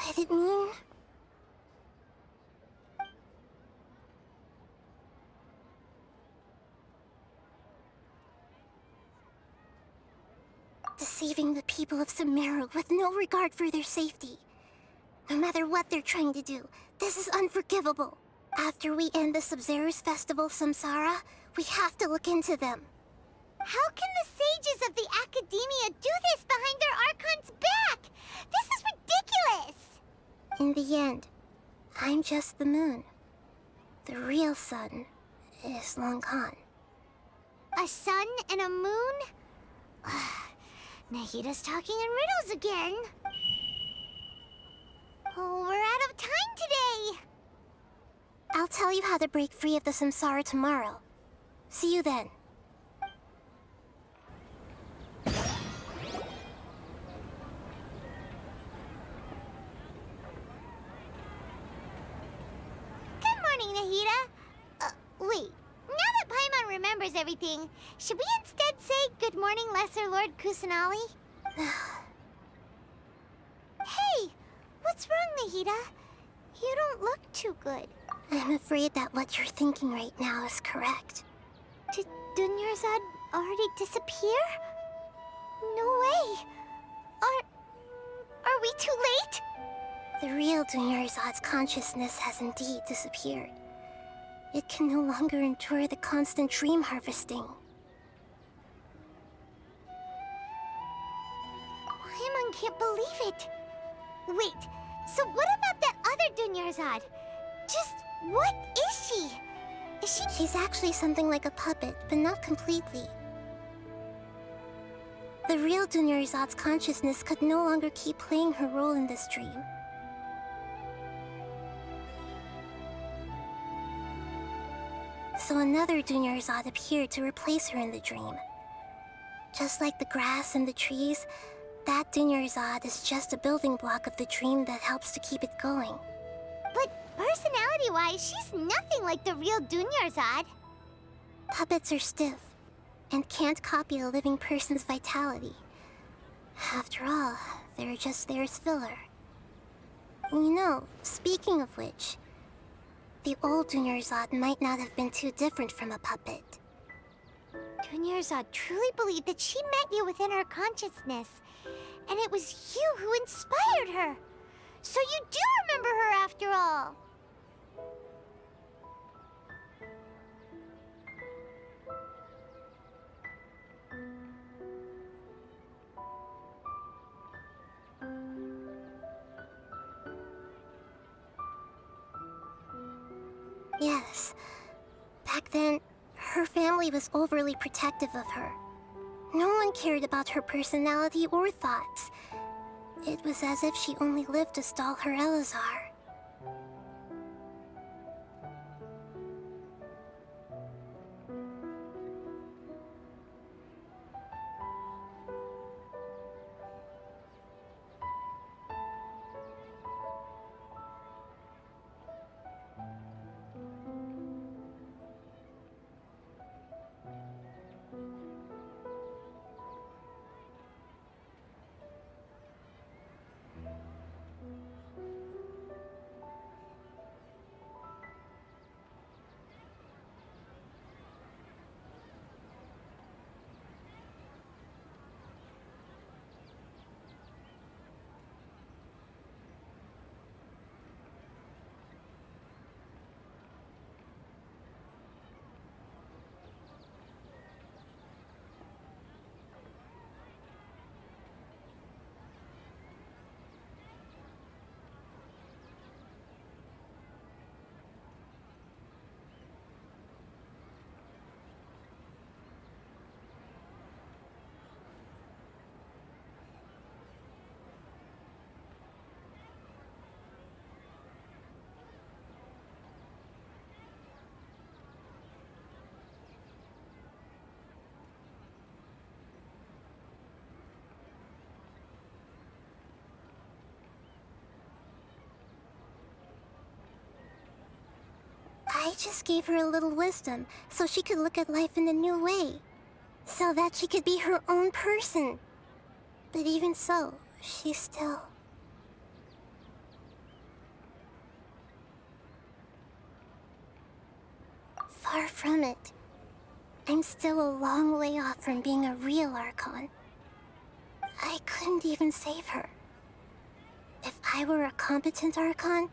Could it mean... deceiving the people of Sumeru with no regard for their safety? No matter what they're trying to do, this is unforgivable. After we end the Sumeru's festival Samsara, we have to look into them. How can the sages of the Academia do this behind their Archon's back? This is ridiculous! In the end, I'm just the moon. The real sun is long gone. A sun and a moon? Nahida's talking in riddles again. Oh, we're out of time today! I'll tell you how to break free of the Samsara tomorrow. See you then. remembers everything. Should we instead say good morning, Lesser Lord Kusanali? Hey, what's wrong, Nahida? You don't look too good. I'm afraid that what you're thinking right now is correct. Did Dunyarzad already disappear? No way. Are we too late? The real Dunyarzad's consciousness has indeed disappeared. It can no longer endure the constant dream harvesting. Paimon can't believe it. Wait, so what about that other Dunyarzad? Just what is she? She's actually something like a puppet, but not completely. The real Dunyarzad's consciousness could no longer keep playing her role in this dream. So another Dunyarzad appeared to replace her in the dream. Just like the grass and the trees, that Dunyarzad is just a building block of the dream that helps to keep it going. But personality-wise, she's nothing like the real Dunyarzad. Puppets are stiff and can't copy a living person's vitality. After all, they're just there as filler. You know, speaking of which, the old Dunyarzad might not have been too different from a puppet. Dunyarzad truly believed that she met you within her consciousness, and it was you who inspired her. So you do remember her after all. Yes. Back then, her family was overly protective of her. No one cared about her personality or thoughts. It was as if she only lived to stall her Elazar. I just gave her a little wisdom so she could look at life in a new way. So that she could be her own person. But even so, she's still... Far from it. I'm still a long way off from being a real Archon. I couldn't even save her. If I were a competent Archon,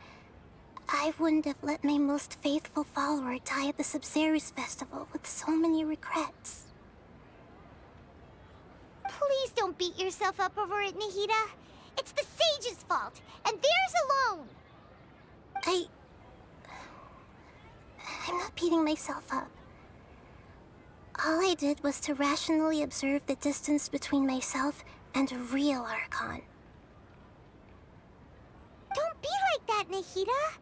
I wouldn't have let my most faithful follower die at the Sumeru's festival with so many regrets. Please don't beat yourself up over it, Nahida. It's the Sage's fault, and theirs alone. I'm not beating myself up. All I did was to rationally observe the distance between myself and a real Archon. Don't be like that, Nahida.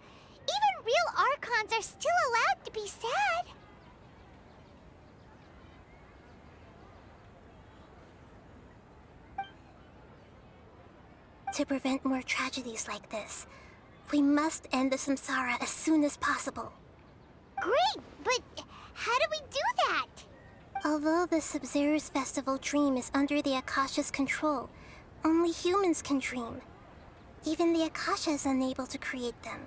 Even real Archons are still allowed to be sad. To prevent more tragedies like this, we must end the samsara as soon as possible. Great, but how do we do that? Although the Sub-Zero's festival dream is under the Akasha's control, only humans can dream. Even the Akasha is unable to create them.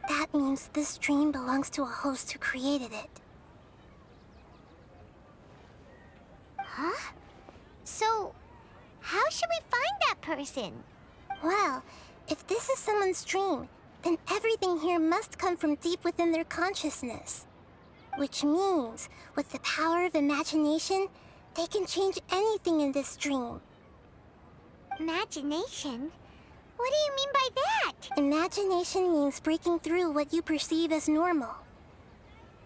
That means this dream belongs to a host who created it. Huh? So, how should we find that person? Well, if this is someone's dream, then everything here must come from deep within their consciousness. Which means, with the power of imagination, they can change anything in this dream. Imagination? What do you mean by that? Imagination means breaking through what you perceive as normal.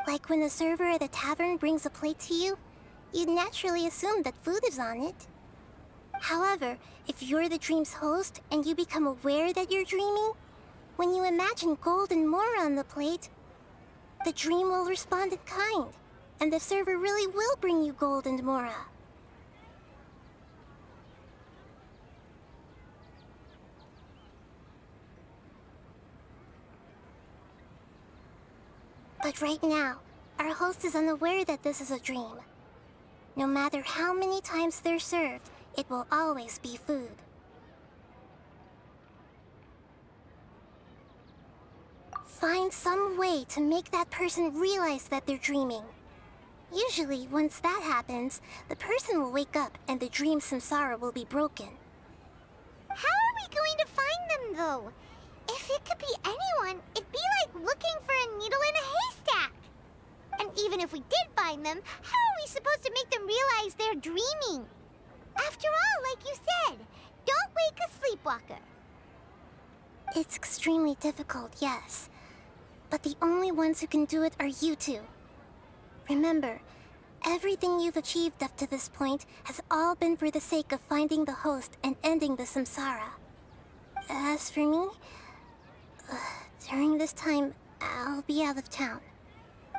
Like when the server at a tavern brings a plate to you, you'd naturally assume that food is on it. However, if you're the dream's host and you become aware that you're dreaming, when you imagine gold and more on the plate, the dream will respond in kind, and the server really will bring you gold and mora. But right now, our host is unaware that this is a dream. No matter how many times they're served, it will always be food. Find some way to make that person realize that they're dreaming. Usually, once that happens, the person will wake up and the dream samsara will be broken. How are we going to find them, though? If it could be anyone, it'd be like looking for a needle in a haystack. And even if we did find them, how are we supposed to make them realize they're dreaming? After all, like you said, don't wake a sleepwalker. It's extremely difficult, yes. But the only ones who can do it are you two. Remember, everything you've achieved up to this point has all been for the sake of finding the host and ending the samsara. As for me, during this time, I'll be out of town.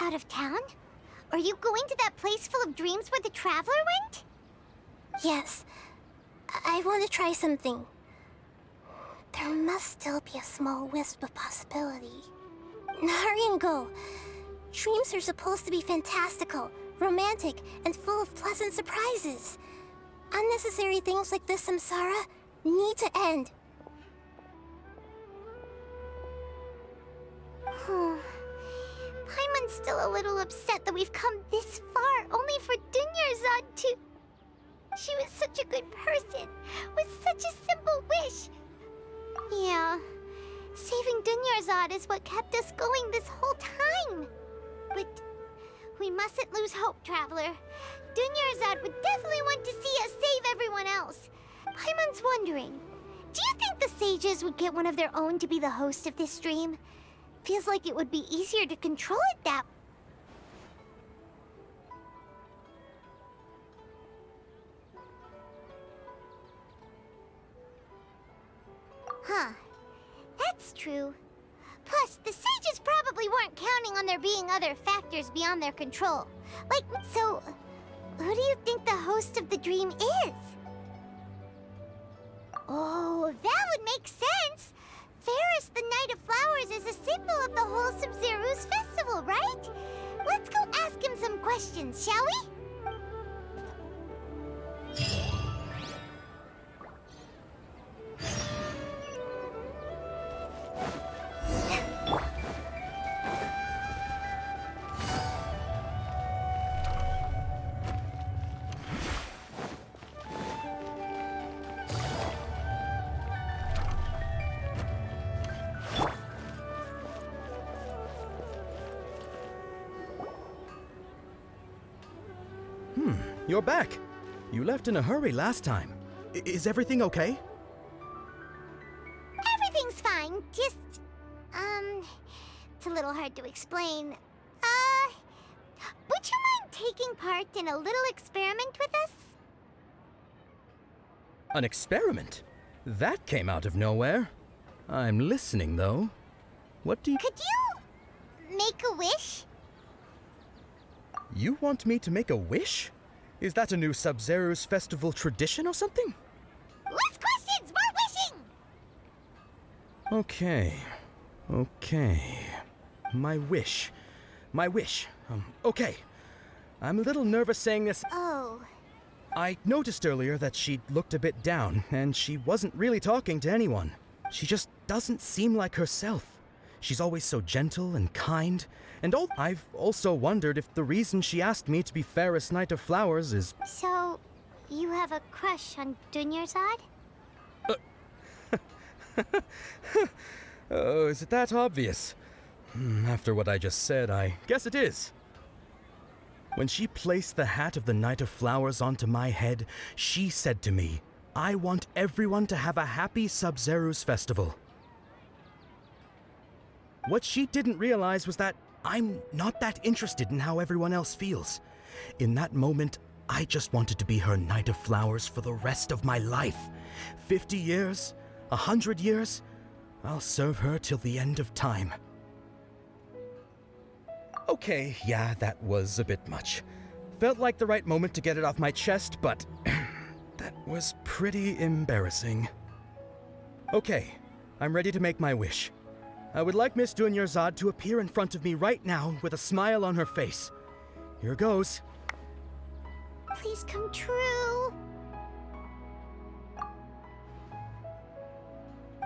Out of town? Are you going to that place full of dreams where the traveler went? Yes. I want to try something. There must still be a small wisp of possibility. Hurry and go. Dreams are supposed to be fantastical, romantic, and full of pleasant surprises. Unnecessary things like this samsara need to end. Paimon's still a little upset that we've come this far only for Dunyarzad to... She was such a good person, with such a simple wish. Yeah, saving Dunyarzad is what kept us going this whole time. But we mustn't lose hope, Traveler. Dunyarzad would definitely want to see us save everyone else. Paimon's wondering, do you think the sages would get one of their own to be the host of this stream? Feels like it would be easier to control it that way. Huh. That's true. Plus, the sages probably weren't counting on there being other factors beyond their control. Like, so, who do you think the host of the dream is? Oh, that would make sense! Ferris, the Knight of Flowers, is a symbol of the whole Sub-Zero's festival, right? Let's go ask him some questions, shall we? You're back. You left in a hurry last time. Is everything okay? Everything's fine, just... it's a little hard to explain. Would you mind taking part in a little experiment with us? An experiment? That came out of nowhere. I'm listening, though. What do you... Could you... make a wish? You want me to make a wish? Is that a new Sub-Zero's festival tradition or something? Less questions, more wishing! Okay. my wish. My wish. Okay. I'm a little nervous saying this. Oh. I noticed earlier that she looked a bit down, and she wasn't really talking to anyone. She just doesn't seem like herself. She's always so gentle and kind, and I've also wondered if the reason she asked me to be Fairest Knight of Flowers is... So, you have a crush on Dunyarzad? Oh, is it that obvious? After what I just said, I guess it is. When she placed the hat of the Knight of Flowers onto my head, she said to me, "I want everyone to have a happy Sub-Zeru's festival." What she didn't realize was that I'm not that interested in how everyone else feels. In that moment, I just wanted to be her Knight of Flowers for the rest of my life. 50 years, 100 years, I'll serve her till the end of time. Okay, yeah, that was a bit much. Felt like the right moment to get it off my chest, but that was pretty embarrassing. Okay, I'm ready to make my wish. I would like Miss Dunyarzad to appear in front of me right now with a smile on her face. Here goes. Please come true.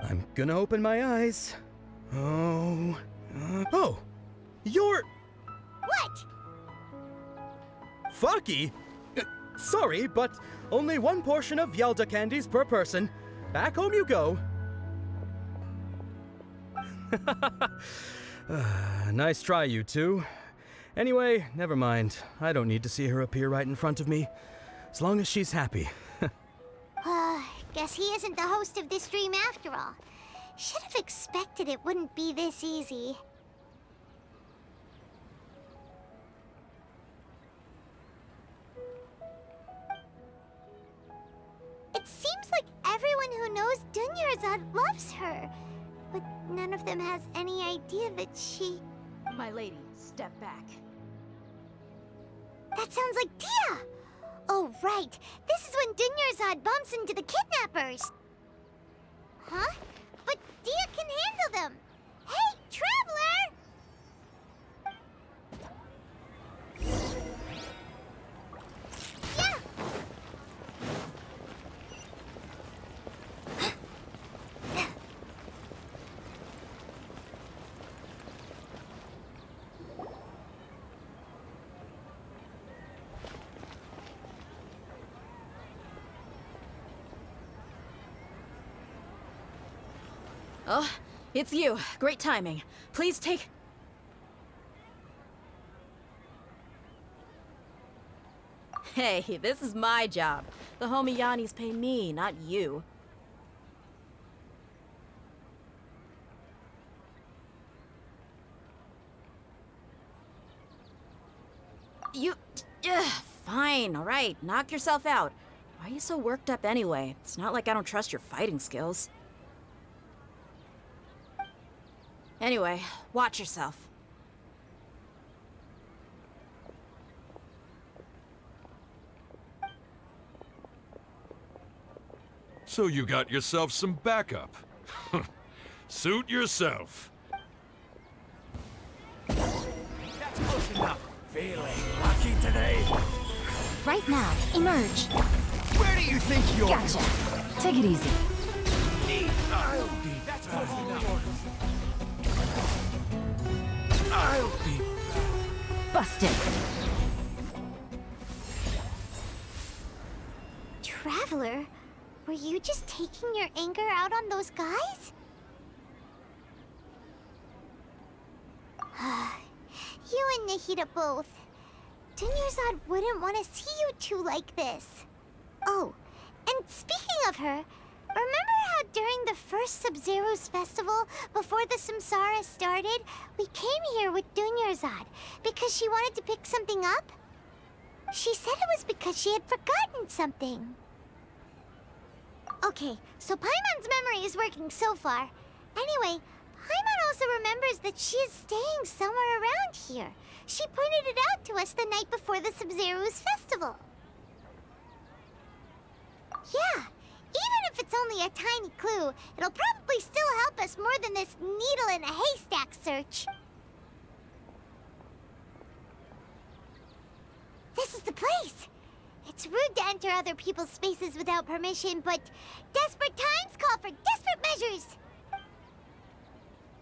I'm gonna open my eyes. Oh, you're... What? Fucky? Sorry, but only one portion of Yelda candies per person. Back home you go. Nice try, you two. Anyway, never mind. I don't need to see her appear right in front of me. As long as she's happy. Guess he isn't the host of this dream after all. Should have expected it wouldn't be this easy. It seems like everyone who knows Dunyarzad loves her. But none of them has any idea that she... My lady, step back. That sounds like Dia! Oh, right. This is when Dunyarzad bumps into the kidnappers. Huh? But Dia can handle them. Hey, Traveler! Yeah! Oh, it's you. Great timing. Please take... Hey, this is my job. The homie Yannis pay me, not you. Fine, alright. Knock yourself out. Why are you so worked up anyway? It's not like I don't trust your fighting skills. Anyway, watch yourself. So you got yourself some backup. Suit yourself. That's close enough. Feeling lucky today? Right now, emerge. Where do you think you're Gotcha. Take it easy. I'll be... That's close enough. I'll be... Busted. Traveler, were you just taking your anger out on those guys? You and Nahida both. Dunyarzad wouldn't want to see you two like this. Oh, and speaking of her, remember how during the first Sub-Zeru's festival, before the Samsara started, we came here with Dunyarzad because she wanted to pick something up? She said it was because she had forgotten something. Okay, so Paimon's memory is working so far. Anyway, Paimon also remembers that she is staying somewhere around here. She pointed it out to us the night before the Sub-Zeru's festival. Yeah, even if it's only a tiny clue, it'll probably still help us more than this needle in a haystack search. It's rude to enter other people's spaces without permission, but desperate times call for desperate measures!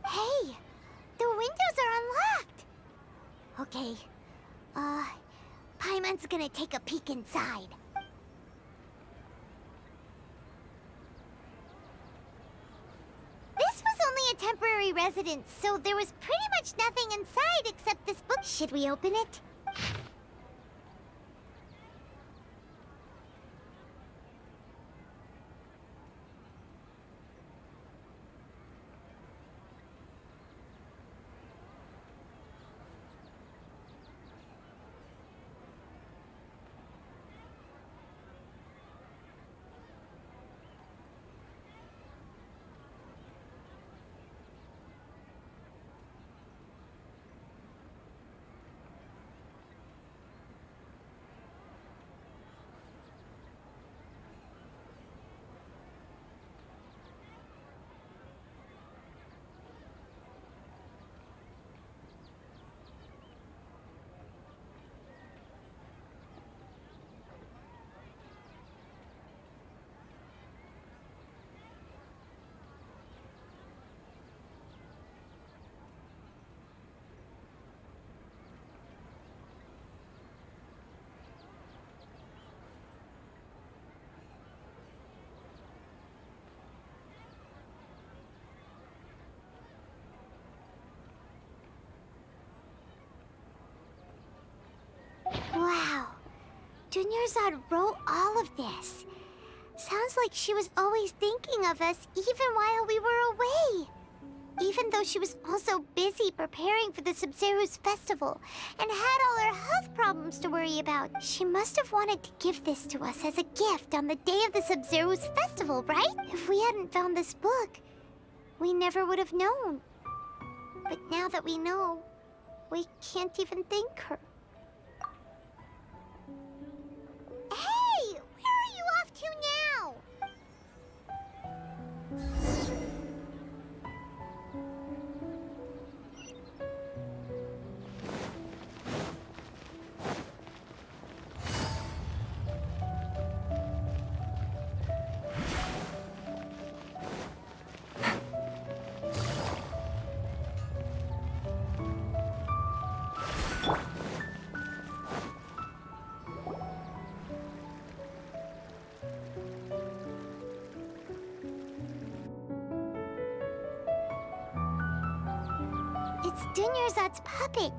Hey! The windows are unlocked! Okay, Paimon's gonna take a peek inside. This was only a temporary residence, so there was pretty much nothing inside except this book. Should we open it? Wow. Dunyarzad wrote all of this. Sounds like she was always thinking of us even while we were away. Even though she was also busy preparing for the Sumeru's festival and had all her health problems to worry about. She must have wanted to give this to us as a gift on the day of the Sumeru's festival, right? If we hadn't found this book, we never would have known. But now that we know, we can't even thank her. Hey! Where are you off to now? It's Dunyarzad's puppet.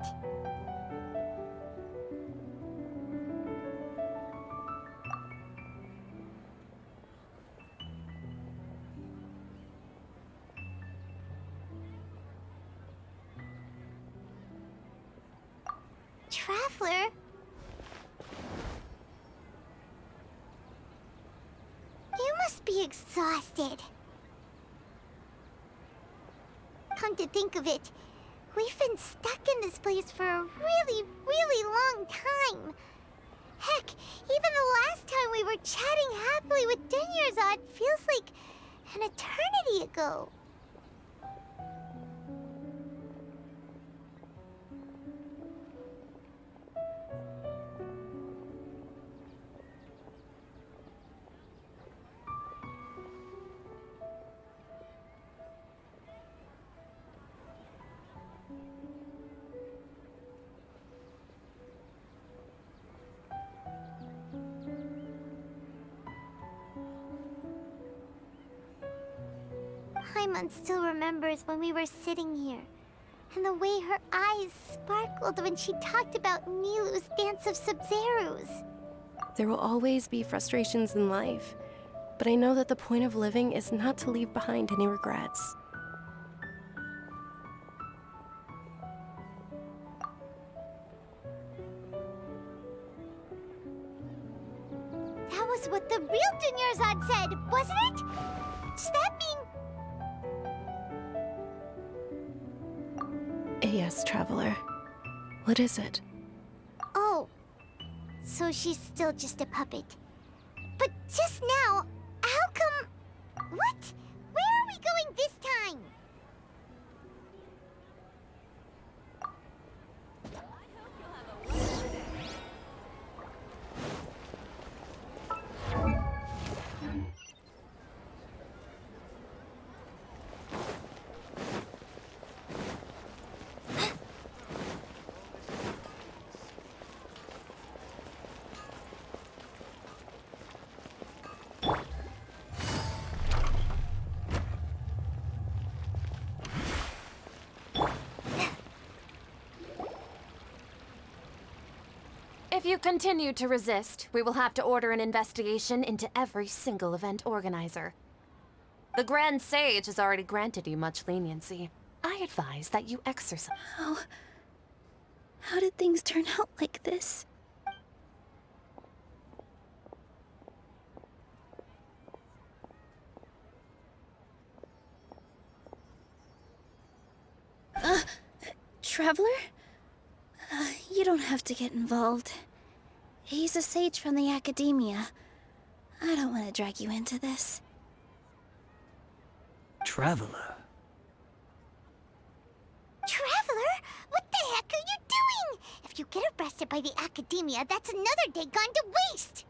Traveler? You must be exhausted. Come to think of it, we've been stuck in this place for a really, really long time. Heck, even the last time we were chatting happily with Dunyarzad feels like an eternity ago. Paimon still remembers when we were sitting here, and the way her eyes sparkled when she talked about Nilu's dance of Sub-Zerus. There will always be frustrations in life, but I know that the point of living is not to leave behind any regrets. That was what the real Dunyarzad said, wasn't it? Does that mean... Yes, Traveler. What is it? Oh, so she's still just a puppet. But just now, how come... What? Where are we going this time? If you continue to resist, we will have to order an investigation into every single event organizer. The Grand Sage has already granted you much leniency. I advise that you exercise. How did things turn out like this? Traveler? You don't have to get involved. He's a sage from the academia. I don't want to drag you into this. Traveler? Traveler? What the heck are you doing? If you get arrested by the academia, that's another day gone to waste!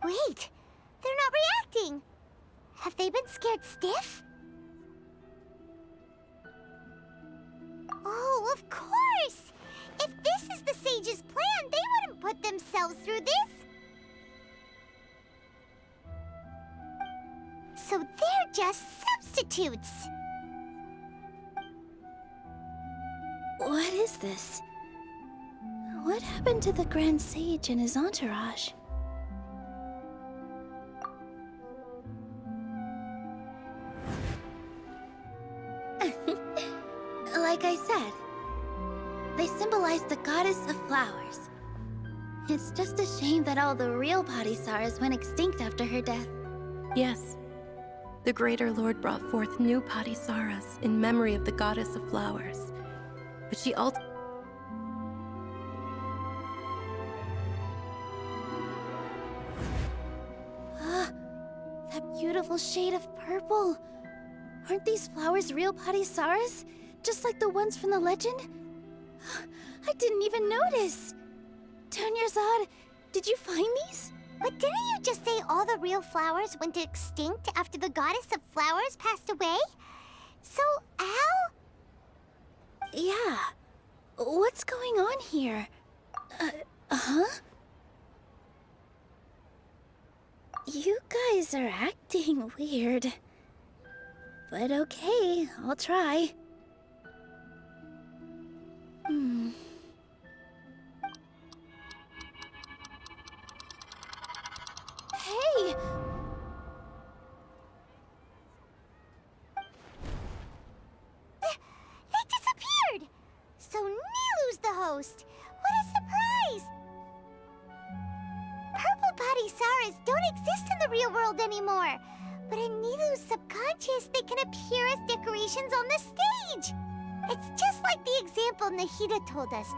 Wait, they're not reacting. Have they been scared stiff? Oh, of course! If this is the sage's plan, they wouldn't put themselves through this. So they're just substitutes. What is this? What happened to the Grand Sage and his entourage? Like I said, they symbolize the goddess of flowers. It's just a shame that all the real Padisaras went extinct after her death. Yes. The Greater Lord brought forth new Padisaras in memory of the goddess of flowers. But she also... That beautiful shade of purple. Aren't these flowers real Padisaras? Just like the ones from the legend? I didn't even notice. Dunyarzad, did you find these? But didn't you just say all the real flowers went extinct after the goddess of flowers passed away? So, how? Yeah. What's going on here? Huh? You guys are acting weird. But okay, I'll try. Hey! They disappeared! So Nilu's the host! What a surprise! Purple Padisaras don't exist in the real world anymore. But in Nilu's subconscious, they can appear as decorations on the stage. It's just like the example Nahida told us.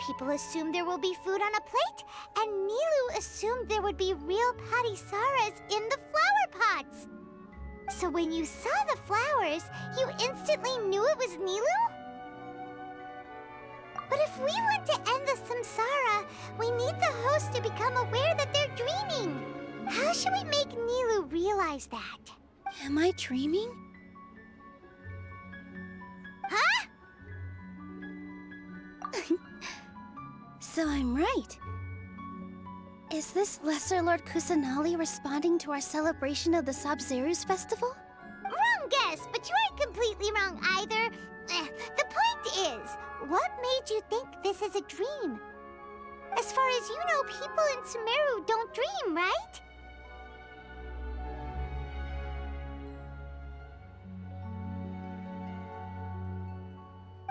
People assumed there will be food on a plate, and Nilu assumed there would be real Padisaras in the flower pots. So when you saw the flowers, you instantly knew it was Nilu? But if we want to end the samsara, we need the host to become aware that they're dreaming. How should we make Nilu realize that? Am I dreaming? Huh? So I'm right. Is this Lesser Lord Kusanali responding to our celebration of the Sabzeruz festival? Wrong guess, but you aren't completely wrong either. The point is, what made you think this is a dream? As far as you know, people in Sumeru don't dream, right?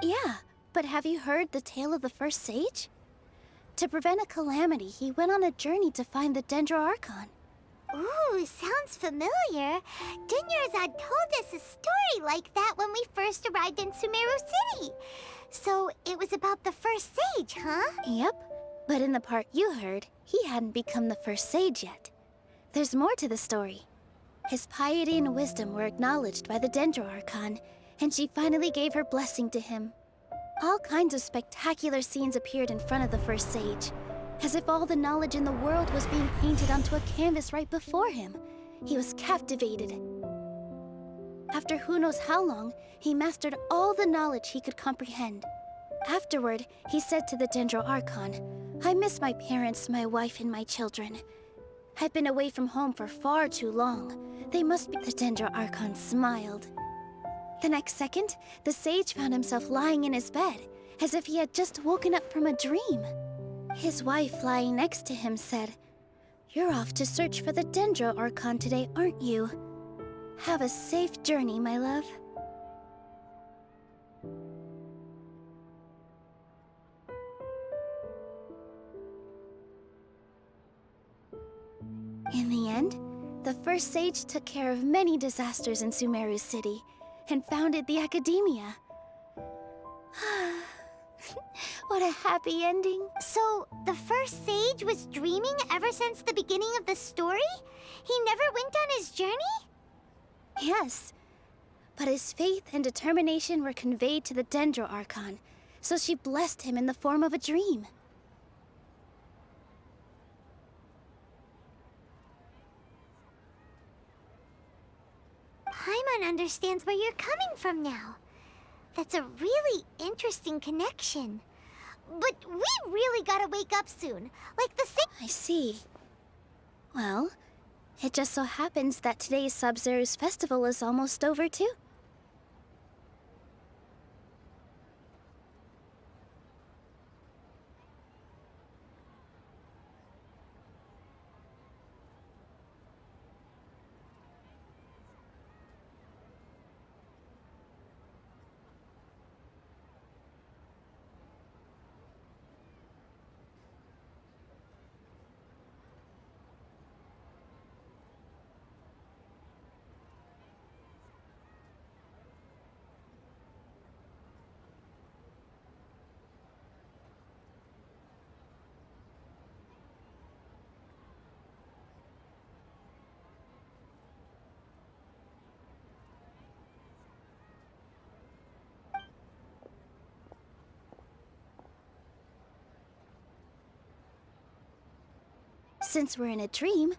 Yeah, but have you heard the tale of the first sage? To prevent a calamity, he went on a journey to find the Dendroarchon. Ooh, sounds familiar. Dunyarzad told us a story like that when we first arrived in Sumeru City. So it was about the first sage, huh? Yep, but in the part you heard, he hadn't become the first sage yet. There's more to the story. His piety and wisdom were acknowledged by the Dendroarchon, and she finally gave her blessing to him. All kinds of spectacular scenes appeared in front of the first sage, as if all the knowledge in the world was being painted onto a canvas right before him. He was captivated. After who knows how long, he mastered all the knowledge he could comprehend. Afterward, he said to the Dendroarchon, "I miss my parents, my wife, and my children. I've been away from home for far too long. They must be..." The Dendroarchon smiled. The next second, the sage found himself lying in his bed, as if he had just woken up from a dream. His wife lying next to him said, "You're off to search for the Dendro Archon today, aren't you? Have a safe journey, my love." In the end, the first sage took care of many disasters in Sumeru City and founded the Academia. What a happy ending. So, the first sage was dreaming ever since the beginning of the story? He never went on his journey? Yes, but his faith and determination were conveyed to the Dendro Archon, so she blessed him in the form of a dream. Paimon understands where you're coming from now. That's a really interesting connection. But we really gotta wake up soon. Like the same. I see. Well, it just so happens that today's Sub-Zero's festival is almost over too. Since we're in a dream,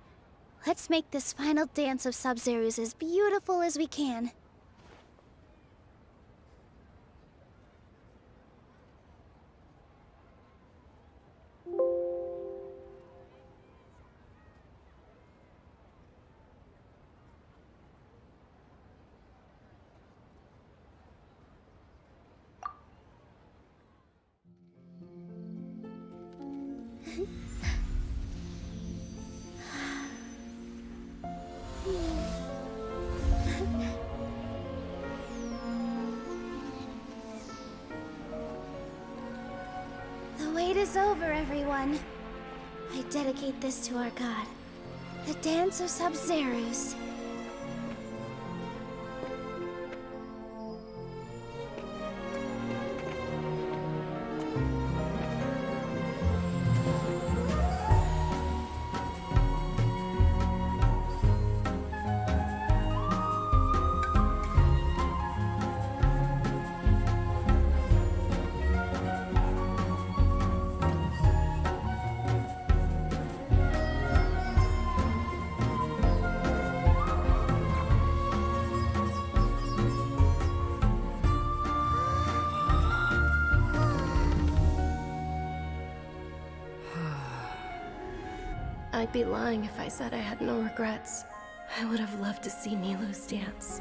let's make this final dance of Sub-Zero's as beautiful as we can. The wait is over, everyone. I dedicate this to our god, the Dance of Sub-Zero's. I'd be lying if I said I had no regrets. I would have loved to see Nilou's dance.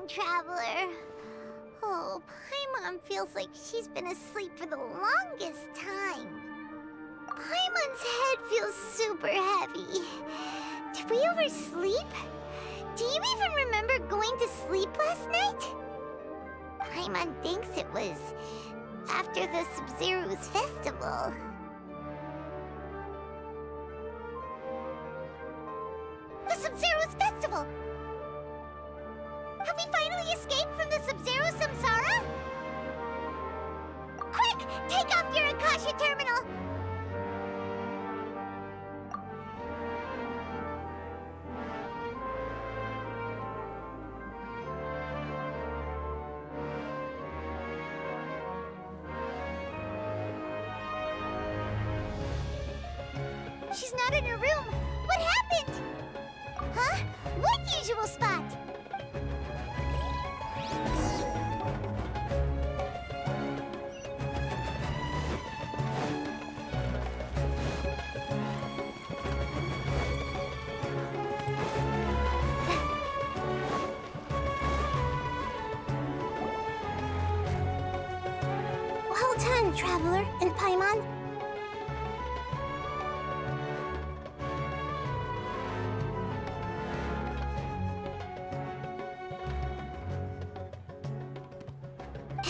Traveler. Oh, Paimon feels like she's been asleep for the longest time. Paimon's head feels super heavy. Did we oversleep? Do you even remember going to sleep last night? Paimon thinks it was after the Sub-Zero's festival. The Sub-Zero's festival! Have we finally escaped from the Sub-Zero samsara? Quick! Take off your Akasha terminal! She's not in her room! What happened? Huh? What usual spot? Well done, Traveler and Paimon.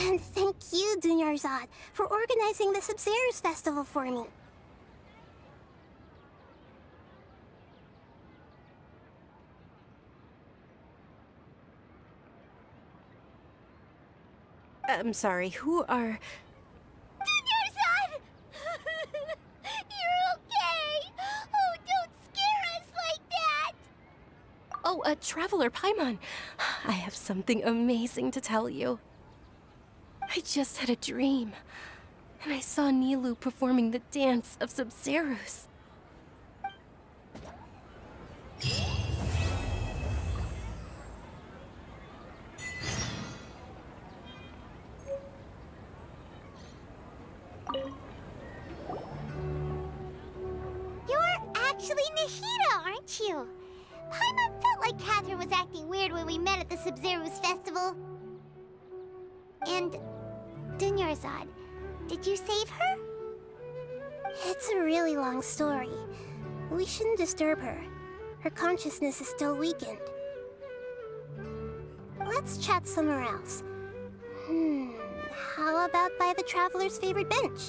And thank you, Dunyarzad, for organizing the Sub-Zero's festival for me. I'm sorry, who are... Dunyarzad! You're okay! Oh, don't scare us like that! Oh, Traveler Paimon. I have something amazing to tell you. I just had a dream, and I saw Nilou performing the dance of Sub-Zeros. You're actually Nahida, aren't you? Paimon felt like Catherine was acting weird when we met at the Sub-Zero's festival. And Dunyarzad, did you save her? It's a really long story. We shouldn't disturb her. Her consciousness is still weakened. Let's chat somewhere else. How about by the Traveler's favorite bench?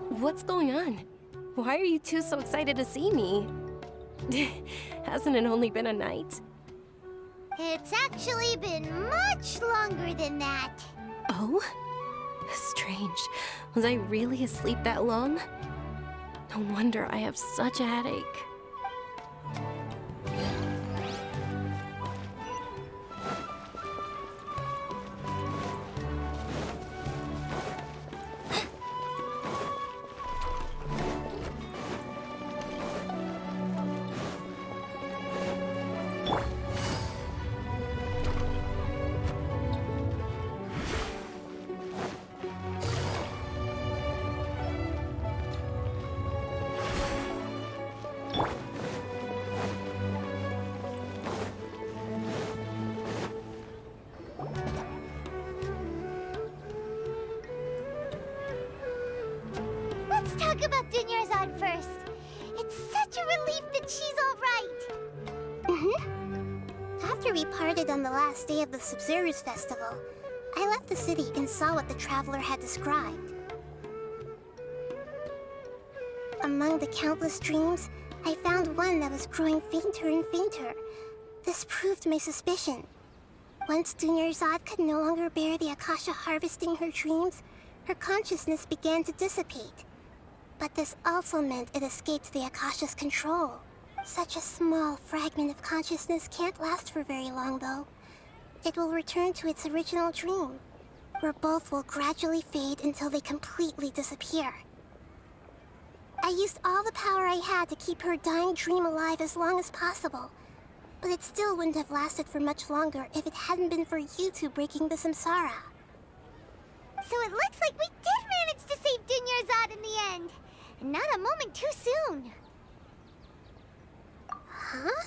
What's going on? Why are you two so excited to see me? Hasn't it only been a night? It's actually been much longer than that. Oh? Strange. Was I really asleep that long? No wonder I have such a headache. Let's talk about Dunyarzad first. It's such a relief that she's all right. After we parted on the last day of the Sub-Zero's festival, I left the city and saw what the Traveler had described. Among the countless dreams, I found one that was growing fainter and fainter. This proved my suspicion. Once Dunyarzad could no longer bear the Akasha harvesting her dreams, her consciousness began to dissipate. But this also meant it escaped the Akasha's control. Such a small fragment of consciousness can't last for very long, though. It will return to its original dream, where both will gradually fade until they completely disappear. I used all the power I had to keep her dying dream alive as long as possible, but it still wouldn't have lasted for much longer if it hadn't been for you two breaking the samsara. So it looks like we did manage to save Dunyarzad in the end. And not a moment too soon. Huh?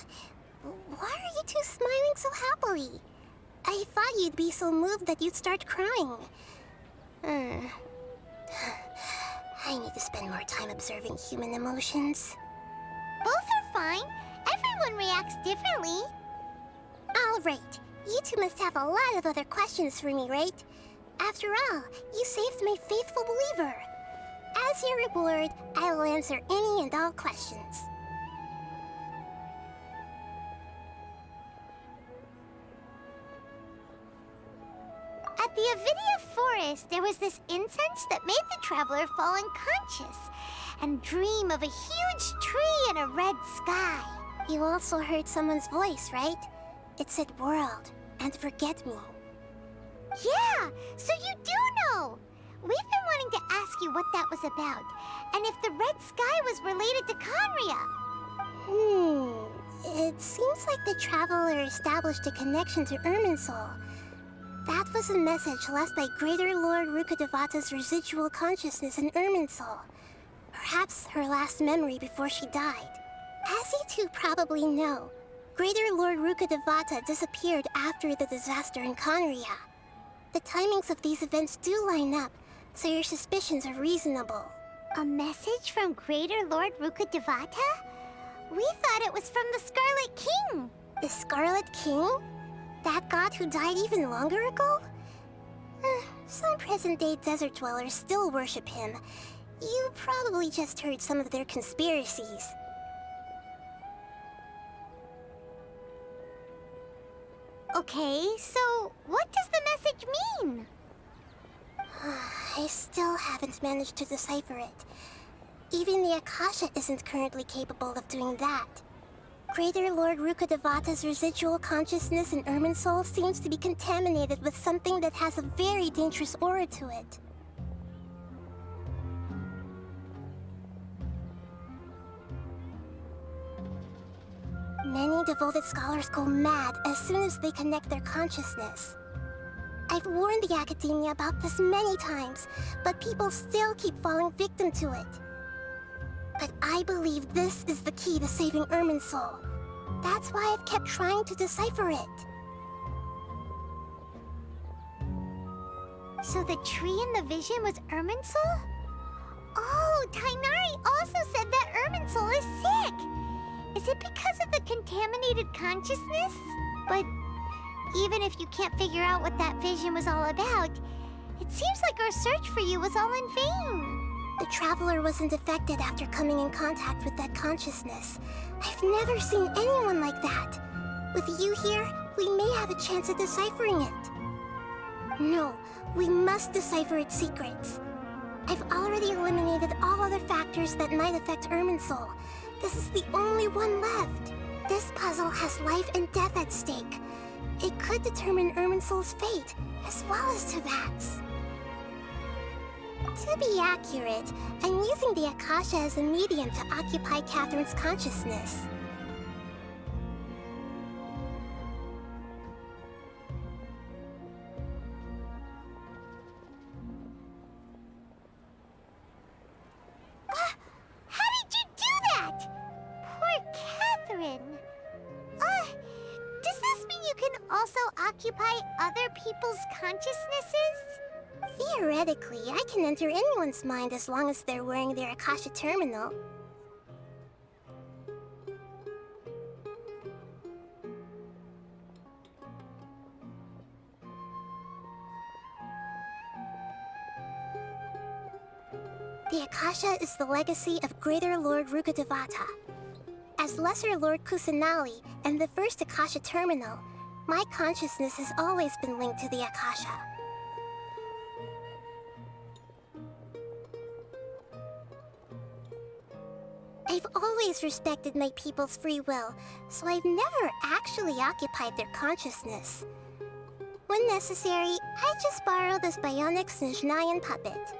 Why are you two smiling so happily? I thought you'd be so moved that you'd start crying. I need to spend more time observing human emotions. Both are fine. Everyone reacts differently. All right. You two must have a lot of other questions for me, right? After all, you saved my faithful believer. As your reward, I will answer any and all questions. At the Avidia Forest, there was this incense that made the traveler fall unconscious and dream of a huge tree and a red sky. You also heard someone's voice, right? It said world and forget me. Yeah, so you do know! We've been wanting to ask you what that was about, and if the red sky was related to Conria. It seems like the traveler established a connection to Irminsul. That was a message left by Greater Lord Rukkhadevata's residual consciousness in Irminsul. Perhaps her last memory before she died. As you two probably know, Greater Lord Rukkhadevata disappeared after the disaster in Conria. The timings of these events do line up, so your suspicions are reasonable. A message from Greater Lord Rukkhadevata? We thought it was from the Scarlet King. The Scarlet King? That god who died even longer ago? Some present-day desert dwellers still worship him. You probably just heard some of their conspiracies. Okay, so what does the message mean? I still haven't managed to decipher it. Even the Akasha isn't currently capable of doing that. Greater Lord Rukkhadevata's residual consciousness in Irminsul seems to be contaminated with something that has a very dangerous aura to it. Many devoted scholars go mad as soon as they connect their consciousness. I've warned the Academia about this many times, but people still keep falling victim to it. But I believe this is the key to saving Irminsul. That's why I've kept trying to decipher it. So the tree in the vision was Irminsul? Oh, Tainari also said that Irminsul is sick! Is it because of the contaminated consciousness? But even if you can't figure out what that vision was all about, it seems like our search for you was all in vain. The Traveler wasn't affected after coming in contact with that consciousness. I've never seen anyone like that. With you here, we may have a chance at deciphering it. No, we must decipher its secrets. I've already eliminated all other factors that might affect Irminsul. This is the only one left. This puzzle has life and death at stake. It could determine Irminsul's fate, as well as Tevat's. To be accurate, I'm using the Akasha as a medium to occupy Catherine's consciousness. How did you do that? Poor Catherine. Does this mean you can also occupy other people's consciousnesses? Theoretically, I can enter anyone's mind as long as they're wearing their Akasha terminal. The Akasha is the legacy of Greater Lord Rukkhadevata. As Lesser Lord Kusanali and the first Akasha terminal, my consciousness has always been linked to the Akasha. I've always respected my people's free will, so I've never actually occupied their consciousness. When necessary, I just borrow this bionic Snezhnayan puppet.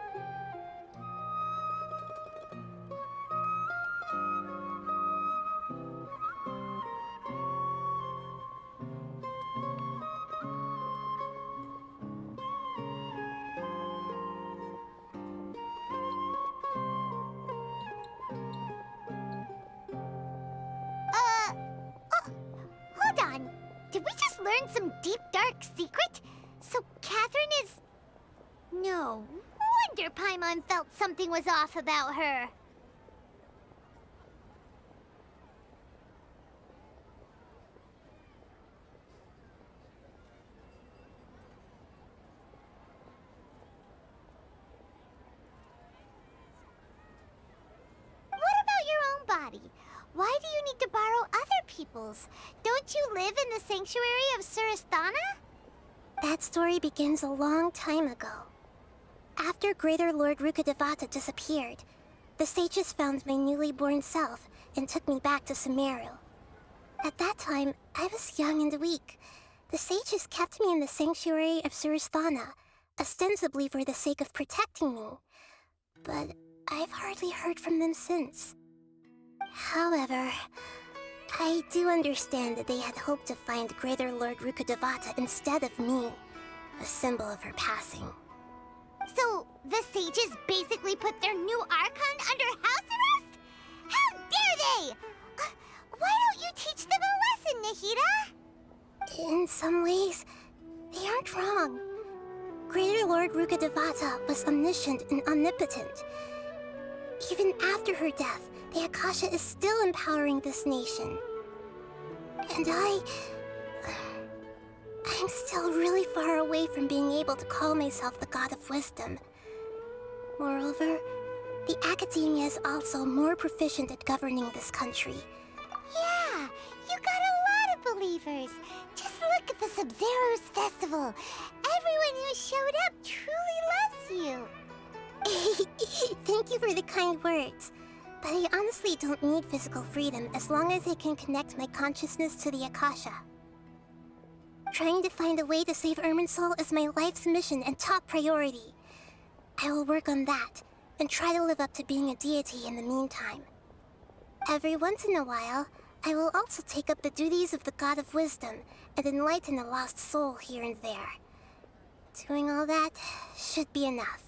Hold on. Did we just learn some deep, dark secret? So Catherine is... No wonder Paimon felt something was off about her. Why do you need to borrow other people's? Don't you live in the sanctuary of Surasthana? That story begins a long time ago. After Greater Lord Rukkhadevata disappeared, the sages found my newly born self and took me back to Sumeru. At that time, I was young and weak. The sages kept me in the sanctuary of Surasthana, ostensibly for the sake of protecting me. But I've hardly heard from them since. However, I do understand that they had hoped to find Greater Lord Rukkhadevata instead of me, a symbol of her passing. So, the sages basically put their new Archon under house arrest? How dare they! Why don't you teach them a lesson, Nahida? In some ways, they aren't wrong. Greater Lord Rukkhadevata was omniscient and omnipotent. Even after her death, the Akasha is still empowering this nation. And I'm still really far away from being able to call myself the God of Wisdom. Moreover, the Academia is also more proficient at governing this country. Yeah, you got a lot of believers. Just look at the Sub-Zero's festival. Everyone who showed up truly loves you. Thank you for the kind words. But I honestly don't need physical freedom as long as I can connect my consciousness to the Akasha. Trying to find a way to save Irminsul is my life's mission and top priority. I will work on that, and try to live up to being a deity in the meantime. Every once in a while, I will also take up the duties of the God of Wisdom and enlighten a lost soul here and there. Doing all that should be enough.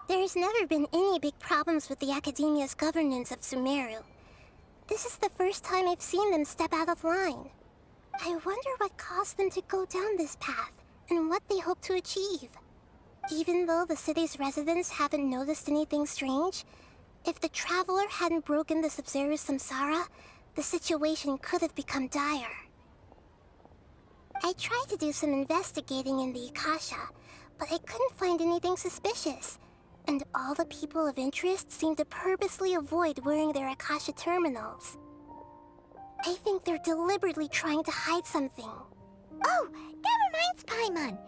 There's never been any big problems with the Academia's governance of Sumeru. This is the first time I've seen them step out of line. I wonder what caused them to go down this path, and what they hope to achieve. Even though the city's residents haven't noticed anything strange, if the Traveler hadn't broken the Sub-Zero's samsara, the situation could have become dire. I tried to do some investigating in the Akasha, but I couldn't find anything suspicious. And all the people of interest seem to purposely avoid wearing their Akasha terminals. I think they're deliberately trying to hide something. Oh, that reminds Paimon.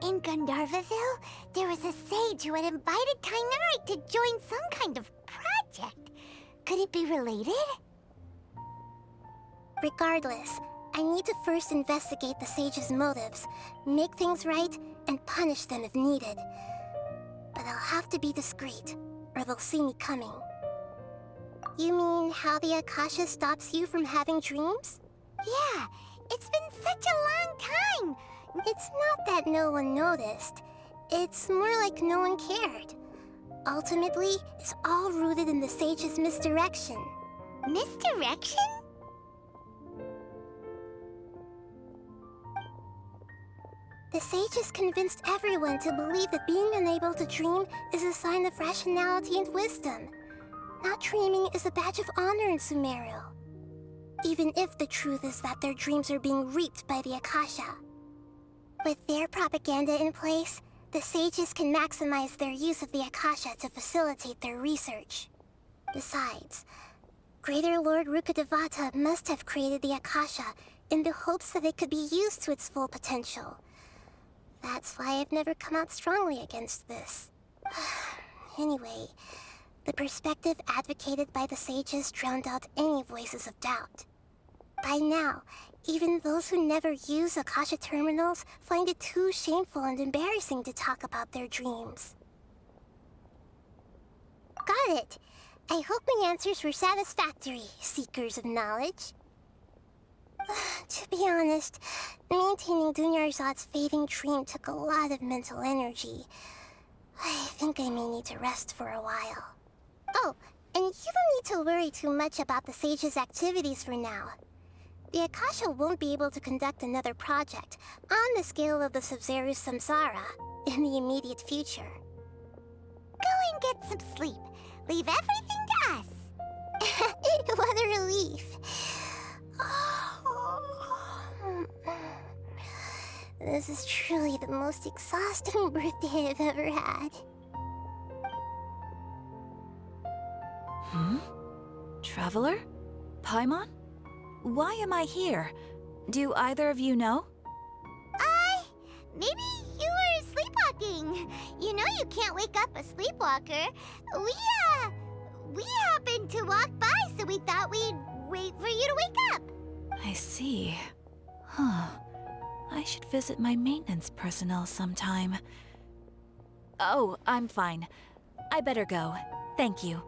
In Gandharvaville, there was a sage who had invited Kynarite to join some kind of project. Could it be related? Regardless, I need to first investigate the sage's motives, make things right, and punish them if needed. But I'll have to be discreet, or they'll see me coming. You mean how the Akasha stops you from having dreams? Yeah, it's been such a long time. It's not that no one noticed. It's more like no one cared. Ultimately, it's all rooted in the sage's misdirection. Misdirection? The sages convinced everyone to believe that being unable to dream is a sign of rationality and wisdom. Not dreaming is a badge of honor in Sumeru. Even if the truth is that their dreams are being reaped by the Akasha. With their propaganda in place, the sages can maximize their use of the Akasha to facilitate their research. Besides, Greater Lord Rukkhadevata must have created the Akasha in the hopes that it could be used to its full potential. That's why I've never come out strongly against this. Anyway, the perspective advocated by the sages drowned out any voices of doubt. By now, even those who never use Akasha terminals find it too shameful and embarrassing to talk about their dreams. Got it! I hope my answers were satisfactory, seekers of knowledge. To be honest, maintaining Dunyarzad's fading dream took a lot of mental energy. I think I may need to rest for a while. Oh, and you don't need to worry too much about the sage's activities for now. The Akasha won't be able to conduct another project on the scale of the Sub-Zero's samsara in the immediate future. Go and get some sleep. Leave everything to us. What a relief. This is truly the most exhausting birthday I've ever had. Traveler? Paimon? Why am I here? Do either of you know? Maybe you were sleepwalking. You know you can't wake up a sleepwalker. We happened to walk by, so we thought we'd wait for you to wake up. I see. Huh. I should visit my maintenance personnel sometime. Oh, I'm fine. I better go. Thank you.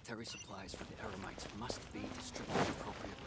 Military supplies for the Eremites must be distributed appropriately.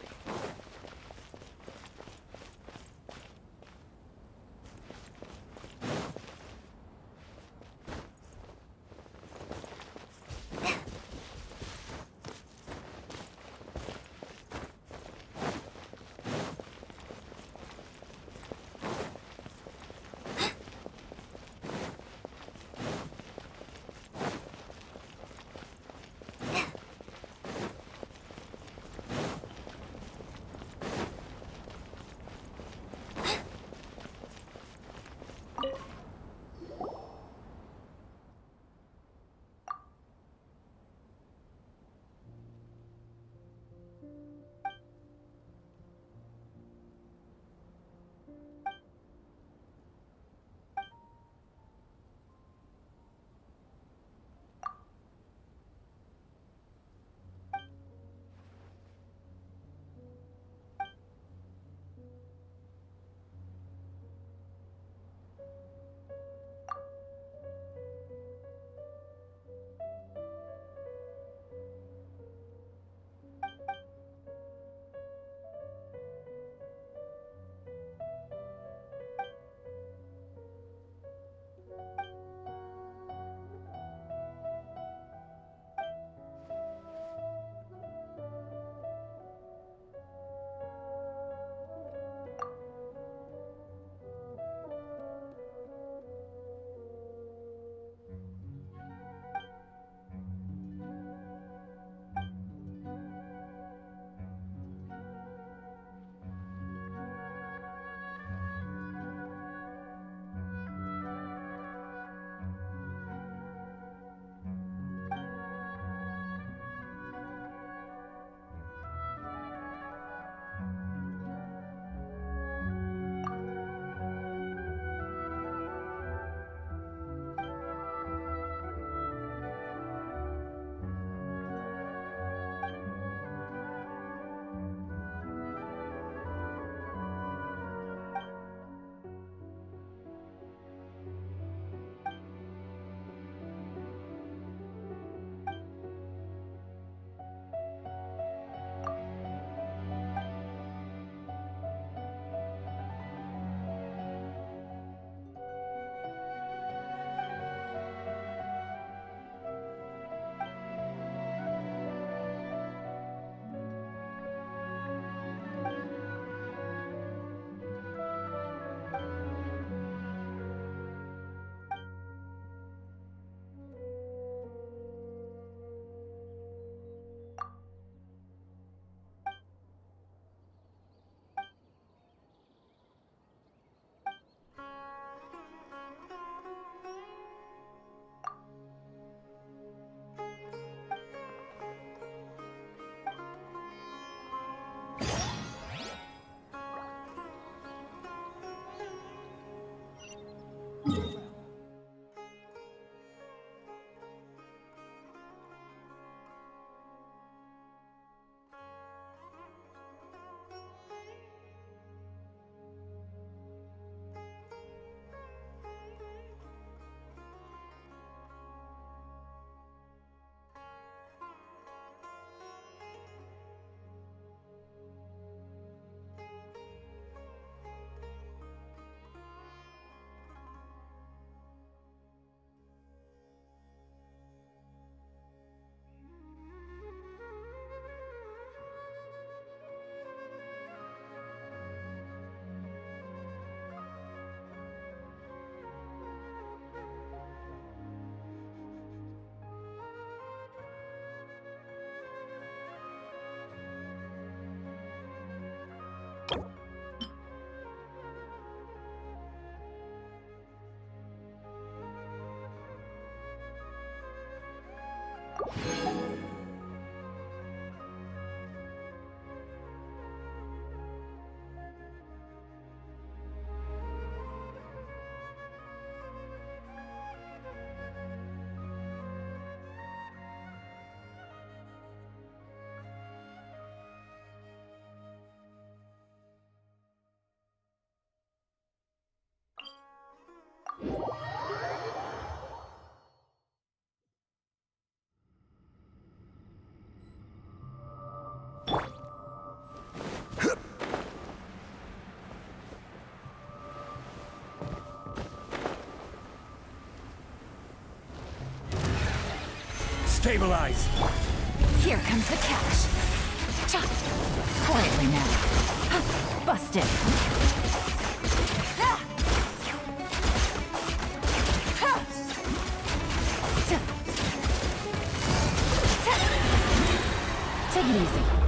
Stabilize! Here comes the catch. Cha! Quietly now. Huh, busted. Ha! Ha! Ta! Ta! Take it easy.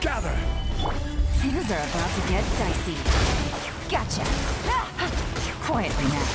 Gather! Things are about to get dicey. Gotcha. Quietly now.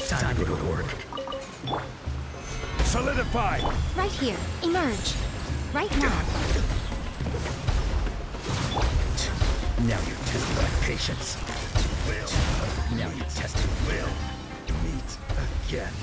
Time to go to work. Solidify! Right here. Emerge. Right now. Now you're testing my patience. Now you're testing will. Meet again.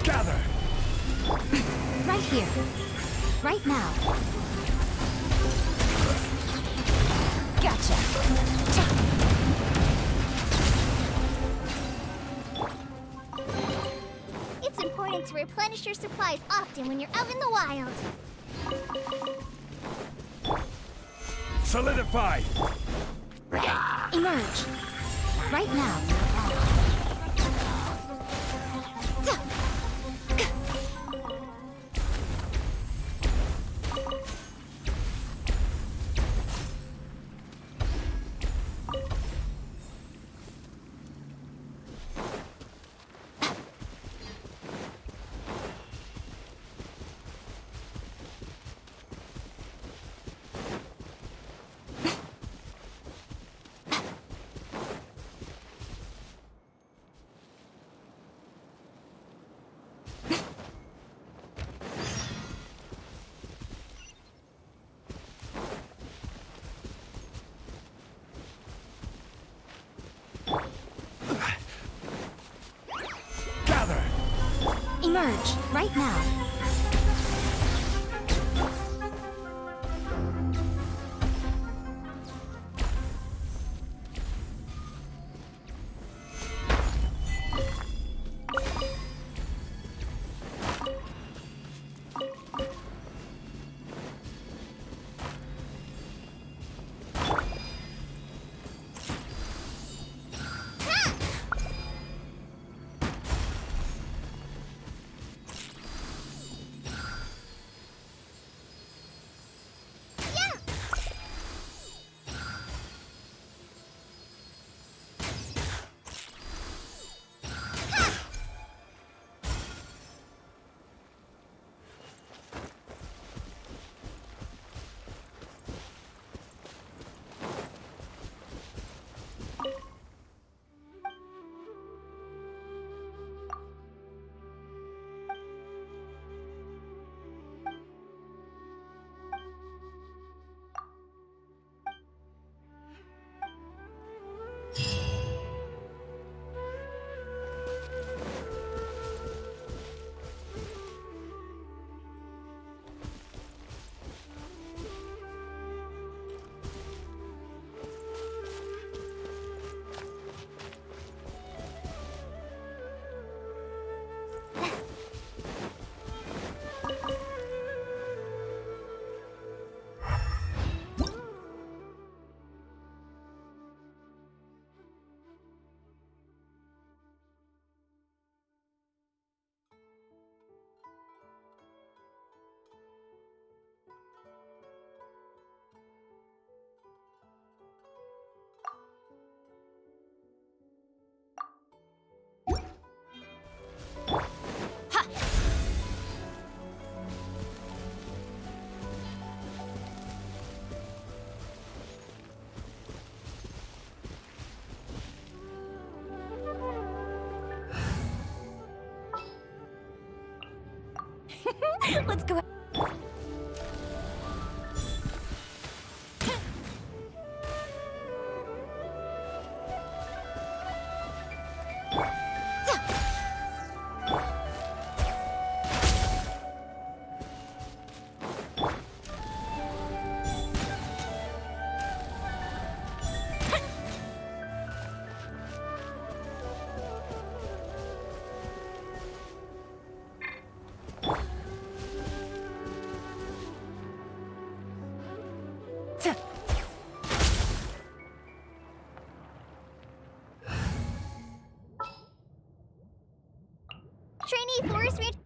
Gather! Right here. Right now. Gotcha. It's important to replenish your supplies often when you're out in the wild. Solidify! Emerge. Right now. Emerge, right now. Let's go. Trainee Forest Ranger.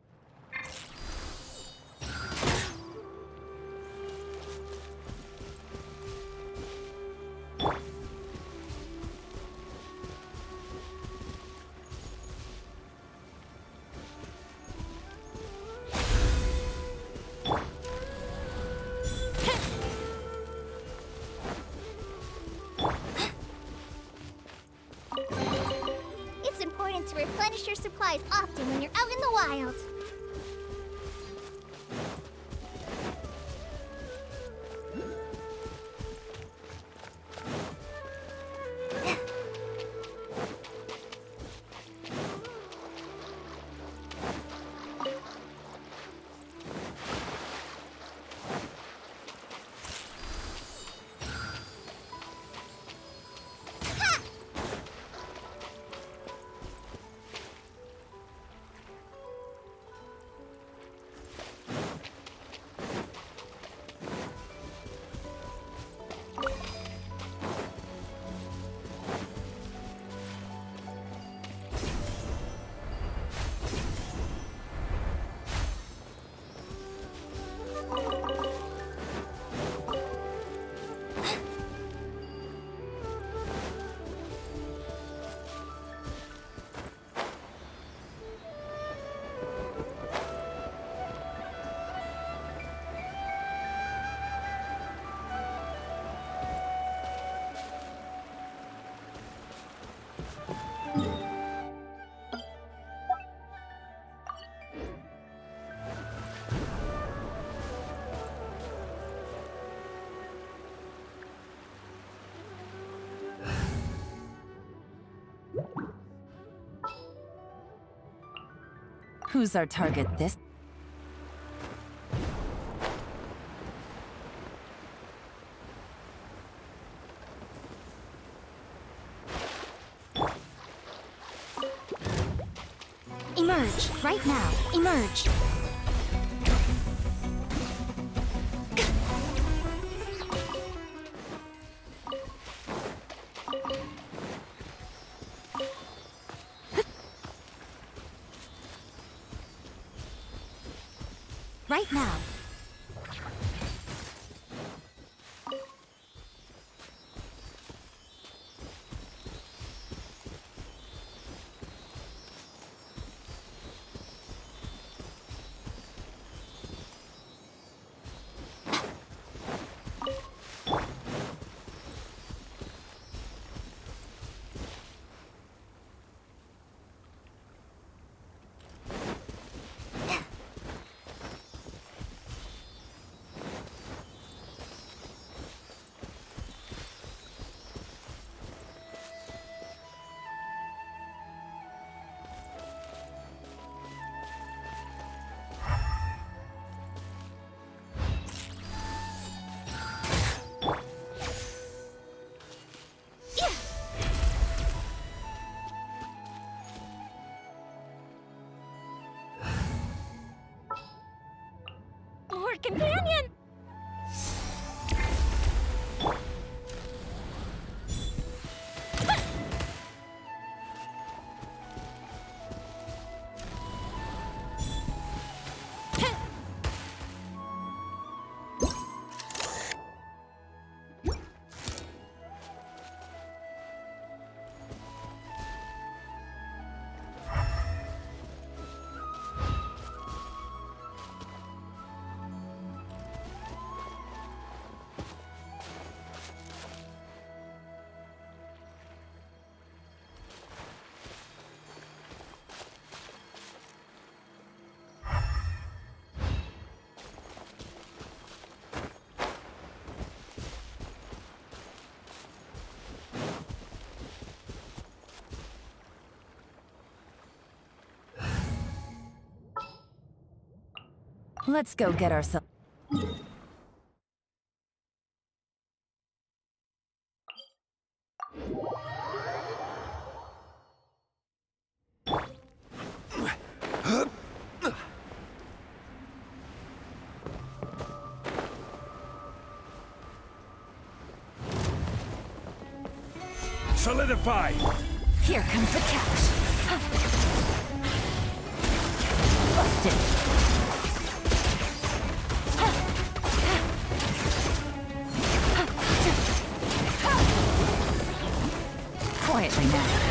It's important to replenish your supplies often when you're out in the wild. Who's our target this? Emerge, right now. Emerge. Right now. More companion! Let's go get ourselves. Solidify! Here comes the catch. Busted. Quietly now.